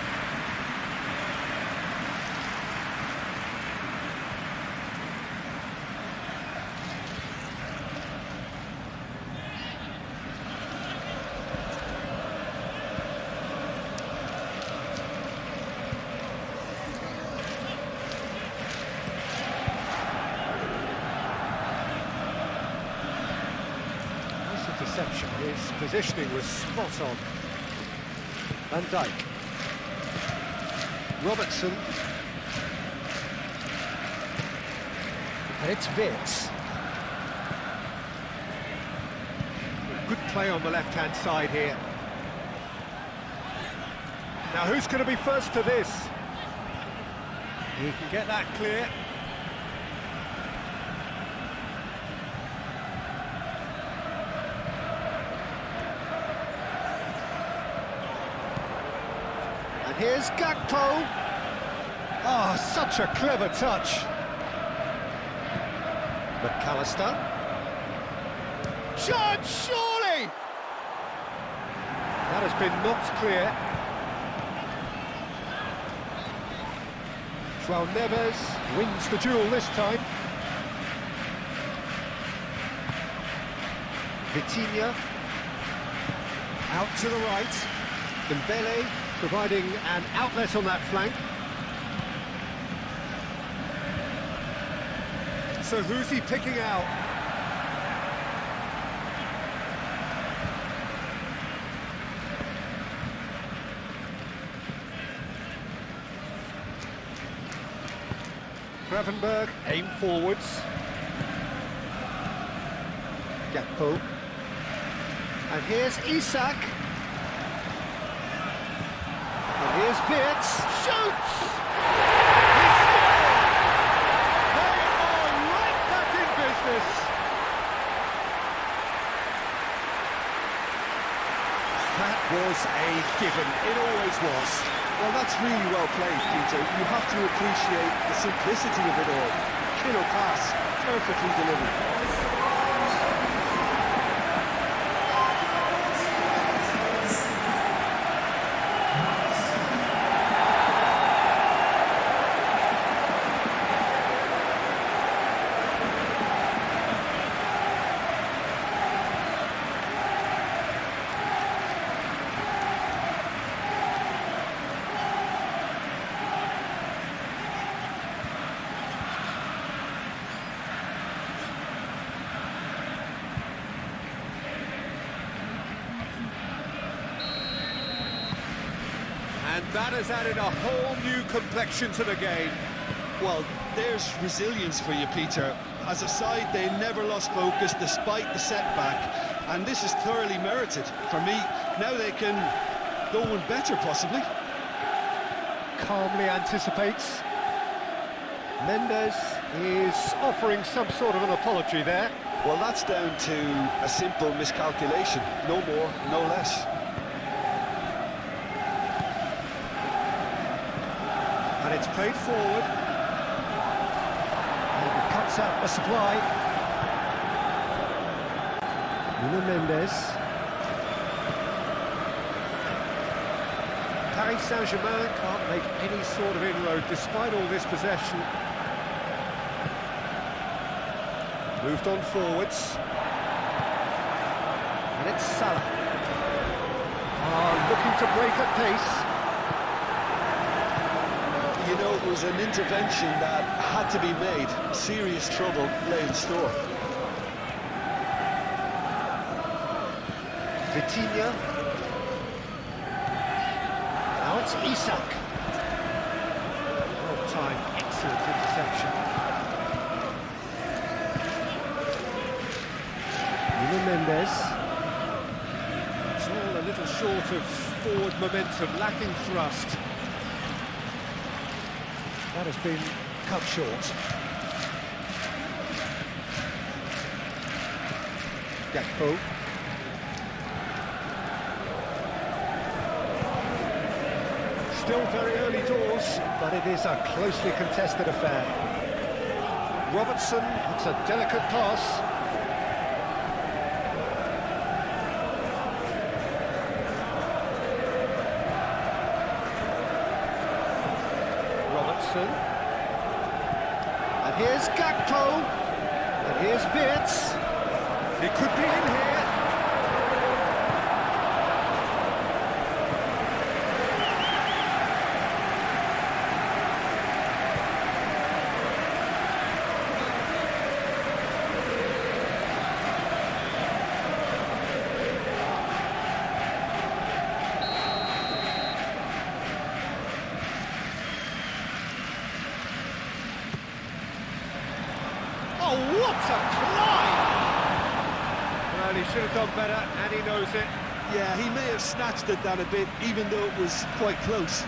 Speaker 1: Deception. His positioning was spot on. Van Dijk. Robertson. And it's Wits. Good play on the left-hand side here. Now who's going to be first to this? He can get that clear. Here's Gakpo. Oh, such a clever touch. McAllister. Chance, surely! That has been knocked clear. João Neves wins the duel this time. Vitinha. Out to the right. Dembele. providing an outlet on that flank. So who's he picking out? Gravenberg, aim forwards. Gakpo. And here's Isak. And here's Wirtz. Shoots! He scored! They are right back in business. That was a given. It always was.
Speaker 2: Well, that's really well played, Peter. You have to appreciate the simplicity of it all. Killer pass, perfectly delivered.
Speaker 1: And that has added a whole new complexion to the game.
Speaker 2: Well, there's resilience for you, Peter. As a side, they never lost focus despite the setback, and this is thoroughly merited. For me, now they can go on better, possibly.
Speaker 1: Calmly anticipates. Mendes is offering some sort of an apology there.
Speaker 2: Well, that's down to a simple miscalculation. No more, no less.
Speaker 1: And it's played forward. And it cuts out the supply. Nuno Mendes. Paris Saint-Germain can't make any sort of inroad despite all this possession. Moved on forwards. And it's Salah. Looking to break at pace.
Speaker 2: You know, it was an intervention that had to be made. Serious trouble lay in store.
Speaker 1: Vitinha. Now it's Isak. Well timed, excellent interception. Nuno Mendes. It's all a little short of forward momentum, lacking thrust. That has been cut short. Gakpo. Still very early doors, but it is a closely contested affair. Robertson, it's a delicate pass. And here's Gakpo, and here's Wirtz. He could be in here. Oh, what a climb! Well, he should have done better, and he knows it.
Speaker 2: Yeah, he may have snatched it down a bit, even though it was quite close.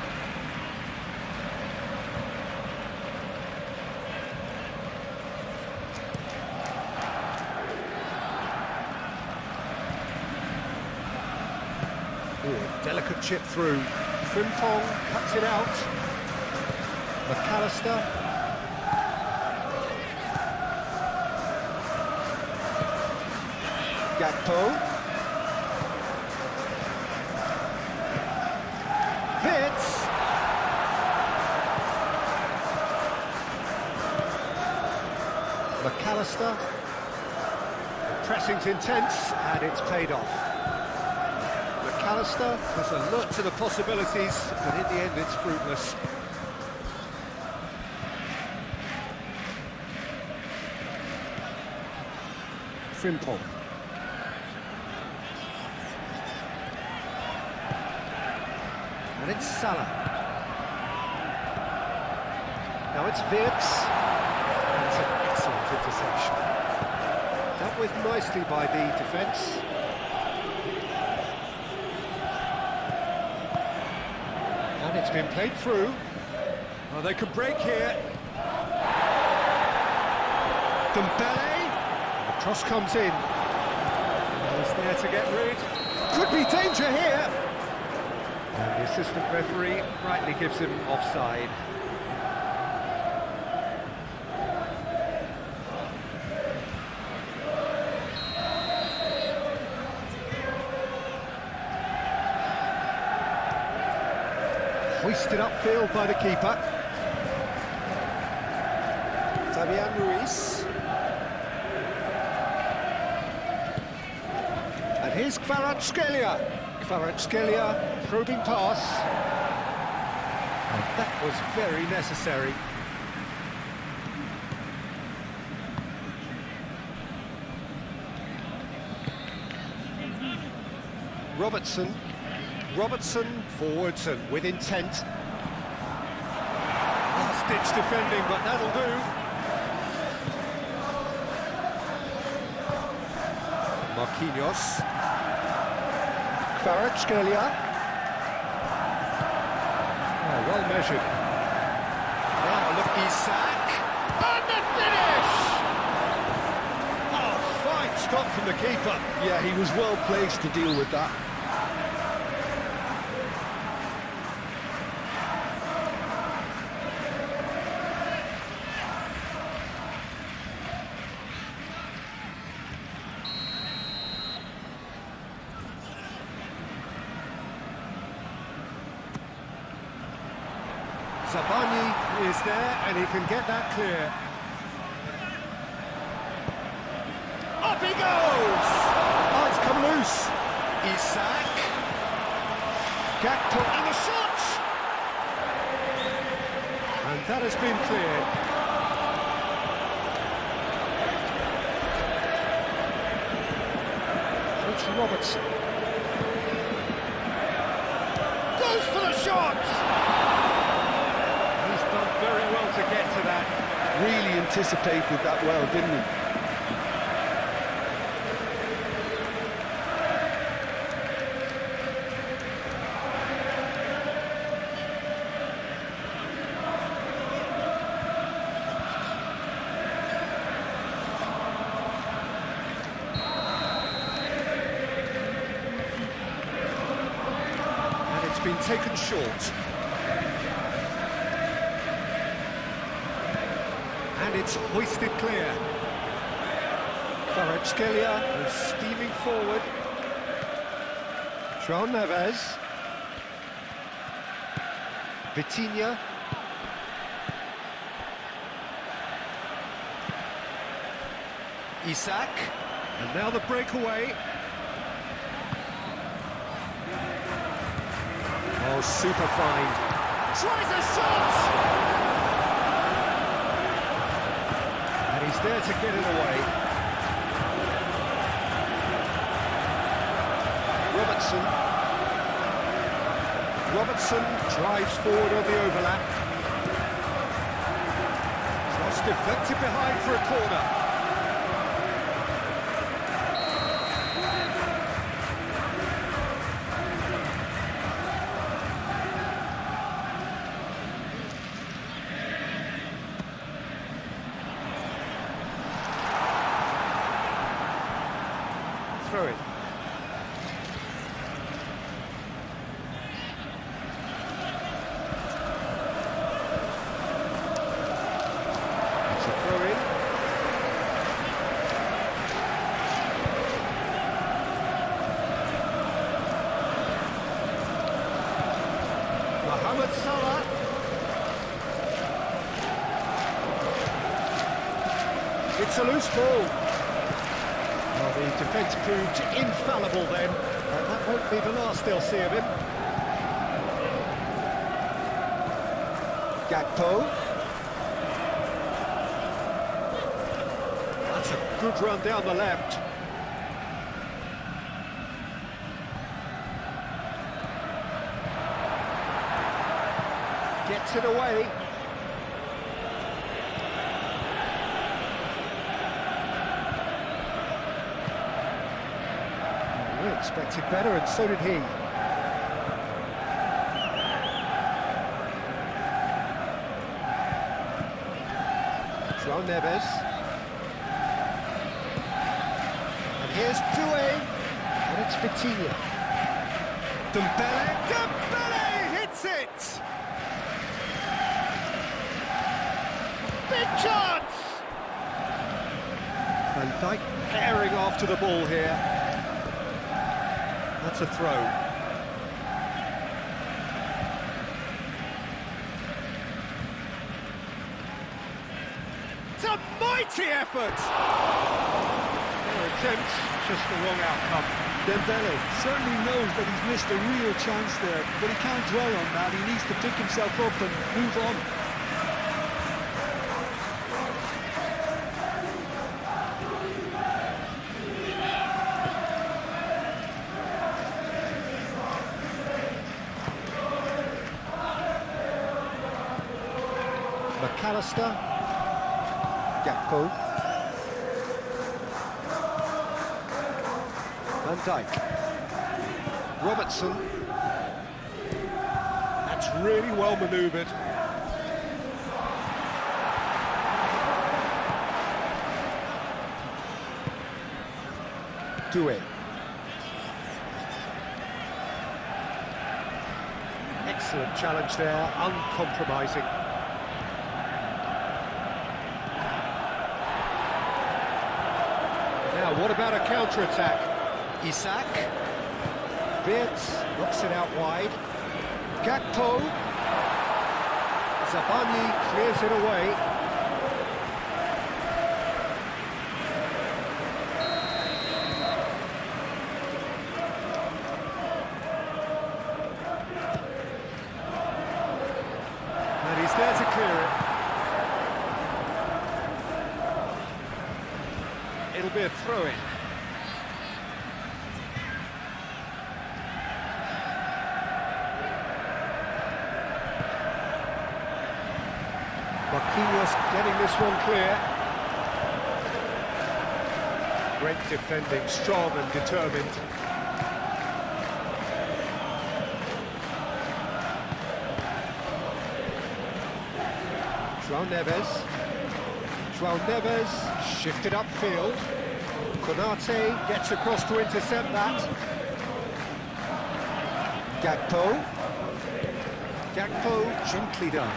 Speaker 1: Ooh, delicate chip through. Frimpong cuts it out. McAllister. Gakpo. Wirtz. McAllister. Pressing's intense, and it's paid off. McAllister has alert to the possibilities, but in the end it's fruitless. Frimpong. And it's Salah. Now it's Wirtz. That's an excellent interception. Dealt with nicely by the defence. And it's been played through.
Speaker 3: Well, they could break here.
Speaker 1: Dembele. And the cross comes in. He's there to get rid. Could be danger here. And the assistant referee rightly gives him offside. Hoisted upfield by the keeper. Fabian Ruiz. And here's Kvaratskhelia. Kvaratskhelia, probing pass. And that was very necessary. Robertson forwards and with intent. Last-ditch defending, but that'll do. Marquinhos. Kvaratskhelia. Oh, well measured. Now look, Isak. And the finish! Oh, fine stop from the keeper.
Speaker 2: Yeah, he was well placed to deal with that.
Speaker 1: Zabani is there, and he can get that clear. Up he goes! Oh, it's come loose. Isak. Gakpo, and the shot! And that has been cleared. It's Robertson. Goes for the shot! Very well to get to that.
Speaker 2: Really anticipated that well, didn't he?
Speaker 1: And it's been taken short. And it's hoisted clear. Kvaratskhelia is steaming forward. João Neves. Vitinha. Isak. And now the breakaway. Oh, super fine. Tries a shot! He's there to get it away. Robertson drives forward on the overlap. Cross deflected behind for a corner. Throw it. It's a throw in. Mohamed Salah. It's a loose ball. Well, the defence proved infallible then. And that won't be the last they'll see of him. Gakpo. That's a good run down the left. Gets it away. We expected better, and so did he. João Neves. And here's Doué. And it's Vitinha. Dembele hits it! Big chance! Van Dijk tearing after the ball here. That's a throw. It's a mighty effort! Their attempt, just the wrong outcome.
Speaker 2: Dembele certainly knows that he's missed a real chance there, but he can't dwell on that. He needs to pick himself up and move on.
Speaker 1: McAllister. Gakpo. Van Dijk. Robertson. That's really well manoeuvred. Doué. Excellent challenge there, uncompromising. Now, what about a counter-attack? Isak. Wirtz knocks it out wide. Gakpo. Zabani clears it away. And he's there to clear it. It'll be a throw-in. Marquinhos getting this one clear. Great defending, strong and determined. João Neves. João Neves shifted upfield. Konate gets across to intercept that. Gakpo. Gakpo gently done.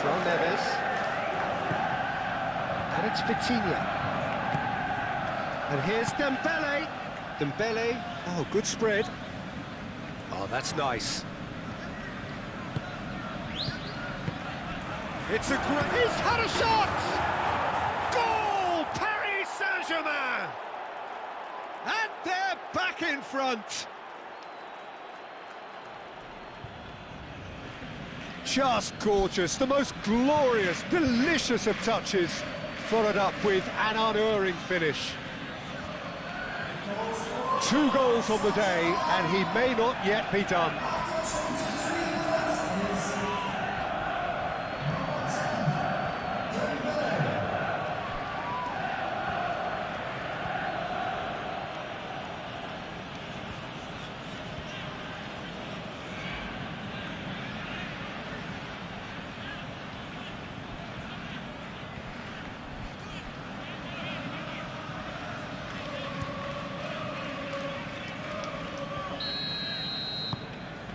Speaker 1: João Neves. And it's Vitinha. And here's Dembele. Dembele. Oh, good spread. Oh, that's nice. It's a great... He's had a shot! Goal! Paris Saint-Germain! And they're back in front. Just gorgeous. The most glorious, delicious of touches. Followed up with an unerring finish. 2 goals on the day, and he may not yet be done.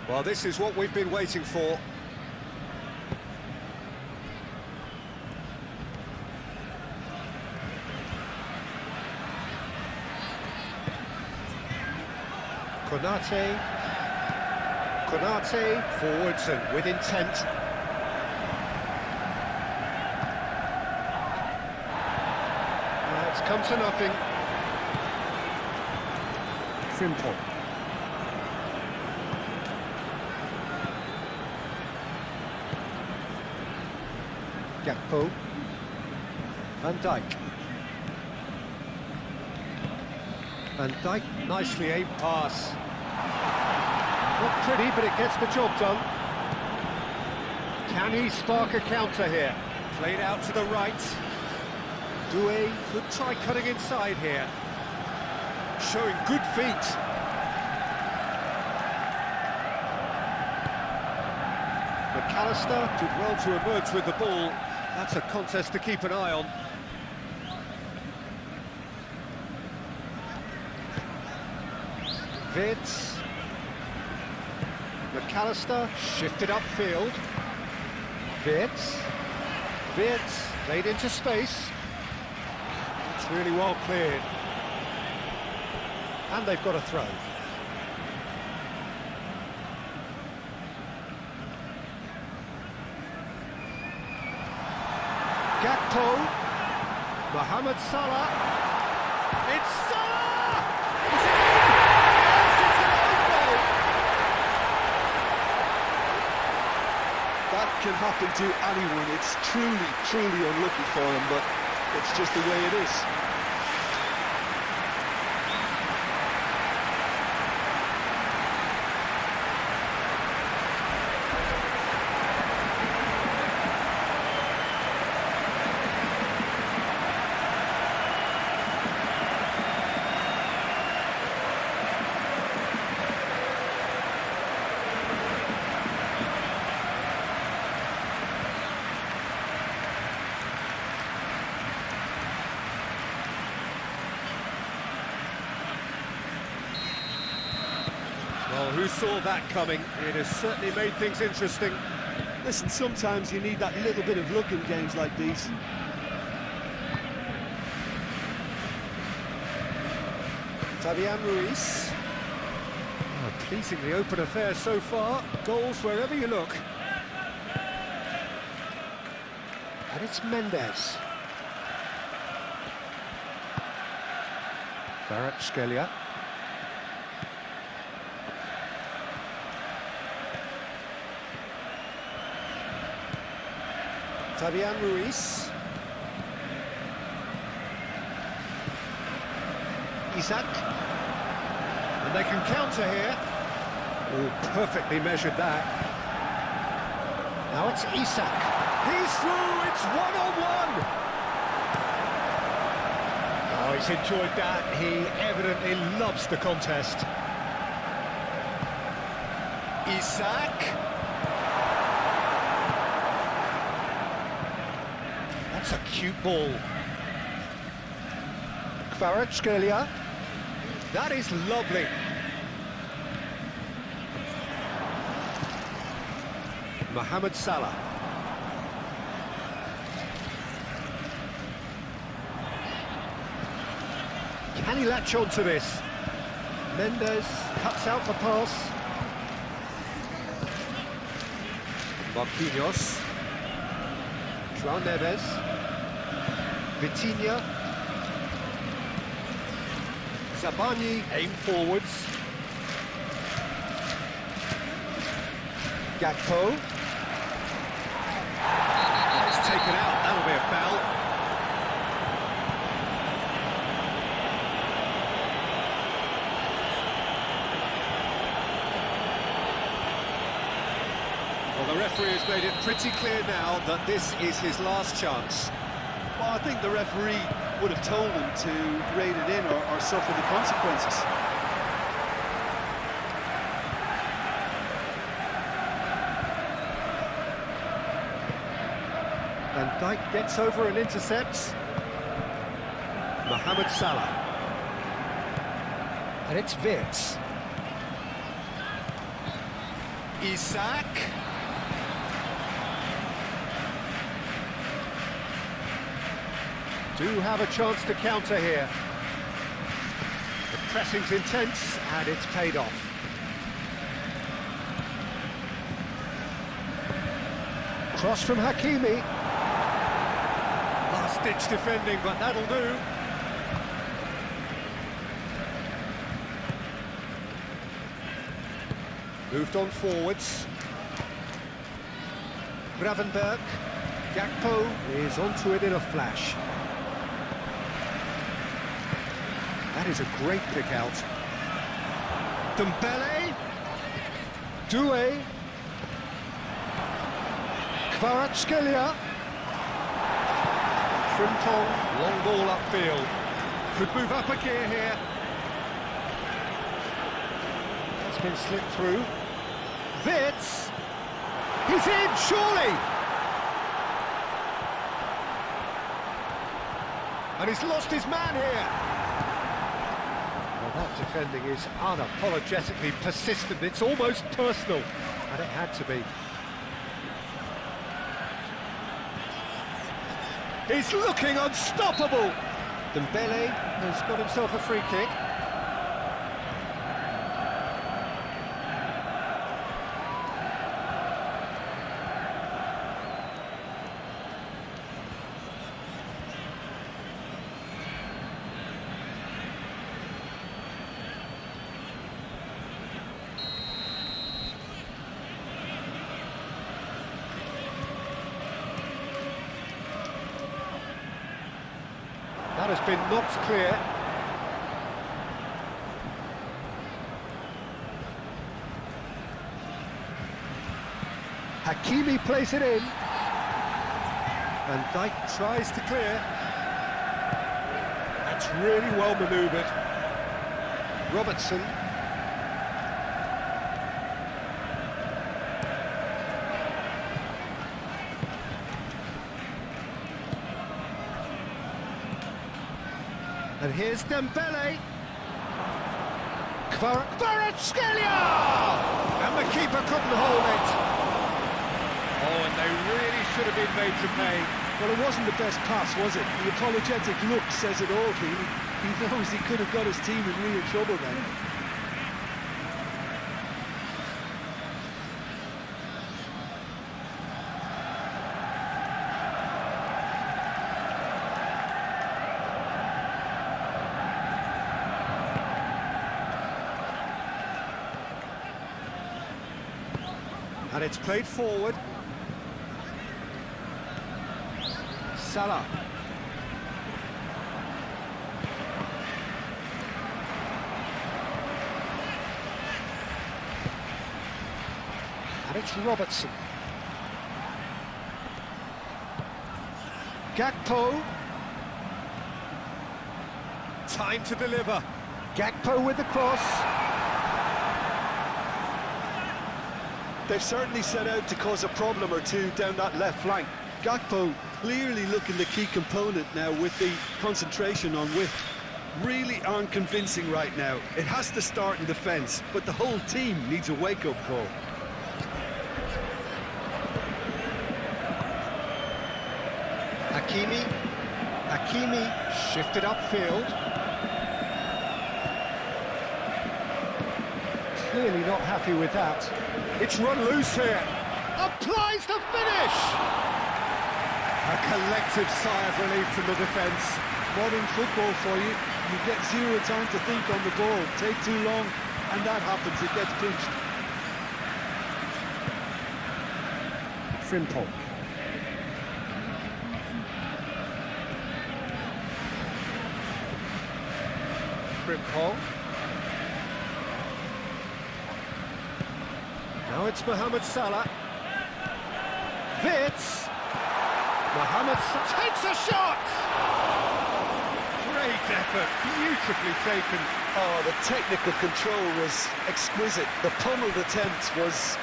Speaker 1: Well, this is what we've been waiting for. Konate forwards and with intent. come to nothing. Frimpong. Gakpo. Van Dijk. Van Dijk, nicely aimed pass. Not pretty, but it gets the job done. Can he spark a counter here? Played out to the right. Doué could try cutting inside here. Showing good feet. McAllister did well to emerge with the ball. That's a contest to keep an eye on. Wirtz. McAllister shifted upfield. Wirtz. Wirtz played into space. It's really well cleared. And they've got a throw. Gakpo, Mohamed Salah, it's Salah! Is it in? Yes, it's an own goal!
Speaker 2: That can happen to anyone. It's truly unlucky for him, but it's just the way it is.
Speaker 1: Well, who saw that coming? It has certainly made things interesting.
Speaker 2: Listen, sometimes you need that little bit of luck in games like these.
Speaker 1: Fabian Ruiz. Oh, pleasingly open affair so far. Goals wherever you look. And it's Mendes. Kvaratskhelia. Fabian Ruiz. Isak. And they can counter here. Oh, perfectly measured that. Now it's Isak. He's through, it's one-on-one! Oh, he's enjoyed that. He evidently loves the contest. Isak. That's a cute ball. Kvaratskhelia. That is lovely. Mohamed Salah. Can he latch on to this? Mendes cuts out the pass. Marquinhos. João Neves. Vitinha. Zabani aim forwards. Gakpo. Oh, it's taken out, that'll be a foul. Well, the referee has made it pretty clear now that this is his last chance.
Speaker 2: Well, I think the referee would have told him to rate it in or suffer the consequences.
Speaker 1: Van Dijk gets over and intercepts. Mohamed Salah. And it's Wirtz. Isak. Do have a chance to counter here. The pressing's intense and it's paid off. Cross from Hakimi. Last-ditch defending, but that'll do. Moved on forwards. Gravenberg. Gakpo is onto it in a flash. That is a great pick out. Dembele. Doué. Kvaratskhelia. Frimpong, long ball upfield. Could move up a gear here. That's been slipped through. Wits. He's in, surely! And he's lost his man here. Well, that defending is unapologetically persistent. It's almost personal, and it had to be. He's looking unstoppable! Dembele has got himself a free kick. That has been knocked clear. Hakimi plays it in. And Dijk tries to clear. That's really well manoeuvred. Robertson. And here's Dembele. Kvaratskhelia! And the keeper couldn't hold it. Oh, and they really should have been made to pay.
Speaker 2: Well, it wasn't the best pass, was it? The apologetic look says it all, Keane. He knows he could have got his team in real trouble then.
Speaker 1: And it's played forward. Salah. And it's Robertson. Gakpo. Time to deliver. Gakpo with the cross.
Speaker 2: They've certainly set out to cause a problem or two down that left flank. Gakpo clearly looking the key component now with the concentration on width. Really aren't convincing right now. It has to start in defence, but the whole team needs a wake-up call.
Speaker 1: Hakimi shifted upfield. Clearly not happy with that. It's run loose here. Applies the finish! A collective sigh of relief from the defence.
Speaker 2: Modern football for you. You get zero time to think on the ball. Take too long, and that happens. It gets pinched.
Speaker 1: Frimpong. Frimpong. Now it's Mohamed Salah. Wits. Mohamed Salah takes a shot! Great effort, beautifully taken.
Speaker 2: Oh, the technical control was exquisite. The pummeled attempt was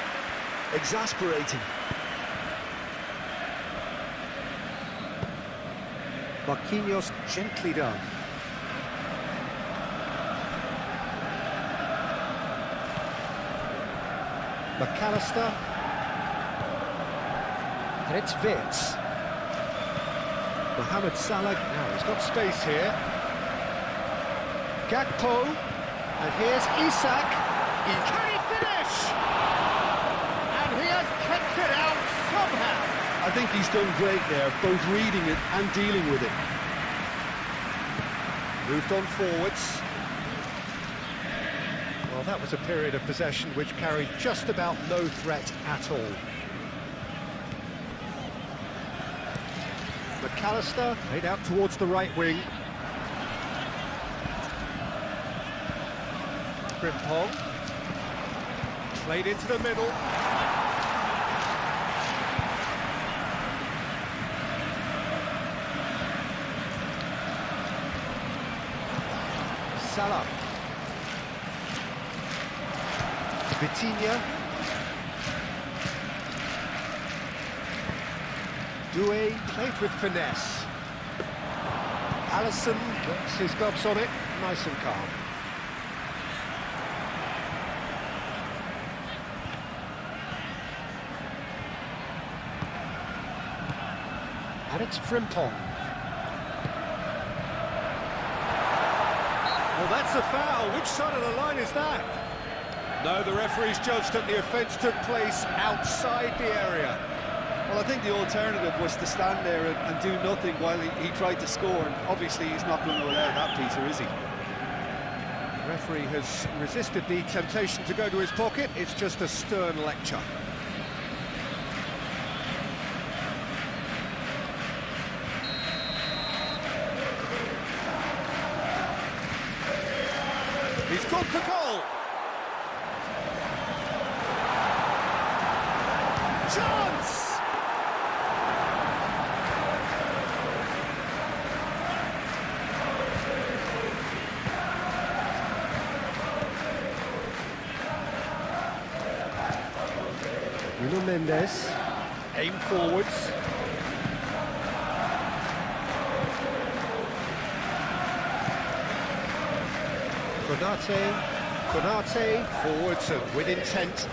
Speaker 2: exasperating.
Speaker 1: Marquinhos gently done. McAllister. And it's Wits. Mohamed Salah, now he's got space here. Gakpo. And here's Isak. Can he finish? And he has kept it out somehow.
Speaker 2: I think he's done great there, both reading it and dealing with it.
Speaker 1: Moved on forwards. Well, Well, that was a period of possession which carried just about no threat at all. McAllister played out towards the right wing. Frimpong played into the middle. Salah. Vitinha. Doué played with finesse. Alisson puts his gloves on it, nice and calm. And it's Frimpong.
Speaker 3: Well, that's a foul. Which side of the line is that? No, the referee's judged that the offence took place outside the area.
Speaker 2: Well, I think the alternative was to stand there and do nothing while he tried to score, and obviously he's not going to allow that, Peter, is he?
Speaker 1: The referee has resisted the temptation to go to his pocket. It's just a stern lecture.
Speaker 3: He's gone for goal. Chance!
Speaker 1: Nuno Mendes, aim forwards. Konate, forwards and with intent.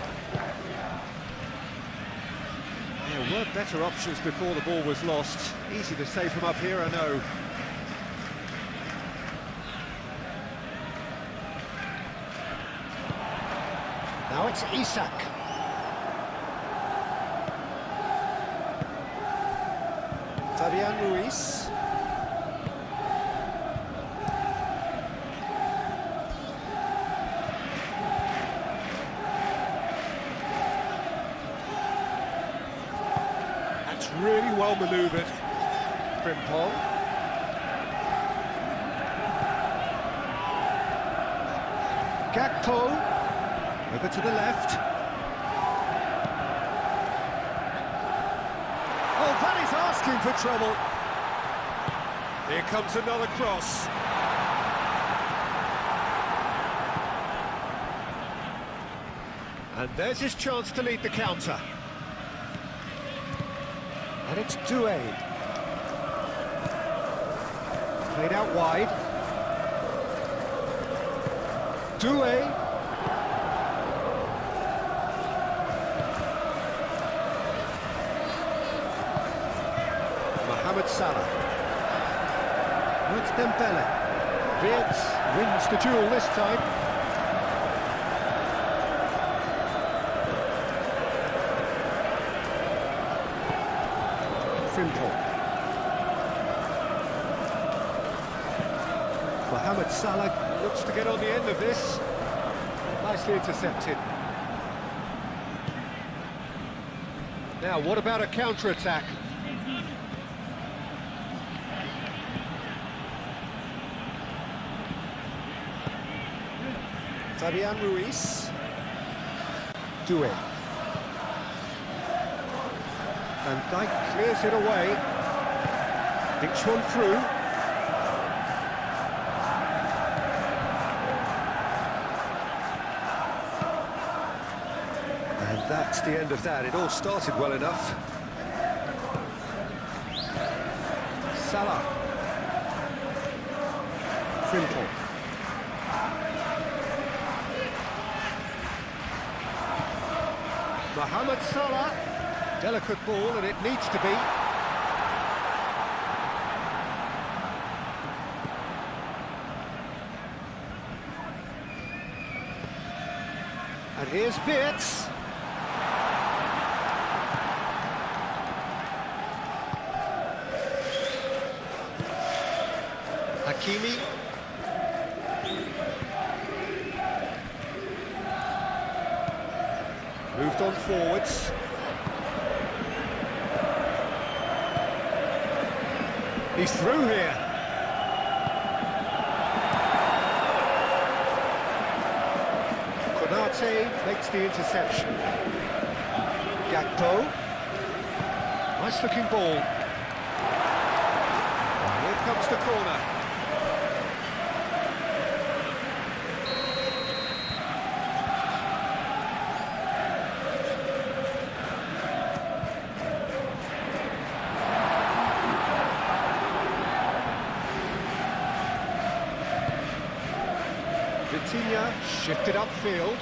Speaker 1: There were better options before the ball was lost. Easy to say from up here, I know. Now it's Isak. Fabian Ruiz. That's really well manoeuvred. Frimpong. Gakpo. Over to the left.
Speaker 3: Oh, that is asking for trouble. Here comes another cross.
Speaker 1: And there's his chance to lead the counter. And it's Doué. Played out wide. Doué. Mohamed Salah. Oh, it's Dembele. Wirtz wins the duel this time. Frimpong. Mohamed Salah looks to get on the end of this. Nicely intercepted. Now, what about a counter-attack? Fabian Ruiz. Doué. Van Dijk clears it away. Thinks one through. And that's the end of that. It all started well enough. Salah. Frimpong. Mohamed Salah. Delicate ball, and it needs to be. And here's Wirtz. Hakimi. Moved on forwards. He's through here. Konate makes the interception. Gakpo. Nice looking ball. Here comes the corner. Vitinha shifted upfield.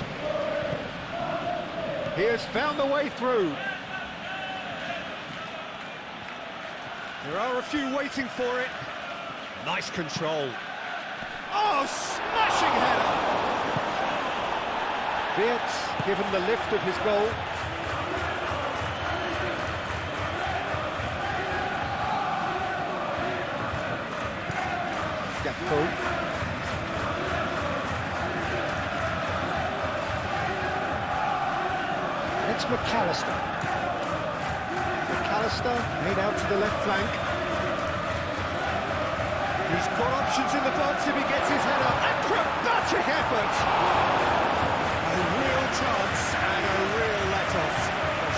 Speaker 1: He has found the way through. There are a few waiting for it. Nice control. Oh, smashing header! Wirtz given the lift of his goal. Gakpo. It's McAllister. McAllister made out to the left flank. He's got options in the box if he gets his head up. Acrobatic effort!
Speaker 3: A real chance and a real let-off.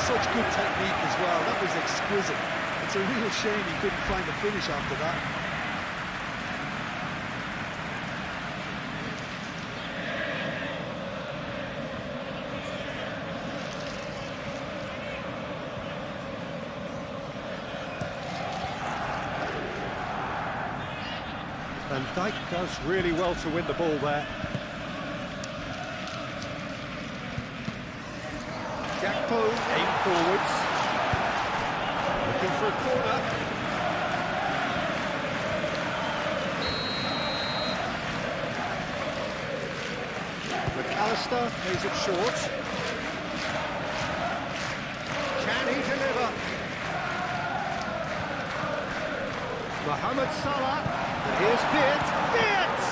Speaker 2: Such good technique as well. That was exquisite. It's a real shame he couldn't find the finish after that.
Speaker 1: Van Dijk does really well to win the ball there. Gakpo aimed forwards. Looking for a corner. McAllister plays it short. Can he deliver? Mohamed Salah. Here's Wirtz. Wirtz!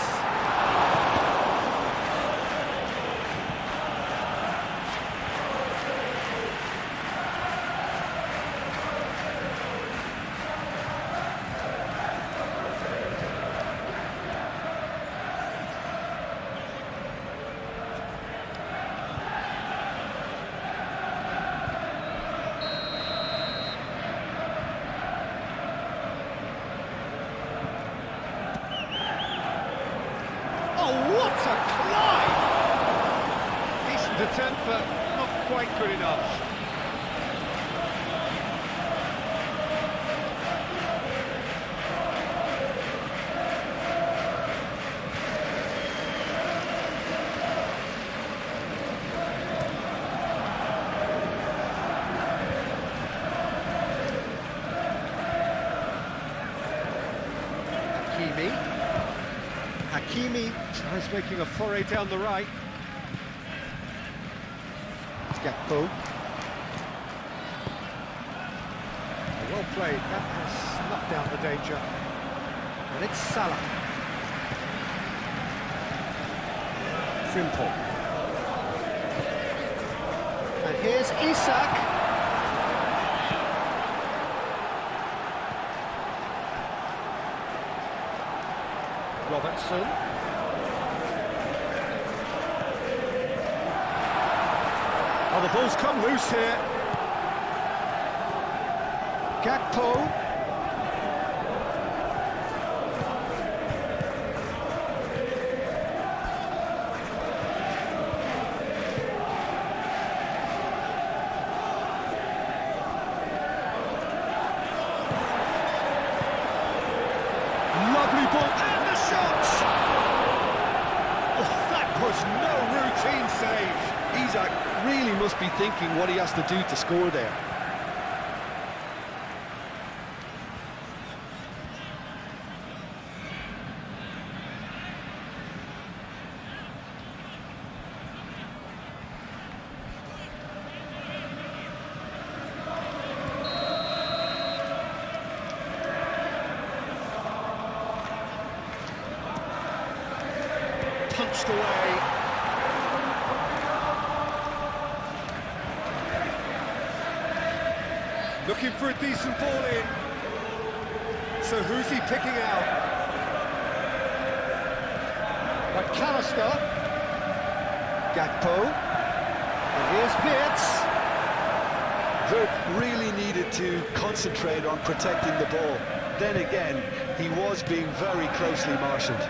Speaker 1: What a climb! Decent attempt, but not quite good enough. Hakimi tries making a foray down the right. It's Gakpo. Well played, that has snuffed out the danger. And it's Salah. Simple. And here's Isak. Robertson. Oh, the ball's come loose here. Gakpo. Lovely ball, and the shot! Oh, that was no routine save.
Speaker 2: Isak really must be thinking what he has to do to score there.
Speaker 1: Punched away.
Speaker 3: Looking for a decent ball in. So who's he picking out? McAllister.
Speaker 1: Gakpo. And here's Pitts.
Speaker 2: Vert really needed to concentrate on protecting the ball. Then again, he was being very closely marshalled.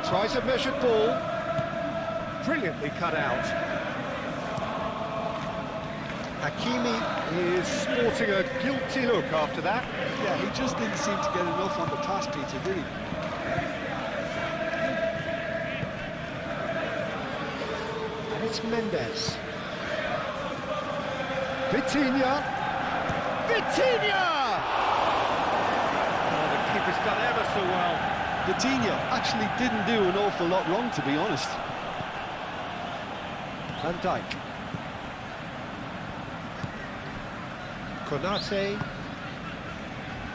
Speaker 1: Tries a measured ball. Brilliantly cut out. Hakimi is sporting a guilty look after that.
Speaker 2: Yeah, he just didn't seem to get enough on the pass, Peter, did he?
Speaker 1: And it's Mendes. Vitinha! Vitinha!
Speaker 3: Oh, the keeper's done ever so well.
Speaker 2: Vitinha actually didn't do an awful lot wrong, to be honest.
Speaker 1: Van Dijk. Konate.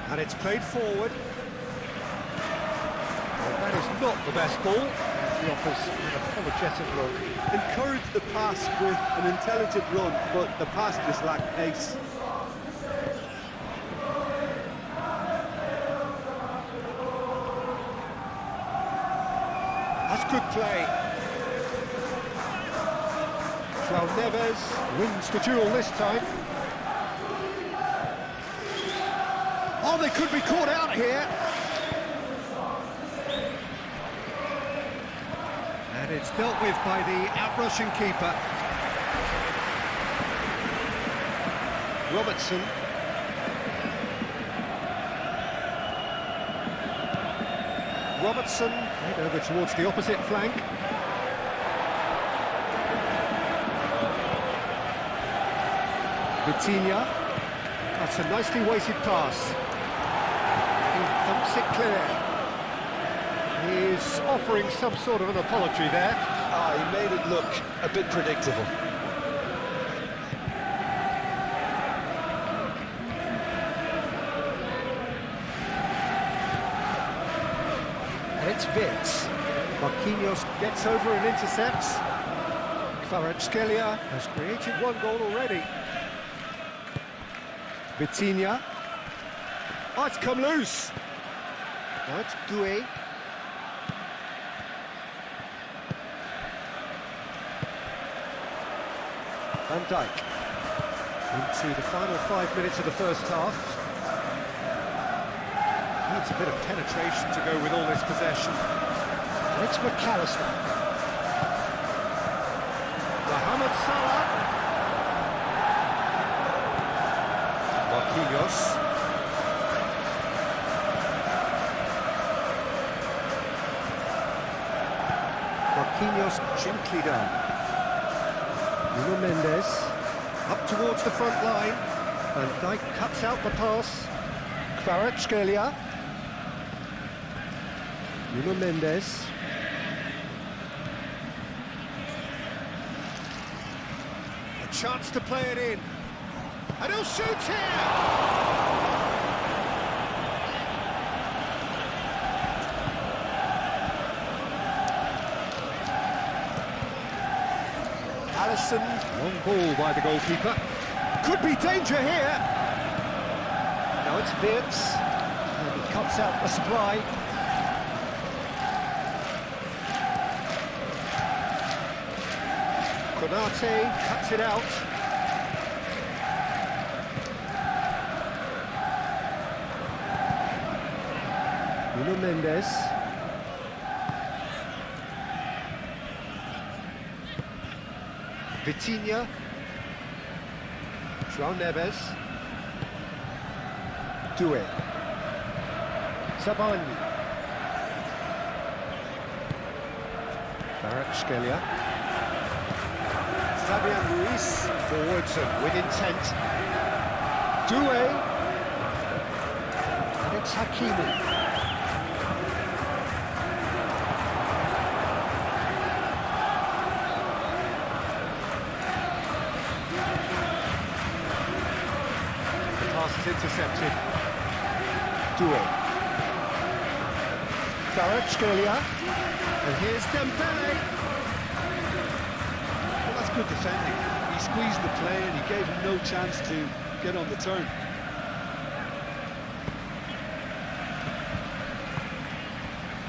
Speaker 3: And it's played forward.
Speaker 1: Well, that is not the best ball. He offers an apologetic look.
Speaker 2: Encouraged the pass with an intelligent run, but the pass just lacked pace.
Speaker 3: That's good play.
Speaker 1: João Neves wins the duel this time.
Speaker 3: Oh, they could be caught out here.
Speaker 1: And it's dealt with by the outrushing keeper. Robertson. Robertson, right over towards the opposite flank. Vitinha. That's a nicely weighted pass. He thumps it clear. He's offering some sort of an apology there.
Speaker 2: He made it look a bit predictable.
Speaker 1: And it's Vitz. Marquinhos gets over and intercepts. Kvaratskhelia has created one goal already. Vitinha. Oh, it's come loose. Now it's Doué. Van Dijk. Into the final 5 minutes of the first half. Needs a bit of penetration to go with all this possession. And it's McAllister. Mohamed Salah. Marquinhos. Marquinhos gently down. Nuno Mendes up towards the front line. Van Dijk cuts out the pass. Kvaratskhelia. Nuno Mendes.
Speaker 3: A chance to play it in. And he'll shoot here!
Speaker 1: Alisson, long ball by the goalkeeper. Could be danger here. Now it's Vitz, and he cuts out the supply. Konate cuts it out. Nuno Mendes. Vitinha. João Neves. Doué. Sabani. Kvaratskhelia. Fabian Ruiz. Forwards and with intent. Doué. And it's Hakimi. Intercepted. Doué. Kvaratskhelia. And here's Dembele.
Speaker 2: Well, that's good defending. He squeezed the play and he gave him no chance to get on the turn.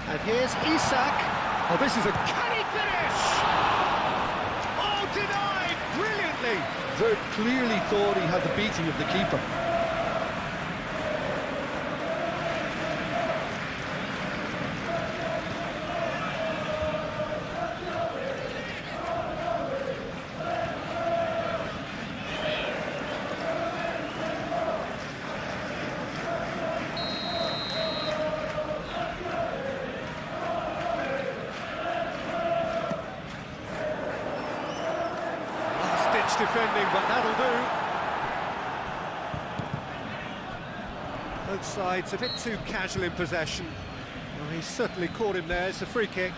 Speaker 1: And here's Isak. Oh, this is a canny finish! Oh, denied brilliantly!
Speaker 2: Very clearly thought he had the beating of the keeper.
Speaker 1: Defending, but that'll do. Both sides a bit too casual in possession. Well, he's certainly caught him there. It's a free kick.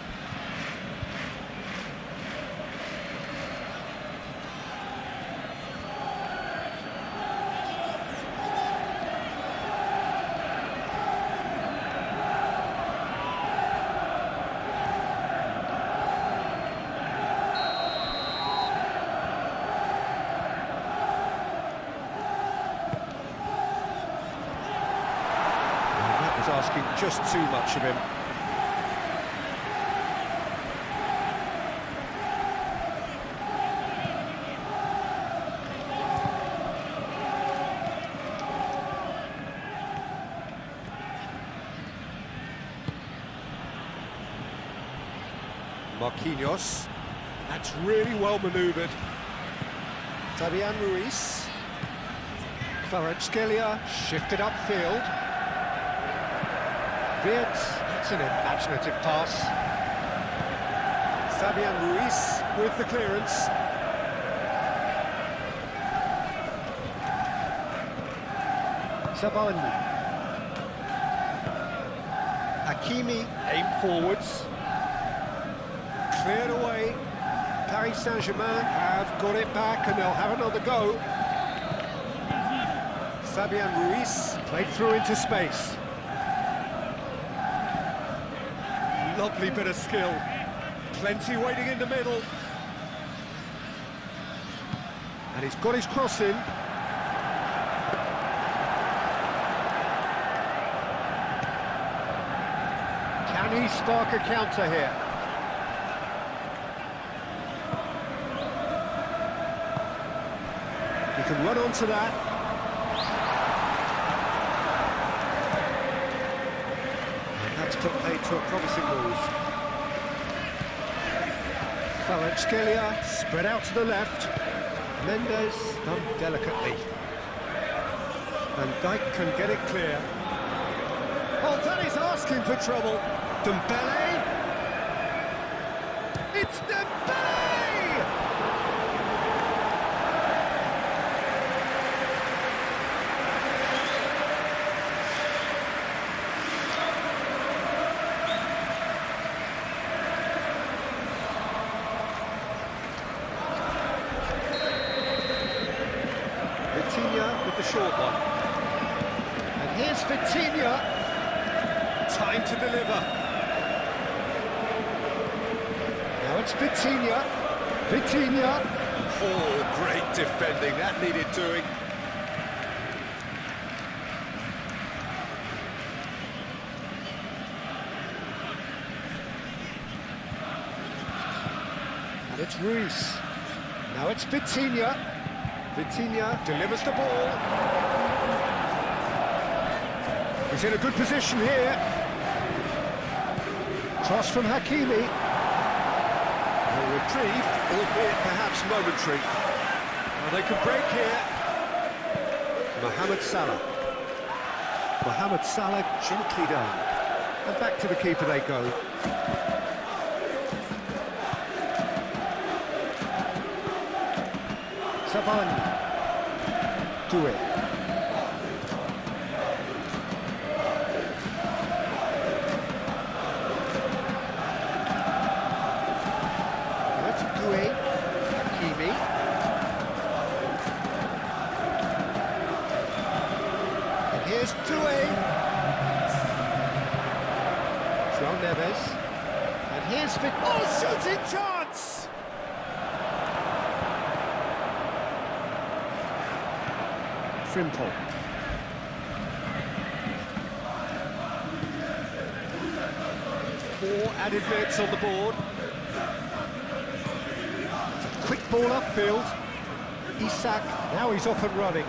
Speaker 1: Asking just too much of him. Marquinhos. That's really well manoeuvred. Fabian Ruiz. Kvaratskhelia shifted upfield. That's an imaginative pass. Fabian Ruiz with the clearance. Sabalny. Hakimi aimed forwards. Cleared away. Paris Saint-Germain have got it back and they'll have another go. Fabian Ruiz played through into space. Lovely bit of skill. Plenty waiting in the middle. And he's got his cross in. Can he spark a counter here? He can run onto that. Played to a promising move. Kvaratskhelia spread out to the left. Mendes done delicately. Van Dijk can get it clear. Oh, that is asking for trouble. Dembele. It's Dembele! With the short one. And here's Vitinha. Time to deliver. Now it's Vitinha. Vitinha. Oh, great defending. That needed doing. And it's Ruiz. Now it's Vitinha. Vitinha delivers the ball. He's in a good position here. Cross from Hakimi. A reprieve, albeit perhaps momentary. Well, they could break here. Mohamed Salah. Mohamed Salah gently done. And back to the keeper they go. Sabalny. Do it. Let's do it. Hakimi. And here's Doué. João Neves. And here's Fit. Oh, shooting chance! Frimpong. Four added minutes on the board. Quick ball upfield. Isak, now he's off and running.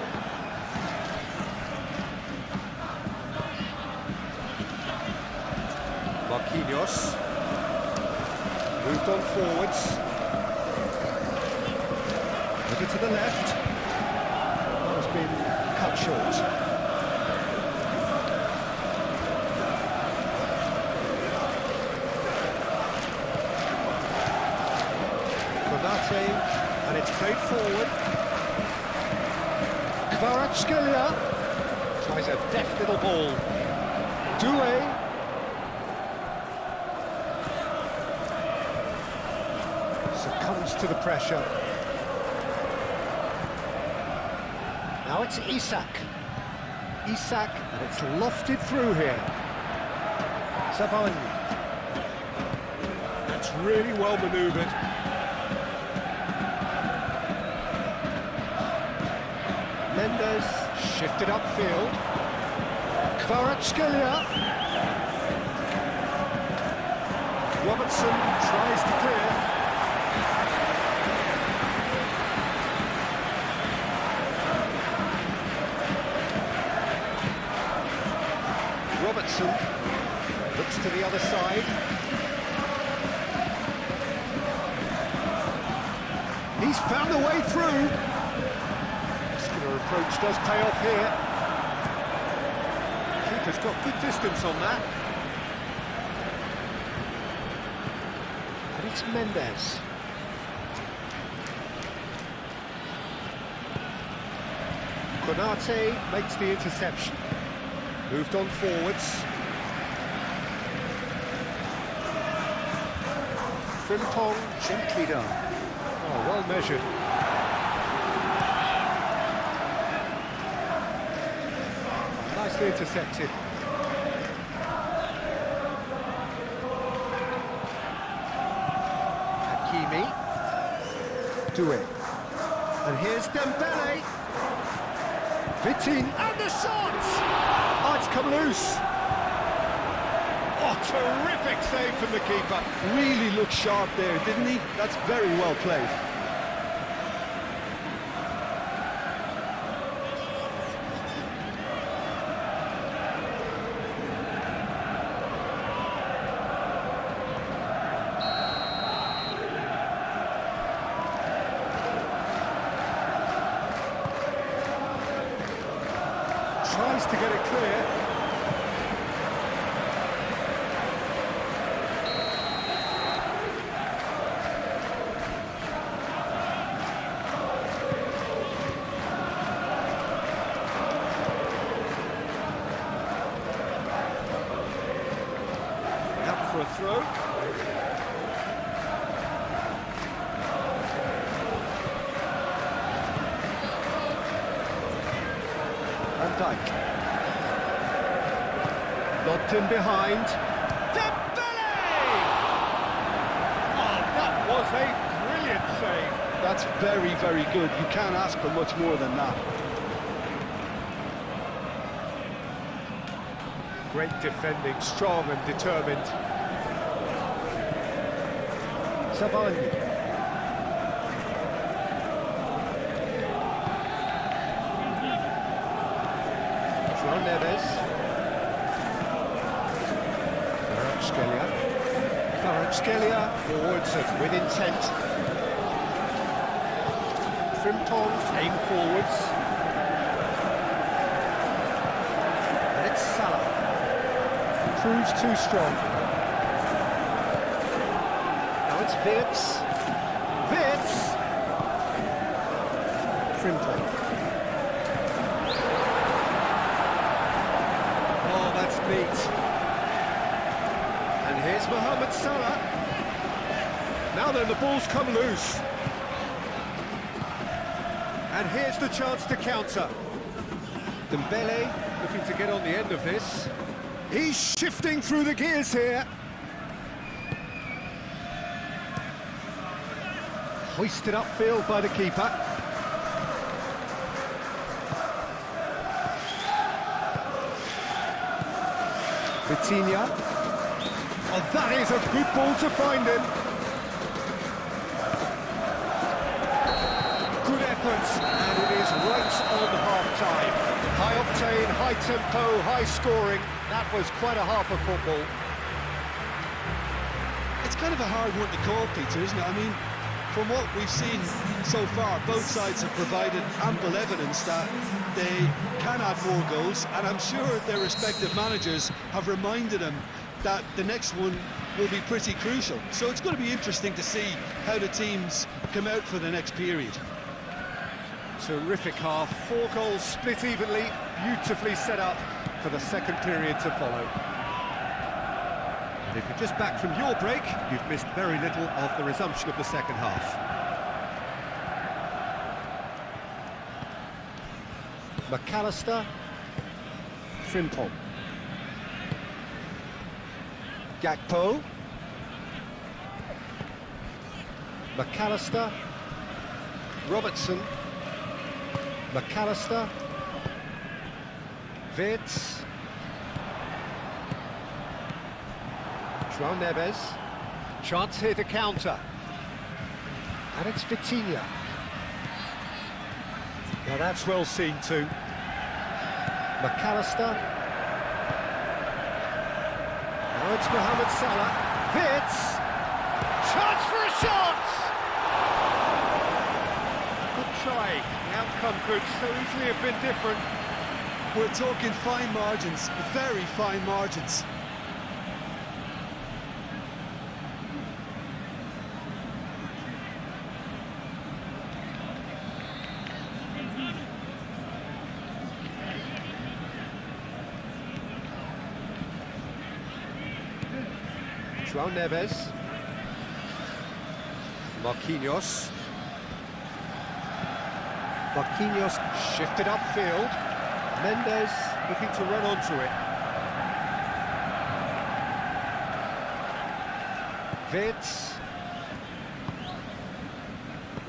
Speaker 1: Marquinhos. Moved on forwards. Over to the left. That has been cut short. And it's played forward. Kvaratskhelia tries a deft little ball. Doué. Succumbs to the pressure. Now it's Isak. Isak, and it's lofted through here. Saint-germain.
Speaker 3: That's really well manoeuvred.
Speaker 1: Mendes shifted upfield. Kvaratskhelia. Robertson tries to clear. Robertson looks to the other side. He's found a way through. Approach does pay off here. Keeper's got good distance on that. And it's Mendes. Konate makes the interception. Moved on forwards. Frimpong gently done. Oh, well measured. Nicely intercepted. Hakimi. Doué. And here's Dembele. Fitting. And the shot! Oh, it's come loose.
Speaker 3: Oh, terrific save from the keeper.
Speaker 2: Really looked sharp there, didn't he? That's very well played.
Speaker 1: Tries to get it clear. Out for a throw. Van Dijk. Locked in behind. Dembele!
Speaker 3: Oh, that was a brilliant save.
Speaker 2: That's very, very good. You can't ask for much more than that.
Speaker 1: Great defending, strong and determined. Saint-germain. João Neves. Kvaratskhelia forwards with intent. Frimpong aim forwards. And it's Salah. Proves too strong. Now it's Wirtz. Wirtz. Frimpong. Oh, that's neat. And here's Mohamed Salah. Now then, the ball's come loose. And here's the chance to counter. Dembele looking to get on the end of this. He's shifting through the gears here. Hoisted upfield by the keeper. Vitinha. Oh, that is a good ball to find him. Good effort, and it is right on half-time. High octane, high tempo, high scoring. That was quite a half of football.
Speaker 2: It's kind of a hard one to call, Peter, isn't it? I mean, from what we've seen so far, both sides have provided ample evidence that they can add more goals, and I'm sure their respective managers have reminded them that the next one will be pretty crucial. So it's going to be interesting to see how the teams come out for the next period.
Speaker 1: Terrific half, 4 goals split evenly, beautifully set up for the second period to follow. And if you're just back from your break, you've missed very little of the resumption of the second half. McAllister, Frimpong, Gakpo, McAllister, Robertson, McAllister, Wirtz, João Neves, chance here to counter, and it's Vitinha. Now that's well seen too. McAllister. Now it's Mohamed Salah. Wirtz. Chance for a shot! Good try. The outcome could so easily have been different.
Speaker 2: We're talking fine margins, very fine margins.
Speaker 1: João Neves, Marquinhos shifted upfield, Mendes looking to run onto it, Wirtz,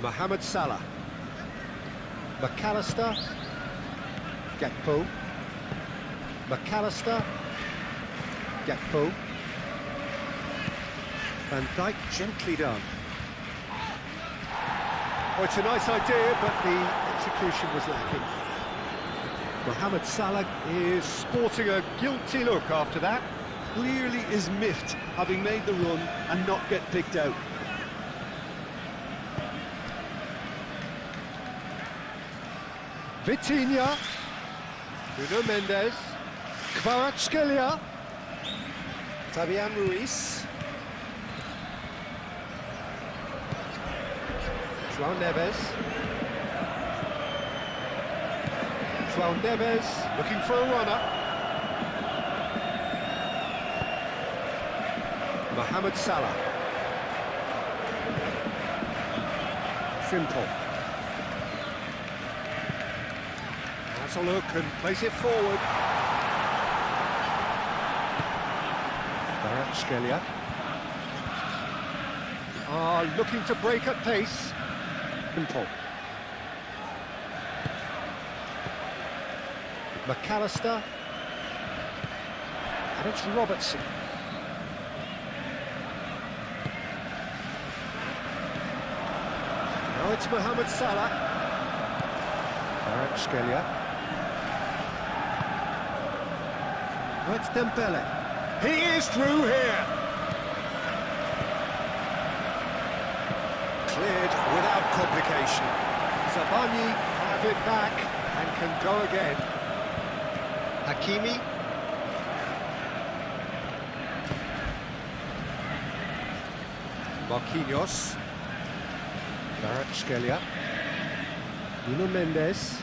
Speaker 1: Mohamed Salah, McAllister, Gakpo, McAllister, Gakpo, Van Dijk gently done. Oh, it's a nice idea, but the execution was lacking. Mohamed Salah is sporting a guilty look after that.
Speaker 2: Clearly is miffed, having made the run and not get picked out.
Speaker 1: Vitinha, Nuno Mendes, Kvaratskhelia, Fabian Ruiz, João Neves, looking for a runner. Mohamed Salah. Simple. That's a look and place it forward. Kvaratskhelia. Looking to break at pace. Simple. McAllister, and it's Robertson. Now it's Mohamed Salah. Kvaratskhelia. Now it's Dembele. He is through here. Cleared without complication. Zabani have it back and can go again. Hakimi. Marquinhos. Kvaratskhelia. Nuno Mendes.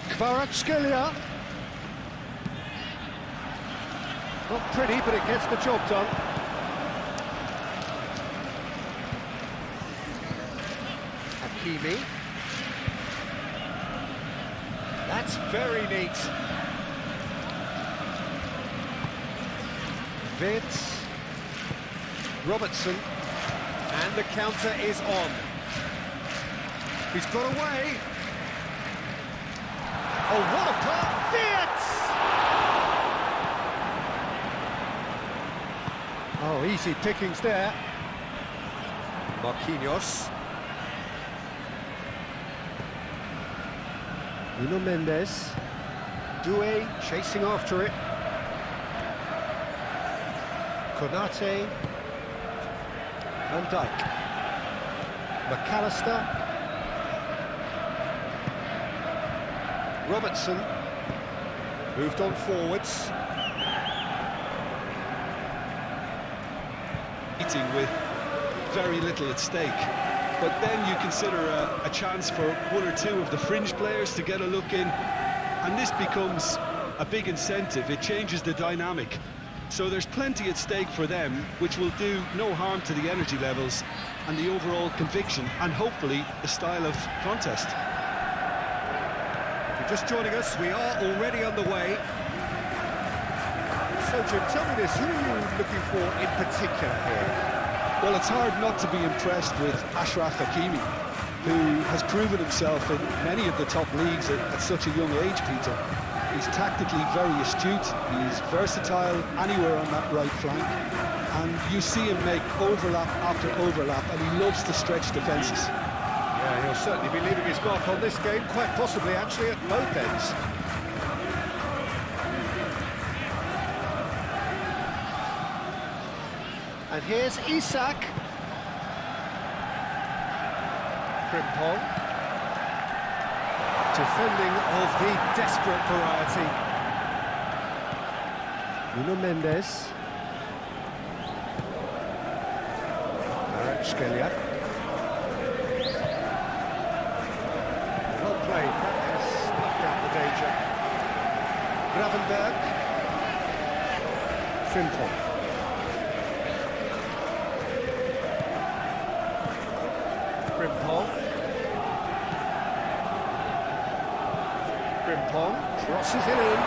Speaker 1: Kvaratskhelia. Not pretty, but it gets the job done. Hakimi. That's very neat. Wirtz. Robertson. And the counter is on. He's got away. Oh, what a pass! Fiat! Oh, easy pickings there. Marquinhos. Nuno Mendes. Doué chasing after it. Konate. Van Dijk. McAllister. Robertson. Moved on forwards.
Speaker 2: With very little at stake. But then you consider a chance for one or two of the fringe players to get a look in, and this becomes a big incentive. It changes the dynamic. So there's plenty at stake for them, which will do no harm to the energy levels and the overall conviction, and hopefully the style of contest.
Speaker 1: If you're just joining us, we are already underway. So Jim, tell me this, who are you looking for in particular here?
Speaker 2: Well, it's hard not to be impressed with Achraf Hakimi, who has proven himself in many of the top leagues at such a young age, Peter. He's tactically very astute, he's versatile anywhere on that right flank, and you see him make overlap after overlap, and he loves to stretch defences.
Speaker 1: Yeah, he'll certainly be leaving his mark on this game, quite possibly actually at both ends. And here's Isak. Frimpong. Defending of the desperate variety. Nuno Mendes. Kvaratskhelia. Well played, that has snuffed out the danger. Gravenberg. Frimpong. Frimpong crosses it in,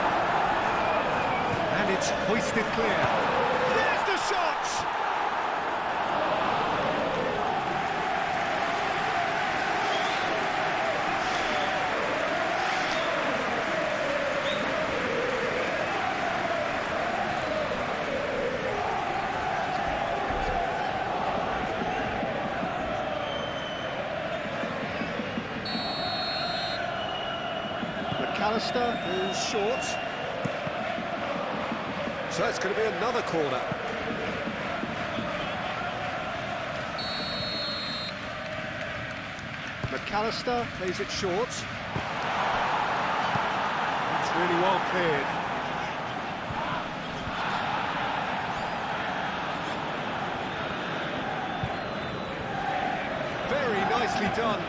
Speaker 1: and it's hoisted clear. There's the shot! McAllister is short. So it's going to be another corner. McAllister plays it short. It's really well cleared. Very nicely done.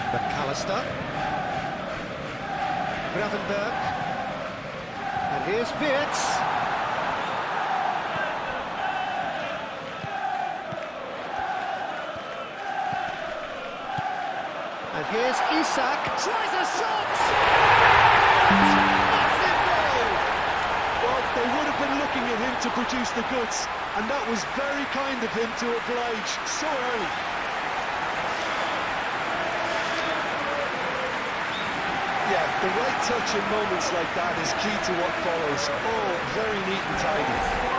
Speaker 1: McAllister. Gravenberg. And here's Wirtz. And here's Isak. Tries a shot! Massive goal!
Speaker 2: Well, they would have been looking at him to produce the goods, and that was very kind of him to oblige so early. Yeah, the right touch in moments like that is key to what follows. Oh, very neat and tidy.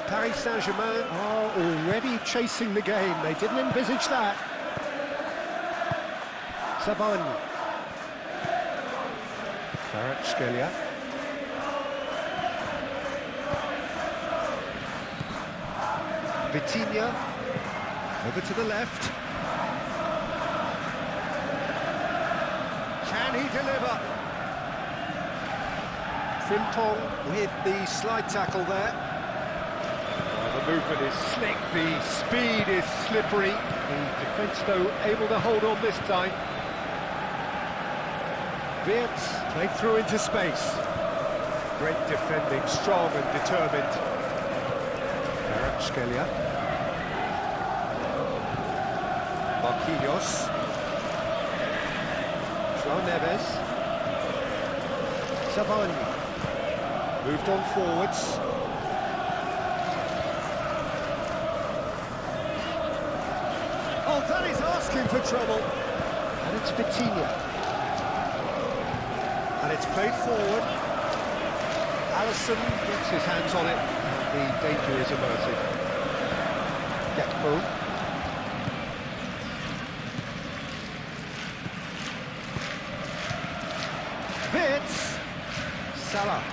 Speaker 1: Paris Saint-Germain are already chasing the game. They didn't envisage that. Savani. Kvaratskhelia. Vitinha. Over to the left. he deliver? Frimpong with the slide tackle there.
Speaker 3: Well, the movement is slick, the speed is slippery. The defence, though, able to hold on this time.
Speaker 1: Wirtz played through into space.
Speaker 3: Great defending, strong and determined.
Speaker 1: Kvaratskhelia. Marquinhos. João Neves. Savani. Moved on forwards. Oh, that is asking for trouble. And it's Vitinha. And it's played forward. Alisson gets his hands on it, and the danger is averted. Gakpo. Wirtz. Salah.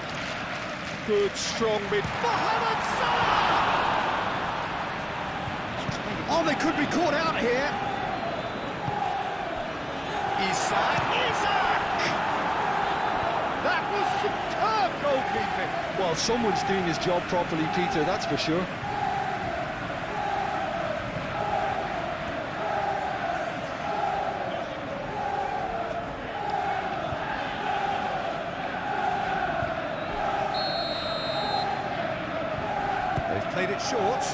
Speaker 3: Good, strong mid.
Speaker 1: Mohamed Salah! Oh, they could be caught out here. Isak.
Speaker 3: That was superb goalkeeping.
Speaker 2: Well, someone's doing his job properly, Peter, that's for sure.
Speaker 1: They've played it short.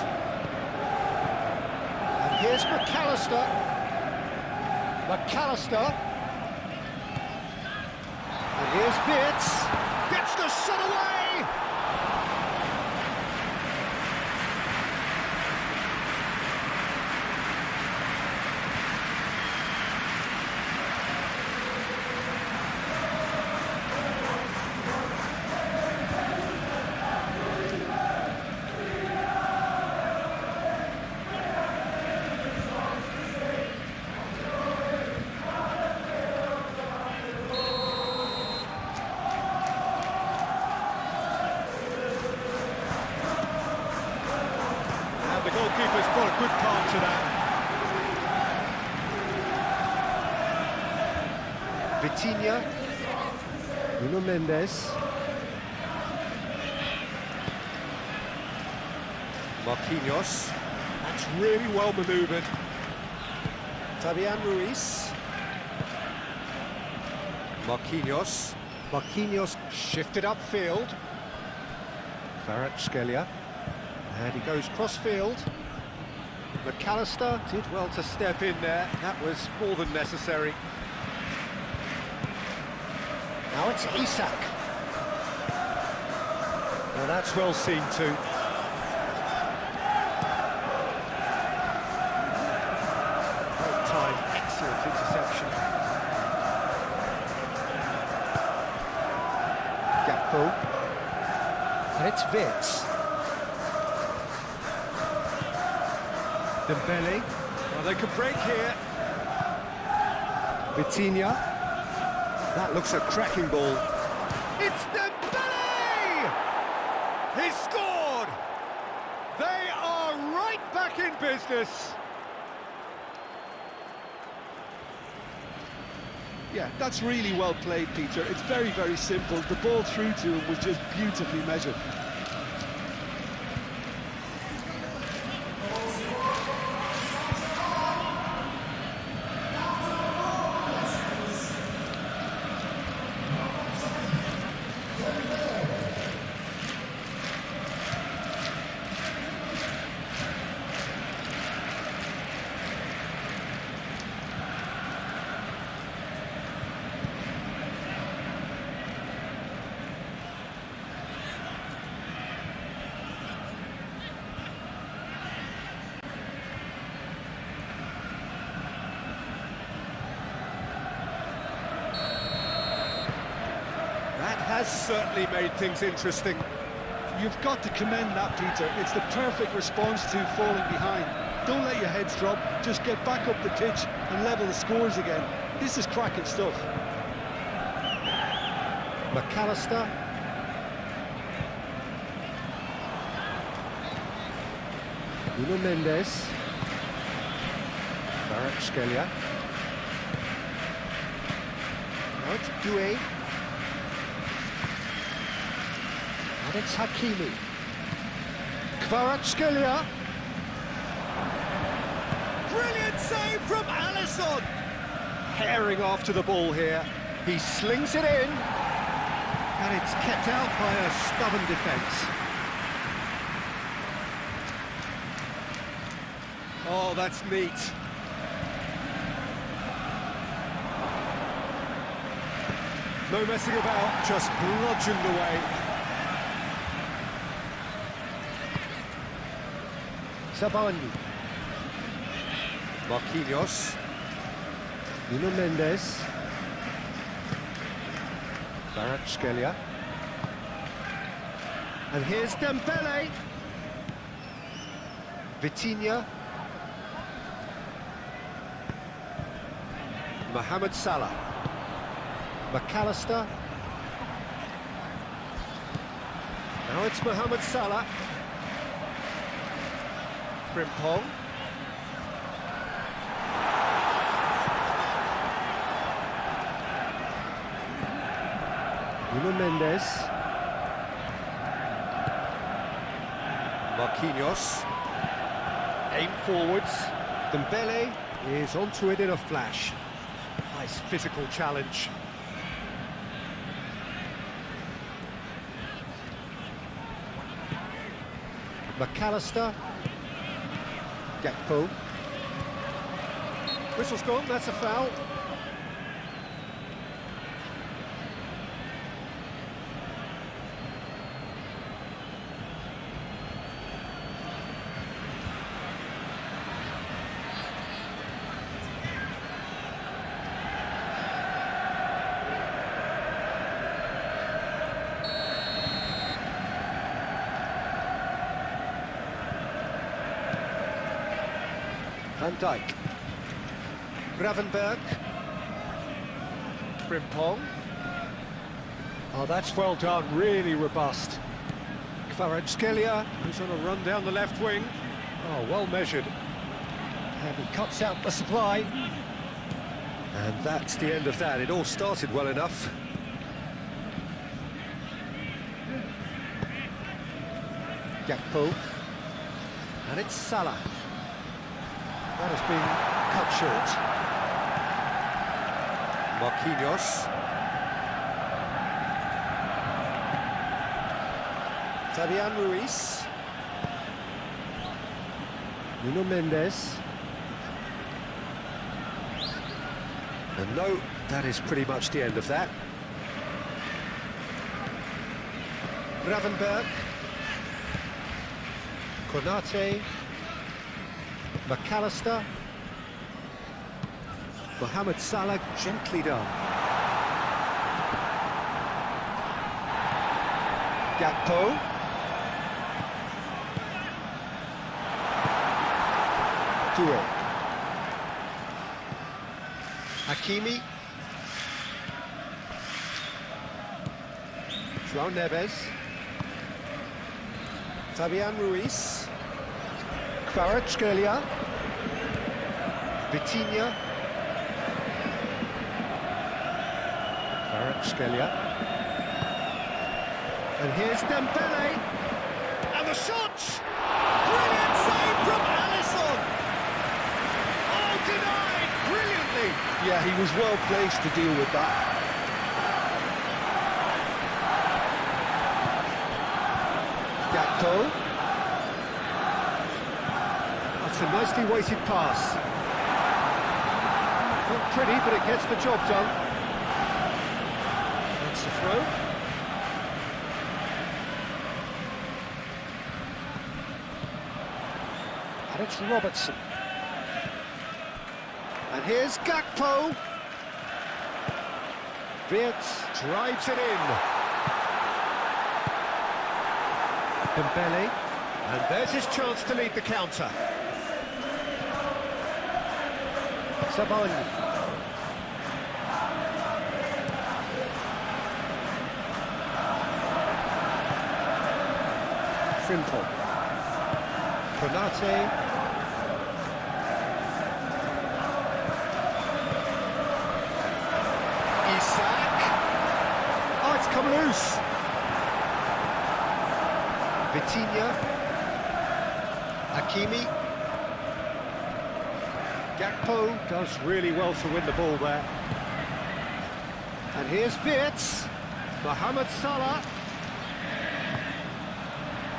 Speaker 1: And here's McAllister. And here's Wirtz. Gets the shot away!
Speaker 3: The goalkeeper's got a good part to that.
Speaker 1: Vitinha. Nuno Mendes. Marquinhos.
Speaker 3: That's really well manoeuvred.
Speaker 1: Fabian Ruiz. Marquinhos shifted upfield. Kvaratskhelia. And he goes cross-field. McAllister did well to step in there. That was more than necessary. Now it's Isak. Well, that's well seen too. Well timed, excellent interception. Gakpo. And it's Wirtz. Dembele.
Speaker 3: Well, they could break here.
Speaker 1: Vitinha. That looks a cracking ball.
Speaker 3: It's Dembele! He scored! They are right back in business.
Speaker 2: Yeah, that's really well played, Peter. It's very, very simple. The ball through to him was just beautifully measured.
Speaker 3: Has certainly made things interesting.
Speaker 2: You've got to commend that, Peter. It's the perfect response to falling behind. Don't let your heads drop, just get back up the pitch and level the scores again. This is cracking stuff.
Speaker 1: McAllister. Nuno Mendes. Kvaratskhelia. Now it's Doué. And it's Hakimi. Kvaratskhelia. Brilliant save from Alisson. Herring after the ball here. He slings it in. And it's kept out by a stubborn defence. Oh, that's neat. No messing about, just bludgeoned away. Sabani. Marquinhos. Nuno Mendes. Kvaratskhelia. And here's Dembele. Vitinha. Mohamed Salah. McAllister. Now it's Mohamed Salah. Frimpong. Nuno Mendes. Marquinhos. Aim forwards. Dembele is onto it in a flash. Nice physical challenge. McAllister. Gakpo. Whistle's gone, that's a foul. Van Dijk. Gravenberg. Frimpong. Oh, that's well done, really robust. Kvaratskhelia, who's on a run down the left wing. Oh, well measured. And he cuts out the supply. And that's the end of that. It all started well enough. Gakpo. And it's Salah. That has been cut short. Marquinhos. Fabian Ruiz. Nuno Mendes. And no, that is pretty much the end of that. Gravenberg. Konate. McAllister. Mohamed Salah, gently done. Gakpo. Doué. Hakimi. João Neves. Fabian Ruiz. Kvaratskhelia. Vitinha. Kvaratskhelia. And here's Dembele. And the shot! Brilliant save from Alisson! Oh, denied brilliantly!
Speaker 2: Yeah, he was well placed to deal with that.
Speaker 1: Gakpo. That's a nicely weighted pass. Not pretty, but it gets the job done. That's the throw. And it's Robertson. And here's Gakpo. Wirtz drives it in. Dembele. And there's his chance to lead the counter. Sabani. Frimpong. Konate. Isak. loose. Vitinha. Hakimi. Gakpo does really well to win the ball there. And here's Wirtz. Mohamed Salah.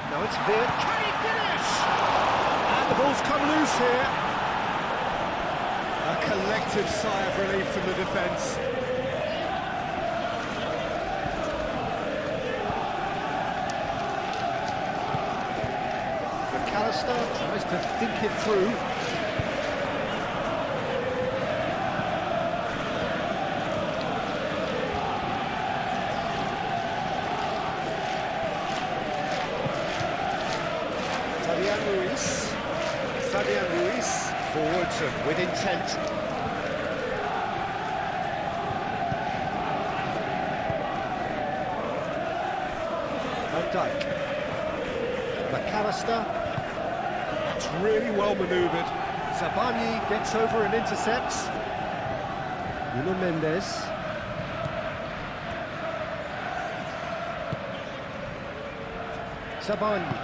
Speaker 1: Now it's Wirtz. Can he finish? And the ball's come loose here.
Speaker 3: A collective sigh of relief from the defence.
Speaker 1: McAllister tries to think it through. Fabian Ruiz, forwards and with intent. Van Dijk. McAllister.
Speaker 3: It's really well manoeuvred.
Speaker 1: Zabani gets over and intercepts. Nuno Mendes. Zabani.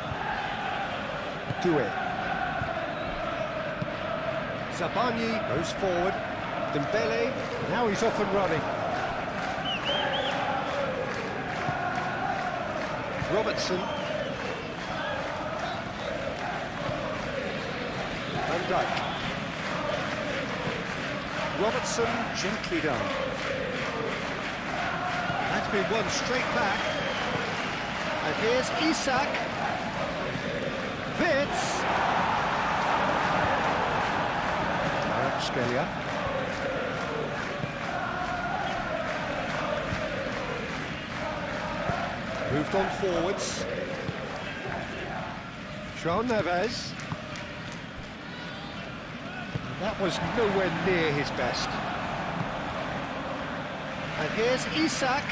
Speaker 1: Doué. Zabani goes forward. Dembele, now he's off and running. Robertson. Van Dijk. Robertson, gently done. That's been won straight back. And here's Isak. Wirtz. Scalia. Moved on forwards. João Neves. That was nowhere near his best. And here's Isak.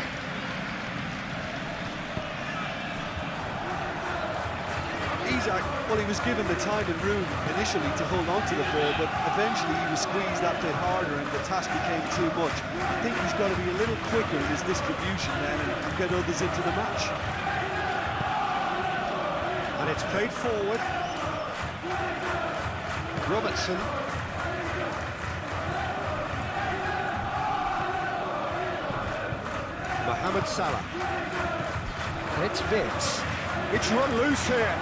Speaker 2: Isak, well, he was given the time and room initially to hold on to the ball, but eventually he was squeezed that bit harder and the task became too much. I think he's got to be a little quicker in his distribution then and get others into the match.
Speaker 1: And it's played forward. Robertson. Mohamed Salah. And it's Wirtz.
Speaker 3: It's run loose here.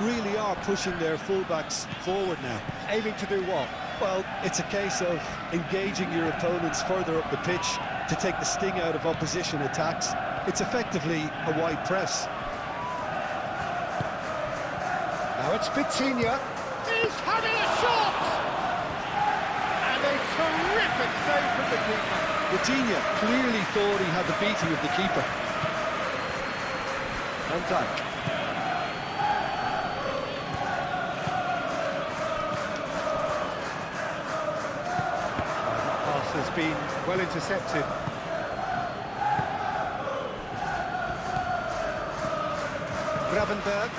Speaker 2: Really are pushing their fullbacks forward now.
Speaker 1: Aiming to do what?
Speaker 2: Well, it's a case of engaging your opponents further up the pitch to take the sting out of opposition attacks. It's effectively a wide press.
Speaker 1: Now it's Vitinha.
Speaker 3: He's having a shot! And a terrific save from the keeper.
Speaker 2: Vitinha clearly thought he had the beating of the keeper.
Speaker 1: Van Dijk. Has been well intercepted. Gravenberg.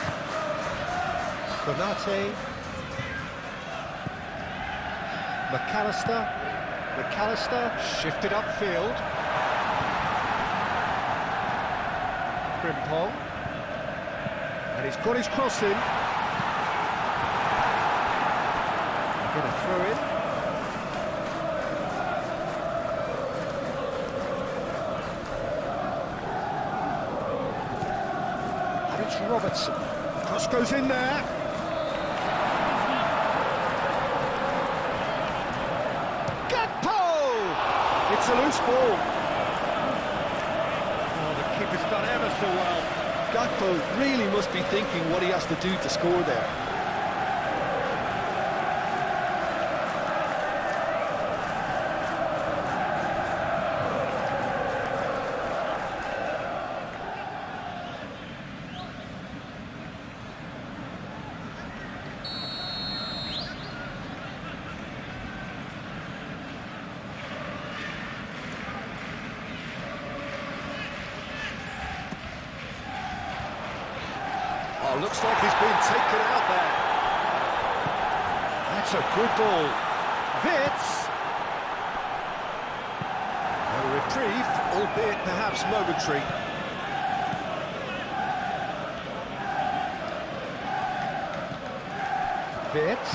Speaker 1: Konate. McAllister shifted upfield. Frimpong. And he's got his cross in. Going to throw it. Robertson. Cross goes in there. Gakpo! It's a loose ball.
Speaker 3: Oh, the keeper's done ever so well.
Speaker 2: Gakpo really must be thinking what he has to do to score there.
Speaker 1: Oh, looks like he's been taken out there. That's a good ball. Wirtz. No reprieve, albeit perhaps momentary. Wirtz.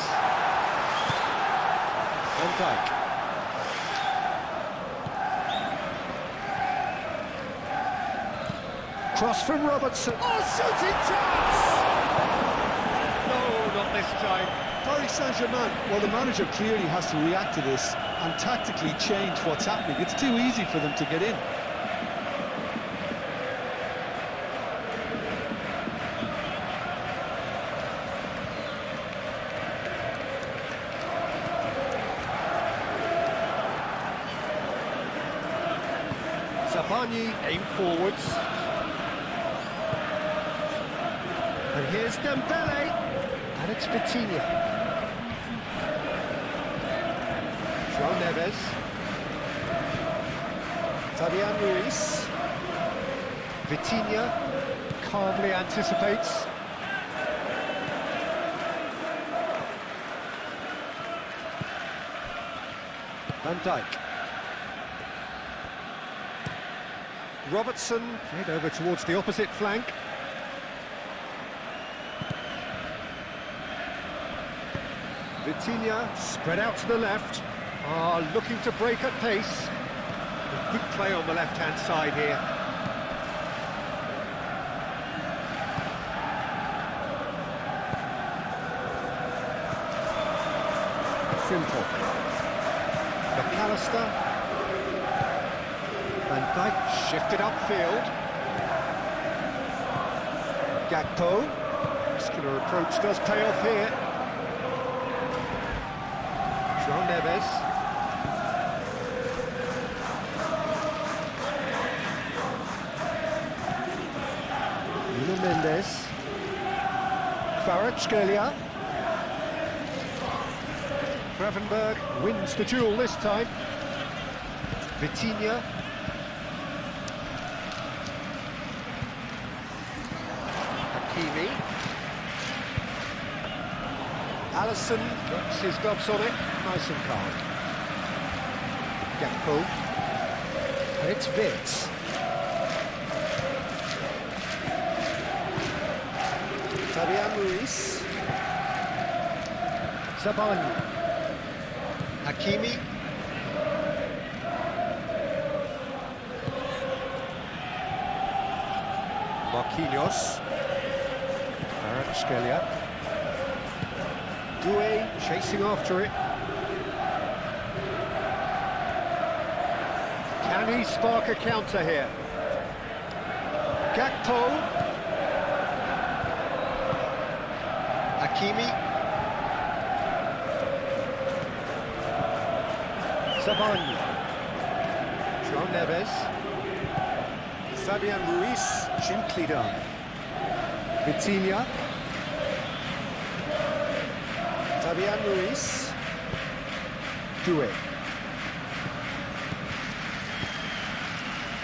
Speaker 1: Van Dijk. Cross from Robertson. Oh, shooting chance! No, not this time.
Speaker 2: Paris Saint-Germain, well, the manager clearly has to react to this and tactically change what's happening. It's too easy for them to get in.
Speaker 1: Zabani aimed forwards. And here's Dembele. And it's Vitinha. João Neves. Fabian Ruiz. Vitinha calmly anticipates. Van Dijk. Robertson played over towards the opposite flank. Vitinha spread out to the left. Looking to break at pace. Good play on the left-hand side here. Simple. McAllister. Van Dijk shifted upfield. Gakpo. Muscular approach does pay off here. João Neves. Nuno Mendes. Kvaratskhelia. Gravenberg wins the duel this time. Vitinha. Hakimi. Alisson drops his gloves on it, nice and calm. Gakpo. And it's Wirtz. Fabian Ruiz. Zabani. Hakimi. Marquinhos. Kvaratskhelia. Doué chasing after it. Can he spark a counter here? Gakpo. Hakimi. Zabani. João Neves. Fabian Ruiz, gently done. Vitinha. Fabian Ruiz. Doué.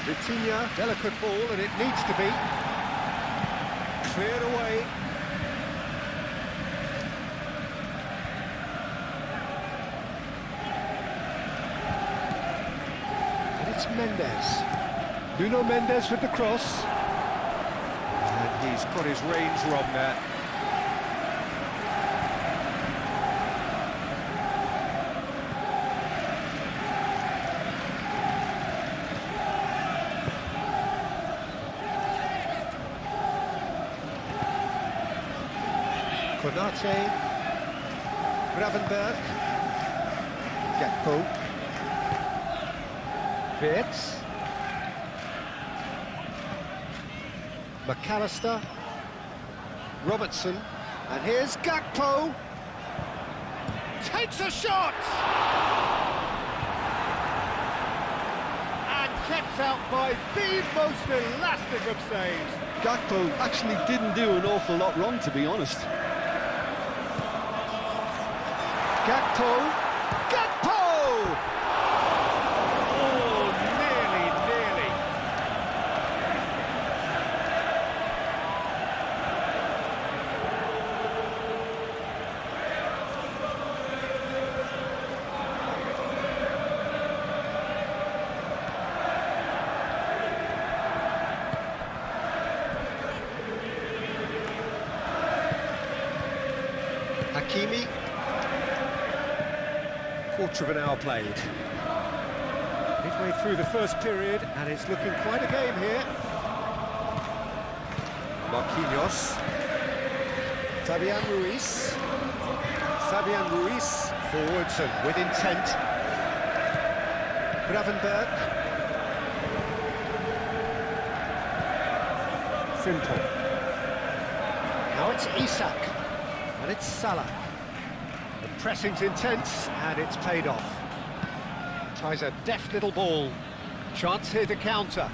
Speaker 1: Vitinha, delicate ball, and it needs to be. Cleared away. And it's Mendes. Nuno Mendes with the cross. And he's got his range wrong there. Konate, Gravenberg, Gakpo, Wirtz, McAllister, Robertson, and here's Gakpo, takes a shot! And kept out by the most elastic of saves.
Speaker 2: Gakpo actually didn't do an awful lot wrong, to be honest.
Speaker 1: Gakpo! Gakpo! Oh, nearly. Hakimi. Quarter of an hour played. Midway through the first period, and it's looking quite a game here. Marquinhos. Fabian Ruiz. Fabian Ruiz forwards and with intent. Gravenberg. Frimpong. Now it's Isak, and it's Salah. The pressing's intense, and it's paid off. Tries a deft little ball. Chance here to counter.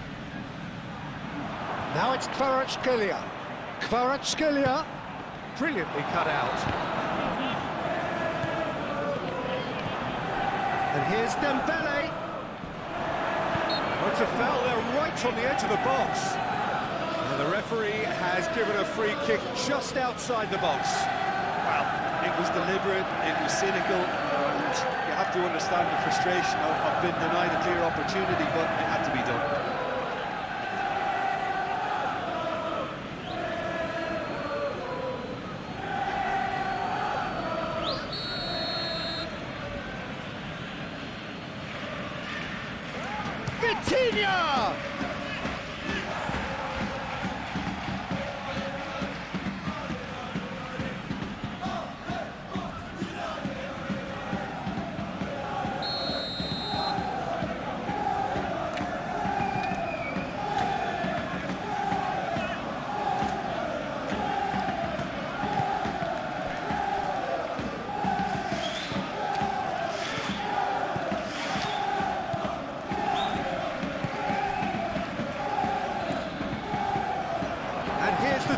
Speaker 1: Now it's Kvaratskhelia. Kvaratskhelia, brilliantly cut out. And here's Dembele.
Speaker 3: Oh, it's a foul there right on the edge of the box. And the referee has given a free kick just outside the box.
Speaker 2: Well, it was deliberate, it was cynical, and you have to understand the frustration of being denied a clear opportunity, but it had to be done.
Speaker 1: Vitinha!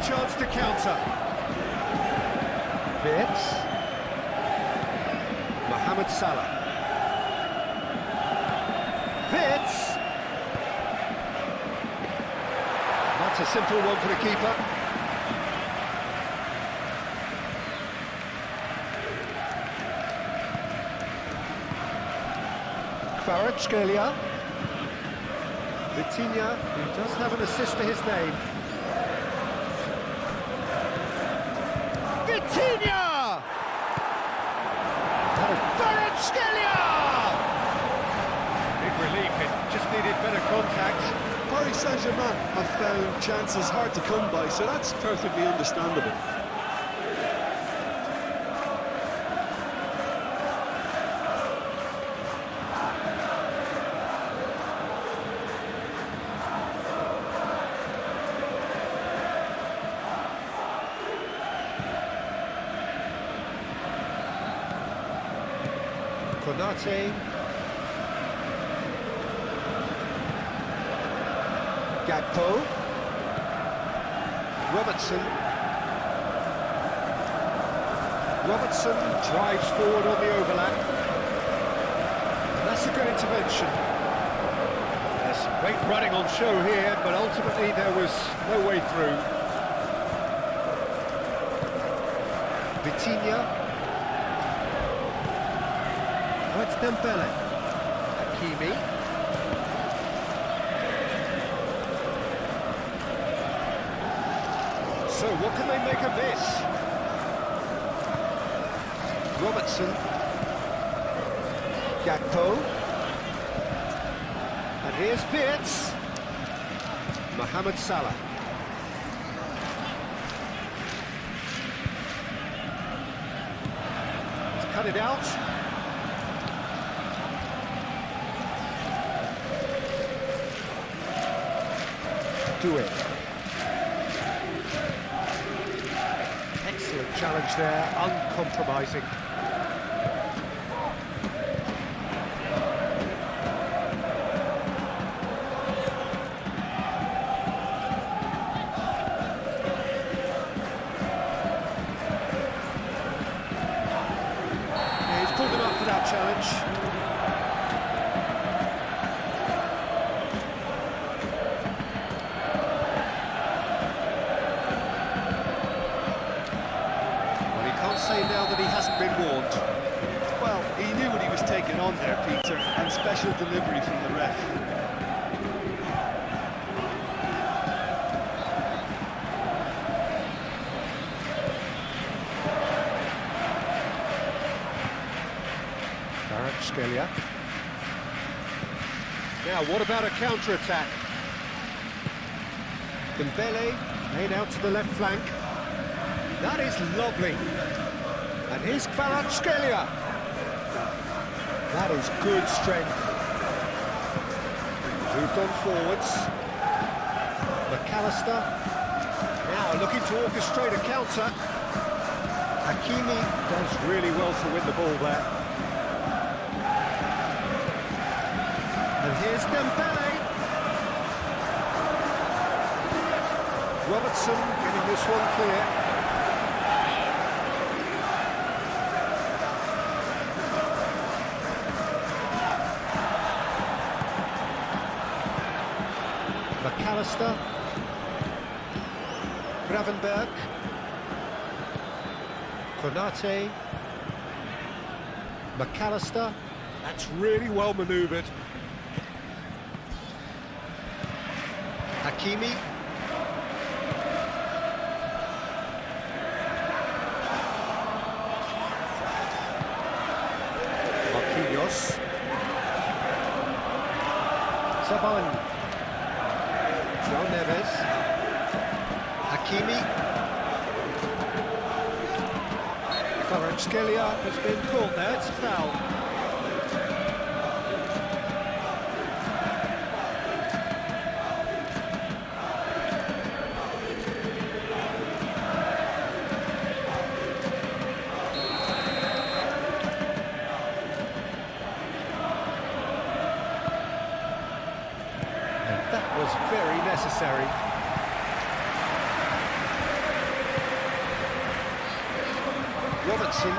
Speaker 3: Chance to counter.
Speaker 1: Wirtz. Mohamed Salah. Wirtz. That's a simple one for the keeper. Kvaratskhelia. Vitinha, who does have an assist to his name. Vitinha! Kvaratskhelia!
Speaker 3: Big relief, it just needed better contact.
Speaker 2: Paris Saint-Germain have found chances hard to come by, so that's perfectly understandable.
Speaker 1: Konate. Gakpo. Robertson. Robertson drives forward on the overlap. And that's a good intervention.
Speaker 3: There's great running on show here, but ultimately there was no way through.
Speaker 1: Vitinha. Now it's Dembele. Hakimi. So what can they make of this? Robertson. Gakpo. And here's Wirtz. Mohamed Salah. He's cut it out. Do it. Excellent challenge there, uncompromising. Yeah, he's pulled him up for that challenge. Say now that he hasn't been warned.
Speaker 2: Well, he knew what he was taking on there, Peter, and special delivery from the ref.
Speaker 1: Kvaratskhelia. Now, what about a counter-attack? Dembele, laid out to the left flank. That is lovely. And here's Kvaratskhelia. That is good strength. Moved on forwards. McAllister. Now looking to orchestrate a counter. Hakimi does really well to win the ball there. And here's Dembele. Robertson getting this one clear. McAllister. Gravenberg. Konate. McAllister. That's really well manoeuvred. Hakimi. Marquinhos. Saban. João Neves. Hakimi. Kvaratskhelia has been caught there, it's a foul. And that was very necessary. Robertson.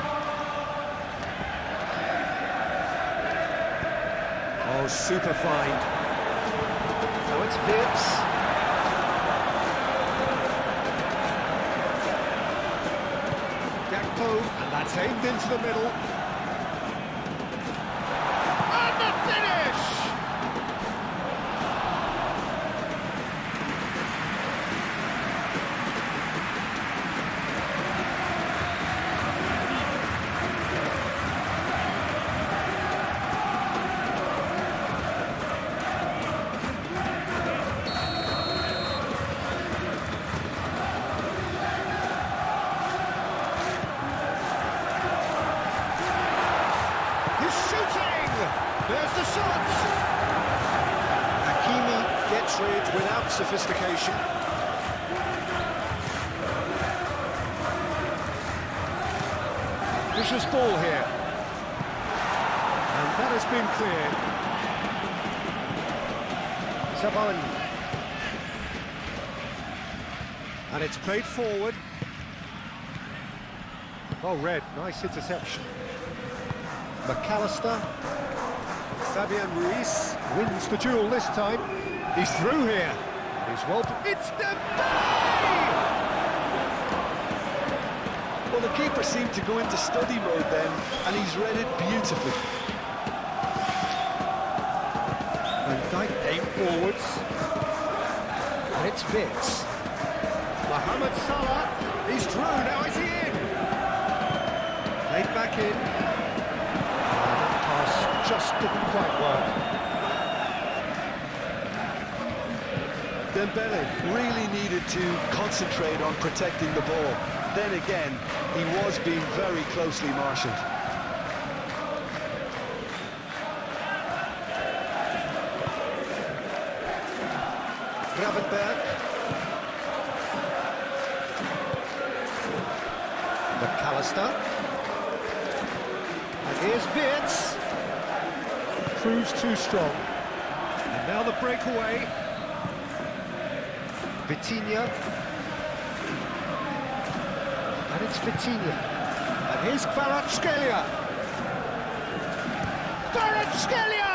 Speaker 1: Oh, super find. So it's Vips. Gakpo, and that's aimed into the middle. And the finish! There's the shot! Hakimi gets rid without sophistication. Vicious ball here. And that has been cleared. Saban. And it's played forward. Oh, red, nice interception. McAllister. Fabian Ruiz wins the duel this time. He's through here. He's well. It's Dembele!
Speaker 2: Well, the keeper seemed to go into study mode then, and he's read it beautifully.
Speaker 1: Van Dijk aimed forwards. And it's Vitz. Mohamed Salah. He's through. Now is he in? Played back in. Just didn't quite work.
Speaker 2: Dembele really needed to concentrate on protecting the ball. Then again, he was being very closely marshalled.
Speaker 1: Gravenberg. McAllister. And here's Vitz. Proves too strong. And now the breakaway. Vitinha. And it's Vitinha. And here's Kvaratskhelia. Kvaratskhelia!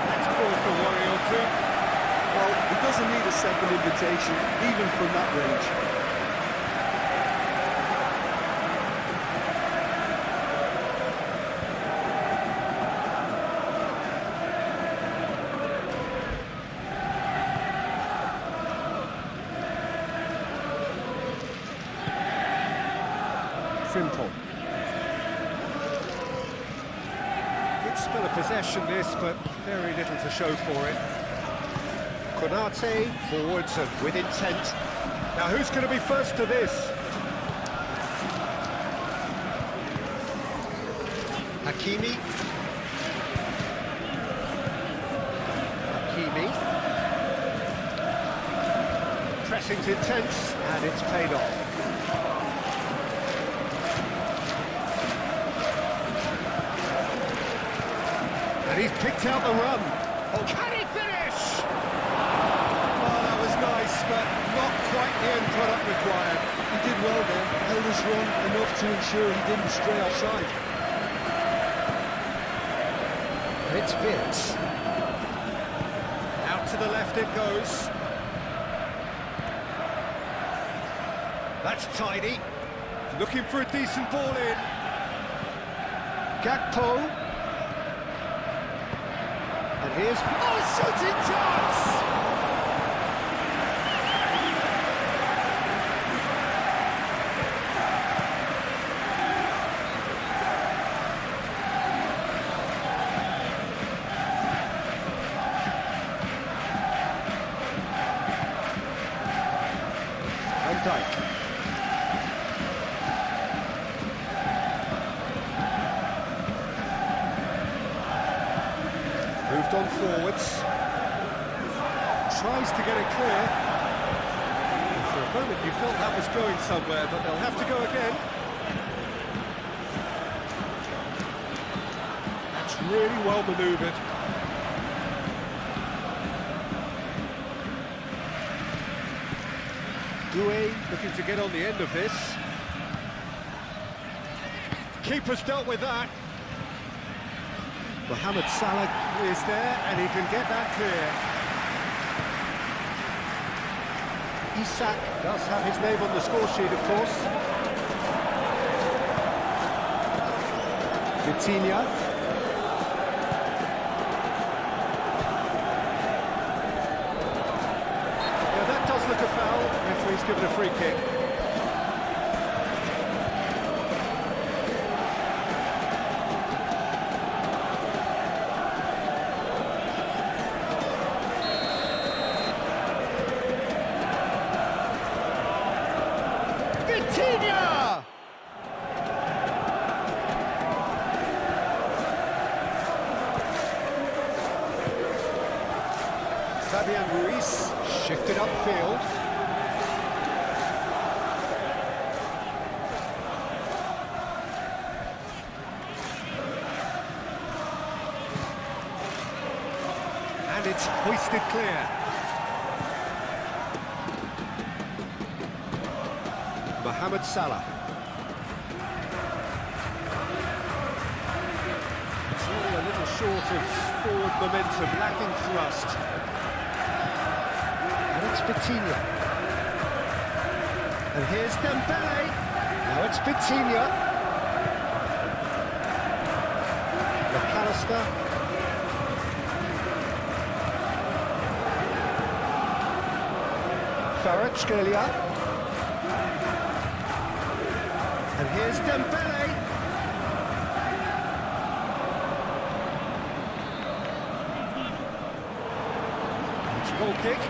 Speaker 1: That's caused a worry or two.
Speaker 2: Well, he doesn't need a second invitation, even from that range.
Speaker 1: Frimpong. Still a possession this, but very little to show for it. Konate forwards and with intent. Now who's going to be first to this? Hakimi. Pressing's intense, and it's paid off. And he's picked out the run. Oh, can he finish? Oh, that was nice, but not quite the end product required.
Speaker 2: He did well there, held his run enough to ensure he didn't stray offside.
Speaker 1: And it's Vince. Out to the left it goes. That's tidy. Looking for a decent ball in. Gakpo. And here's... Oh, shooting chance! Van Dijk. Moved on forwards. Tries to get it clear. And for a moment you felt that was going somewhere, but they'll have to go again. That's really well manoeuvred. Doué looking to get on the end of this. Keeper's dealt with that. Mohamed Salah is there, and he can get that clear. Isak does have his name on the score sheet, of course. Vitinha. Yeah, that does look a foul. Referee's given a free kick. Vitinha! Fabian Ruiz shifted upfield. And it's hoisted clear. Mohamed Salah. It's really a little short of forward momentum, lacking thrust. And it's Vitinha. And here's Dembele. Now it's Vitinha. McAllister. Kvaratskhelia. And here's Dembele. It's a goal kick.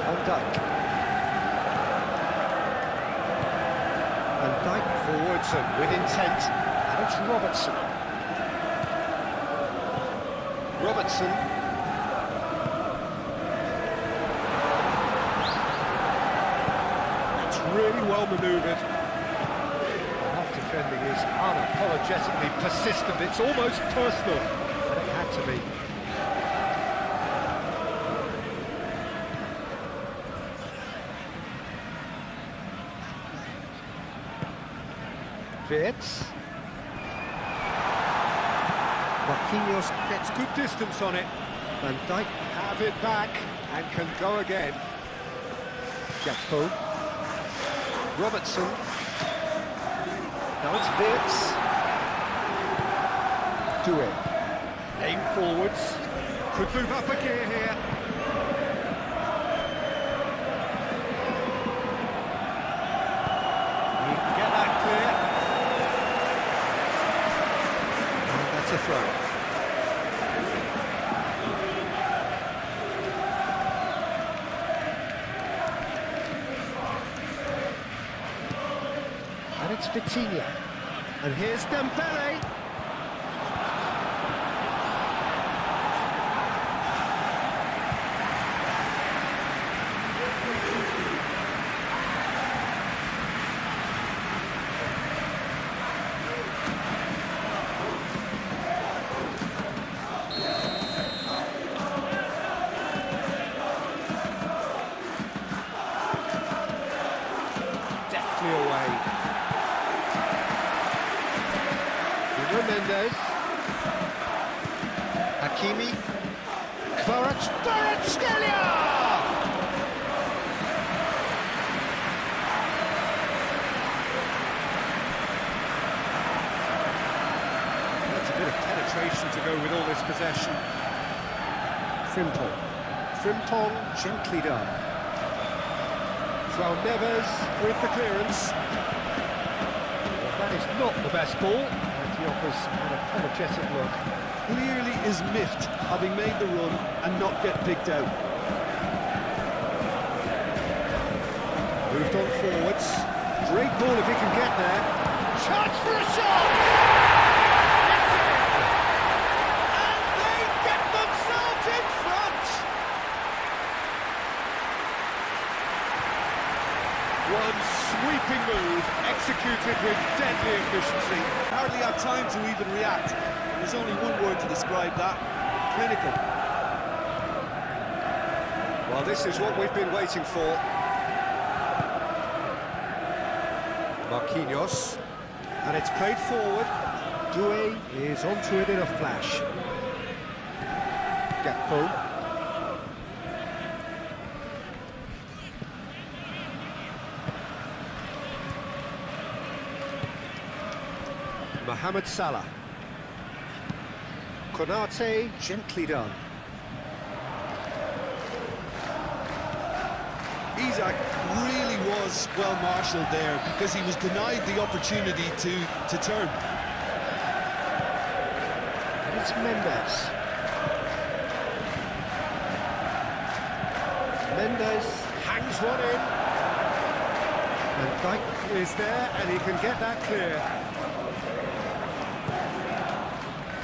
Speaker 1: Van Dijk. Van Dijk forwards and with intent. And it's Robertson. Robertson. That's really well manoeuvred. That defending is unapologetically persistent. It's almost personal, and it had to be. Wirtz. Marquinhos gets good distance on it. Van Dijk have it back and can go again. Gakpo. Robertson. Now it's Wirtz. Doué. Aim forwards. Could move up a gear here. It's Vitinha. And here's Dembele. Deftly away. Mendes. Hakimi. Kvaratskhelia! That's a bit of penetration to go with all this possession. Frimpong gently done. João Neves with the clearance. Well, that is not the best ball. He offers an apologetic look.
Speaker 2: Clearly is miffed, having made the run and not get picked out.
Speaker 1: Moved on forwards. Great ball if he can get there. Chance for a shot! It's in! And they get themselves in front! One sweeping move, executed with deadly efficiency.
Speaker 2: Hardly had time to even react. There's only one word to describe that: clinical.
Speaker 1: Well, this is what we've been waiting for. Marquinhos, and it's played forward. Doué is onto it in a flash. Gakpo. Mohamed Salah. Konate, gently done.
Speaker 2: Isaac really was well marshalled there because he was denied the opportunity to turn.
Speaker 1: And it's Mendes. Mendes hangs one in. And Dijk is there, and he can get that clear.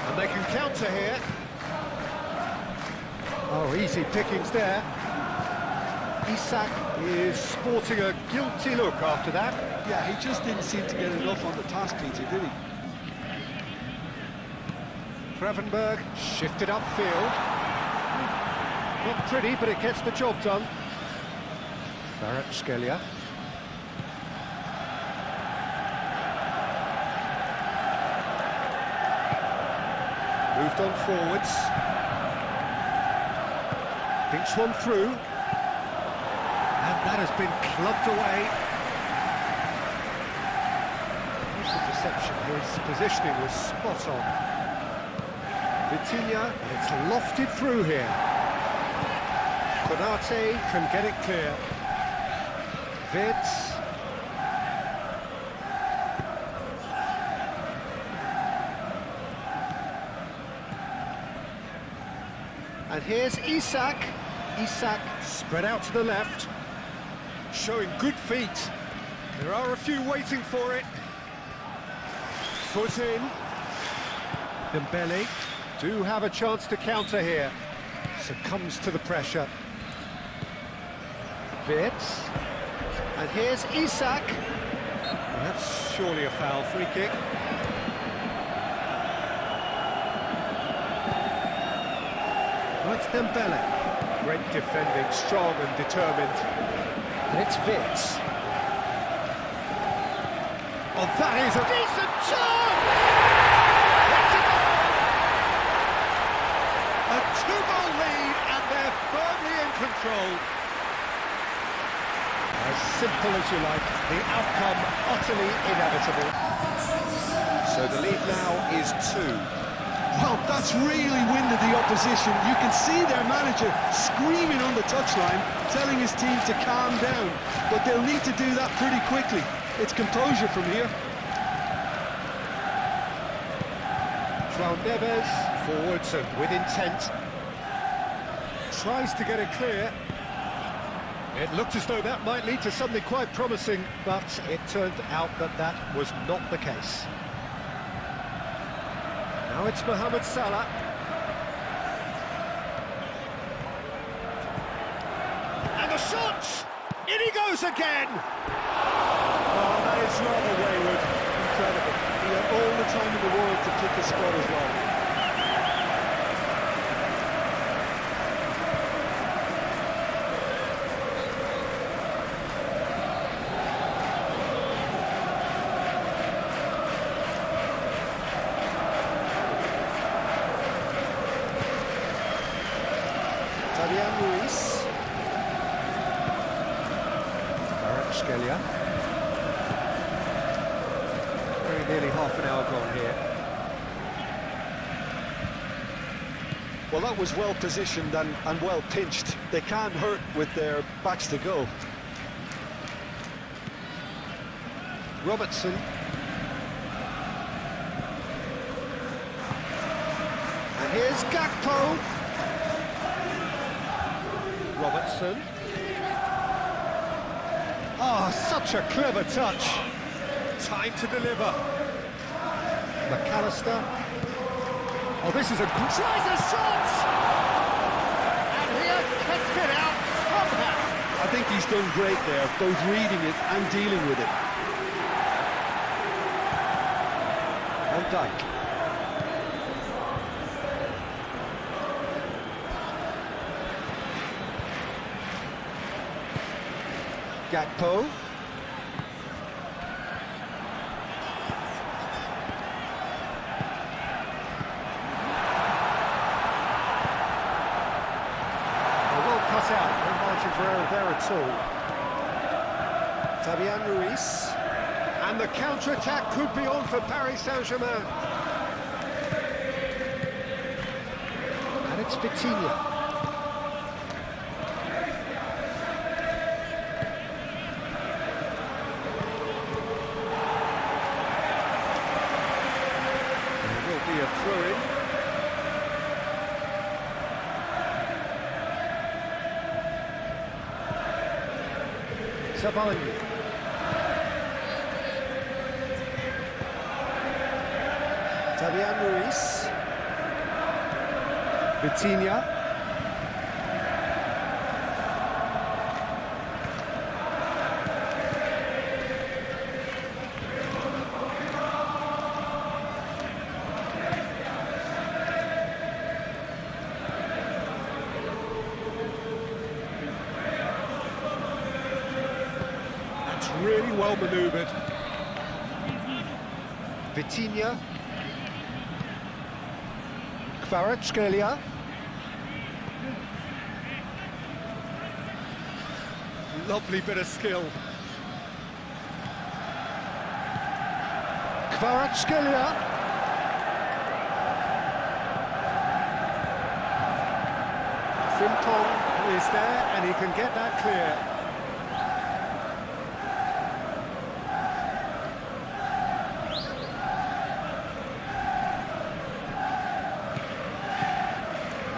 Speaker 1: And they can counter here. Oh, easy pickings there. Isak is sporting a guilty look after that.
Speaker 2: Yeah, he just didn't seem to get enough on the task, Peter, did he?
Speaker 1: Gravenberg shifted upfield. Not pretty, but it gets the job done. Kvaratskhelia. Moved on forwards. Thinks one through. And that has been clubbed away. Use of deception, his positioning was spot on. Vitinha, and it's lofted through here. Konate can get it clear. Vitz. And here's Isak. Isak spread out to the left. Showing good feet. There are a few waiting for it. Foot in. Dembele do have a chance to counter here. Succumbs to the pressure. Vitz. And here's Isak. Well, that's surely a foul. Free kick. That's Dembele. Great defending, strong and determined. And it's Vitz. Oh, that is a decent chance! It's a two-goal lead, and they're firmly in control. As simple as you like, the outcome utterly inevitable. So the lead now is 2.
Speaker 2: Well, that's really winded the opposition. You can see their manager screaming on the touchline, telling his team to calm down. But they'll need to do that pretty quickly. It's composure from here.
Speaker 1: João Neves, forwards and with intent. Tries to get it clear. It looked as though that might lead to something quite promising, but it turned out that that was not the case. Now it's Mohamed Salah. And the shot! In he goes again!
Speaker 3: Oh, that is rather wayward. Incredible.
Speaker 2: He had all the time in the world to pick a spot as well. Ruiz.
Speaker 1: Very nearly half an hour gone here.
Speaker 2: Well, that was well positioned and well pinched. They can't hurt with their backs to go.
Speaker 1: Robertson. And here's Gakpo. Robertson. Oh, such a clever touch. Time to deliver. McAllister. Oh, this is a... Tries a shot! And he has kept it out somehow.
Speaker 2: I think he's done great there, both reading it and dealing with it.
Speaker 1: Van Dijk. Gakpo. Well cut out, no margin for error there at all.
Speaker 2: Fabian Ruiz.
Speaker 1: And the counter-attack could be on for Paris Saint-Germain. And it's Vitinha. Be a throw-in. Sabalini.
Speaker 2: Fabian Ruiz.
Speaker 1: Vitinha. Really well manoeuvred. Vitinha. Kvaratskhelia. Lovely bit of skill. Kvaratskhelia. Frimpong is there and he can get that clear.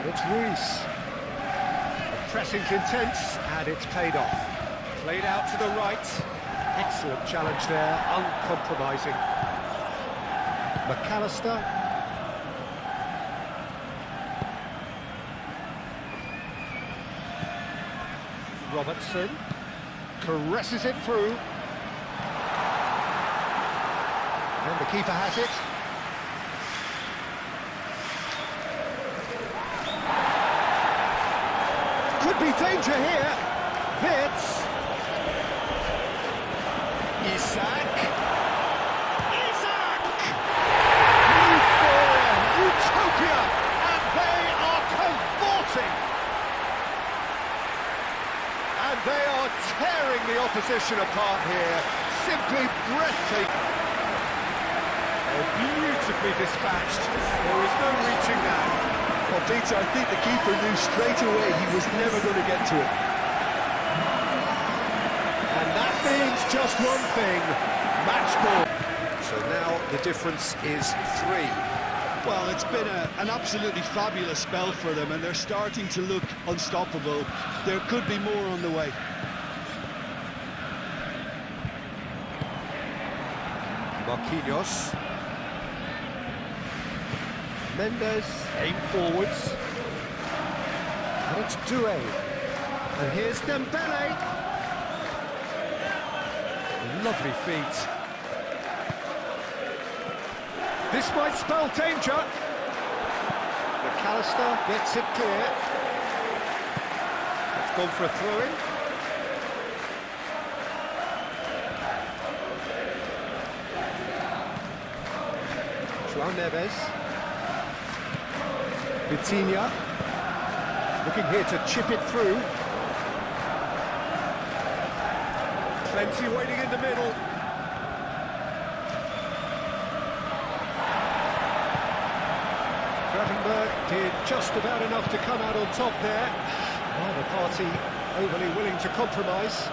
Speaker 1: It's Ruiz. Pressing's intense, and it's paid off. Played out to the right. Excellent challenge there, uncompromising. McAllister. Robertson. Caresses it through. And the keeper has it. Could be danger here. Wits. Isak. Euphoria, utopia, and they are cavorting. And they are tearing the opposition apart here. Simply breathtaking. Oh, beautifully dispatched. There is no reaching that.
Speaker 2: Well, Peter, I think the keeper knew straight away he was never going to get to it.
Speaker 1: And that means just one thing, match ball. So now the difference is 3.
Speaker 2: Well, it's been an absolutely fabulous spell for them, and they're starting to look unstoppable. There could be more on the way.
Speaker 1: Marquinhos. Mendes, aim forwards. And it's Doué. And here's Dembele. Lovely feet. This might spell danger. McAllister gets it clear. It's gone for a throw-in. João Neves. Vitinha. Looking here to chip it through. Plenty waiting in the middle. Gravenberch did just about enough to come out on top there. Neither party overly willing to compromise.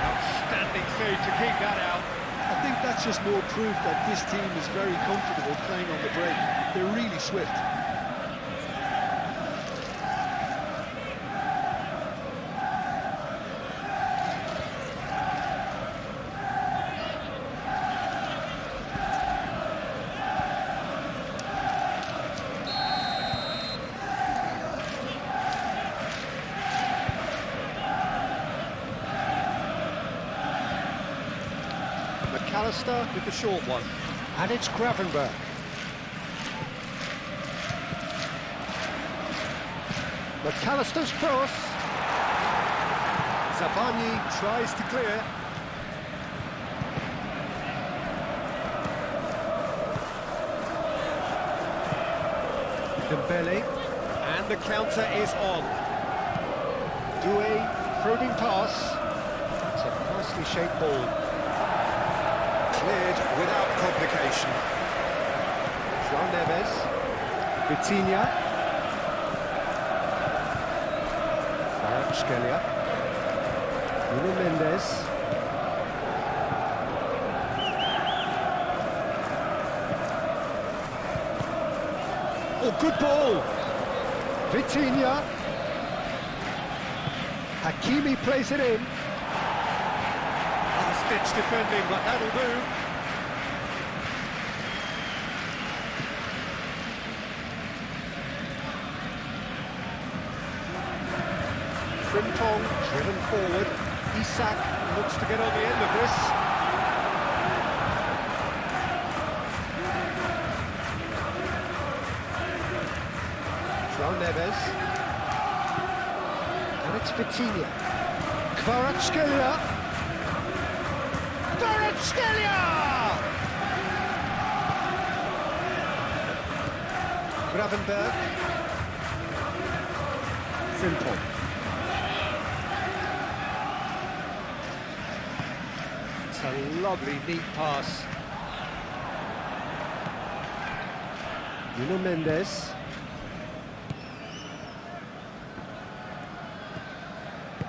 Speaker 1: Outstanding save to keep that out.
Speaker 2: I think that's just more proof that this team is very comfortable playing on the break. They're really swift.
Speaker 1: McAllister with the short one. And it's Gravenberch. McAllister's cross. Zabani tries to clear. Dembele. And the counter is on. Doué, probing pass. It's a nicely shaped ball. Cleared without complication. João Neves. Vitinha. Kvaratskhelia. Nuno Mendes. Oh, good ball. Vitinha. Hakimi plays it in. Last-ditch defending, but that'll do. Frimpong driven forward. Isak looks to get on the end of this. João Neves. And it's Vitinha. Kvaratskhelia. Kvaratskhelia! Gravenberch. Frimpong. It's a lovely, neat pass. Nuno Mendes.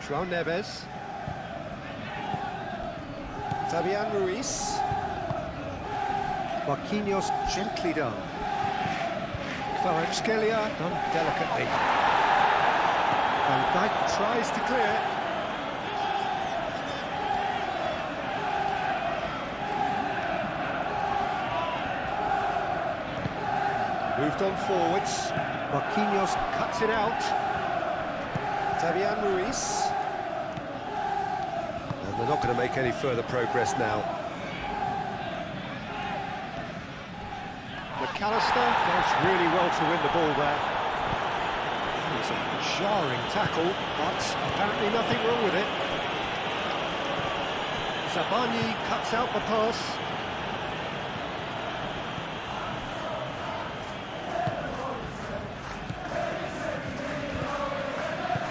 Speaker 1: João Neves. Fabian Ruiz. Marquinhos gently done. Kvaratskhelia done delicately. Van Dijk tries to clear. Moved on forwards. Marquinhos cuts it out. Fabian Ruiz. And they're not going to make any further progress now. McAllister does really well to win the ball there. It's a jarring tackle, but apparently nothing wrong with it. Zabani cuts out the pass.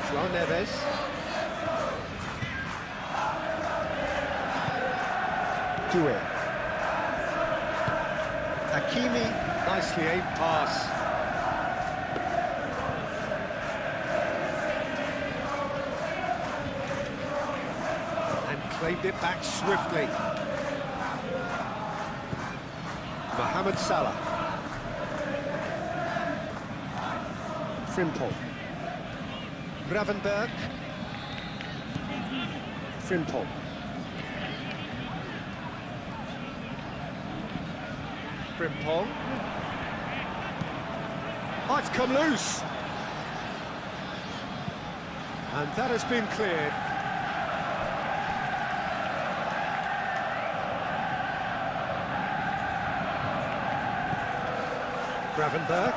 Speaker 1: João Neves. Doué. Hakimi, nicely aimed pass. And claimed it back swiftly. Mohamed Salah. Frimpong. Gravenberch. Frimpong. Frimpong. Oh, it's come loose. And that has been cleared. Gravenberg.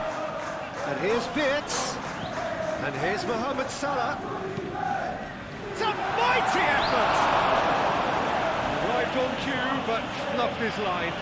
Speaker 1: And here's Wirtz. And here's Mohamed Salah. It's a mighty effort!
Speaker 3: Arrived on cue, but fluffed his line.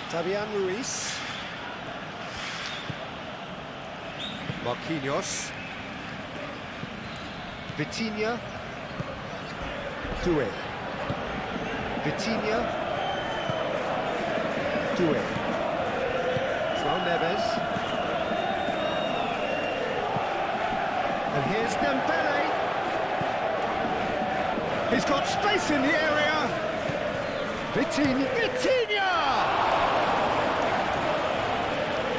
Speaker 1: Fabian Ruiz. Marquinhos. Vitinha. Doué. Vitinha. Doué. João Neves. And here's Dembele. He's got space in the area. Vitinha!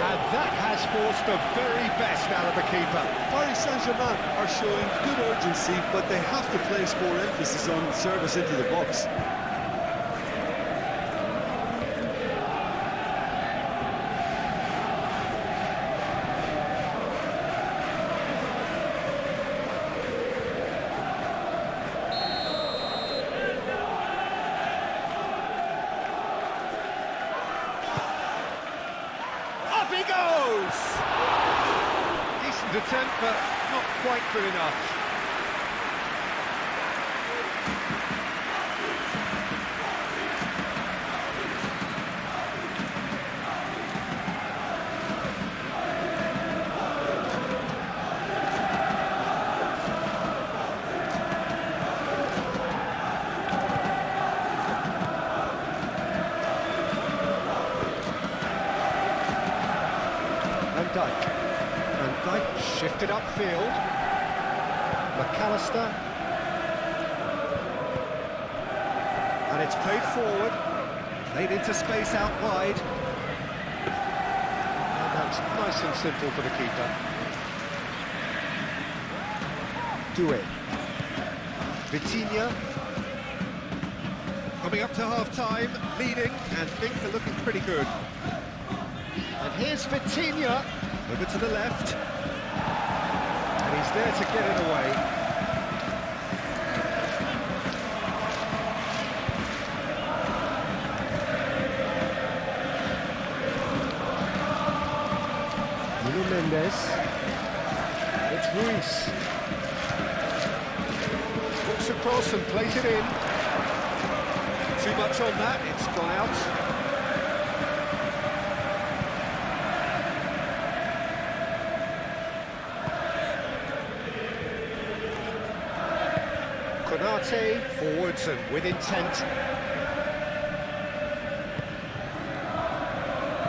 Speaker 1: And that has forced the very best out of the keeper.
Speaker 2: Paris Saint-Germain are showing good urgency, but they have to place more emphasis on service into the box.
Speaker 1: Up he goes! Decent attempt, but not quite good enough. Van Dijk shifted upfield. McAllister. And it's played forward. Played into space out wide. And that's nice and simple for the keeper. Doué. Vitinha. Coming up to half-time, leading, and things are looking pretty good. And here's Vitinha, over to the left. And he's there to get it away. Nuno Mendes. It's Ruiz. Hooks across and plays it in. Too much on that, it's gone out. Konate, forwards and with intent.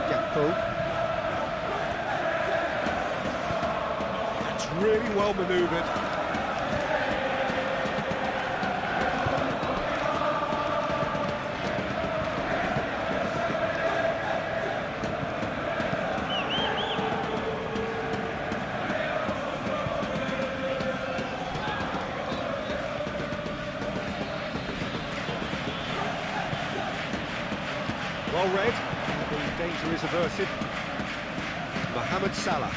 Speaker 1: Gakpo. That's really well manoeuvred. Well read, the danger is averted. Mohamed Salah.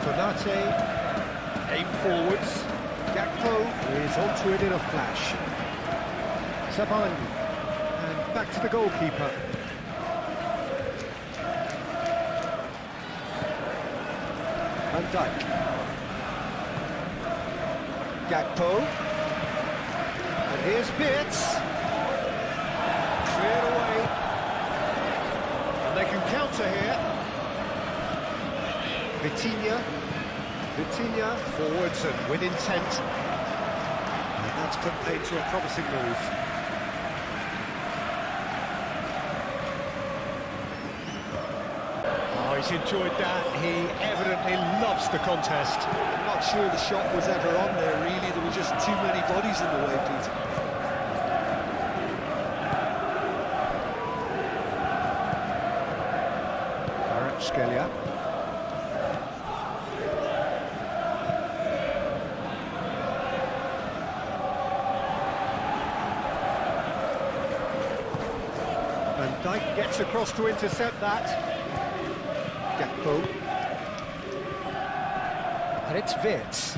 Speaker 1: Konate, aim forwards. Gakpo is onto it in a flash. Sabani, and back to the goalkeeper. Van Dijk. Gakpo. And here's Wirtz. Cleared away. And they can counter here. Vitinha. Vitinha forwards and with intent. And that's put paid to a promising move. Oh, he's enjoyed that. He evidently loves the contest.
Speaker 2: I'm not sure the shot was ever on there, really. There were just too many bodies in the way, Peter.
Speaker 1: Scalia. Van Dijk gets across to intercept that. Gakpo. And it's Wirtz.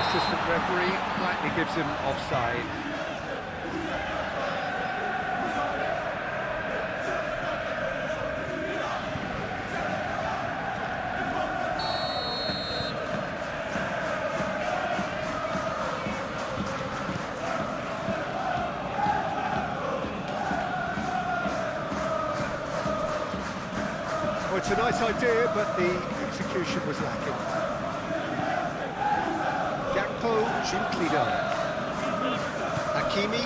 Speaker 1: Assistant referee rightly gives him offside. Well, it's a nice idea, but the execution was lacking. Gakpo, gently done. Hakimi.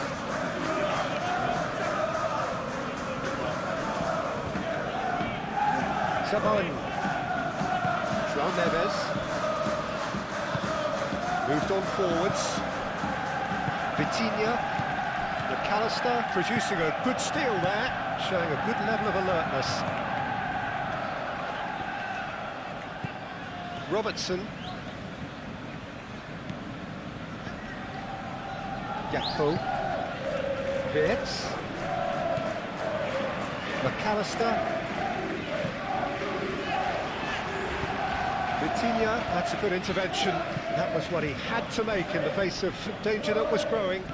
Speaker 1: Saban. João Neves. Moved on forwards. Vitinha. McAllister producing a good steal there, showing a good level of alertness. Robertson. Gakpo, Wirtz, McAllister, Vitinha. That's a good intervention. That was what he had to make in the face of danger that was growing.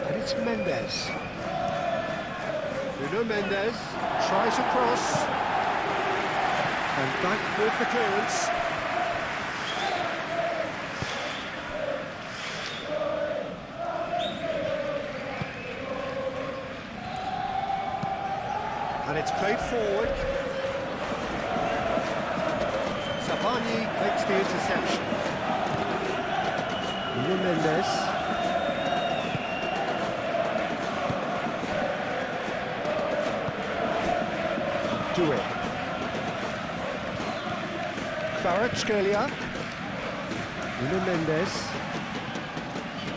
Speaker 1: And it's Mendes. Nuno Mendes tries across. And Dijk with the clearance. And it's played forward. Sabani makes the interception. Nuno Mendes. Do it. Scalia. Nuno Mendes.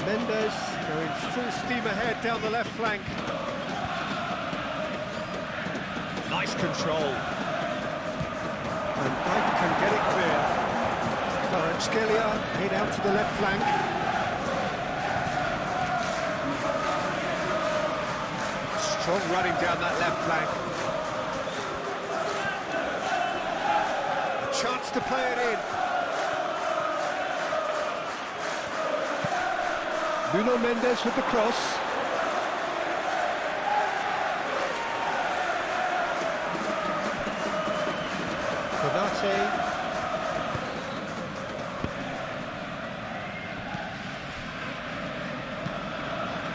Speaker 1: Mendes going full steam ahead down the left flank. Nice control. And Dijk can get it clear. Scalia made out to the left flank. Strong running down that left flank. Chance to play it in. Nuno Mendes with the cross. Konate.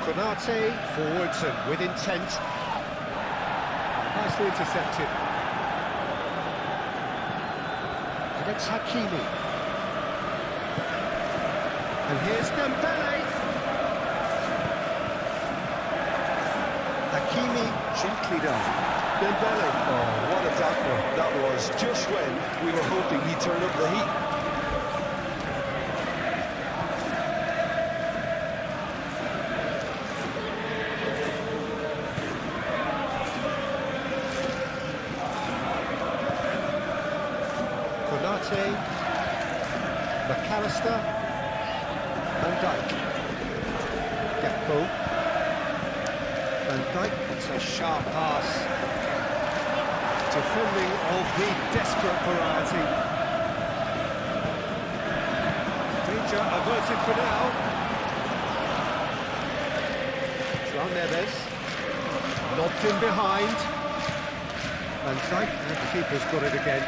Speaker 1: Konate forwards and with intent. Nicely intercepted. It's Hakimi. And here's Dembele. Hakimi gently done. Dembele.
Speaker 2: Oh, what a tackle that was, just when we were hoping he'd turn up the heat.
Speaker 1: McAllister, Van Dijk, Gakpo, Van Dijk, it's a sharp pass, defending of the desperate variety. Danger averted for now. João Neves, knocked in behind, Van Dijk, and the keeper's got it again.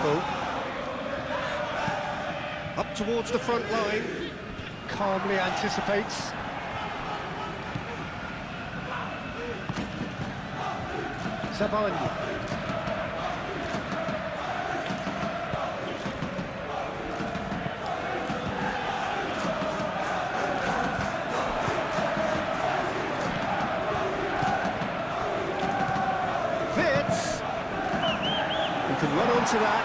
Speaker 1: Liverpool. Up towards the front line. Calmly anticipates. Zabani. Can run onto that.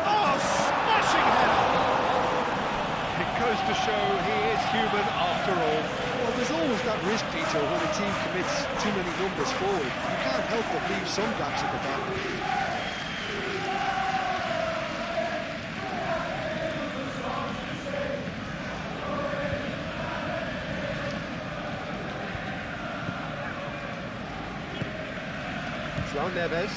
Speaker 1: Oh, smashing header!
Speaker 4: It goes to show he is human after all.
Speaker 2: Well, there's always that risk, Peter, when a team commits too many numbers forward. You can't help but leave some gaps at the back.
Speaker 1: João Neves.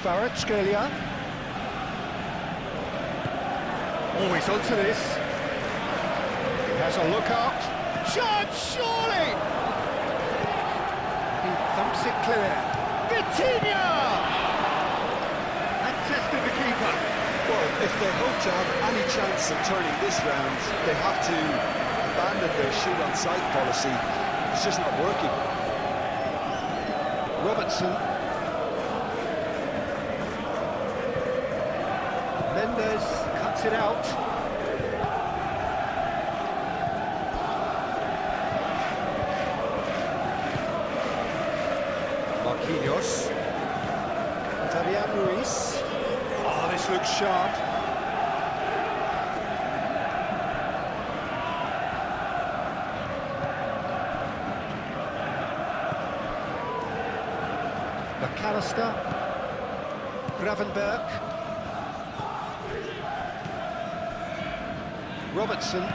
Speaker 1: Kvaratskhelia. Always onto this. He has a look up. Shot, surely! He thumps it clear. Vitinha! That tested the keeper.
Speaker 2: Well, if they hope to have any chance of turning this round, they have to abandon their shoot-on-sight policy. It's just not working.
Speaker 1: Robertson. Mendes cuts it out. Marquinhos. Fabian Ruiz. Oh, this looks sharp. McAllister. Gravenberg. Robertson.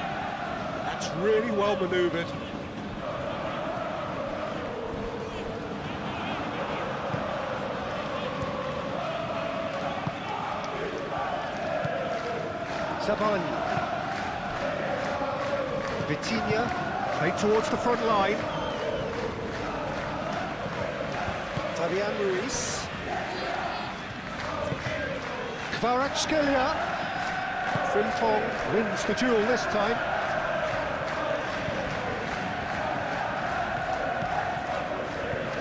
Speaker 1: That's really well manoeuvred. Zabani. Vitinha, played towards the front line. Fabian Ruiz. Kvaratskhelia. Frimpong wins the duel this time.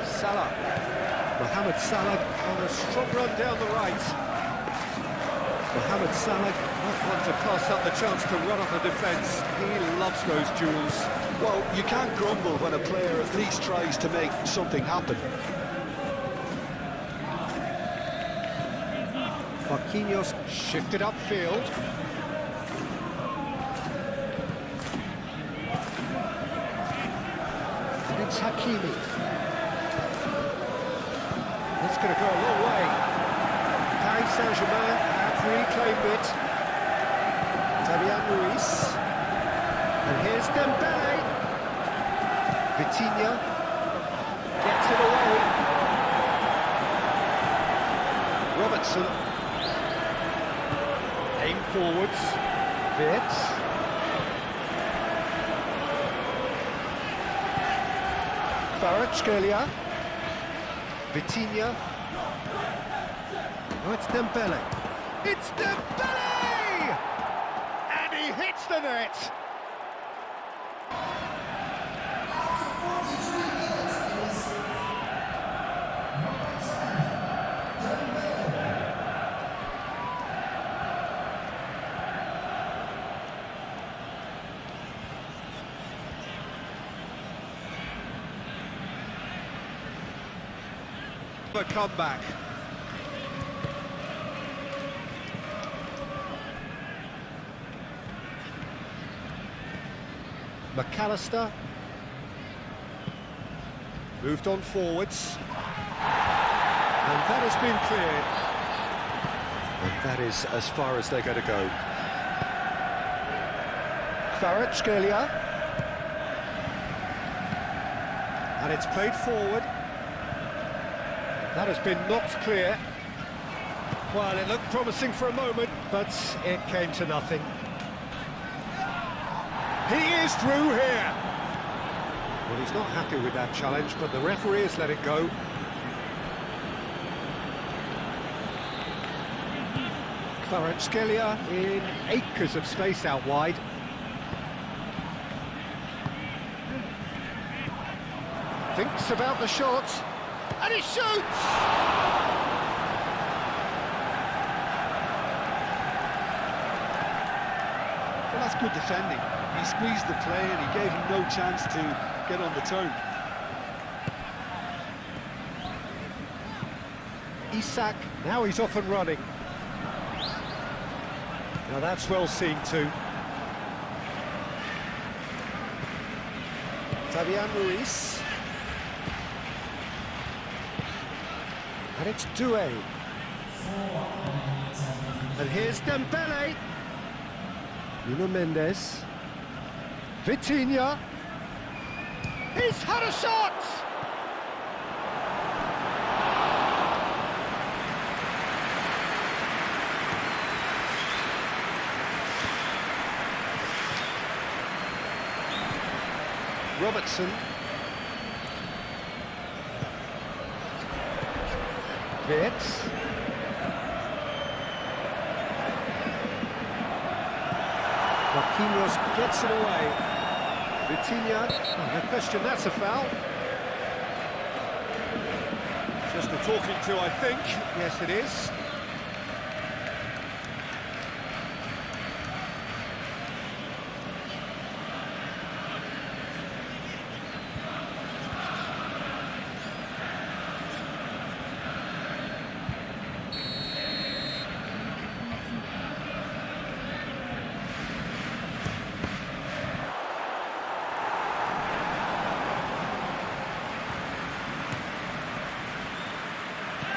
Speaker 1: Salah. Mohamed Salah on a strong run down the right. Mohamed Salah not one to pass up the chance to run up the defence. He loves those duels.
Speaker 2: Well, you can't grumble when a player at least tries to make something happen.
Speaker 1: Marquinhos shifted upfield. And it's Hakimi. That's going to go a long way. Paris Saint-Germain have reclaimed it. Fabian Ruiz. And here's Dembele. Vitinha gets it away. Robertson. Aim forwards. Wirtz. Kvaratskhelia. Vitinha. Oh, it's Dembele. It's Dembele! And he hits the net! A comeback. McAllister moved on forwards, and that has been cleared, and that is as far as they're going to go. Kvaratskhelia, and it's played forward. That has been knocked clear. Well, it looked promising for a moment, but it came to nothing. He is through here. Well, he's not happy with that challenge, but the referee has let it go. Kvaratskhelia in acres of space out wide. Thinks about the shot, and he shoots!
Speaker 2: Well, that's good defending. He squeezed the play and he gave him no chance to get on the turn.
Speaker 1: Isak, now he's off and running. Now that's well seen too. Fabian Ruiz. And it's Doué. And here's Dembele. Nuno Mendes. Vitinha. He's had a shot! Robertson. Wirtz. Marquinhos gets it away. Vitinha, no question, that's a foul. Just a talking to, I think. Yes, it is.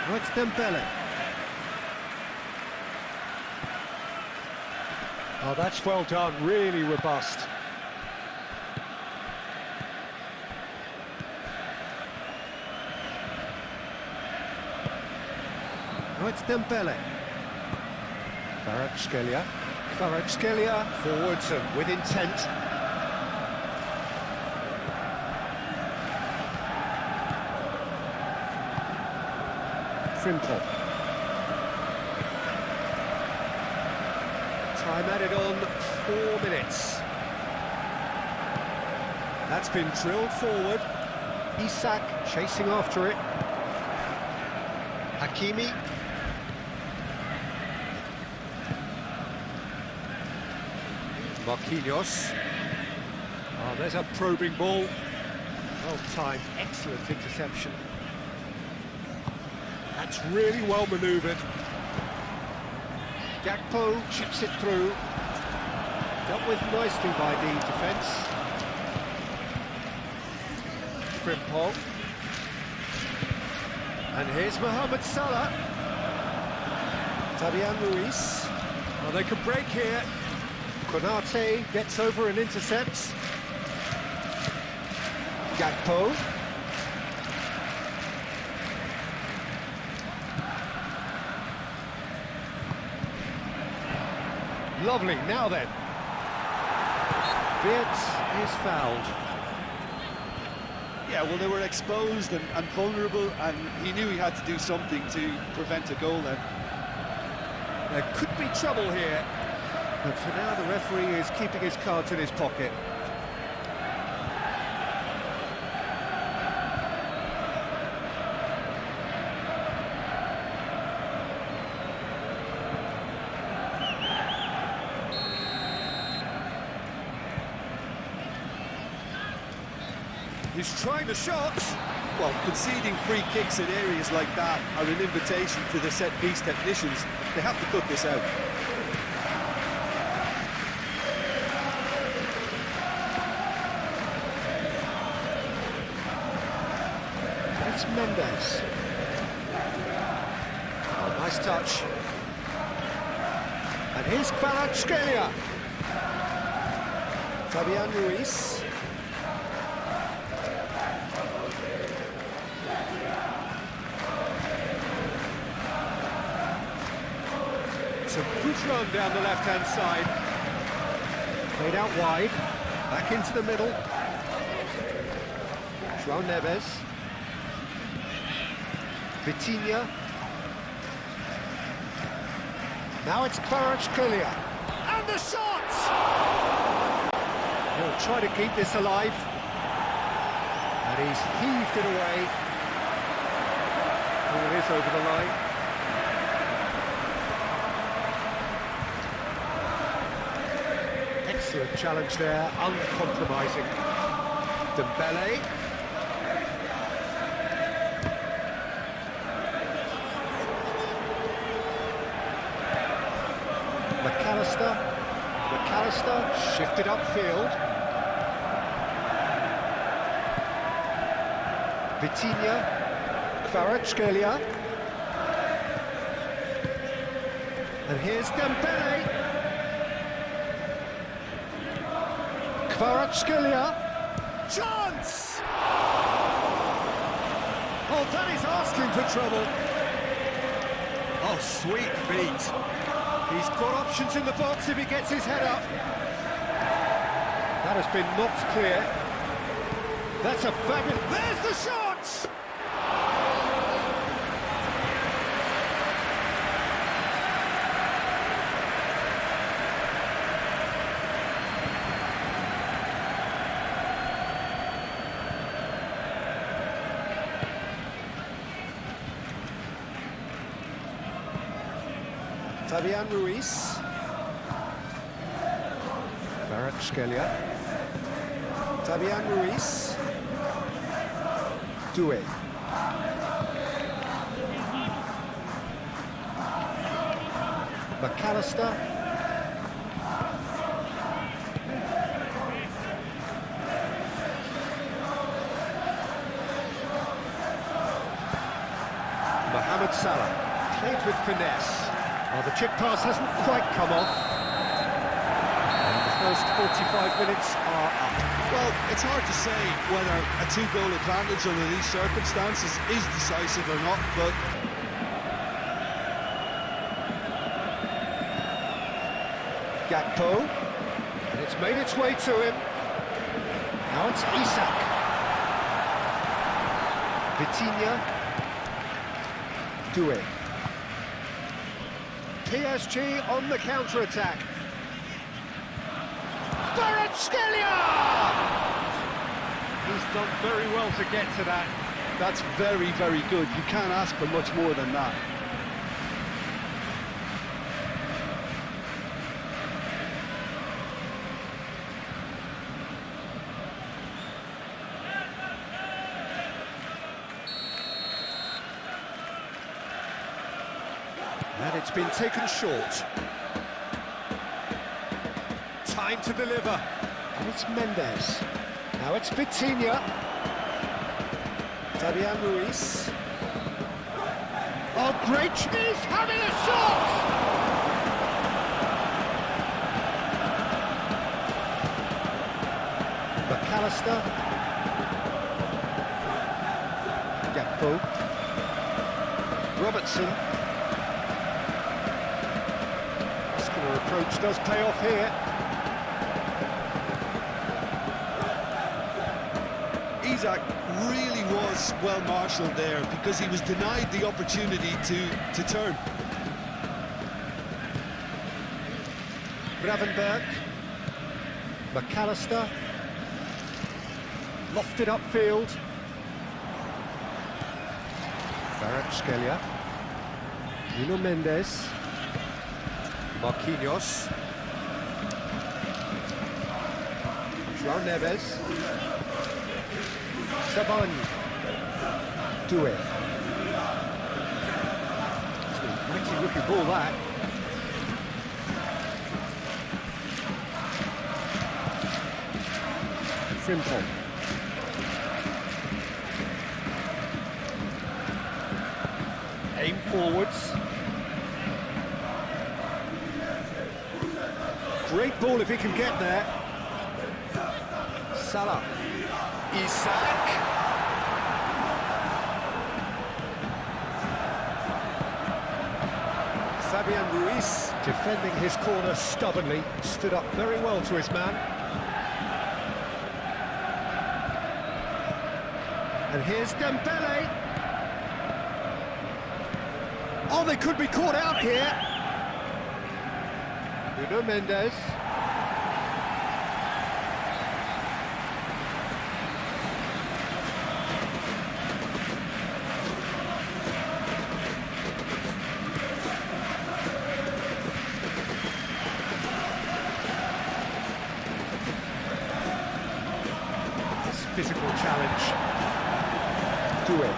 Speaker 1: Oh, it's Dembele. Oh, that's well done, really robust. Oh, it's Dembele. Kvaratskhelia forwards and with intent. Frimpong. Time added on 4 minutes. That's been drilled forward. Isak chasing after it. Hakimi. Marquinhos. Oh, there's a probing ball. Well timed, excellent interception. That's really well manoeuvred. Gakpo chips it through. Dealt with nicely by the defence. Frimpong. And here's Mohamed Salah. Fabian Ruiz. Oh, they can break here. Konate gets over and intercepts. Gakpo. Lovely, now then. Wirtz is fouled.
Speaker 2: Yeah, well, they were exposed and vulnerable, and he knew he had to do something to prevent a goal then.
Speaker 1: There could be trouble here, but for now the referee is keeping his cards in his pocket. He's trying the shots.
Speaker 2: Well, conceding free kicks in areas like that are an invitation to the set-piece technicians. They have to cut this out.
Speaker 1: It's Mendes. Oh, nice touch. And here's Kvaratskhelia. Fabian Ruiz. It's a good run down the left-hand side. Played out wide. Back into the middle. João Neves. Vitinha. Now it's Kvaratskhelia. And the shot! He'll try to keep this alive. And he's heaved it away. Oh, it is over the line. Excellent challenge there, uncompromising. Dembele. McAllister shifted upfield. Vitinha, Kvaratskhelia. And here's Dembele. Kvaratskhelia. Chance! Oh, that is asking for trouble. Oh, sweet feet. He's got options in the box if he gets his head up. That has been knocked clear. That's a fabulous... There's the shot! Fabian Ruiz. Kvaratskhelia. Fabian Ruiz. Doué. McAllister. Mohamed Salah. Played with finesse. Well, the chip pass hasn't quite come off. And the first 45 minutes are up.
Speaker 2: Well, it's hard to say whether a two-goal advantage under these circumstances is decisive or not, but...
Speaker 1: Gakpo. And it's made its way to him. Now it's Isak. Vitinha. Doué. PSG on the counter-attack. Kvaratskhelia! He's done very well to get to that.
Speaker 2: That's very, very good. You can't ask for much more than that.
Speaker 1: And it's been taken short. Time to deliver. And it's Mendes. Now it's Vitinha. Fabian Ruiz. Oh, great! He's having a shot! McAllister. Gakpo. Robertson. Approach does pay off here.
Speaker 2: Isak really was well marshalled there because he was denied the opportunity to turn.
Speaker 1: Gravenberg. McAllister. Lofted upfield. Kvaratskhelia. Nuno Mendes. Marquinhos. João Neves. Sabani. Doué. It's a mighty looking ball, that. Frimpong. Aim forwards. Great ball if he can get there. Salah. Isak. Fabian Ruiz defending his corner stubbornly, stood up very well to his man. And here's Dembele. Oh, they could be caught out here. Nuno Mendes. Physical challenge. Do it.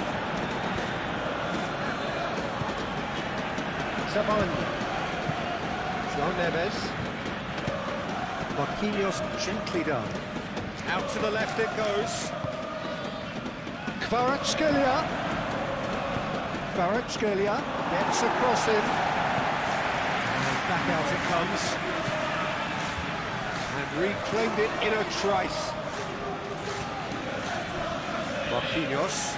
Speaker 1: Zabani. João Neves. Marquinhos gently done. Out to the left it goes. Kvaratskhelia. Kvaratskhelia gets across him. And back out it comes. And reclaimed it in a trice. Marquinhos.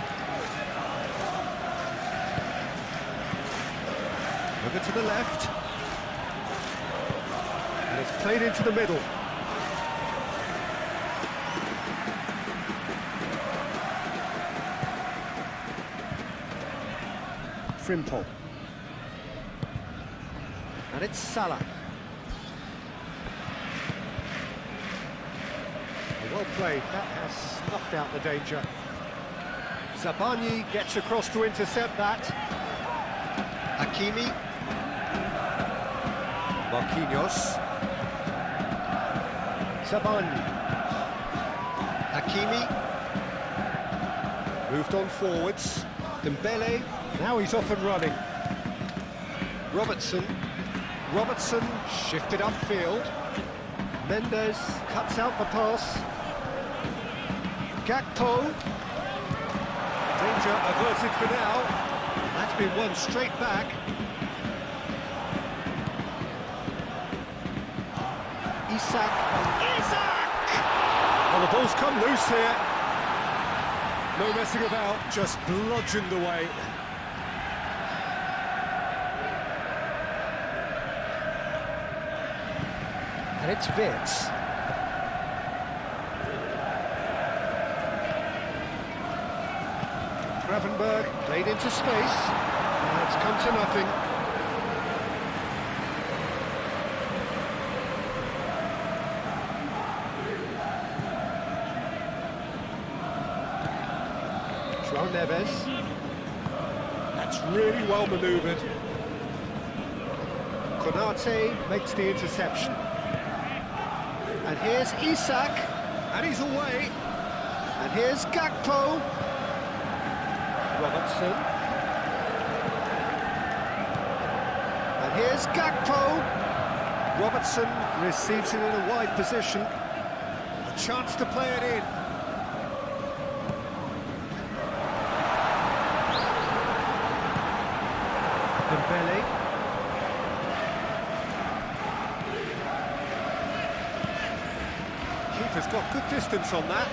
Speaker 1: Over to the left. And it's played into the middle. Frimpong. And it's Salah. Well played, that has snuffed out the danger. Zabani gets across to intercept that. Hakimi. Marquinhos. Zabani. Hakimi. Moved on forwards. Dembele. Now he's off and running. Robertson. Robertson shifted upfield. Mendes cuts out the pass. Gakpo. Danger averted for now. That's been won straight back. Isak.
Speaker 3: Well, the ball's come loose here. No messing about, just bludgeoned away.
Speaker 1: And it's Wirtz. Gravenberg played into space. And it's come to nothing. João Neves.
Speaker 3: That's really well manoeuvred.
Speaker 1: Konate makes the interception. And here's Isak.
Speaker 3: And he's away.
Speaker 1: And here's Gakpo. Robertson. And here's Gakpo. Robertson receives it in a wide position. A chance to play it in. Dembele. Keeper's got good distance on that.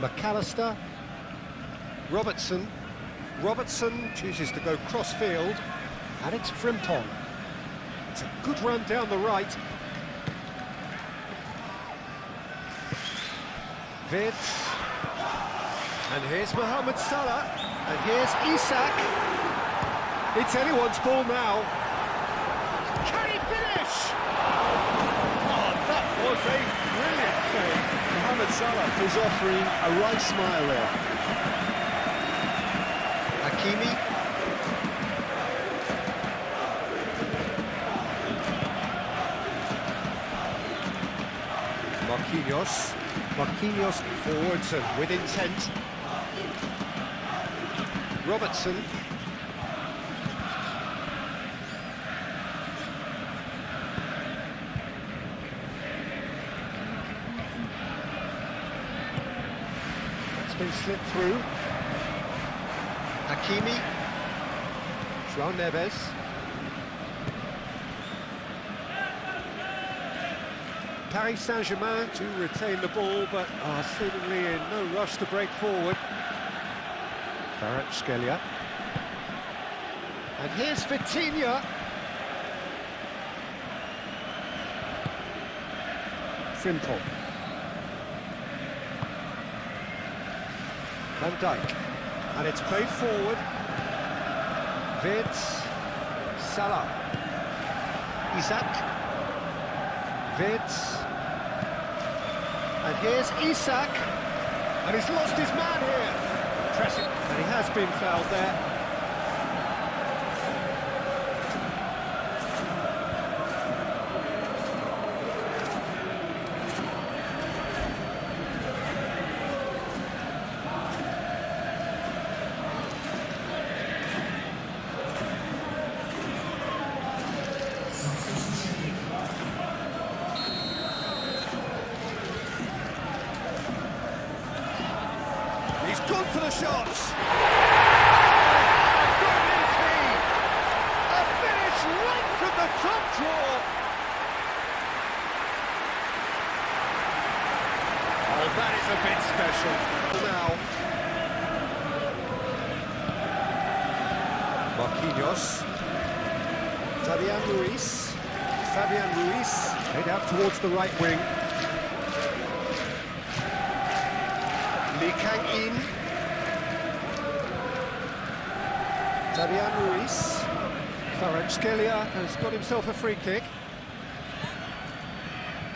Speaker 1: McAllister. Robertson. Robertson chooses to go cross-field. And it's Frimpong. It's a good run down the right. Wirtz. And here's Mohamed Salah. And here's Isak. It's anyone's ball now. Can he finish?
Speaker 3: Oh, that was a brilliant save.
Speaker 2: Mohamed Salah is offering a right smile there.
Speaker 1: Hakimi. Marquinhos. Marquinhos forwards and with intent. Robertson. It's been slipped through. Hakimi. João Neves. Paris Saint-Germain to retain the ball, but are seemingly in no rush to break forward. Kvaratskhelia. And here's Vitinha. Frimpong. Van Dijk. And it's played forward. Wirtz. Salah. Isak. Wirtz. And here's Isak. And he's lost his man here. Pressing. And he has been fouled there. He's gone for the shots. Where is he? A finish right from the top draw. Oh, that is a bit special. Now, Marquinhos. Fabian Ruiz. Head out towards the right wing. Lee Kang-in. Fabian Ruiz. Kvaratskhelia has got himself a free kick.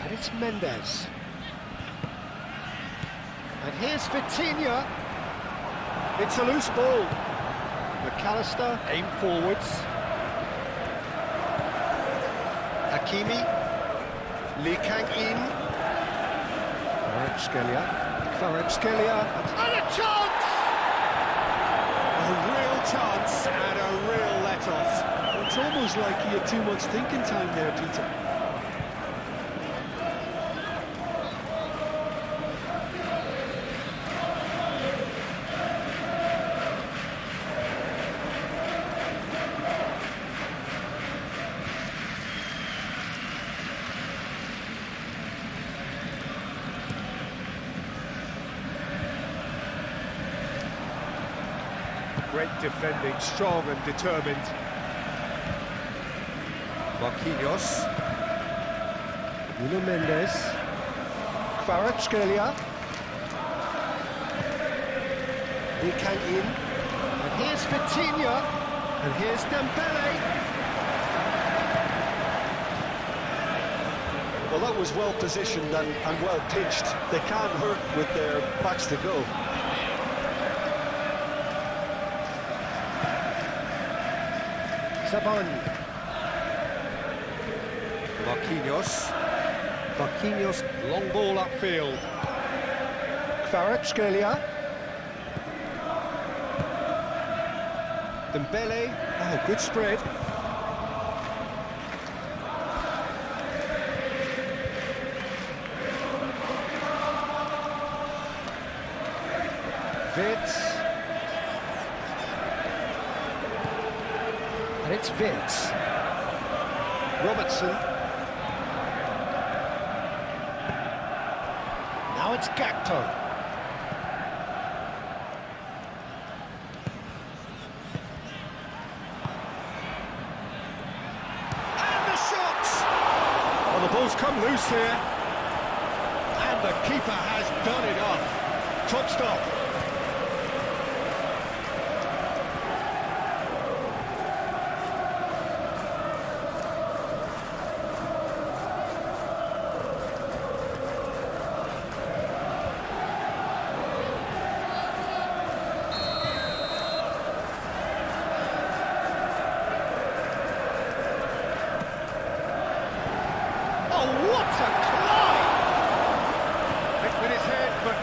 Speaker 1: And it's Mendes. And here's Vitinha. It's a loose ball. McAllister, aim forwards. Hakimi. Lee Kang-in. Kvaratskhelia. And a chance!
Speaker 3: A real chance and a real let-off.
Speaker 2: It's almost like he had too much thinking time there, Peter.
Speaker 3: Great defending, strong and determined.
Speaker 1: Marquinhos. Nuno Mendes. Kvaratskhelia. Lee Kang-in. And here's Vitinha. And here's Dembele.
Speaker 2: Well, that was well positioned and well pitched. They can't hurt with their backs to go.
Speaker 1: Sabani. Marquinhos, long ball upfield. Kvaratskhelia. Dembele, oh, good spread. Wirtz. And it's Wirtz. Robertson. Now it's Gakpo. And the shots!
Speaker 3: Well, the ball's come loose here. And the keeper has done it off. Top stop.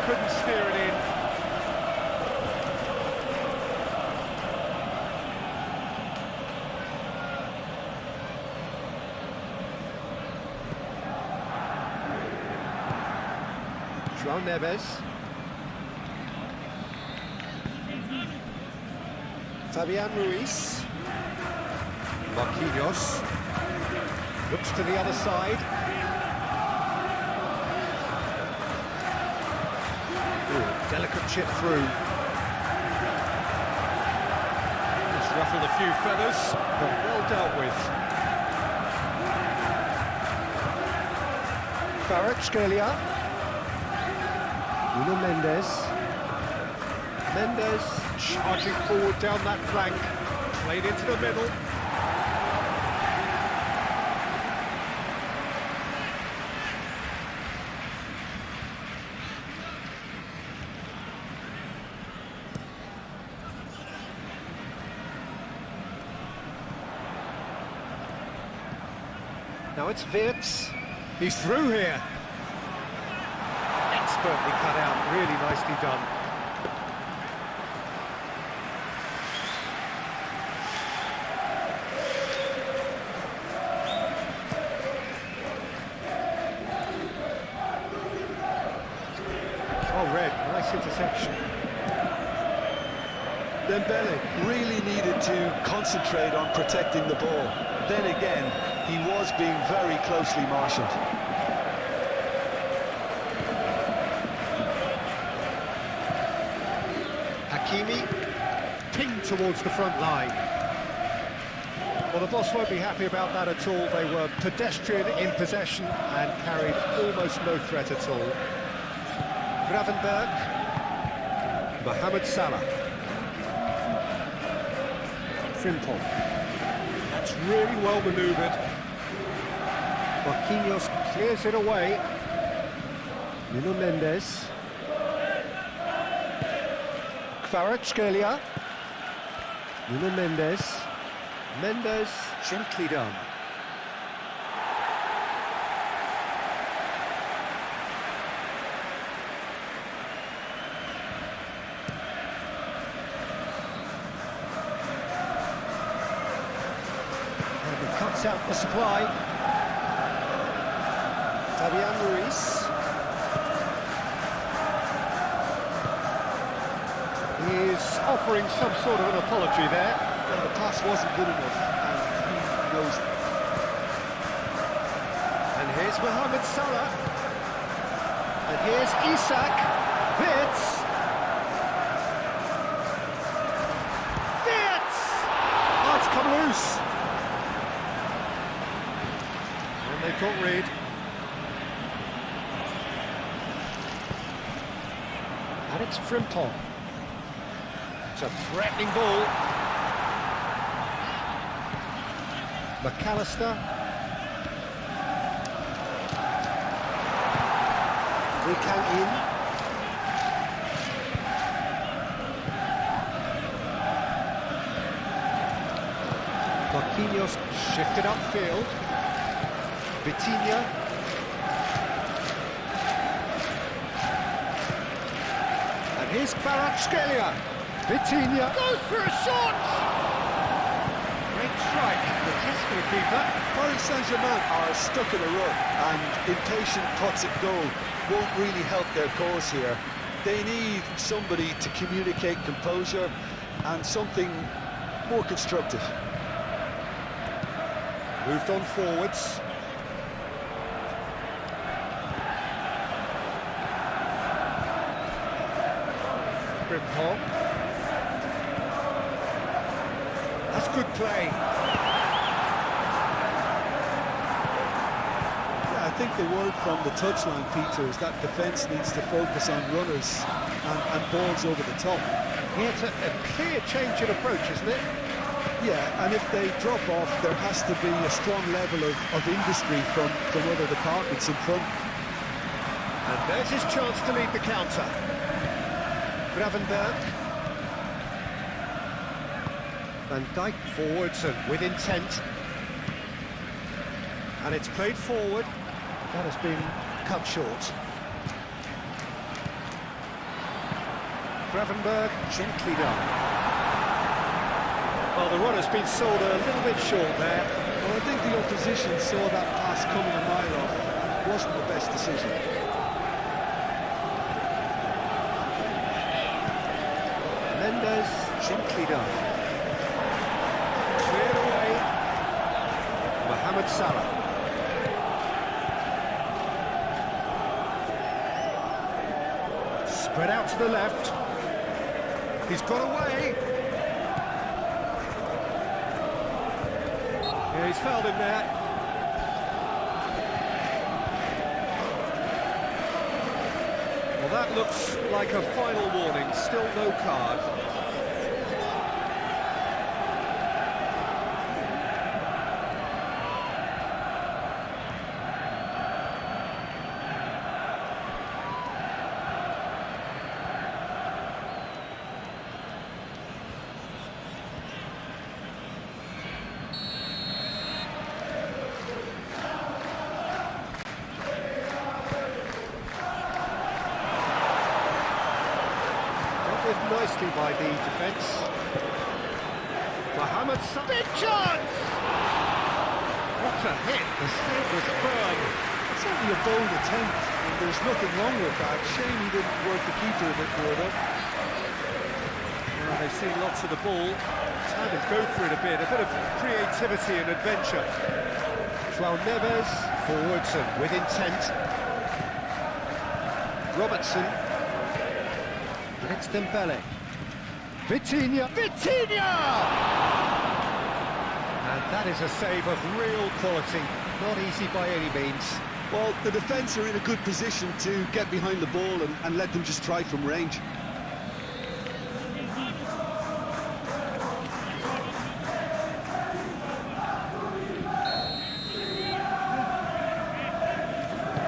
Speaker 3: Couldn't steer it in.
Speaker 1: João Neves. Fabian Ruiz. Marquinhos. Looks to the other side. Delicate chip through.
Speaker 3: Just ruffled a few feathers, but well dealt with.
Speaker 1: Kvaratskhelia. Nuno Mendes. Mendes charging forward down that flank. Played into the middle. Now it's Wirtz. He's through here. Expertly cut out, really nicely done. Oh, Red, nice interception.
Speaker 2: Dembele really needed to concentrate on protecting the ball. Then again, he was being very closely marshalled.
Speaker 1: Hakimi, pinged towards the front line. Well, the boss won't be happy about that at all. They were pedestrian in possession and carried almost no threat at all. Gravenberg, Mohamed Salah. Frimpong. That's really well manoeuvred. Marquinhos clears it away. Nuno Mendes. Kvaratskhelia. Nuno Mendes. Mendes, gently done. And he cuts out the supply. Fabian Ruiz. He is offering some sort of an apology there.
Speaker 2: Well, the pass wasn't good enough, and he knows it.
Speaker 1: And here's Mohamed Salah. And here's Isak. Wirtz. Wirtz! Oh, it's come loose. And they've got Reed. And it's Frimpong. It's a threatening ball. McAllister. We can in. Marquinhos shifted upfield. Vitinha. And here's Kvaratskhelia. Vitinha goes for a shot! Great strike, the test for the keeper.
Speaker 2: Paris Saint-Germain are stuck in a rut, and impatient puts at goal won't really help their cause here. They need somebody to communicate composure and something more constructive.
Speaker 1: Moved on forwards. Frimpong. That's good play.
Speaker 2: Yeah, I think the word from the touchline, Peter, is that defence needs to focus on runners and balls over the top.
Speaker 1: Yeah, it's a clear change in approach, isn't it?
Speaker 2: Yeah, and if they drop off, there has to be a strong level of industry from other departments in front.
Speaker 1: And there's his chance to lead the counter. Gravenberg. Van Dijk forwards and with intent. And it's played forward. That has been cut short. Gravenberg, gently done. Well, the run has been sold a little bit short there.
Speaker 2: Well, I think the opposition saw that pass coming a mile off. It wasn't the best decision.
Speaker 1: Mendes, gently done. Cleared away. Mohamed Salah. Spread out to the left. He's got away. Yeah, he's fouled him there. Well, that looks like a final warning, still no card. Nicely by the defence. Mohamed Salah. Big chance! What a hit! The save was firm.
Speaker 2: It's only a bold attempt, and there's nothing wrong with that. Shame he didn't work the keeper a bit more, though.
Speaker 1: Well, they've seen lots of the ball. Time to go for it a bit of creativity and adventure. João Neves, forwards and with intent. Robertson. And it's Dembele. Vitinha! Vitinha! And that is a save of real quality. Not easy by any means.
Speaker 2: Well, the defence are in a good position to get behind the ball and let them just try from range.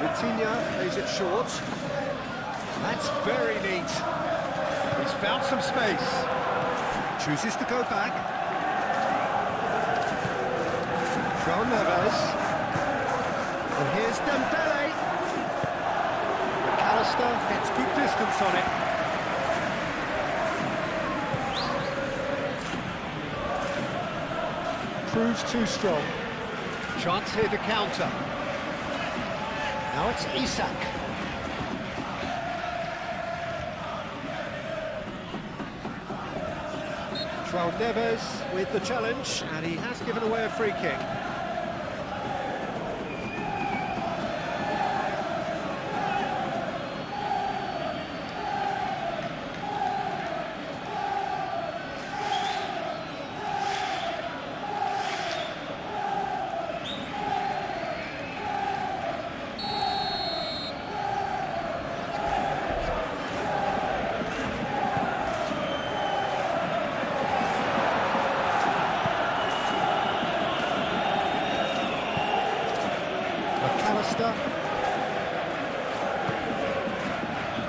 Speaker 1: Vitinha plays it short. That's very neat. He's found some space. Chooses to go back. João Neves. And here's Dembele. McAllister gets good distance on it. Proves too strong. Chance here to counter. Now it's Isak. João Neves with the challenge, and he has given away a free kick. McAllister.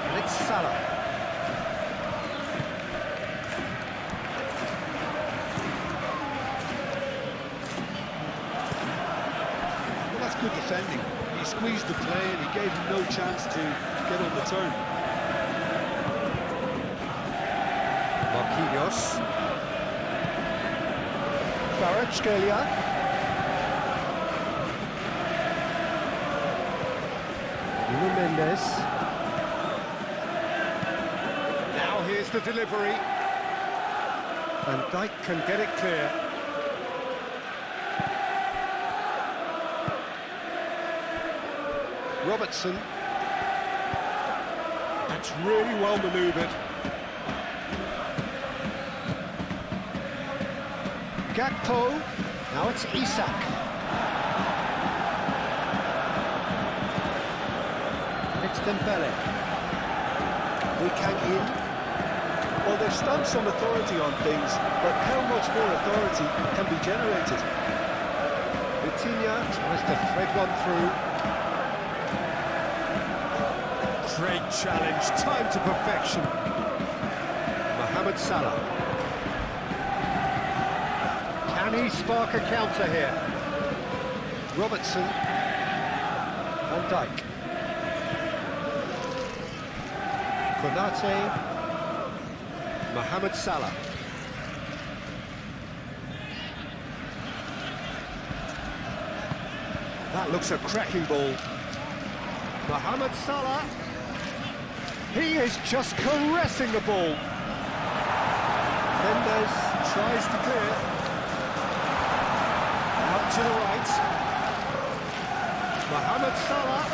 Speaker 1: And it's Salah.
Speaker 2: Well, that's good defending. He squeezed the play and he gave him no chance to get on the turn.
Speaker 1: Marquinhos. Kvaratskhelia. Mendes. Now here's the delivery. And Dijk can get it clear. Robertson. That's really well manoeuvred. Gakpo. Now it's Isak. It's Dembele. Kang in.
Speaker 2: Well, they've stamped some authority on things, but how much more authority can be generated?
Speaker 1: Vitinha tries to thread one through. Great challenge, time to perfection. Mohamed Salah. Can he spark a counter here? Robertson. Van Dijk. Konate. Mohamed Salah. That looks a cracking ball. Mohamed Salah. He is just caressing the ball. Mendes tries to clear. Out to the right. Mohamed Salah.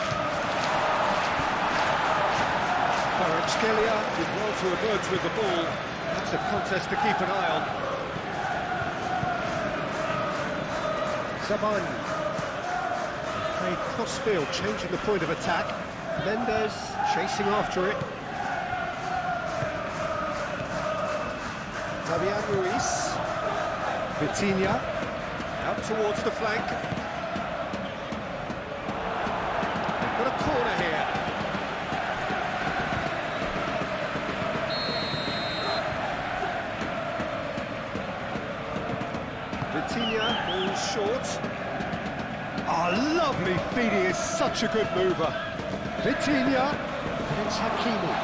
Speaker 1: Kvaratskhelia did well to emerge with the ball. That's a contest to keep an eye on. Zaban. Played cross-field, changing the point of attack. Mendes chasing after it. Fabian Ruiz. Vitinha out towards the flank. They've got a corner here. Vitinha moves short. Oh, lovely feed, he is such a good mover. Vitinha, and it's Hakimi.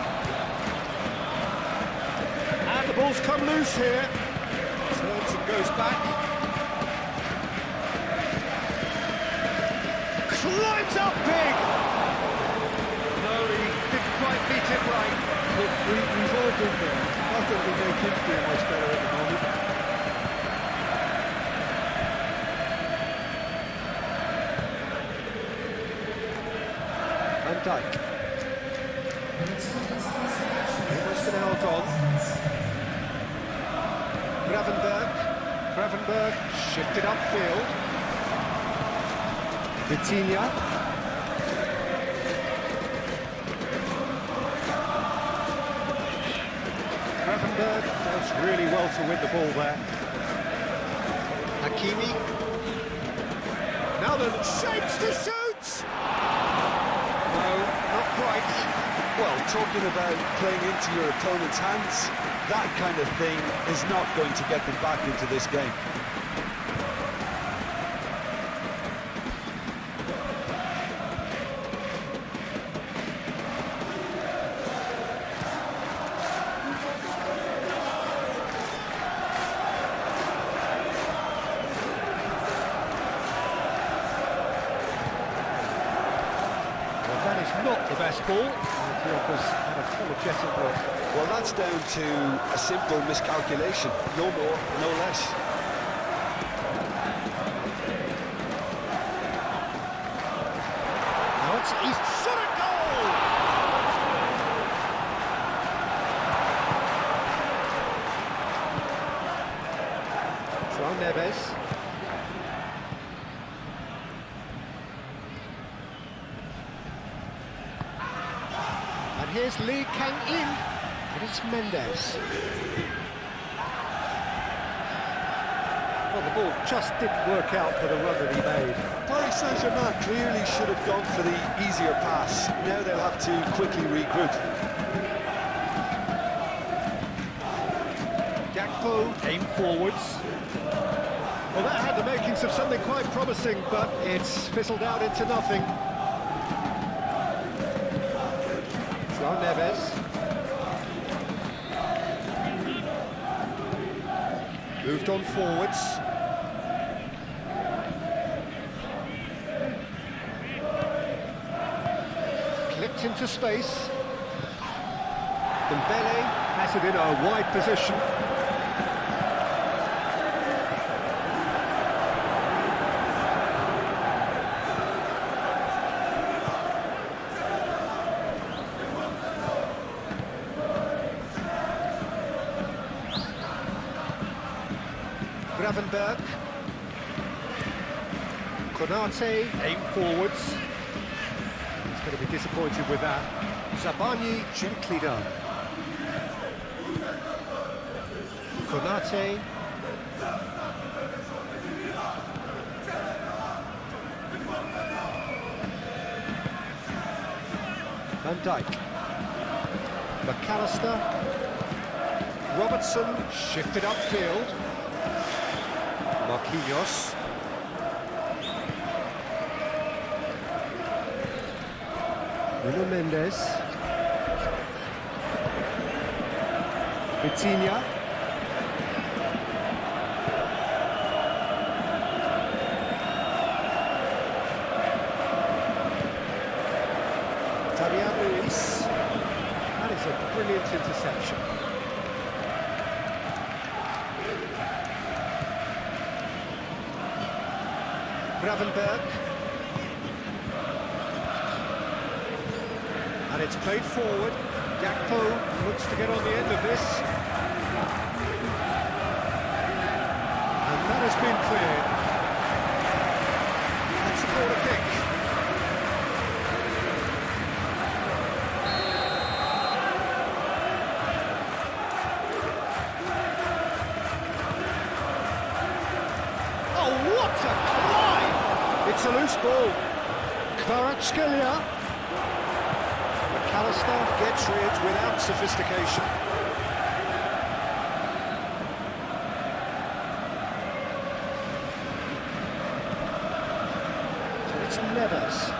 Speaker 1: And the ball's come loose here. Turns and goes back. Climbs up big! No, he didn't quite beat it right.
Speaker 2: Look, we've all been there. Not that we make him feel much better at the moment.
Speaker 1: Van Dijk. Almost an hour gone. Gravenberg shifted upfield. Vitinha. Gravenberg does really well to win the ball there. Hakimi. Now the shapes to shoot! No, not quite.
Speaker 2: Well, talking about playing into your opponent's hands, that kind of thing is not going to get them back into this game.
Speaker 1: Not the best ball, and he offers an apologetic look.
Speaker 2: Well, that's down to a simple miscalculation, no more, no less.
Speaker 1: Now it's East, shot at goal! João Neves. Here's Lee Kang-in, and it's Mendes. Well, the ball just didn't work out for the run that he made.
Speaker 2: Paris Saint-Germain clearly should have gone for the easier pass. Now they'll have to quickly regroup.
Speaker 1: Gakpo aimed forwards. Well, that had the makings of something quite promising, but it's fizzled out into nothing. João Neves. Moved on forwards. Clipped into space. Dembele has it in a wide position. Gravenberg. Konate aimed forwards. He's going to be disappointed with that. Zabani gently done. Konate. Van Dijk. McAllister. Robertson shifted upfield. Marquinhos. Nuno Mendes. Vitinha. Fabian Ruiz. That is a brilliant interception. Gravenberg. And it's played forward. Gakpo looks to get on the end of this. And that has been cleared. That's a corner kick. It's a loose ball. Kvaratskhelia. McAllister gets rid without sophistication. So it's Neves.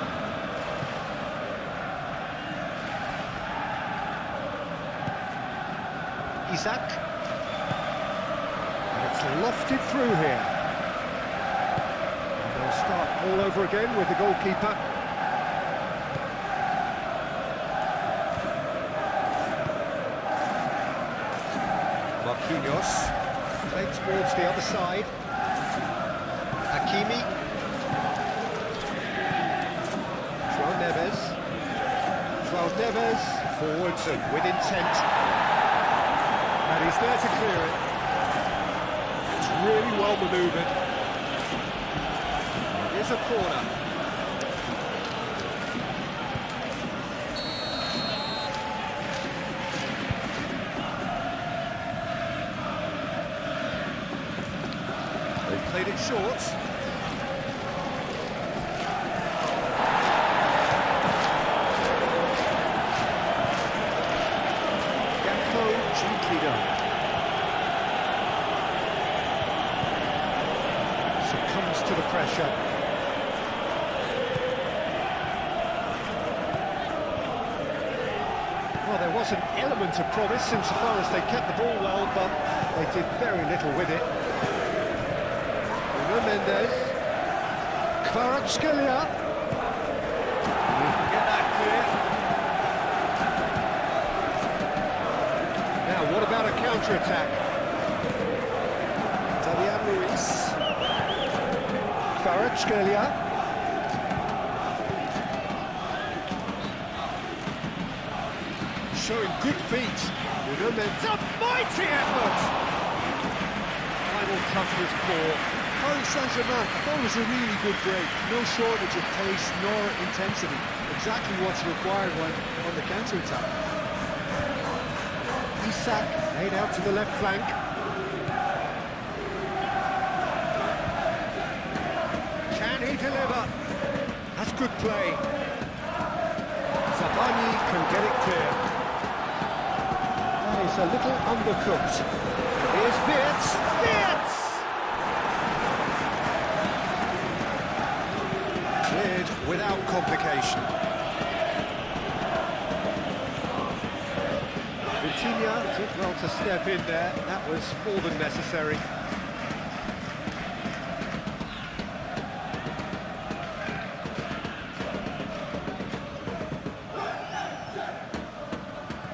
Speaker 1: Isaac. And it's lofted through here. And they'll start all over again with the goalkeeper. Marquinhos. Played towards the other side. Hakimi. João Neves. João Neves. Forwards and with intent. And he's there to clear it. It's really well manoeuvred. Here's a corner. They've played it short. Gently done. Succumbs to the pressure. Well, there was an element of promise insofar as they kept the ball well, but they did very little with it. Nuno Mendes. Kvaratskhelia. We can get that clear. Now, what about a counter-attack? Fabian Ruiz. Kvaratskhelia. Showing good feet. Nuno Mendes. A mighty effort! Final touch was poor.
Speaker 2: Paris Saint-Germain, that was a really good break. No shortage of pace nor intensity. Exactly what's required when on the counter-attack.
Speaker 1: Isaac laid out to the left flank. Can he deliver? That's good play. Zabani can get it clear. That is a little undercooked. Here's Wirtz. Wirtz! Cleared without complication. Vitinha did well to step in there. That was more than necessary.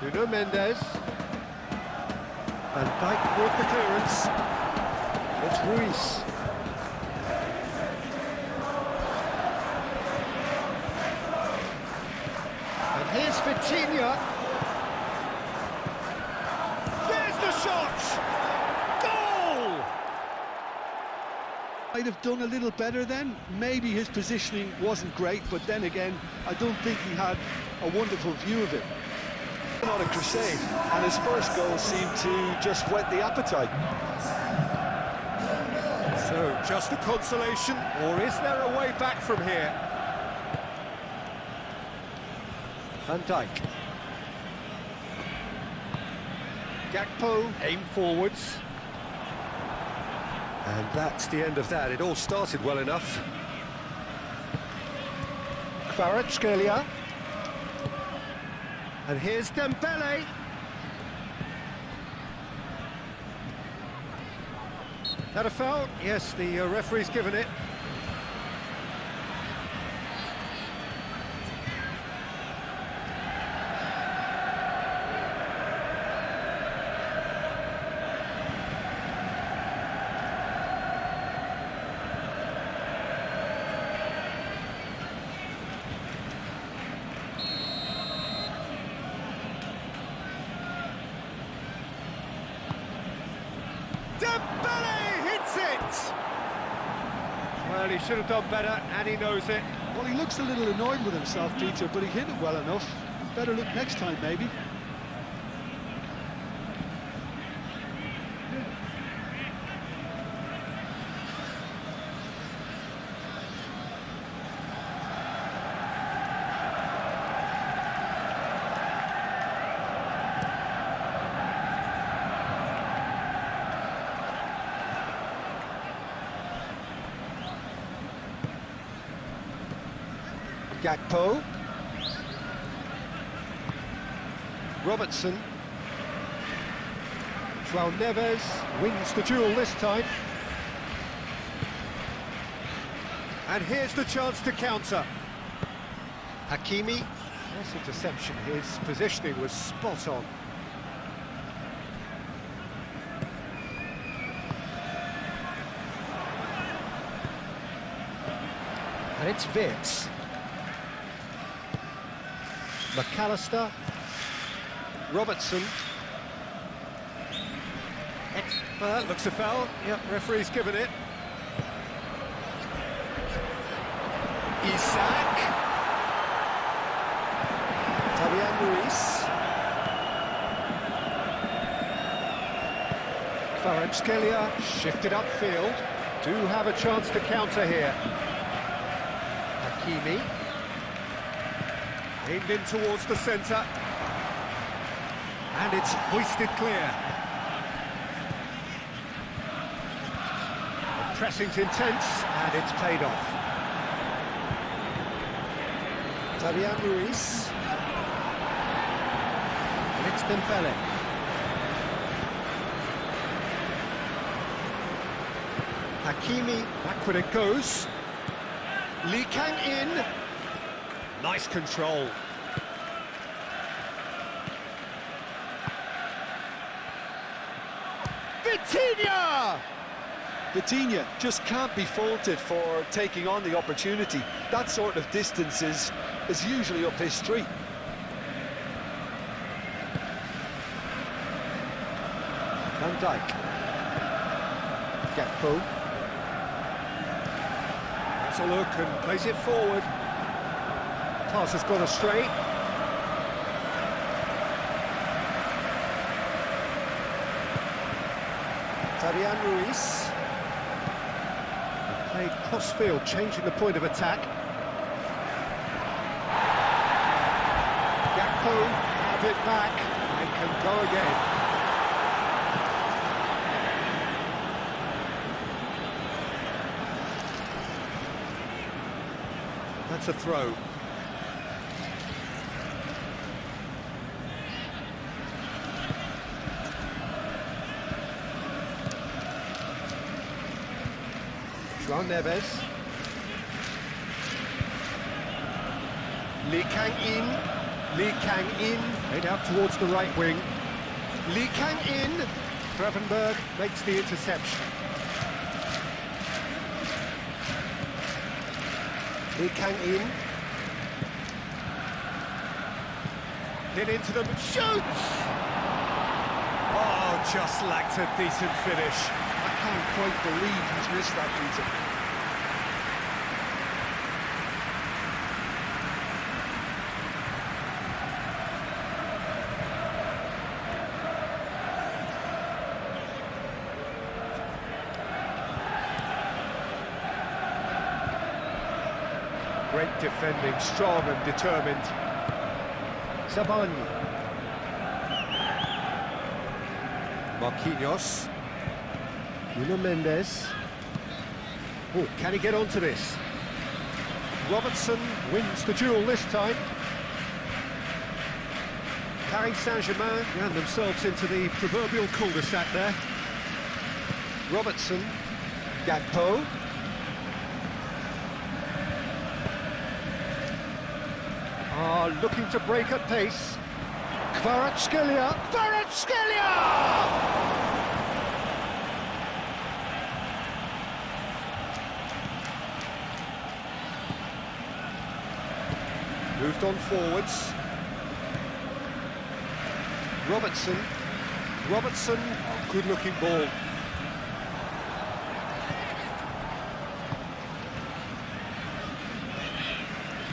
Speaker 1: Nuno Mendes. Van Dijk with the clearance. It's Ruiz. And here's Vitinha. Shot! Goal!
Speaker 2: Might have done a little better then. Maybe his positioning wasn't great, but then again, I don't think he had a wonderful view of it.
Speaker 3: On a crusade, and his first goal seemed to just whet the appetite.
Speaker 1: So, just a consolation, or is there a way back from here? Van Dijk. Gakpo, aim forwards. And that's the end of that. It all started well enough. Kvaratskhelia. And here's Dembele. That a foul? Yes, the referee's given it. Dembele hits it! Well, he should have done better, and he knows it.
Speaker 2: Well, he looks a little annoyed with himself, Peter, but he hit it well enough. Better look next time, maybe.
Speaker 1: Gakpo. Robertson. João Neves wins the duel this time. And here's the chance to counter. Hakimi. Nice interception, his positioning was spot on. And it's Wirtz. McAllister. Robertson. Looks a foul. Yep, referee's given it. Isak. Fabian Ruiz. Kvaratskhelia shifted upfield. Do have a chance to counter here. Hakimi. Aimed in towards the centre. And it's hoisted clear. The pressing's intense, and it's paid off. Fabian Ruiz. And it's Dembele. Hakimi, backward it goes. Lee Kang in. Nice control.
Speaker 2: Vitinha just can't be faulted for taking on the opportunity. That sort of distance is usually up his street.
Speaker 1: Van Dijk. Gakpo. That's a look and plays it forward. Pass has gone astray. Fabian Ruiz. Played cross-field, changing the point of attack. Gakpo have it back and can go again. That's a throw. João Neves. Lee Kang in. Lee Kang in. Made out towards the right wing. Lee Kang in. Gravenberg makes the interception. Lee Kang in. Hit into them and shoots! Oh, just lacked a decent finish.
Speaker 2: I can't quite believe he's missed that, Peter.
Speaker 1: Great defending, strong and determined. Sabani. Marquinhos. Nuno Mendes. Oh, can he get onto this? Robertson wins the duel this time. Paris Saint-Germain ran themselves into the proverbial cul-de-sac there. Robertson. Gakpo. Looking to break at pace. Kvaratskhelia. Kvaratskhelia! Moved on forwards. Robertson. Robertson. Oh, good-looking ball.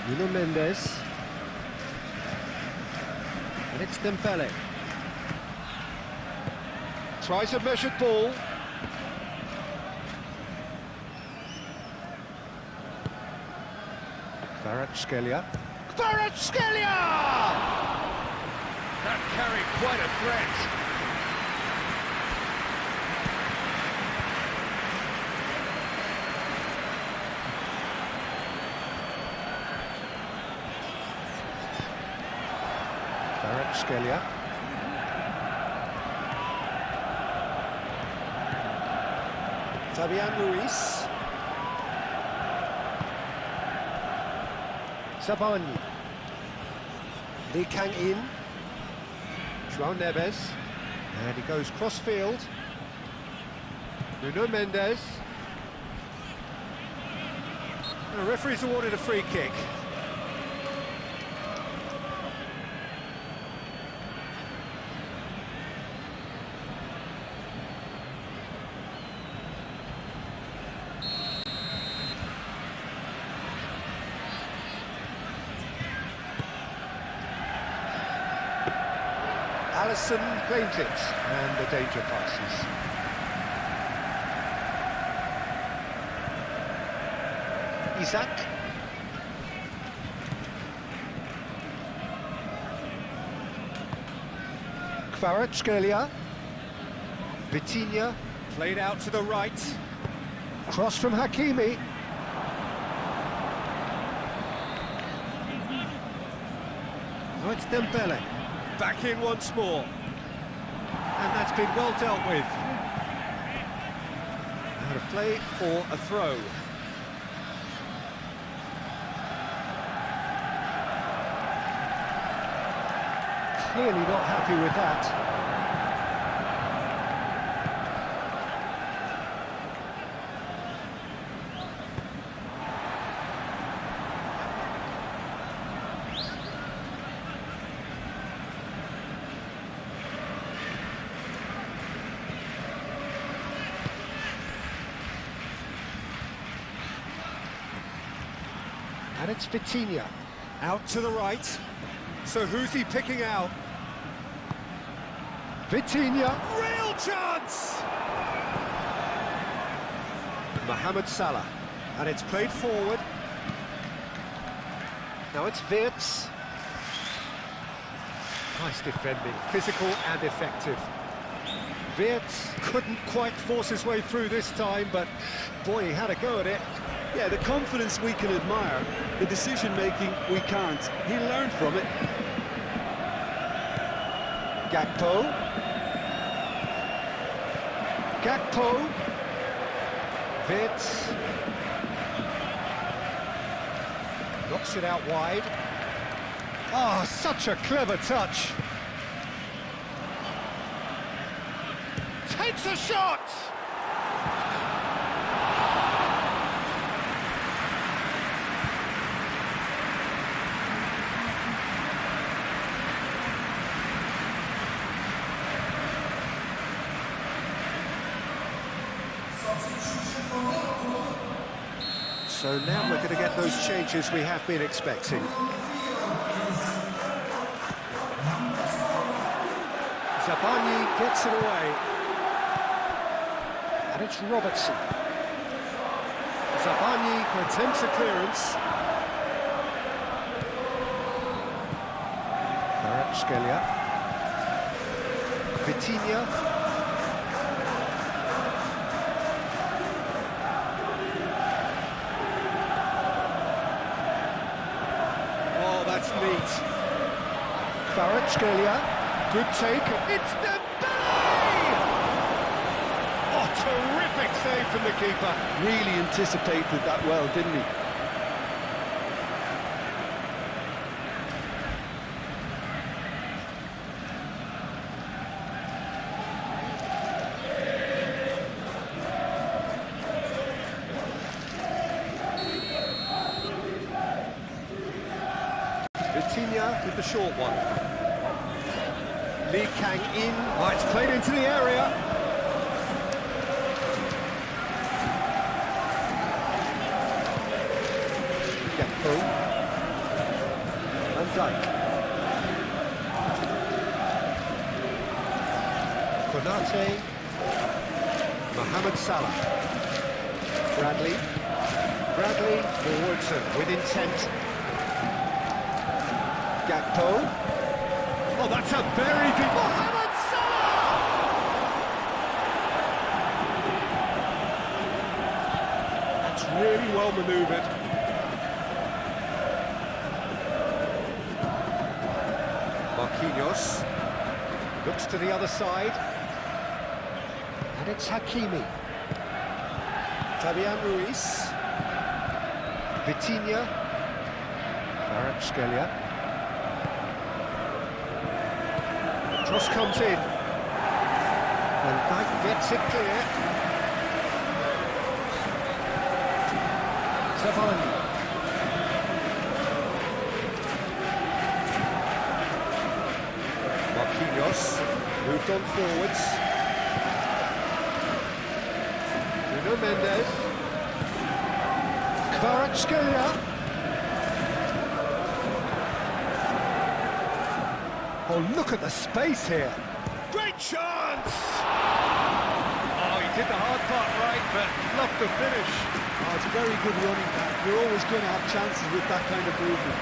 Speaker 1: Nuno Mendes. And it's Dembele. Tries a measured ball. Kvaratskhelia. Kvaratskhelia! That carried quite a threat. Kvaratskhelia. Fabian Ruiz. Zabani. Lee Kang-in. João Neves. And he goes cross-field. Nuno Mendes. The referee's awarded a free kick. Alisson claims it, and the danger passes. Isaac. Kvaratskhelia. Vitinha. Played out to the right. Cross from Hakimi. Oh, it's Dembele. Back in once more. And that's been well dealt with. Out of play for a throw. Clearly not happy with that. And it's Vitinha. Out to the right. So who's he picking out? Vitinha. Real chance! Mohamed Salah. And it's played forward. Now it's Wirtz. Nice defending, physical and effective. Wirtz couldn't quite force his way through this time, but boy, he had a go at it.
Speaker 2: Yeah, the confidence we can admire, the decision-making we can't. He learned from it.
Speaker 1: Gakpo. Gakpo. Wirtz. Knocks it out wide. Oh, such a clever touch. Takes a shot! So now we're going to get those changes we have been expecting. Zabani gets it away. And it's Robertson. Zabani attempts a clearance. Kvaratskhelia. Vitinha. That's neat. Kvaratskhelia, good take. It's Dembele! Oh, terrific save from the keeper.
Speaker 2: Really anticipated that well, didn't he?
Speaker 1: Vitinha with the short one. Lee Kang-in. Oh, it's played into the area. Gakpo. Van Dijk. Konate. Mohamed Salah. Bradley. Bradley forwards and with intent. Gakpo. Oh, that's a very good... Mohamed Salah! That's really well manoeuvred. Marquinhos. Looks to the other side. And it's Hakimi. Fabian Ruiz. Vitinha. Kvaratskhelia. Cross comes in. Van Dijk gets it clear. Savani. Marquinhos moved on forwards. Nuno Mendes. Kvaratskhelia. Oh, look at the space here.
Speaker 3: Great chance! Oh, he did the hard part right, but fluffed the finish.
Speaker 2: Oh, it's very good running back. You're always going to have chances with that kind of movement.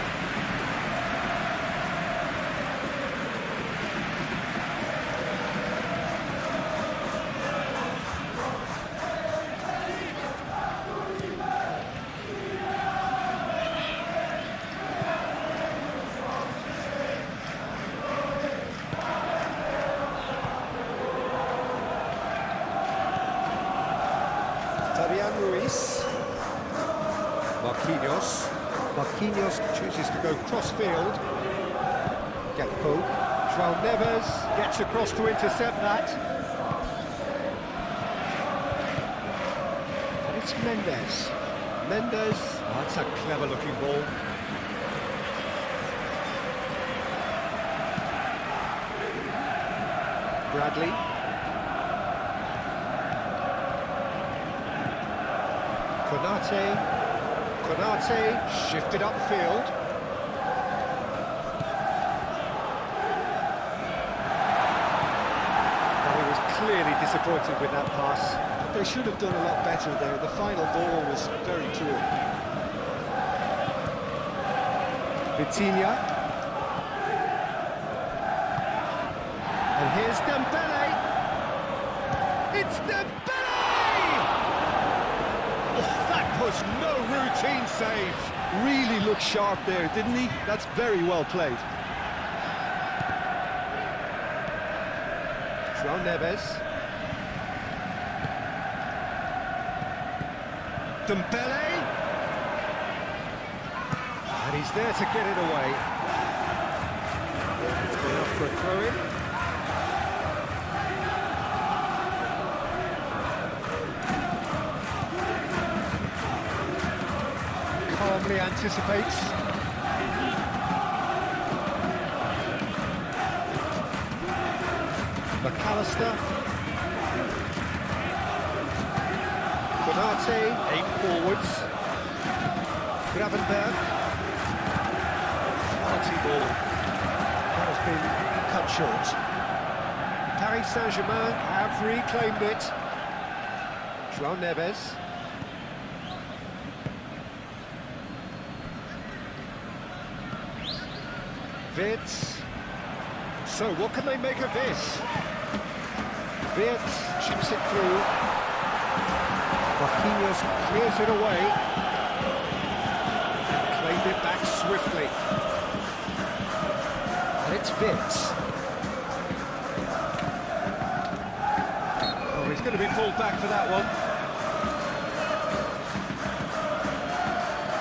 Speaker 1: Fabian Ruiz. Marquinhos. Marquinhos chooses to go cross-field. Gakpo. João Neves gets across to intercept that. And it's Mendes. Mendes. Oh, that's a clever-looking ball. Bradley. Konate shifted upfield. Well, he was clearly disappointed with that pass.
Speaker 2: They should have done a lot better there. The final ball was very poor.
Speaker 1: Vitinha. And here's Dembele. It's Dembele! Was no routine save.
Speaker 2: Really looked sharp there, didn't he? That's very well played.
Speaker 1: João Neves. Dembele. And he's there to get it away. It's going up for a throw-in. Calmly anticipates. McAllister. Konate, 8 forwards. Gravenberg. Quality ball. That has been cut short. Paris Saint-Germain have reclaimed it. João Neves. Wirtz. So what can they make of this? Wirtz chips it through. Marquinhos clears it away. Claimed it back swiftly. And it's Wirtz. Oh, he's going to be pulled back for that one.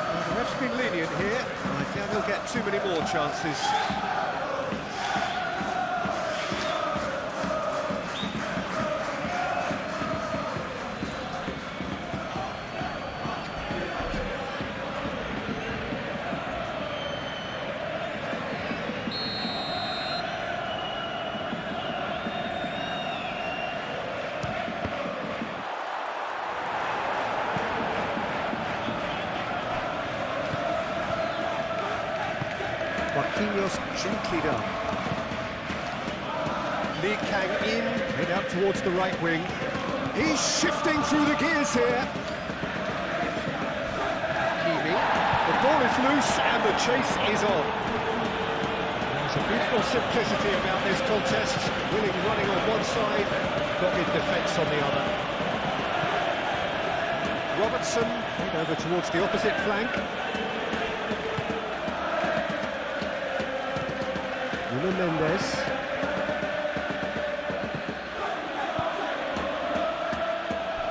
Speaker 1: Well, the ref's been lenient here. I doubt he'll get too many more chances. Marquinhos gently down. Lee Kang in, head out towards the right wing. He's shifting through the gears here. Hakimi. The ball is loose and the chase is on. There's a beautiful simplicity about this contest. Willing running on one side, dogged defence on the other. Robertson head over towards the opposite flank. Nuno Mendes.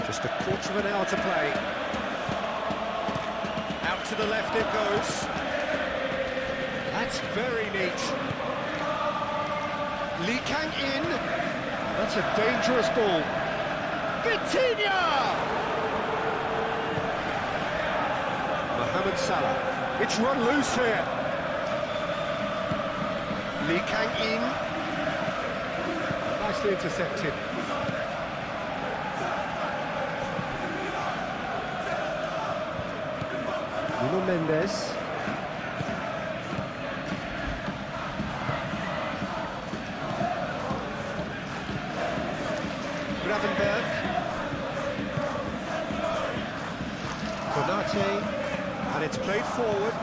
Speaker 1: Just a quarter of an hour to play. Out to the left it goes. That's very neat. Lee Kang in. That's a dangerous ball. Vitinha! Mohamed Salah. It's run loose here. Lee Kang in. Nicely intercepted. Nuno Mendes. Gravenberg. Konate. And it's played forward.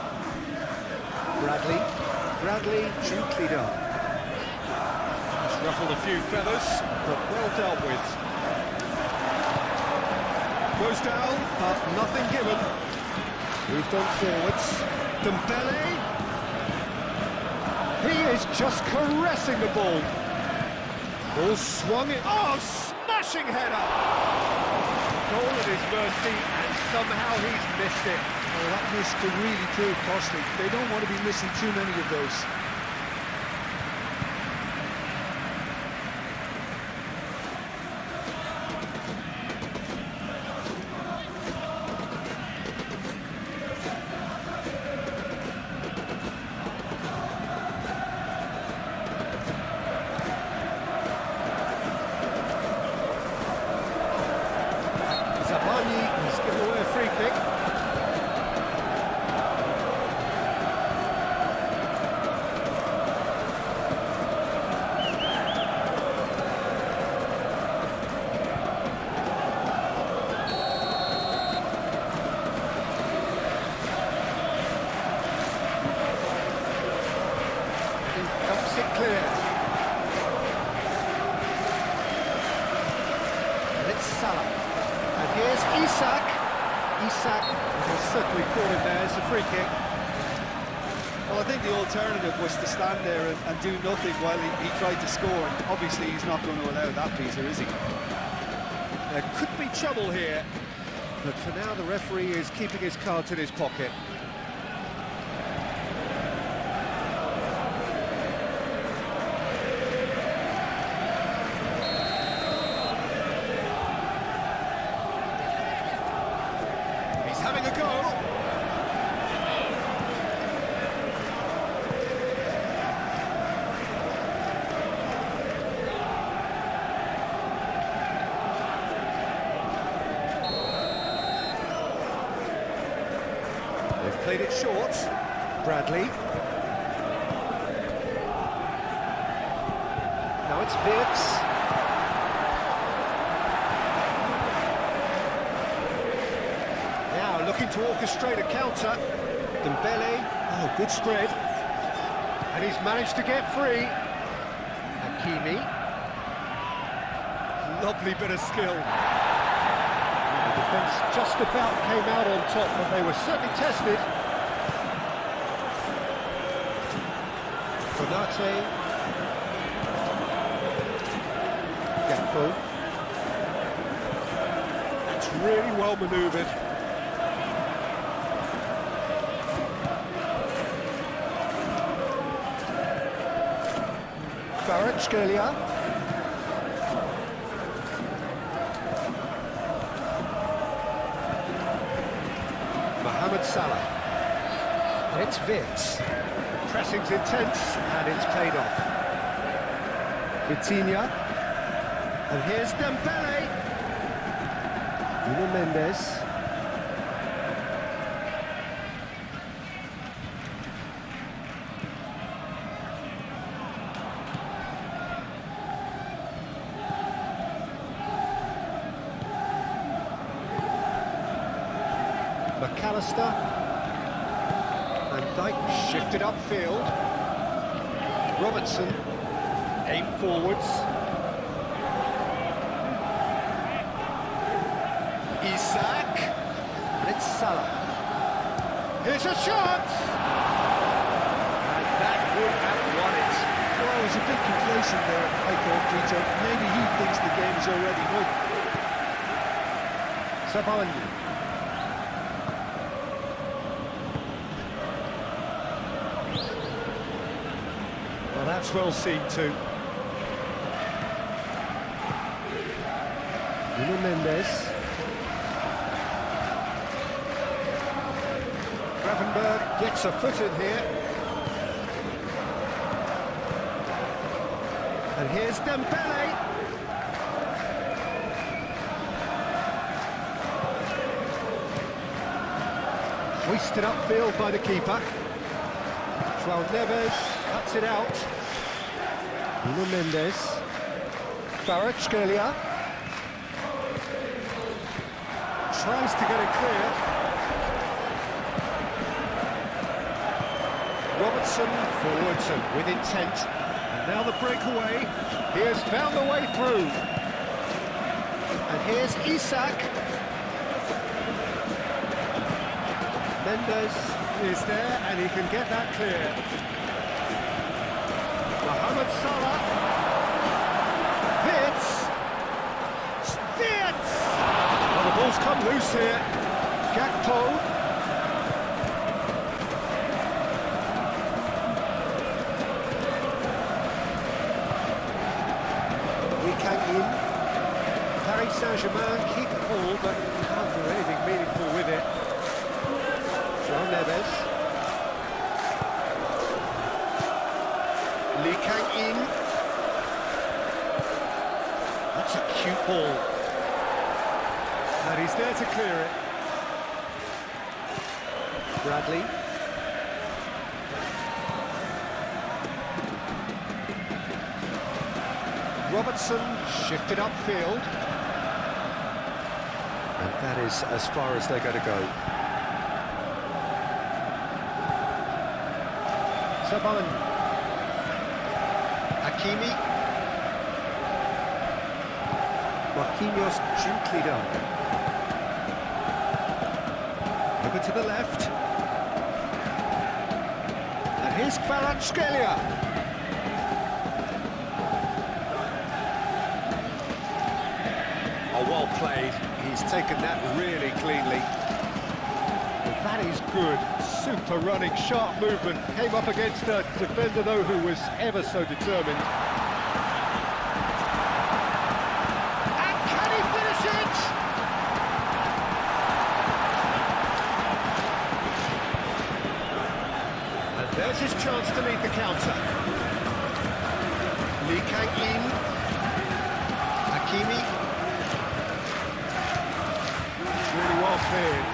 Speaker 1: Bradley gently done. Just ruffled a few feathers, but well dealt with. Goes down, but nothing given. Moved on forwards. Dembele. He is just caressing the ball. Ball swung in. Oh, smashing header! Goal at his mercy, and somehow he's missed it.
Speaker 2: Oh, that miss could really prove costly. They don't want to be missing too many of those.
Speaker 1: Zabani has given away a free kick. He dumps it clear. And it's Salah. And here's Isak. He's certainly caught him there. It's a free kick.
Speaker 2: Well, I think the alternative was to stand there and do nothing while he tried to score. And obviously, he's not going to allow that, Peter, is he?
Speaker 1: There could be trouble here, but for now the referee is keeping his cards in his pocket. He's having a go. They've played it short. Bradley. Now it's Vips. Now looking to orchestrate a counter. Dembele. Oh, good spread. And he's managed to get free. Hakimi. Lovely bit of skill. The defence just about came out on top, but they were certainly tested. Konate. Gakpo. That's really well manoeuvred. Kvaratskhelia. Mohamed Salah. And it's Vitz. Pressing's intense, and it's paid off. Vitinha. And here's Dembele. Nuno Mendes. McAllister. Van Dijk shifted upfield. Robertson aimed forwards. Isak. And it's Salah. Here's a shot! And that would have won it.
Speaker 2: bit complacent there, I thought, Peter. Maybe he thinks the game is already won.
Speaker 1: Sabalny. Well, that's well seen too. Nuno Mendes. Gravenberg gets a foot in here. And here's Dembele. Hoisted upfield by the keeper. João Neves cuts it out. Nuno Mendes. Kvaratskhelia. Tries to get it clear. Robertson forwards and with intent. And now the breakaway. He has found the way through. And here's Isak. Mendes is there and he can get that clear. Mohamed Salah. Wirtz. Well, the ball's come loose here. Gakpo. Paris saint-germain keep the ball, but can't do anything meaningful with it. João Neves. Lee Kang-in. That's a cute ball. And he's there to clear it. Bradley. Robertson shifted upfield. And that is as far as they're going to go. Sabalny. Hakimi. Marquinhos gently done. Over to the left. And here's Kvaratskhelia. Well played. He's taken that really cleanly. Well, that is good. Super running, sharp movement. Came up against a defender, though, who was ever so determined. And can he finish it? And there's his chance to lead the counter. Lee Kang-in. Hakimi. Really well cleared.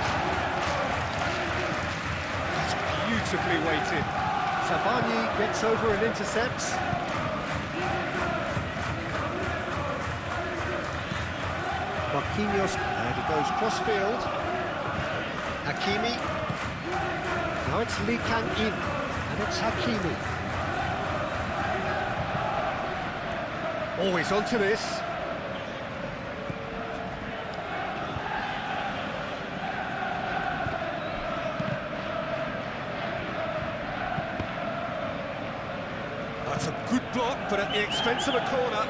Speaker 1: That's beautifully weighted. Sabalny gets over and intercepts. Marquinhos, and he goes cross-field. Hakimi. Now it's Lee Kang-in, and it's Hakimi. Always onto this. That's a good block, but at the expense of a corner.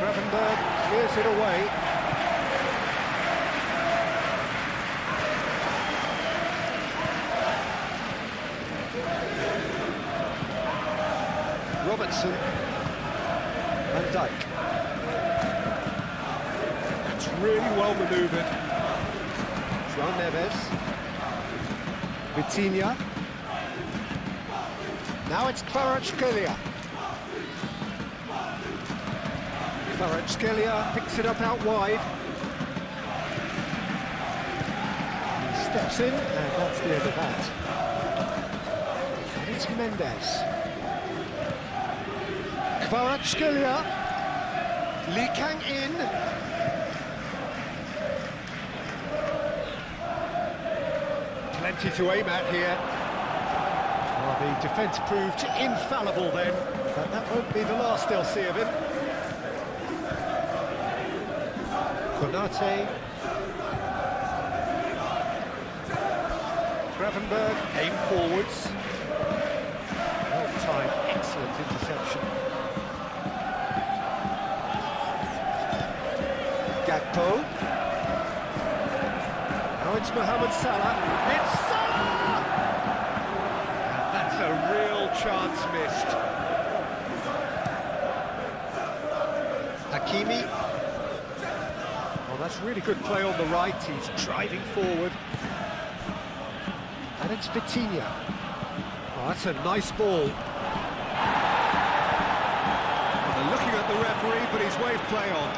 Speaker 1: Gravenberg clears it away. Robertson. Van Dijk. Really well manoeuvred. João Neves. Vitinha. Now it's Kvaratskhelia. Kvaratskhelia picks it up out wide. He steps in, and that's the end of that. And it's Mendes. Kvaratskhelia. Lee Kang-in. Plenty to aim at here. Well, the defence proved infallible then, but that won't be the last they'll see of him. Konate. Gravenberg, aim forwards. Well-timed, excellent interception. Gakpo. Now it's Mohamed Salah. It's Salah! And that's a real chance missed. Hakimi. Oh, that's really good play on the right. He's driving forward. And it's Vitinha. Oh, that's a nice ball. Well, they're looking at the referee, but he's waved play on.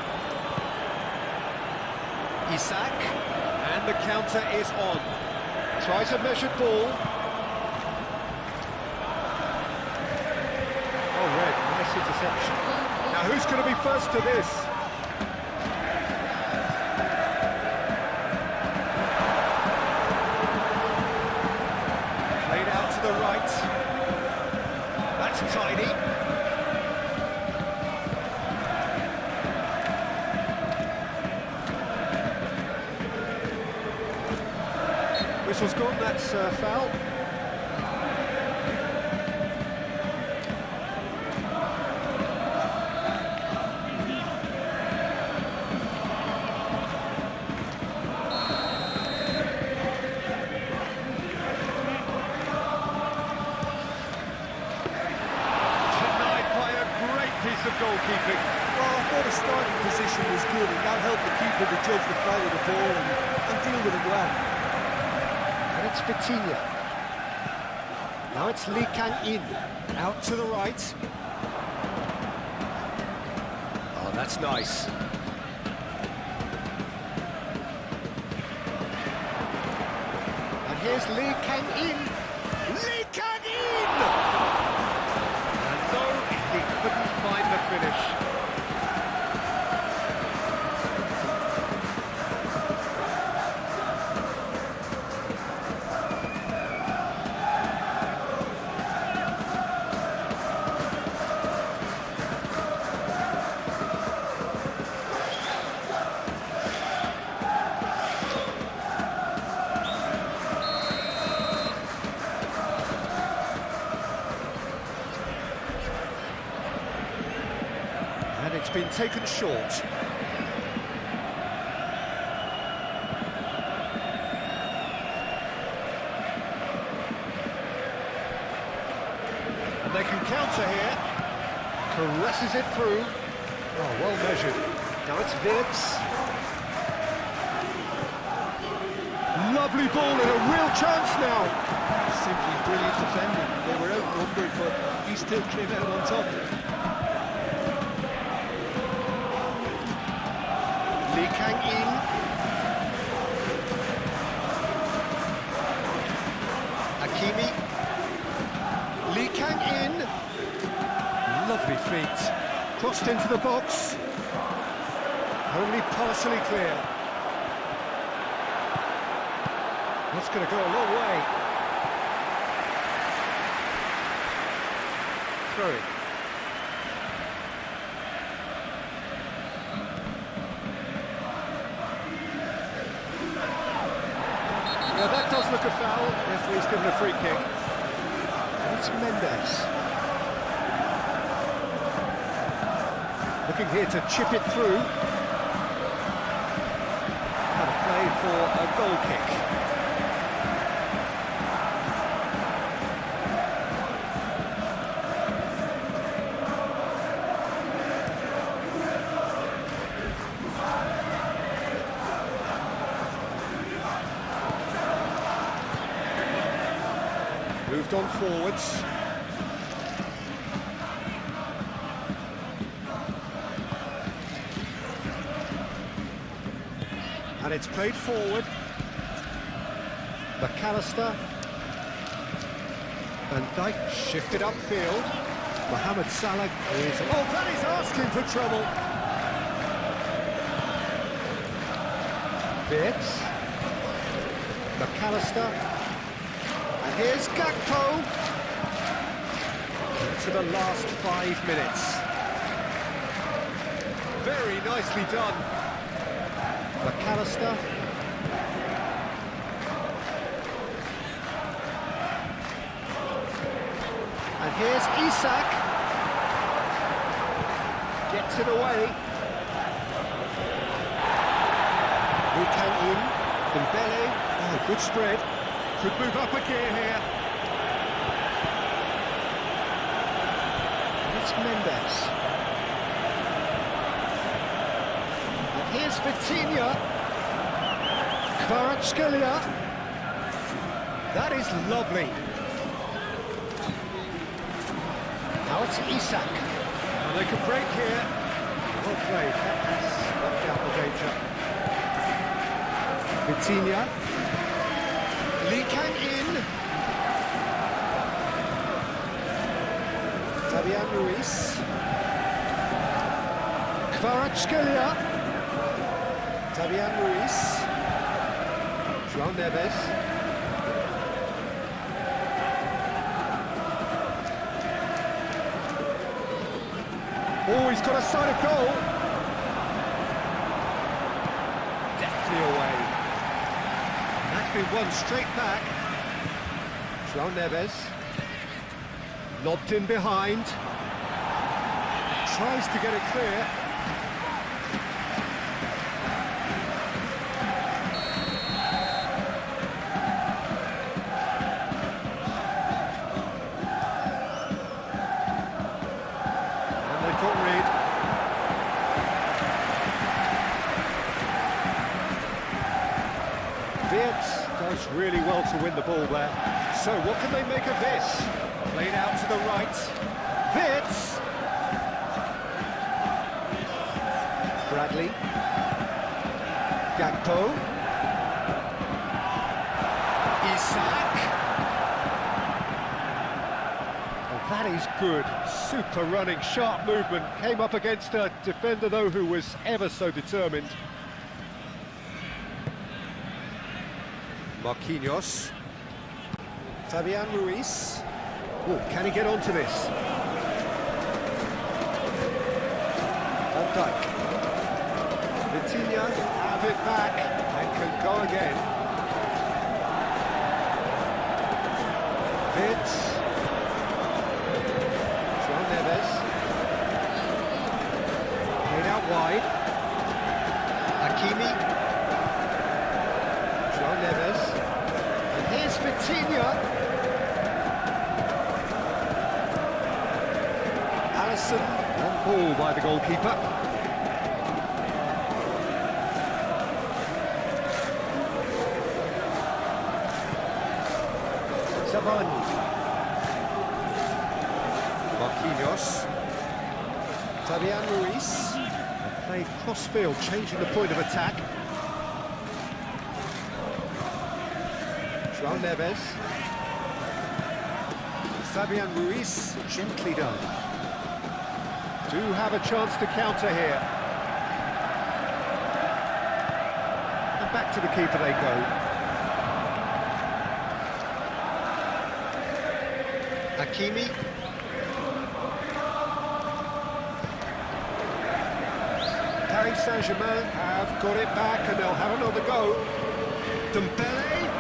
Speaker 1: Isak, and the counter is on. Tries a measured ball. Oh, red, nice interception. Now, who's going to be first to this? Played out to the right. That's tidy. Whistle's gone, that's foul. Denied by a great piece of goalkeeping.
Speaker 2: Well, I thought his starting position was good, and that helped the keeper to judge the flight of the ball and deal with it well.
Speaker 1: And it's Vitinha. Now it's Lee Kang-in, out to the right. Oh, that's nice. And here's Lee Kang-in. Lee Kang-in! And no, he couldn't find the finish. And it's been taken short. And they can counter here. Caresses it through. Oh, well measured. Now it's Wirtz. Lovely ball and a real chance now.
Speaker 2: Simply brilliant defending. They were outnumbered, but he still came out on top.
Speaker 1: Lee Kang-in. Hakimi. Lee Kang-in. Lovely feet. Crossed into the box. Only partially clear. That's going to go a long way. Throw it. Now that does look a foul. Referee's given a free kick. And it's Mendes. Looking here to chip it through. And a play for a goal kick. Moved on forwards. And it's played forward. McAllister. Van Dijk shifted upfield. Mohamed Salah is... Oh, that is asking for trouble. Wirtz. McAllister. And here's Gakpo. To the last 5 minutes. Very nicely done. McAllister. And here's Isak. Gets it away. Lukan in. Dembele. Oh, good spread. Could move up a gear here. And it's Mendes. And here's Vitinha. Kvaratskhelia. That is lovely. Now it's Isak.
Speaker 3: And they can break here.
Speaker 1: Well played. That has left out the danger. Vitinha. Likan in. Fabian Ruiz. Kvaratskhelia. Fabian Ruiz. João Neves.
Speaker 3: Oh, he's got a sight of goal.
Speaker 1: Deftly away. That's been won straight back. João Neves. Lobbed in behind.
Speaker 3: Tries to get it clear.
Speaker 1: And they've got Reed. Wirtz does really well to win the ball there. So what can they make of this? Played out to the right. Wirtz. Bradley. Gakpo. Isak. Oh, that is good. Super running, sharp movement. Came up against a defender, though, who was ever so determined. Marquinhos. Fabian Ruiz. Oh, can he get onto this? Van Dijk. Vitinha have it back and can go again. Wirtz. João Neves. Played out wide. Hakimi. João Neves. And here's Vitinha. One ball by the goalkeeper. Savani. Marquinhos. Fabian Ruiz. Played cross-field, changing the point of attack. João Neves. Fabian Ruiz, gently done. Do have a chance to counter here. And back to the keeper they go. Hakimi. Paris Saint-Germain have got it back and they'll have another go. Dembele.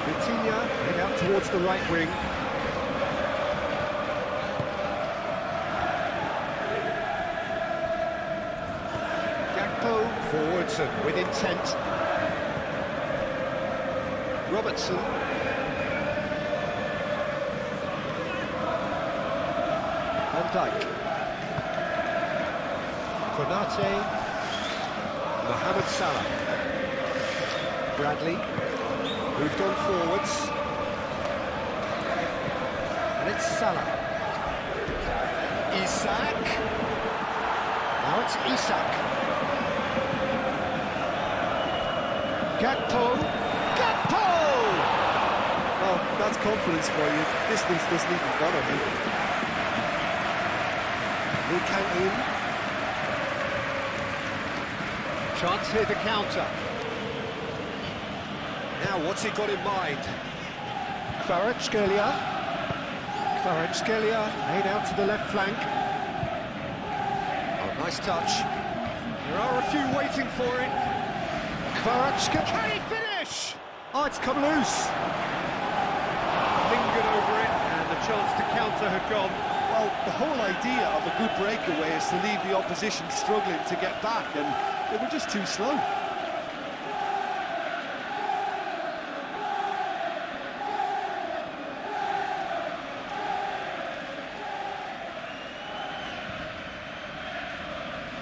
Speaker 1: Vitinha head out towards the right wing. Forwards and with intent. Robertson. Van Dijk. Konate. Mohamed Salah. Bradley. Moved on forwards. And it's Salah. Isak. Now it's Isak. Gakpo! Gakpo!
Speaker 2: Well, that's confidence for you. Distance doesn't even bother me.
Speaker 1: Lukan in. Chance here to counter. Now, what's he got in mind? Kvaratskhelia. Kvaratskhelia laid out to the left flank. Oh, nice touch. There are a few waiting for it. Kvaratskhelia, can he finish? Oh, it's come loose. Lingered over it, and the chance to counter
Speaker 3: counter had gone.
Speaker 2: Well, the whole idea of a good breakaway is to leave the opposition struggling to get back, and they were just too slow.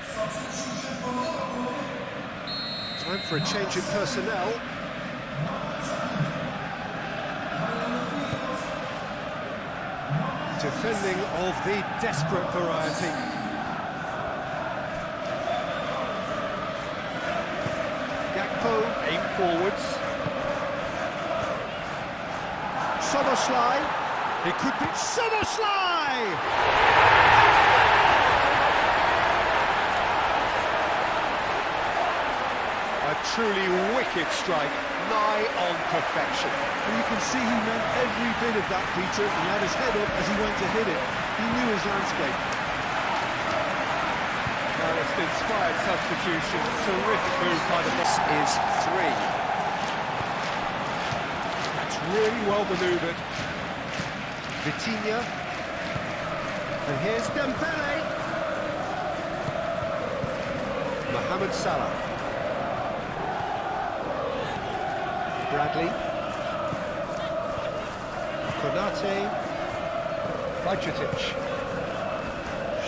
Speaker 5: Substitution for Liverpool.
Speaker 1: Time for a change in personnel. Defending of the desperate variety. Gakpo, aim forwards. Soboslai. It could be Soboslai! A truly wicked strike, nigh on perfection.
Speaker 2: And you can see he meant every bit of that, Peter. He had his head up as he went to hit it. He knew his landscape.
Speaker 3: Well, it's an inspired substitution. Terrific move by the boss.
Speaker 1: Is 3.
Speaker 3: That's really well manoeuvred.
Speaker 1: Vitinha. And here's Dembele. Mohamed Salah. Bradley. Konate. Bajcetic.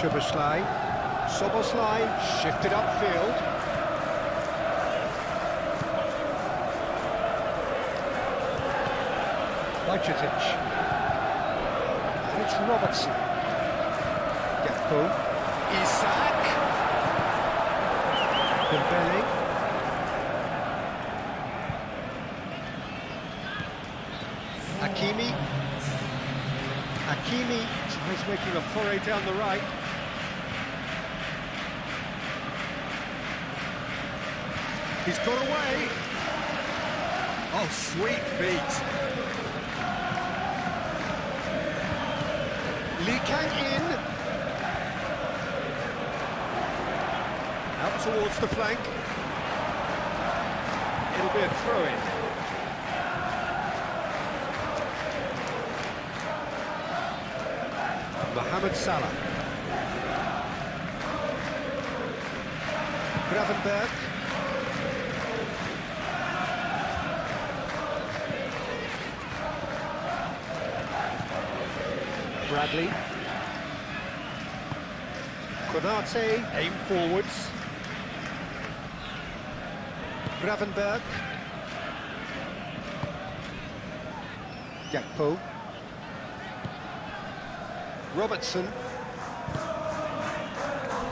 Speaker 1: Szoboszlai. Soboslai shifted upfield. Bajcetic. And it's Robertson. Gakpo. Isak. Dembele. Hakimi. Hakimi tries making a foray down the right. He's got away. Oh, sweet feet. Lee Kang in. Out towards the flank. It'll be a throw-in. Mohamed Salah. Gravenberg. Bradley. Konate, aim forwards. Gravenberg. Gakpo. Robertson.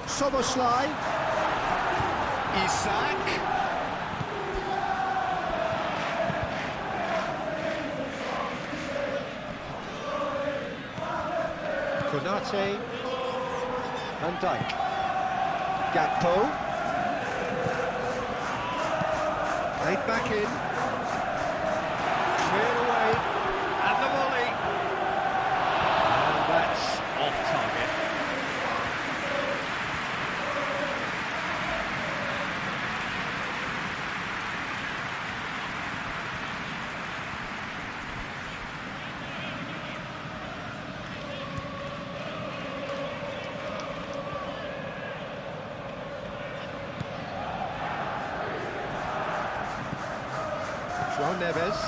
Speaker 1: Soboslai. Isak. Konate. Van Dijk. Gakpo. Played back in. Cleared away. And the volley. And that's off target. João Neves.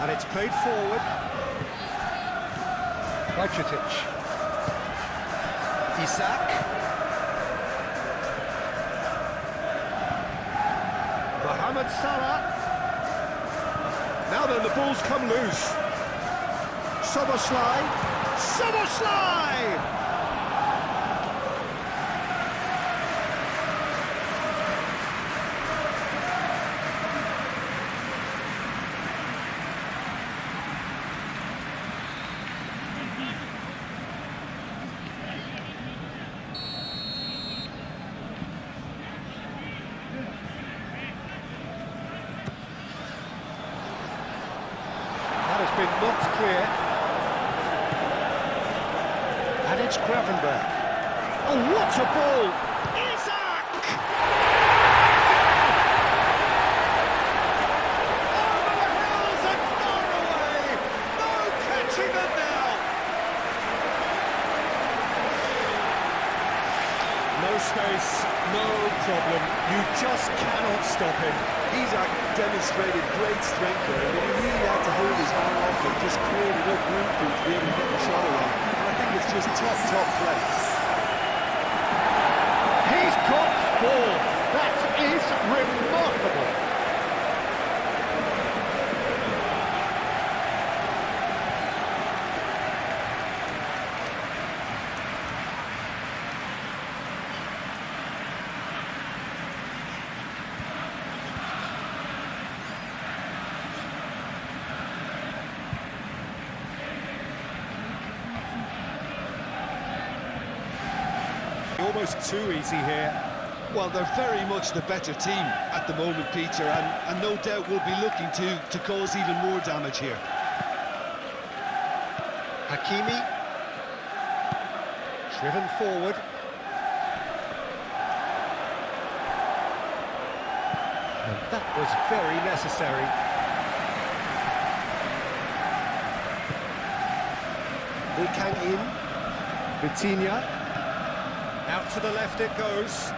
Speaker 1: And it's played forward. Bajcetic. Isak. Mohamed Salah. Now then, the ball's come loose. Soboslai. Soboslai! Has been knocked clear. And it's Gravenberg. Oh, what a ball! Isak! Over the hills and far away! No
Speaker 3: space, no problem. You just cannot stop him.
Speaker 2: He's demonstrated great strength there, but he really had to hold his man off and just create enough room for him to be able to get the shot away. And I think it's just top play.
Speaker 1: He's got 4. That is remarkable.
Speaker 3: Almost too easy here.
Speaker 2: Well, they're very much the better team at the moment, Peter, and no doubt will be looking to cause even more damage here.
Speaker 1: Hakimi. Driven forward. And that was very necessary. Lee Kang in. Vitinha. Out to the left it goes.